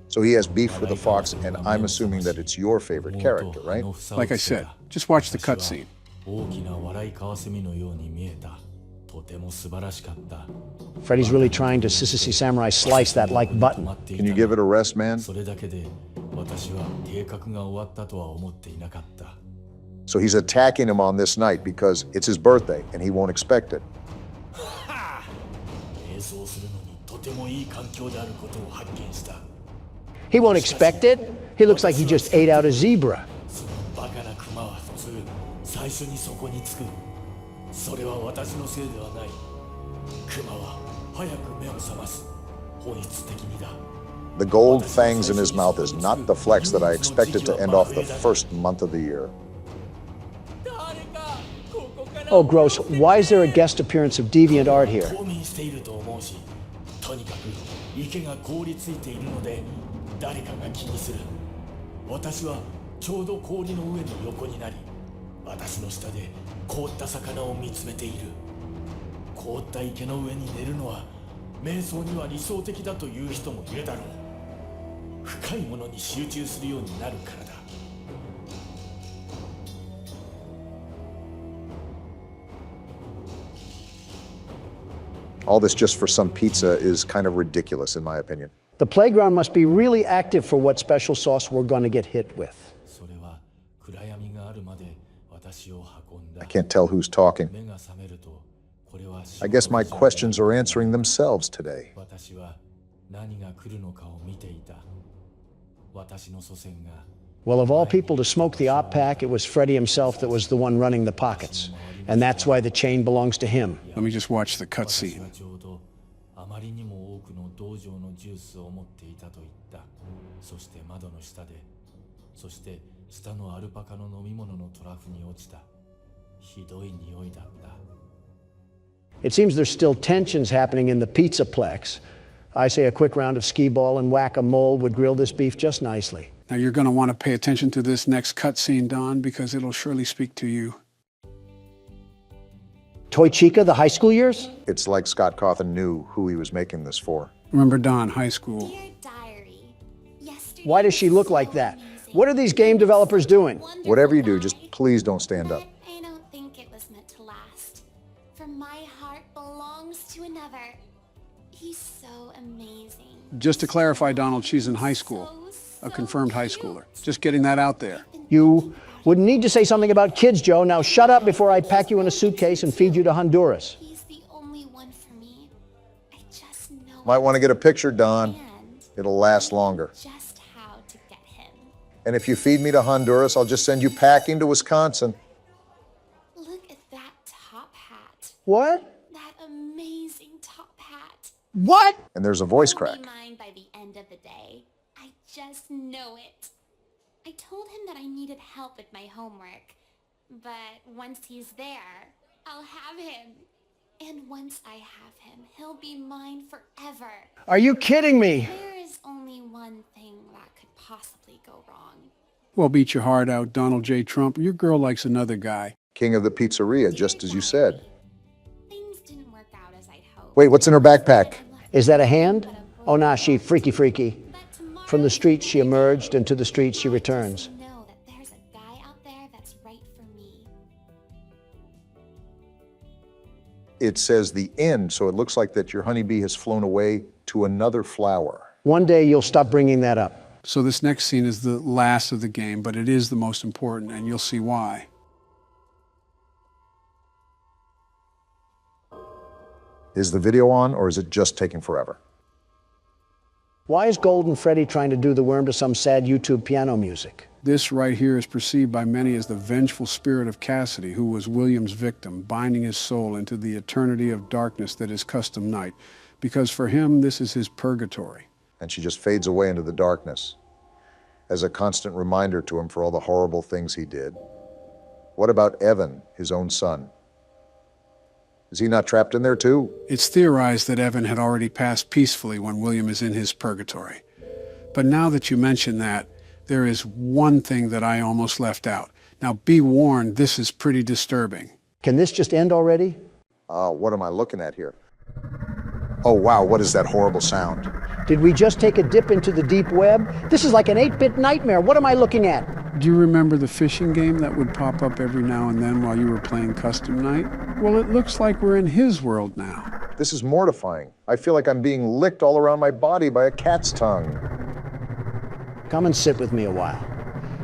So he has beef with the fox, and I'm assuming that it's your favorite character, right? Like I said, just watch the cutscene. Freddy's really trying to Sissy Samurai slice that like button. Can you give it a rest, man? So he's attacking him on this night because it's his birthday, and he won't expect it. He won't expect it. He looks like he just ate out a zebra. The gold fangs in his mouth is not the flex that I expected to end off the first month of the year. Oh, gross. Why is there a guest appearance of deviant art here? とにかく池が凍りついているので誰かが気にする。私はちょうど氷の上の横になり、私の下で凍った魚を見つめている。凍った池の上に寝るのは瞑想には理想的だという人もいるだろう。深いものに集中するようになるからだ。All this just for some pizza is kind of ridiculous, in my opinion. The playground must be really active for what special sauce we're going to get hit with. I can't tell who's talking. I guess my questions are answering themselves today. Well, of all people to smoke the op pack, it was Freddy himself that was the one running the pockets. And that's why the chain belongs to him. Let me just watch the cutscene. It seems there's still tensions happening in the Pizzaplex. I say a quick round of skee-ball and whack-a-mole would grill this beef just nicely. Now you're going to want to pay attention to this next cutscene, Don, because it'll surely speak to you. Toy Chica, the high school years? It's like Scott Cawthon knew who he was making this for. Remember Don, high school. Why does she look like that? What are these game developers doing? Whatever you do, just please don't stand up. I don't think it was meant to last. For my heart belongs to another. He's so amazing. Just to clarify, Donald, she's in high school. A confirmed high schooler. Just getting that out there. You wouldn't need to say something about kids, Joe. Now shut up before I pack you in a suitcase and feed you to Honduras. He's the only one for me. I just know. Might want to get a picture, Don. It'll last longer. Just how to get him. And if you feed me to Honduras, I'll just send you packing to Wisconsin. Look at that top hat. What? That amazing top hat. What? And there's a voice crack. He'll be mine by the end of the day. I just know it. I told him that I needed help with my homework, but once he's there, I'll have him. And once I have him, he'll be mine forever. Are you kidding me? There is only one thing that could possibly go wrong. Well, beat your heart out, Donald J. Trump. Your girl likes another guy. King of the pizzeria, just as you said. Things didn't work out as I'd hoped. Wait, what's in her backpack? Is that a hand? Oh, nah, she freaky. From the streets she emerged, and to the streets she returns. Know that there's a guy out there that's right for me. It says the end, so it looks like that your honeybee has flown away to another flower. One day you'll stop bringing that up. So this next scene is the last of the game, but it is the most important, and you'll see why. Is the video on, or is it just taking forever? Why is Golden Freddy trying to do the worm to some sad YouTube piano music? This right here is perceived by many as the vengeful spirit of Cassidy, who was William's victim, binding his soul into the eternity of darkness that is custom night. Because for him, this is his purgatory. And she just fades away into the darkness as a constant reminder to him for all the horrible things he did. What about Evan, his own son? Is he not trapped in there too? It's theorized that Evan had already passed peacefully when William is in his purgatory. But now that you mention that, there is one thing that I almost left out. Now be warned, this is pretty disturbing. Can this just end already? What am I looking at here? Oh wow, what is that horrible sound? Did we just take a dip into the deep web? This is like an 8-bit nightmare. What am I looking at? Do you remember the fishing game that would pop up every now and then while you were playing Custom Night? Well, it looks like we're in his world now. This is mortifying. I feel like I'm being licked all around my body by a cat's tongue. Come and sit with me a while.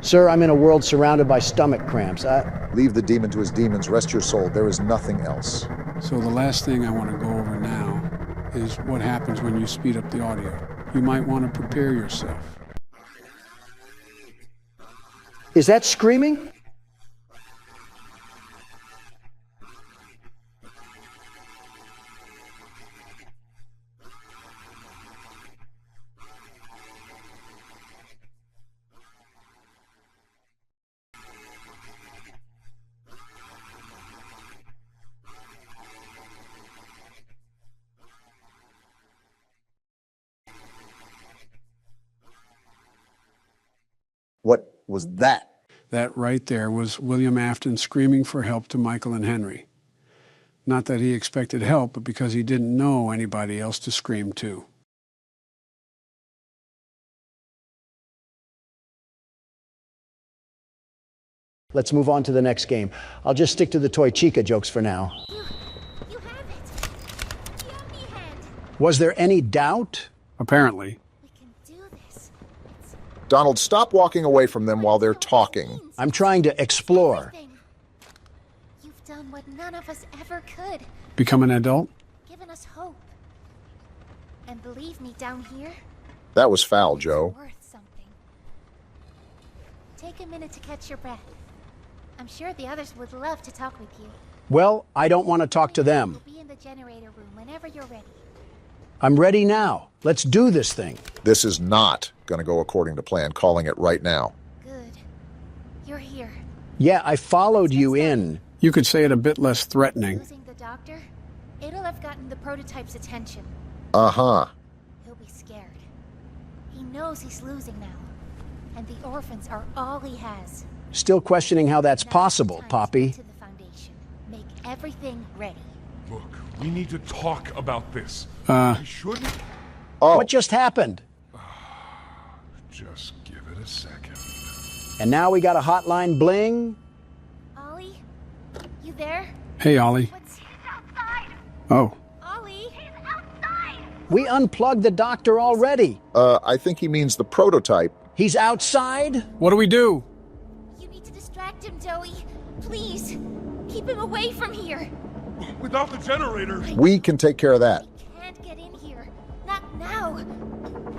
Sir, I'm in a world surrounded by stomach cramps. Leave the demon to his demons. Rest your soul. There is nothing else. So the last thing I want to go over now is what happens when you speed up the audio. You might want to prepare yourself. Is that screaming? What was that? That right there was William Afton screaming for help to Michael and Henry. Not that he expected help, but because he didn't know anybody else to scream to. Let's move on to the next game. I'll just stick to the Toy Chica jokes for now. You have it. Yummy head. Was there any doubt? Apparently. We can do this. Donald, stop walking away from them while they're talking. I'm trying to explore. You've done what none of us ever could. Become an adult? Given us hope. And believe me, down here, That was foul, Joe. worth something. Take a minute to catch your breath. I'm sure the others would love to talk with you. Well, I don't want to talk to them. We'll be in the generator room whenever you're ready. I'm ready now. Let's do this thing. This is not going to go according to plan. Calling it right now. Good. You're here. Yeah, I followed you in. You could say it a bit less threatening. Losing the doctor? It'll have gotten the prototype's attention. Uh-huh. He'll be scared. He knows he's losing now. And the orphans are all he has. Still questioning how that's possible, Poppy. To the Foundation. Make everything ready. Look, we need to talk about this. I shouldn't. Oh. What just happened? Just give it a second. And now we got a hotline bling. Ollie? You there? Hey, Ollie. What's outside? Oh. Ollie? He's outside! We unplugged the doctor already. I think he means the prototype. He's outside? What do we do? You need to distract him, Joey. Please. Keep him away from here. Without the generator. We can take care of that. Can't get in here. Not now.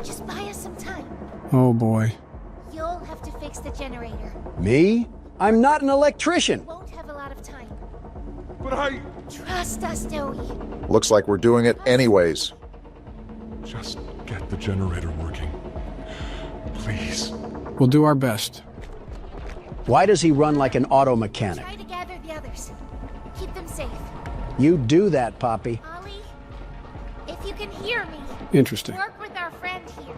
Just buy us some time. Oh, boy. You'll have to fix the generator. Me? I'm not an electrician. Won't have a lot of time. But I... Trust us, Joey. Looks like we're doing it anyways. Just get the generator working. Please. We'll do our best. Why does he run like an auto mechanic? Try to gather the others. Keep them safe. You do that, Poppy. Ollie, if you can hear me, Interesting. work with our friend here.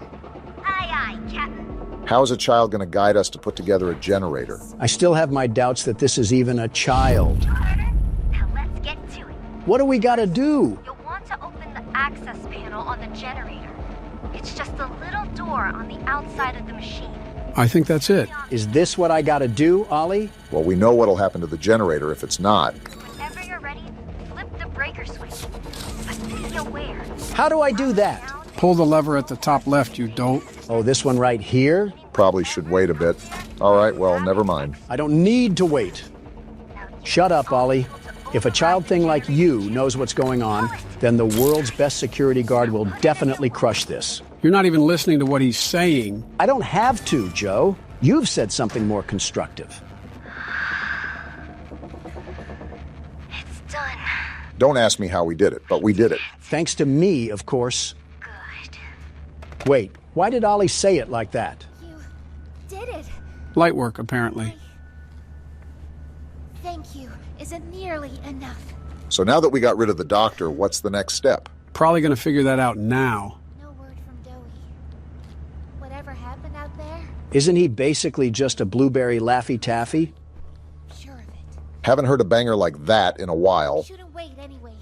Aye, aye, Captain. How is a child going to guide us to put together a generator? I still have my doubts that this is even a child. Now let's get to it. What do we got to do? You'll want to open the access panel on the generator. It's just a little door on the outside of the machine. I think that's it. Is this what I got to do, Ollie? Well, we know what'll happen to the generator if it's not. Whenever you're ready, flip the breaker switch. But be aware. How do I do that? Pull the lever at the top left, you dolt. Oh, this one right here? Probably should wait a bit. All right, well, never mind. I don't need to wait. Shut up, Ollie. If a child thing like you knows what's going on, then the world's best security guard will definitely crush this. You're not even listening to what he's saying. I don't have to, Joe. You've said something more constructive. It's done. Don't ask me how we did it, but we did it. Thanks to me, of course. Good. Wait, why did Ollie say it like that? You did it. Light work, apparently. Thank you. Isn't nearly enough. So now that we got rid of the doctor, what's the next step? Probably going to figure that out now. No word from Doey. Whatever happened out there? Isn't he basically just a blueberry Laffy Taffy? Sure of it. Haven't heard a banger like that in a while. Shouldn't wait anyway.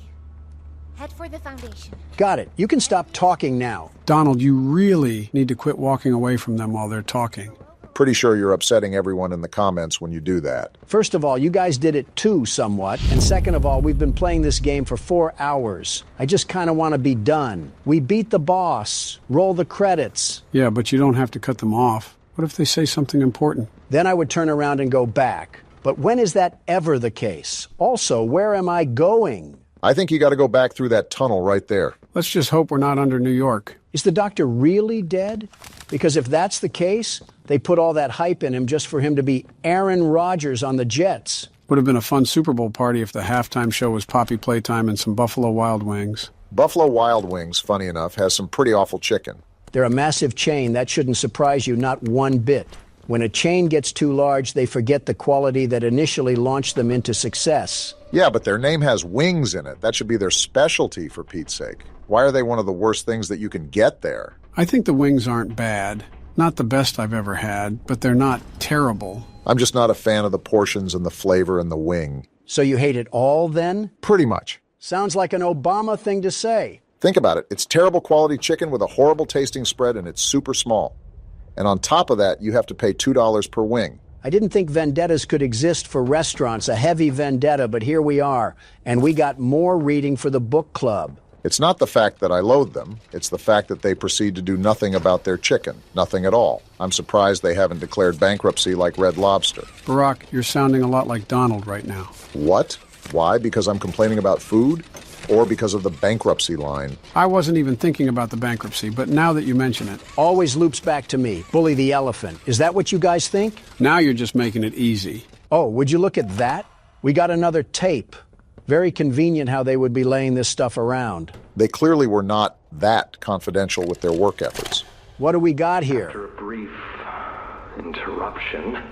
Head for the Foundation. Got it. You can stop talking now. Donald, you really need to quit walking away from them while they're talking. Pretty sure you're upsetting everyone in the comments when you do that. First of all, you guys did it too, somewhat. And second of all, we've been playing this game for 4 hours. I just kind of want to be done. We beat the boss. Roll the credits. Yeah, but you don't have to cut them off. What if they say something important? Then I would turn around and go back. But when is that ever the case? Also, where am I going? I think you got to go back through that tunnel right there. Let's just hope we're not under New York. Is the doctor really dead? Because if that's the case, they put all that hype in him just for him to be Aaron Rodgers on the Jets. Would have been a fun Super Bowl party if the halftime show was Poppy Playtime and some Buffalo Wild Wings. Buffalo Wild Wings, funny enough, has some pretty awful chicken. They're a massive chain. That shouldn't surprise you, not one bit. When a chain gets too large, they forget the quality that initially launched them into success. Yeah, but their name has wings in it. That should be their specialty, for Pete's sake. Why are they one of the worst things that you can get there? I think the wings aren't bad. Not the best I've ever had, but they're not terrible. I'm just not a fan of the portions and the flavor and the wing. So you hate it all then? Pretty much. Sounds like an Obama thing to say. Think about it. It's terrible quality chicken with a horrible tasting spread, and it's super small. And on top of that, you have to pay $2 per wing. I didn't think vendettas could exist for restaurants, a heavy vendetta, but here we are. And we got more reading for the book club. It's not the fact that I loathe them. It's the fact that they proceed to do nothing about their chicken. Nothing at all. I'm surprised they haven't declared bankruptcy like Red Lobster. Barack, you're sounding a lot like Donald right now. What? Why? Because I'm complaining about food? Or because of the bankruptcy line? I wasn't even thinking about the bankruptcy, but now that you mention it... Always loops back to me. Bully the elephant. Is that what you guys think? Now you're just making it easy. Oh, would you look at that? We got another tape. Very convenient how they would be laying this stuff around. They clearly were not that confidential with their work efforts. What do we got here? After a brief interruption,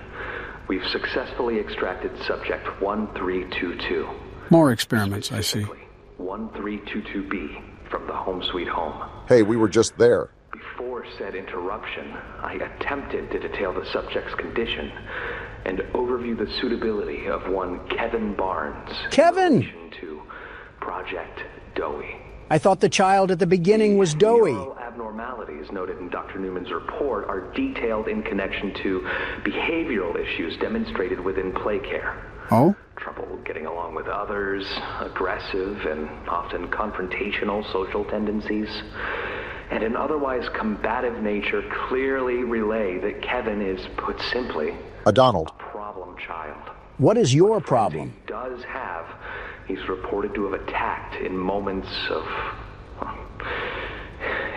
we've successfully extracted subject 1322. More experiments, I see. 1322B from the home sweet home. Hey, we were just there. Before said interruption, I attempted to detail the subject's condition and overview the suitability of one Kevin Barnes. Kevin! In relation to Project Doughy. I thought the child at the beginning was doughy. Neural abnormalities noted in Dr. Newman's report are detailed in connection to behavioral issues demonstrated within play care. Oh? Trouble getting along with others, aggressive and often confrontational social tendencies, and an otherwise combative nature clearly relay that Kevin is, put simply, a Donald. A problem child. What is your problem? He does have. He's reported to have attacked in moments of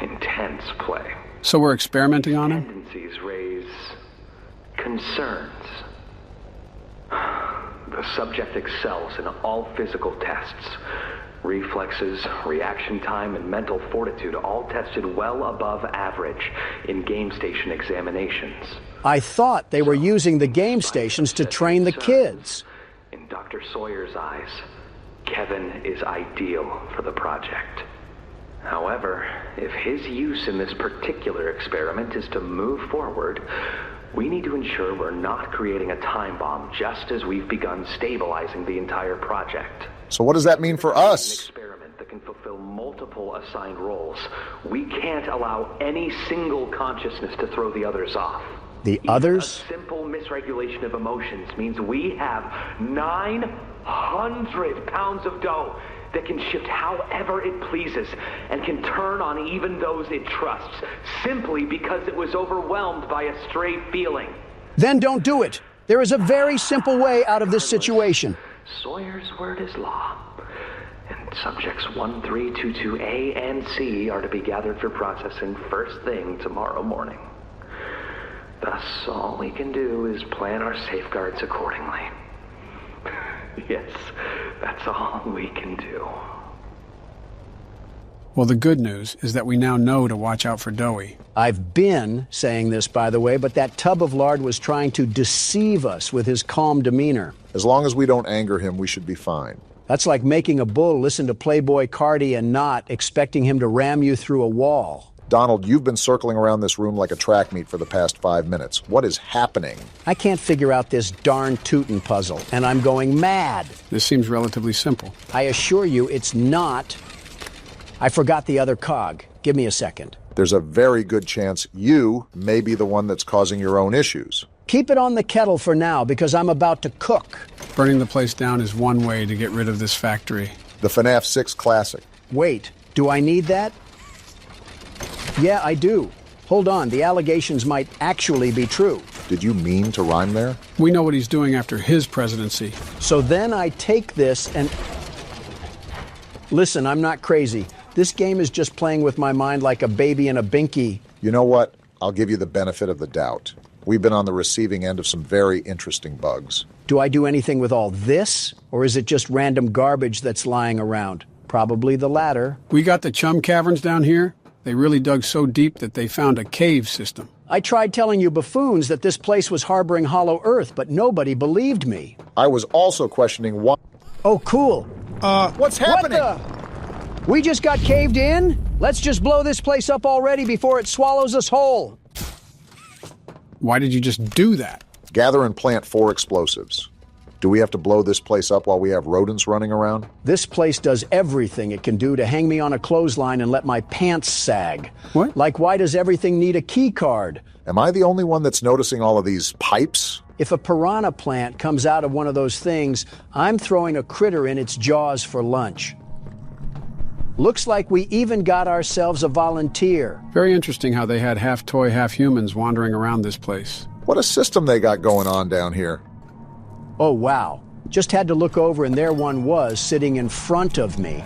intense play. So we're experimenting on him? Tendencies raise concerns. The subject excels in all physical tests. Reflexes, reaction time, and mental fortitude all tested well above average in game station examinations. I thought they were using the game stations to train the kids. In Dr. Sawyer's eyes, Kevin is ideal for the project. However, if his use in this particular experiment is to move forward, we need to ensure we're not creating a time bomb just as we've begun stabilizing the entire project. So what does that mean for us? An experiment that can fulfill multiple assigned roles. We can't allow any single consciousness to throw the others off. The others? A simple misregulation of emotions means we have 900 pounds of dough that can shift however it pleases and can turn on even those it trusts, simply because it was overwhelmed by a stray feeling. Then don't do it. There is a very simple way out of this situation. Sawyer's word is law. And subjects 1322A and C are to be gathered for processing first thing tomorrow morning. Thus, all we can do is plan our safeguards accordingly. Yes, that's all we can do. Well, the good news is that we now know to watch out for Doughy. I've been saying this, by the way, but that tub of lard was trying to deceive us with his calm demeanor. As long as we don't anger him, we should be fine. That's like making a bull listen to Playboy Cardi and not expecting him to ram you through a wall. Donald, you've been circling around this room like a track meet for the past 5 minutes. What is happening? I can't figure out this darn Tootin' puzzle, and I'm going mad. This seems relatively simple. I assure you it's not. I forgot the other cog. Give me a second. There's a very good chance you may be the one that's causing your own issues. Keep it on the kettle for now, because I'm about to cook. Burning the place down is one way to get rid of this factory. The FNAF 6 Classic. Wait, do I need that? Yeah, I do. Hold on, the allegations might actually be true. Did you mean to rhyme there? We know what he's doing after his presidency. So then I take this and... Listen, I'm not crazy. This game is just playing with my mind like a baby in a binky. You know what? I'll give you the benefit of the doubt. We've been on the receiving end of some very interesting bugs. Do I do anything with all this? Or is it just random garbage that's lying around? Probably the latter. We got the chum caverns down here. They really dug so deep that they found a cave system. I tried telling you buffoons that this place was harboring hollow earth, but nobody believed me. I was also questioning why... Oh, cool. What's happening? What the... We just got caved in? Let's just blow this place up already before it swallows us whole. Why did you just do that? Gather and plant 4 explosives. Do we have to blow this place up while we have rodents running around? This place does everything it can do to hang me on a clothesline and let my pants sag. What? Like, why does everything need a key card? Am I the only one that's noticing all of these pipes? If a piranha plant comes out of one of those things, I'm throwing a critter in its jaws for lunch. Looks like we even got ourselves a volunteer. Very interesting how they had half toy, half humans wandering around this place. What a system they got going on down here. Oh, wow. Just had to look over and there one was sitting in front of me.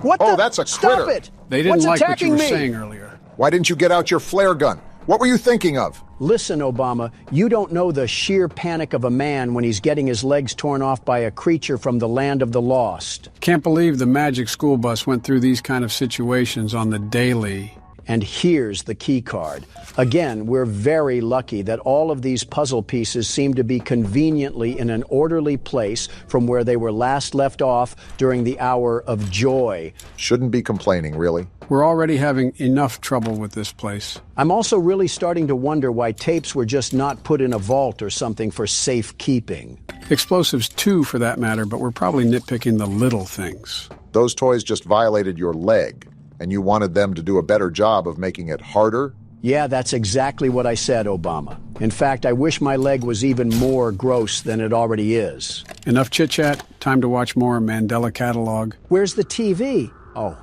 What the? Oh, that's a critter. Stop it! They didn't What's like what you attacking were me? saying earlier. Why didn't you get out your flare gun? What were you thinking of? Listen, Obama, you don't know the sheer panic of a man when he's getting his legs torn off by a creature from the land of the lost. Can't believe the magic school bus went through these kind of situations on the daily. And here's the key card. Again, we're very lucky that all of these puzzle pieces seem to be conveniently in an orderly place from where they were last left off during the hour of joy. Shouldn't be complaining, really. We're already having enough trouble with this place. I'm also really starting to wonder why tapes were just not put in a vault or something for safekeeping. Explosives too, for that matter, but we're probably nitpicking the little things. Those toys just violated your leg, and you wanted them to do a better job of making it harder? Yeah, that's exactly what I said, Obama. In fact, I wish my leg was even more gross than it already is. Enough chit-chat. Time to watch more Mandela Catalog. Where's the TV? Oh.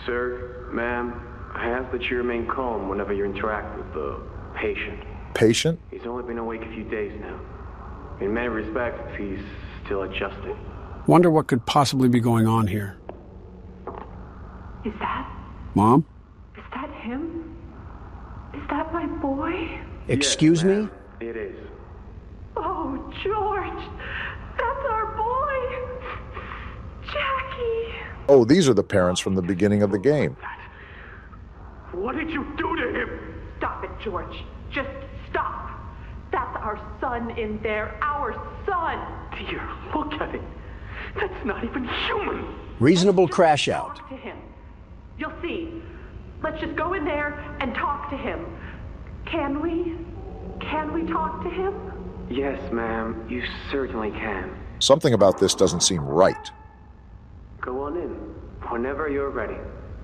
Sir, ma'am, I ask that you remain calm whenever you interact with the patient. Patient? He's only been awake a few days now. In many respects, he's still adjusting. Wonder what could possibly be going on here. Is that? Mom? Is that him? Is that my boy? Excuse me? It is. Oh, George! That's our boy! Jackie! Oh, these are the parents from the beginning of the game. What did you do to him? Stop it, George. Just stop. That's our son in there. Our son! Dear, look at it. That's not even human. Reasonable crash out. Talk to him. You'll see. Let's just go in there and talk to him. Can we? Can we talk to him? Yes, ma'am, you certainly can. Something about this doesn't seem right. Go on in, whenever you're ready.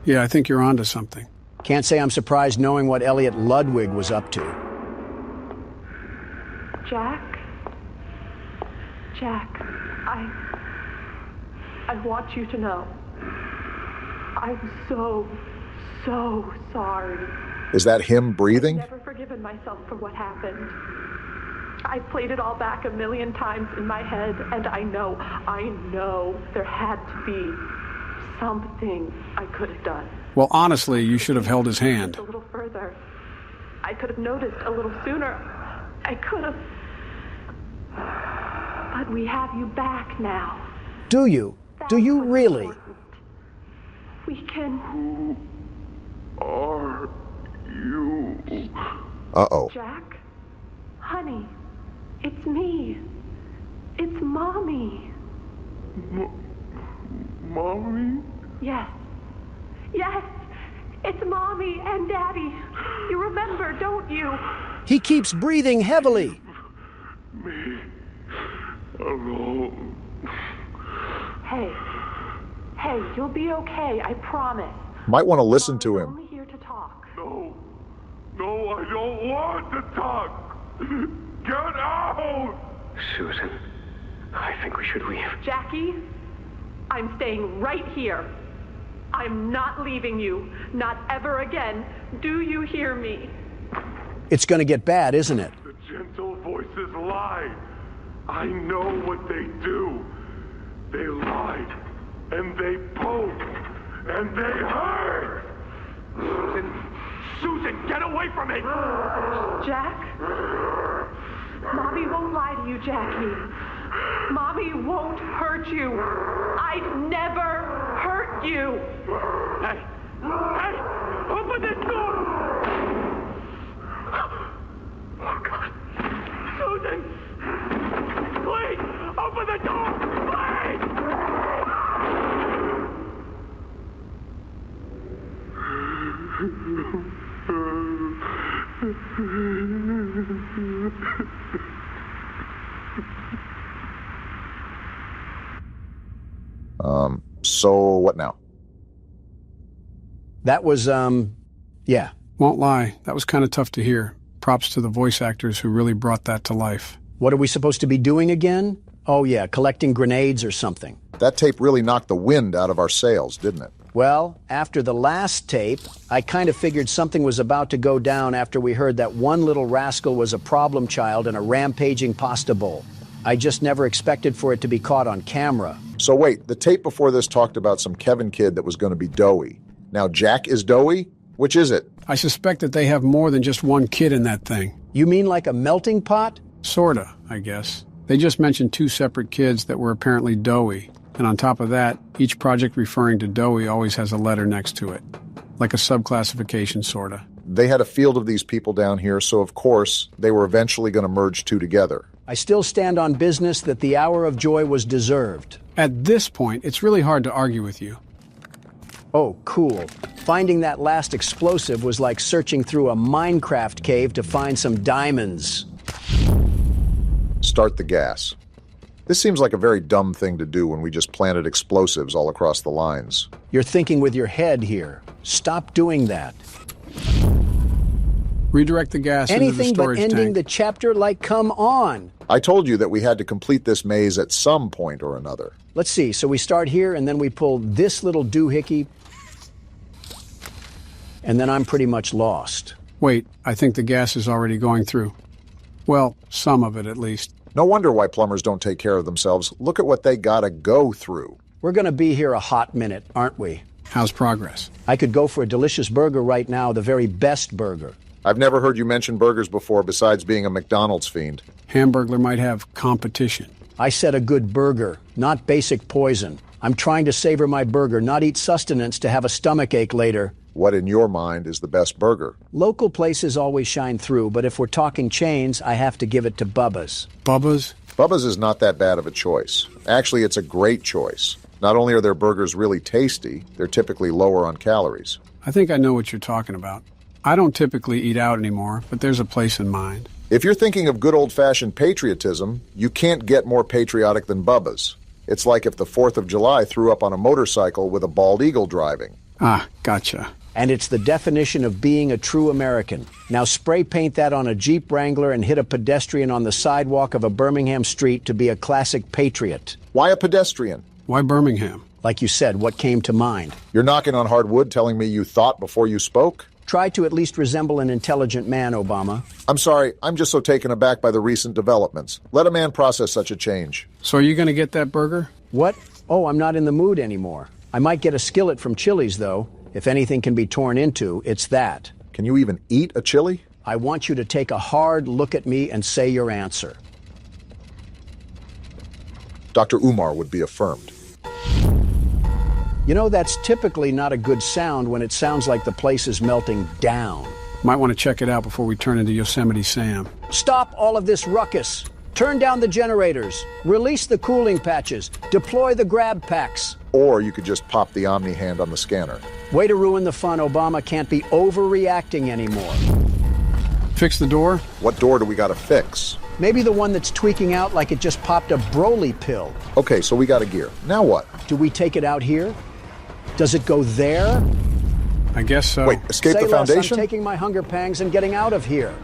Yeah, I think you're onto something. Can't say I'm surprised knowing what Elliot Ludwig was up to. Jack? Jack, I want you to know. I'm so sorry. Is that him breathing? I've never forgiven myself for what happened. I played it all back 1,000,000 times in my head, and I know there had to be something I could have done. Well, honestly, you should have held his hand. A little further. I could have noticed a little sooner. I could have. But we have you back now. Do you? Do you really? We can. Who are you? Uh-oh. Jack? Honey, it's me. It's Mommy. Mommy? Yes. Yes! It's Mommy and Daddy. You remember, don't you? He keeps breathing heavily. Me alone. Hey, you'll be okay, I promise. Might want to listen to him. I'm only here to talk. No, I don't want to talk. Get out! Susan, I think we should leave. Jackie, I'm staying right here. I'm not leaving you. Not ever again. Do you hear me? It's going to get bad, isn't it? The gentle voices lie. I know what they do. They lied, and they poked, and they hurt. Susan, get away from me! Jack? Mommy won't lie to you, Jackie. Mommy won't hurt you. I'd never hurt you. Hey, open this door! Oh, God. Susan! Please, open the door! Please! So what now? That was, yeah. Won't lie, that was kind of tough to hear. Props to the voice actors who really brought that to life. What are we supposed to be doing again? Oh yeah, collecting grenades or something. That tape really knocked the wind out of our sails, didn't it? Well, after the last tape, I kind of figured something was about to go down after we heard that one little rascal was a problem child in a rampaging pasta bowl. I just never expected for it to be caught on camera. So wait, the tape before this talked about some Kevin kid that was going to be doughy. Now Jack is doughy? Which is it? I suspect that they have more than just one kid in that thing. You mean like a melting pot? Sorta, I guess. They just mentioned 2 separate kids that were apparently doughy. And on top of that, each project referring to doughy always has a letter next to it. Like a subclassification, sorta. They had a field of these people down here, so of course, they were eventually going to merge 2 together. I still stand on business that the hour of joy was deserved. At this point, it's really hard to argue with you. Oh, cool. Finding that last explosive was like searching through a Minecraft cave to find some diamonds. Start the gas. This seems like a very dumb thing to do when we just planted explosives all across the lines. You're thinking with your head here. Stop doing that. Redirect the gas into the storage Anything but ending tank. the chapter, like, come on. I told you that we had to complete this maze at some point or another. Let's see, so we start here and then we pull this little doohickey, and then I'm pretty much lost. Wait, I think the gas is already going through. Well, some of it at least. No wonder why plumbers don't take care of themselves. Look at what they gotta go through. We're gonna be here a hot minute, aren't we? How's progress? I could go for a delicious burger right now, the very best burger. I've never heard you mention burgers before besides being a McDonald's fiend. Hamburglar might have competition. I said a good burger, not basic poison. I'm trying to savor my burger, not eat sustenance to have a stomachache later. What in your mind is the best burger? Local places always shine through, but if we're talking chains, I have to give it to Bubba's. Bubba's? Bubba's is not that bad of a choice. Actually, it's a great choice. Not only are their burgers really tasty, they're typically lower on calories. I think I know what you're talking about. I don't typically eat out anymore, but there's a place in mind. If you're thinking of good old-fashioned patriotism, you can't get more patriotic than Bubba's. It's like if the 4th of July threw up on a motorcycle with a bald eagle driving. Ah, gotcha. And it's the definition of being a true American. Now spray paint that on a Jeep Wrangler and hit a pedestrian on the sidewalk of a Birmingham street to be a classic patriot. Why a pedestrian? Why Birmingham? Like you said, what came to mind? You're knocking on hard wood telling me you thought before you spoke? Try to at least resemble an intelligent man, Obama. I'm sorry, I'm just so taken aback by the recent developments. Let a man process such a change. So are you going to get that burger? What? Oh, I'm not in the mood anymore. I might get a skillet from Chili's, though. If anything can be torn into, it's that. Can you even eat a chili? I want you to take a hard look at me and say your answer. Dr. Umar would be affirmed. You know, that's typically not a good sound when it sounds like the place is melting down. Might want to check it out before we turn into Yosemite Sam. Stop all of this ruckus. Turn down the generators. Release the cooling patches. Deploy the grab packs. Or you could just pop the Omni hand on the scanner. Way to ruin the fun. Obama can't be overreacting anymore. Fix the door? What door do we gotta fix? Maybe the one that's tweaking out like it just popped a Broly pill. Okay, so we got a gear. Now what? Do we take it out here? Does it go there? I guess so. Wait, escape Say the foundation? Less, I'm taking my hunger pangs and getting out of here.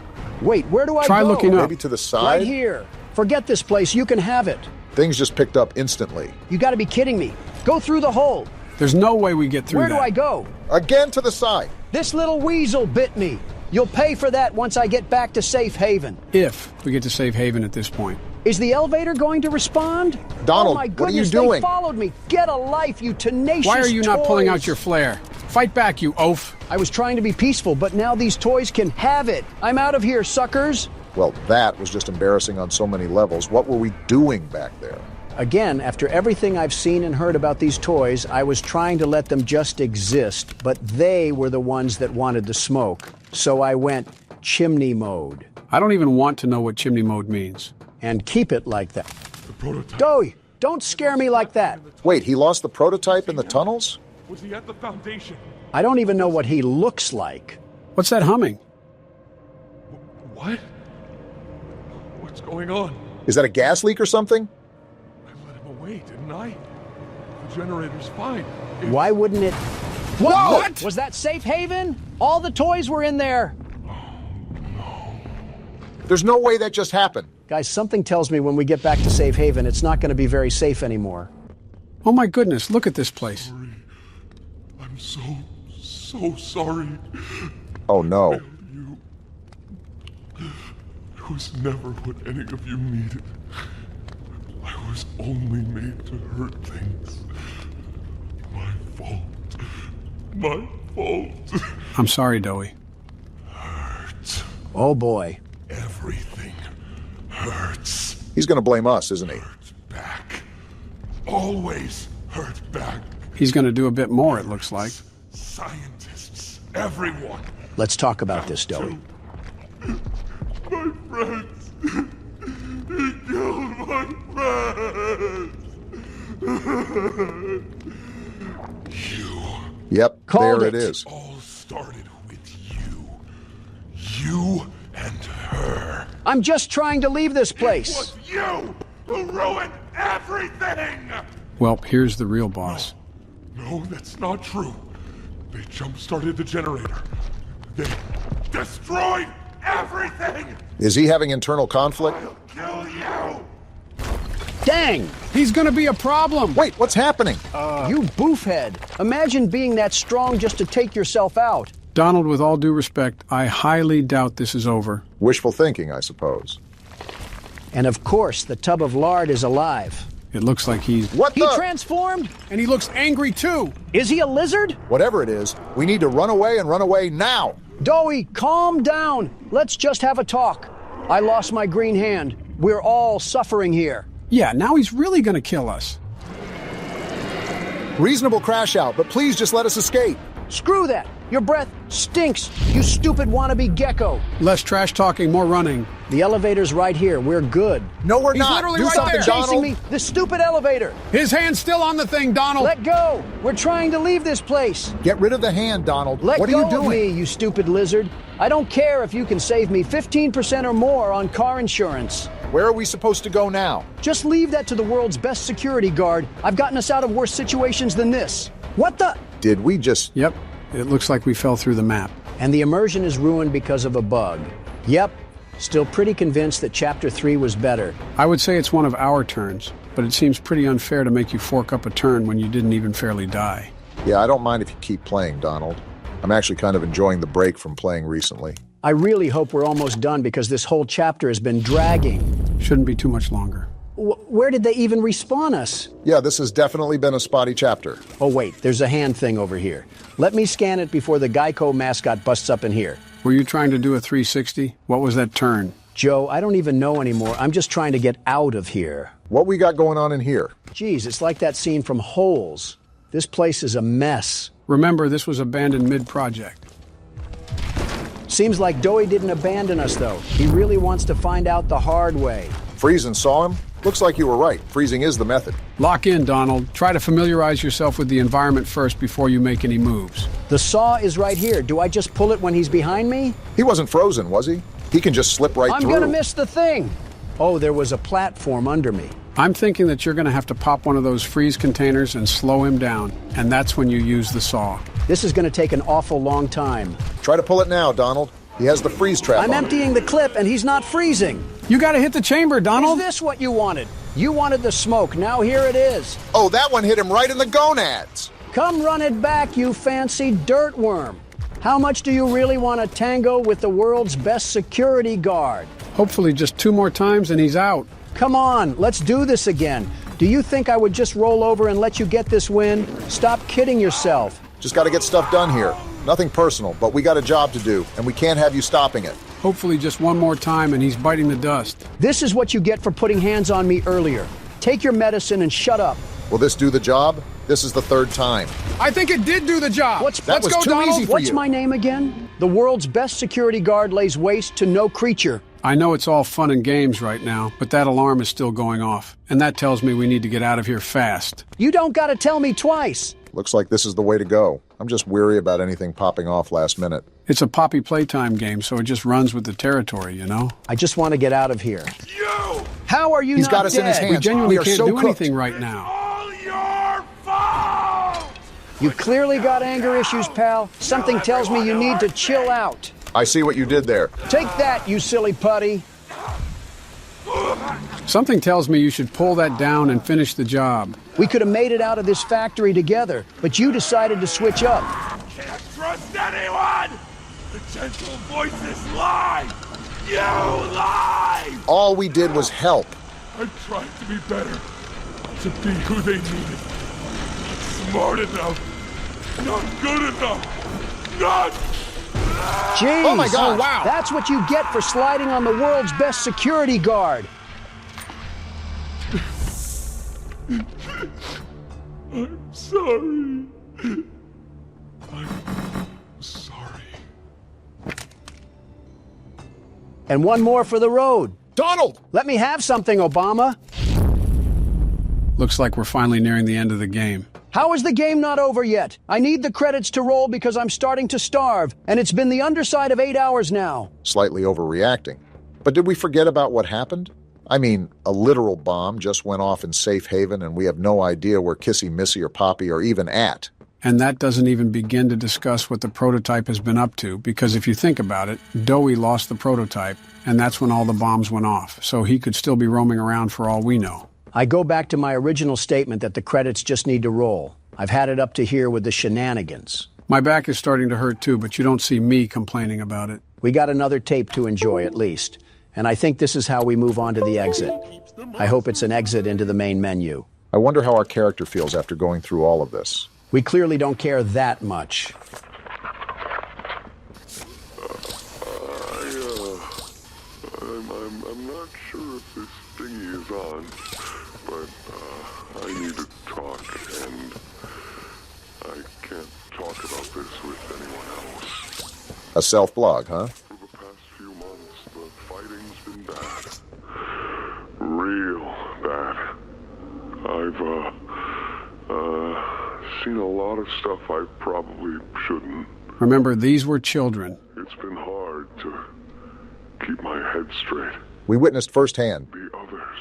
Wait, where do I Try go? looking up. Maybe to the side? Right here. Forget this place. You can have it. Things just picked up instantly. You gotta be kidding me. Go through the hole. There's no way we get through Where that. do I go? Again to the side. This little weasel bit me. You'll pay for that once I get back to safe haven. If we get to safe haven at this point. Is the elevator going to respond? Donald, oh my what are you goodness, doing? They followed me. Get a life, you tenacious Why are you not toys. pulling out your flare? Fight back, you oaf. I was trying to be peaceful, but now these toys can have it. I'm out of here, suckers. Well, that was just embarrassing on so many levels. What were we doing back there? Again, after everything I've seen and heard about these toys, I was trying to let them just exist, but they were the ones that wanted the smoke. So I went chimney mode. I don't even want to know what chimney mode means. And keep it like that. The prototype. Dowie, don't scare me like that. Wait, he lost the prototype in the tunnels? Was he at the foundation? I don't even know what he looks like. What's that humming? What? What's going on? Is that a gas leak or something? I let him away, didn't I? The generator's fine. Why wouldn't it... What? Was that safe haven? All the toys were in there. There's no way that just happened. Guys, something tells me when we get back to safe haven, it's not going to be very safe anymore. Oh my goodness, look at this place. I'm so sorry. Oh no. It was never what any of you needed. I was only made to hurt things. My fault. My fault. I'm sorry, Doey. Hurt. Oh boy. Everything hurts. He's going to blame us, isn't he? Hurt back. Always hurt back. He's going to do a bit more, it looks like. Scientists, everyone. Let's talk about this, Doey. My friends. He killed my friends. You. Yep, Called there it. it is. All started with you. You and her. I'm just trying to leave this place. It was you who ruined everything! Well, here's the real boss. No, that's not true. They jump-started the generator. They destroyed everything! Is he having internal conflict? I'll kill you! Dang! He's gonna be a problem! Wait, what's happening? You boofhead. Imagine being that strong just to take yourself out. Donald, with all due respect, I highly doubt this is over. Wishful thinking, I suppose. And of course, the tub of lard is alive. It looks like He transformed? And he looks angry too! Is he a lizard? Whatever it is, we need to run away and run away now! Doey, calm down. Let's just have a talk. I lost my green hand. We're all suffering here. Yeah, now he's really gonna kill us. Reasonable crash out, but please just let us escape. Screw that. Your breath stinks, you stupid wannabe gecko. Less trash talking, more running. The elevator's right here. We're good. No, we're He's not. literally Do right something, there. Chasing Donald. me, this stupid elevator. His hand's still on the thing, Donald! Let go. We're trying to leave this place. Get rid of the hand, Donald. Let what go are you doing? of me, you stupid lizard. I don't care if you can save me 15% or more on car insurance. Where are we supposed to go now? Just leave that to the world's best security guard. I've gotten us out of worse situations than this. What the? Did we just... Yep, it looks like we fell through the map. And the immersion is ruined because of a bug. Yep, still pretty convinced that Chapter 3 was better. I would say it's one of our turns, but it seems pretty unfair to make you fork up a turn when you didn't even fairly die. Yeah, I don't mind if you keep playing, Donald. I'm actually kind of enjoying the break from playing recently. I really hope we're almost done because this whole chapter has been dragging. Shouldn't be too much longer. Where did they even respawn us? Yeah, this has definitely been a spotty chapter. Oh wait, there's a hand thing over here. Let me scan it before the Geico mascot busts up in here. Were you trying to do a 360? What was that turn? Joe, I don't even know anymore. I'm just trying to get out of here. What we got going on in here? Geez, it's like that scene from Holes. This place is a mess. Remember, this was abandoned mid-project. Seems like Doey didn't abandon us, though. He really wants to find out the hard way. Freezing saw him? Looks like you were right. Freezing is the method. Lock in, Donald. Try to familiarize yourself with the environment first before you make any moves. The saw is right here. Do I just pull it when he's behind me? He wasn't frozen, was he? He can just slip right through. I'm gonna miss the thing. Oh, there was a platform under me. I'm thinking that you're gonna have to pop one of those freeze containers and slow him down, and that's when you use the saw. This is gonna take an awful long time. Try to pull it now, Donald. He has the freeze trap I'm on emptying the clip and he's not freezing. You gotta hit the chamber, Donald. Is this what you wanted? You wanted the smoke, now here it is. Oh, that one hit him right in the gonads. Come run it back, you fancy dirt worm. How much do you really want to tango with the world's best security guard? Hopefully just 2 more times and he's out. Come on, let's do this again. Do you think I would just roll over and let you get this win? Stop kidding yourself. Just got to get stuff done here. Nothing personal, but we got a job to do, and we can't have you stopping it. Hopefully just 1 more time and he's biting the dust. This is what you get for putting hands on me earlier. Take your medicine and shut up. Will this do the job? This is the 3rd time. I think it did do the job. Let's was go, too Donald. easy for What's you. my name again? The world's best security guard lays waste to no creature. I know it's all fun and games right now, but that alarm is still going off. And that tells me we need to get out of here fast. You don't gotta tell me twice. Looks like this is the way to go. I'm just weary about anything popping off last minute. It's a Poppy Playtime game, so it just runs with the territory, you know? I just want to get out of here. You! How are you He's not got us dead? in his hands. We genuinely are can't so do cooked. anything right now. All your fault! You clearly got anger issues, pal. Something tells me you need to chill out. I see what you did there. Take that, you silly putty. Something tells me you should pull that down and finish the job. We could have made it out of this factory together, but you decided to switch up. Can't trust anyone! The gentle voices lie! You lie! All we did was help. I tried to be better, to be who they needed. Not smart enough, not good enough, not... Jeez, Oh my God, wow. That's what you get for sliding on the world's best security guard. I'm sorry. I'm sorry. And one more for the road. Donald! Let me have something, Obama. Looks like we're finally nearing the end of the game. How is the game not over yet? I need the credits to roll because I'm starting to starve, and it's been the underside of 8 hours now. Slightly overreacting. But did we forget about what happened? I mean, a literal bomb just went off in safe haven, and we have no idea where Kissy, Missy, or Poppy are even at. And that doesn't even begin to discuss what the prototype has been up to, because if you think about it, Doey lost the prototype, and that's when all the bombs went off, so he could still be roaming around for all we know. I go back to my original statement that the credits just need to roll. I've had it up to here with the shenanigans. My back is starting to hurt too, but you don't see me complaining about it. We got another tape to enjoy at least. And I think this is how we move on to the exit. I hope it's an exit into the main menu. I wonder how our character feels after going through all of this. We clearly don't care that much. I'm not sure if this thingy is on, but I need to talk, and I can't talk about this with anyone else. A self-blog, huh? For the past few months, the fighting's been bad. Real bad. I've, seen a lot of stuff I probably shouldn't. Remember, these were children. It's been hard to keep my head straight. We witnessed firsthand. The others,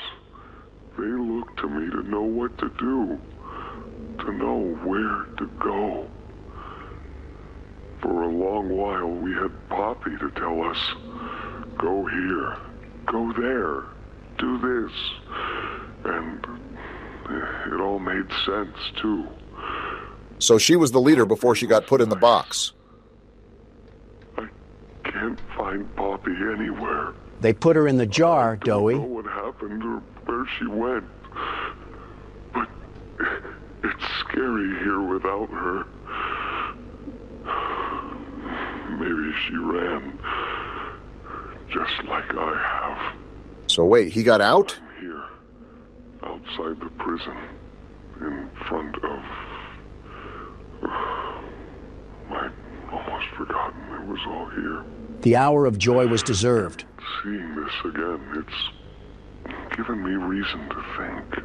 they look to me to know what to do, to know where to go. For a long while, we had Poppy to tell us, go here, go there, do this. And it all made sense, too. So she was the leader before she got put in the box. I can't find Poppy anywhere. They put her in the jar, Doey. I don't know what happened or where she went. But it's scary here without her. Maybe she ran, just like I have. So wait, he got out? I'm here, outside the prison, in front of... I'd almost forgotten it was all here. The hour of joy was deserved. Seeing this again, it's given me reason to think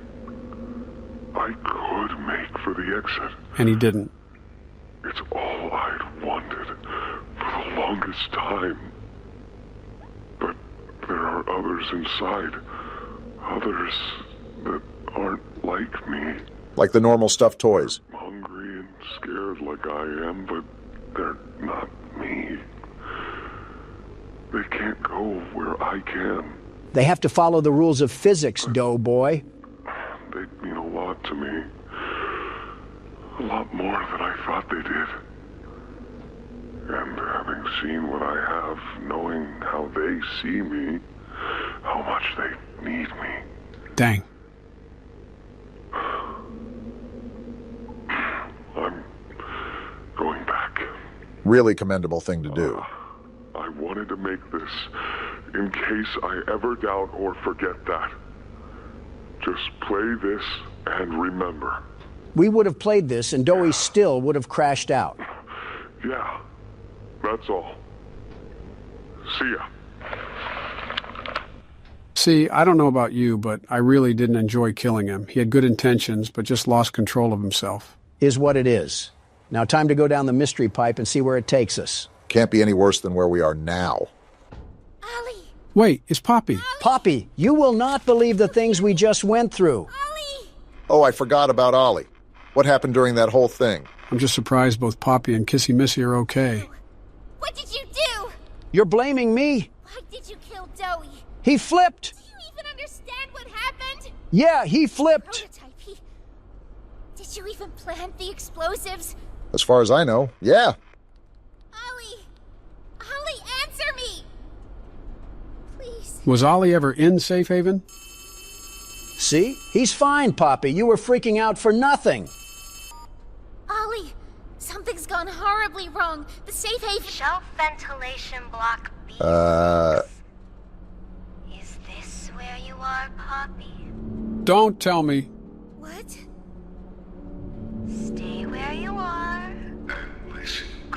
I could make for the exit. And he didn't. It's all I'd wanted for the longest time. But there are others inside. Others that aren't like me. Like the normal stuffed toys. Hungry and scared like I am, but they're not me. They can't go where I can. They have to follow the rules of physics, Doughboy. They mean a lot to me. A lot more than I thought they did. And having seen what I have, knowing how they see me, how much they need me. Dang. I'm going back. Really commendable thing to do. I wanted to make this in case I ever doubt or forget that. Just play this and remember. We would have played this and Doey still would have crashed out. Yeah, that's all. See ya. See, I don't know about you, but I really didn't enjoy killing him. He had good intentions, but just lost control of himself. Is what it is. Now time to go down the mystery pipe and see where it takes us. Can't be any worse than where we are now. Ollie! Wait, it's Poppy. Poppy, you will not believe the things we just went through. Ollie! Oh, I forgot about Ollie. What happened during that whole thing? I'm just surprised both Poppy and Kissy Missy are okay. What did you do? You're blaming me. Why did you kill Doey? He flipped. Do you even understand what happened? Yeah, he flipped. Prototype, Did you even plant the explosives? As far as I know, yeah. Ollie, answer me! Please. Was Ollie ever in Safe Haven? See? He's fine, Poppy. You were freaking out for nothing. Ollie, something's gone horribly wrong. The safe haven... Shelf ventilation block B. Is this where you are, Poppy? Don't tell me. What? Stay where you are.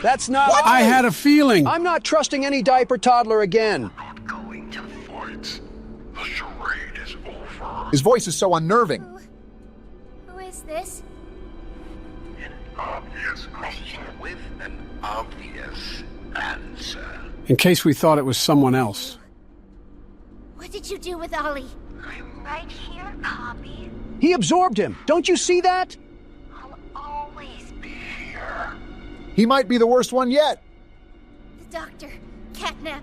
That's not... What? I had a feeling. I'm not trusting any diaper toddler again. Going to fight. The charade is over. His voice is so unnerving. Who is this? An obvious question with an obvious answer. In case we thought it was someone else. What did you do with Ollie? I'm right here, Poppy. He absorbed him. Don't you see that? I'll always be here. He might be the worst one yet. The doctor, Catnap,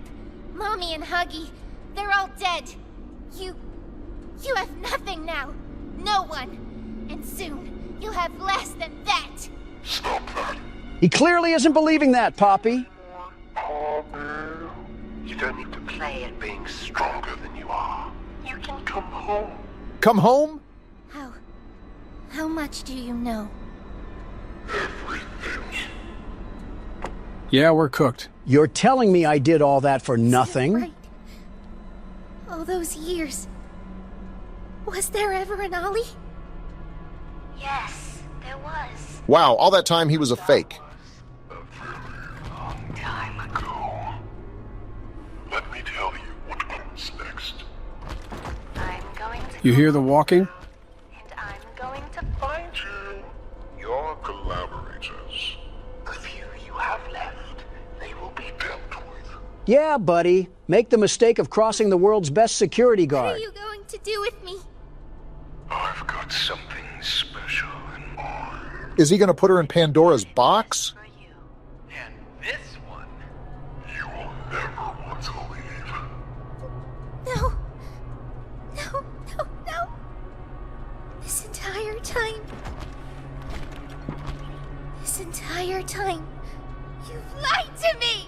Mommy and Huggy, they're all dead. You have nothing now. No one. And soon, you'll have less than that. Stop that. He clearly isn't believing that, Poppy. Poppy. You don't need to play at being stronger than you are. You can come home. Come home? How much do you know? Everything. Yeah, we're cooked. You're telling me I did all that for nothing? Right. All those years. Was there ever an Ollie? Yes, there was. Wow, all that time he was a fake. A very long time ago. Let me tell you what comes next. I'm going to... You hear the walking? And I'm going to find you. Your collaborators. The few you have left, they will be dealt with. Yeah, buddy. Make the mistake of crossing the world's best security What guard. are you going to do with me? I've got something special in mind. Is he going to put her in Pandora's box? And this one, you will never want to leave. No. This entire time, you've lied to me!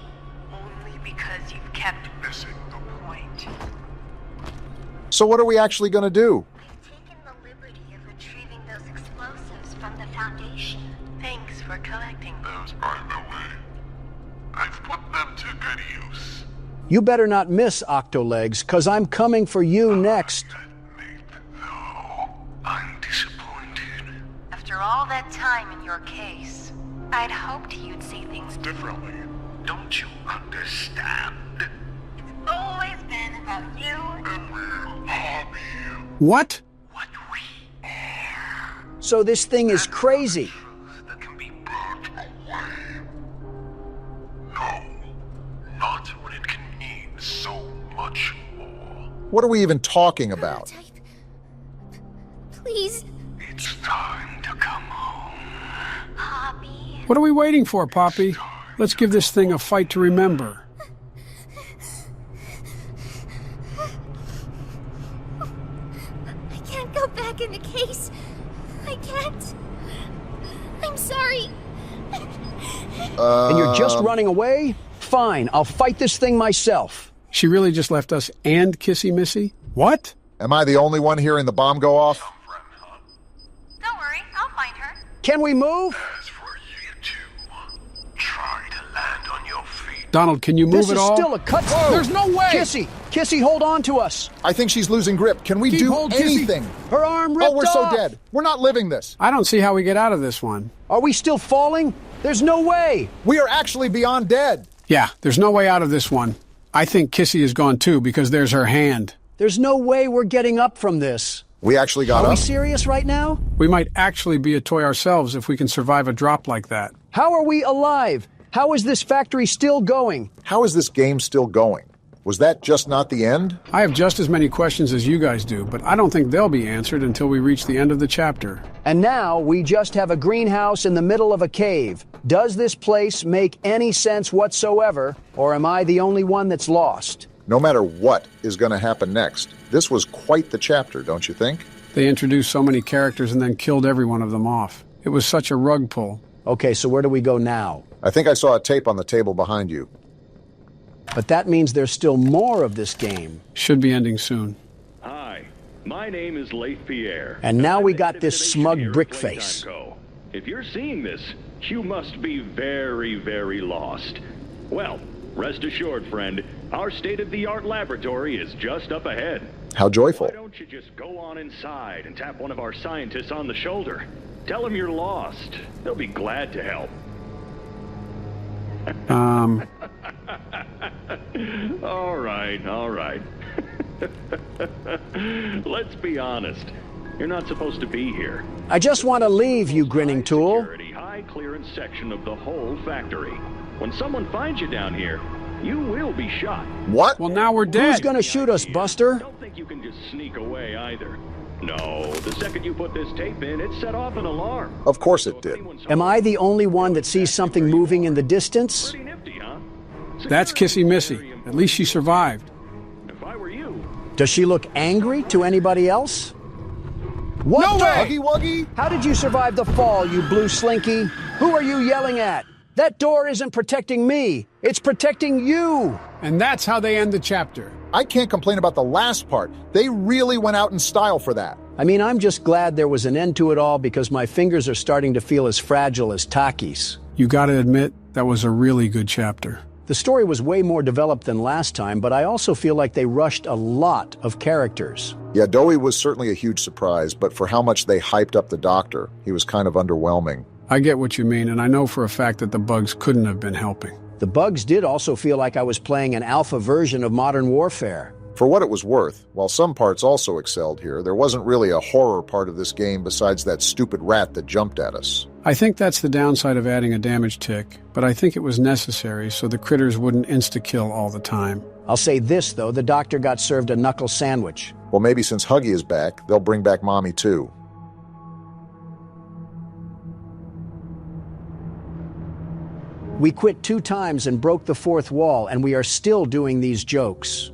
Only because you've kept missing the point. So what are we actually going to do? I've taken the liberty of retrieving those explosives from the Foundation. Thanks for collecting Those are the way. I've put them to good use. You better not miss, Octolegs, 'cause I'm coming for you next. I'm disappointed. After all that time in your case, I'd hoped you'd see things Differently. Don't you understand? It's always been about you And we'll have you. What? So this thing is crazy. That can be brought away. No. Not when it can mean so much more. What are we even talking about? Please. It's time to come home. Poppy. What are we waiting for, Poppy? Let's give this thing a fight to remember. I can't go back in the case. I can't. I'm sorry. And you're just running away? Fine, I'll fight this thing myself. She really just left us and Kissy Missy? What? Am I the only one hearing the bomb go off? Don't worry, I'll find her. Can we move? As for you two, try to land on your feet. Donald, can you move This at is all? still a cut. Whoa. There's no way! Kissy, hold on to us. I think she's losing grip. Can we Keep do hold, Kissy. anything? Her arm ripped Oh, we're off. so dead. We're not living this. I don't see how we get out of this one. Are we still falling? There's no way. We are actually beyond dead. Yeah, there's no way out of this one. I think Kissy is gone too because there's her hand. There's no way we're getting up from this. We actually got Are up. we serious right now? We might actually be a toy ourselves if we can survive a drop like that. How are we alive? How is this factory still going? How is this game still going? Was that just not the end? I have just as many questions as you guys do, but I don't think they'll be answered until we reach the end of the chapter. And now we just have a greenhouse in the middle of a cave. Does this place make any sense whatsoever, or am I the only one that's lost? No matter what is going to happen next, this was quite the chapter, don't you think? They introduced so many characters and then killed every one of them off. It was such a rug pull. Okay, so where do we go now? I think I saw a tape on the table behind you. But that means there's still more of this game. Should be ending soon. Hi, my name is Leif Pierre. And now we got this smug brickface. If you're seeing this, you must be very, very lost. Well, rest assured, friend, our state-of-the-art laboratory is just up ahead. How joyful. Why don't you just go on inside and tap one of our scientists on the shoulder? Tell them you're lost. They'll be glad to help. All right. Let's be honest. You're not supposed to be here. I just want to leave, you grinning tool. High clearance section of the whole factory. When someone finds you down here, you will be shot. What? Well, now we're dead. Who's gonna shoot us, Buster? Don't think you can just sneak away either. No, the second you put this tape in, it set off an alarm. Of course it did. Am I the only one that sees something moving in the distance? Pretty nifty, huh? That's Kissy Missy. At least she survived. If I were you... Does she look angry to anybody else? What? No way! Huggy Wuggy? How did you survive the fall, you blue slinky? Who are you yelling at? That door isn't protecting me. It's protecting you. And that's how they end the chapter. I can't complain about the last part. They really went out in style for that. I mean, I'm just glad there was an end to it all because my fingers are starting to feel as fragile as Taki's. You gotta admit, that was a really good chapter. The story was way more developed than last time, but I also feel like they rushed a lot of characters. Yeah, Dowie was certainly a huge surprise, but for how much they hyped up the Doctor, he was kind of underwhelming. I get what you mean, and I know for a fact that the bugs couldn't have been helping. The bugs did also feel like I was playing an alpha version of Modern Warfare. For what it was worth, while some parts also excelled here, there wasn't really a horror part of this game besides that stupid rat that jumped at us. I think that's the downside of adding a damage tick, but I think it was necessary so the critters wouldn't insta-kill all the time. I'll say this, though, the Doctor got served a knuckle sandwich. Well, maybe since Huggy is back, they'll bring back Mommy too. We quit 2 times and broke the 4th wall, and we are still doing these jokes.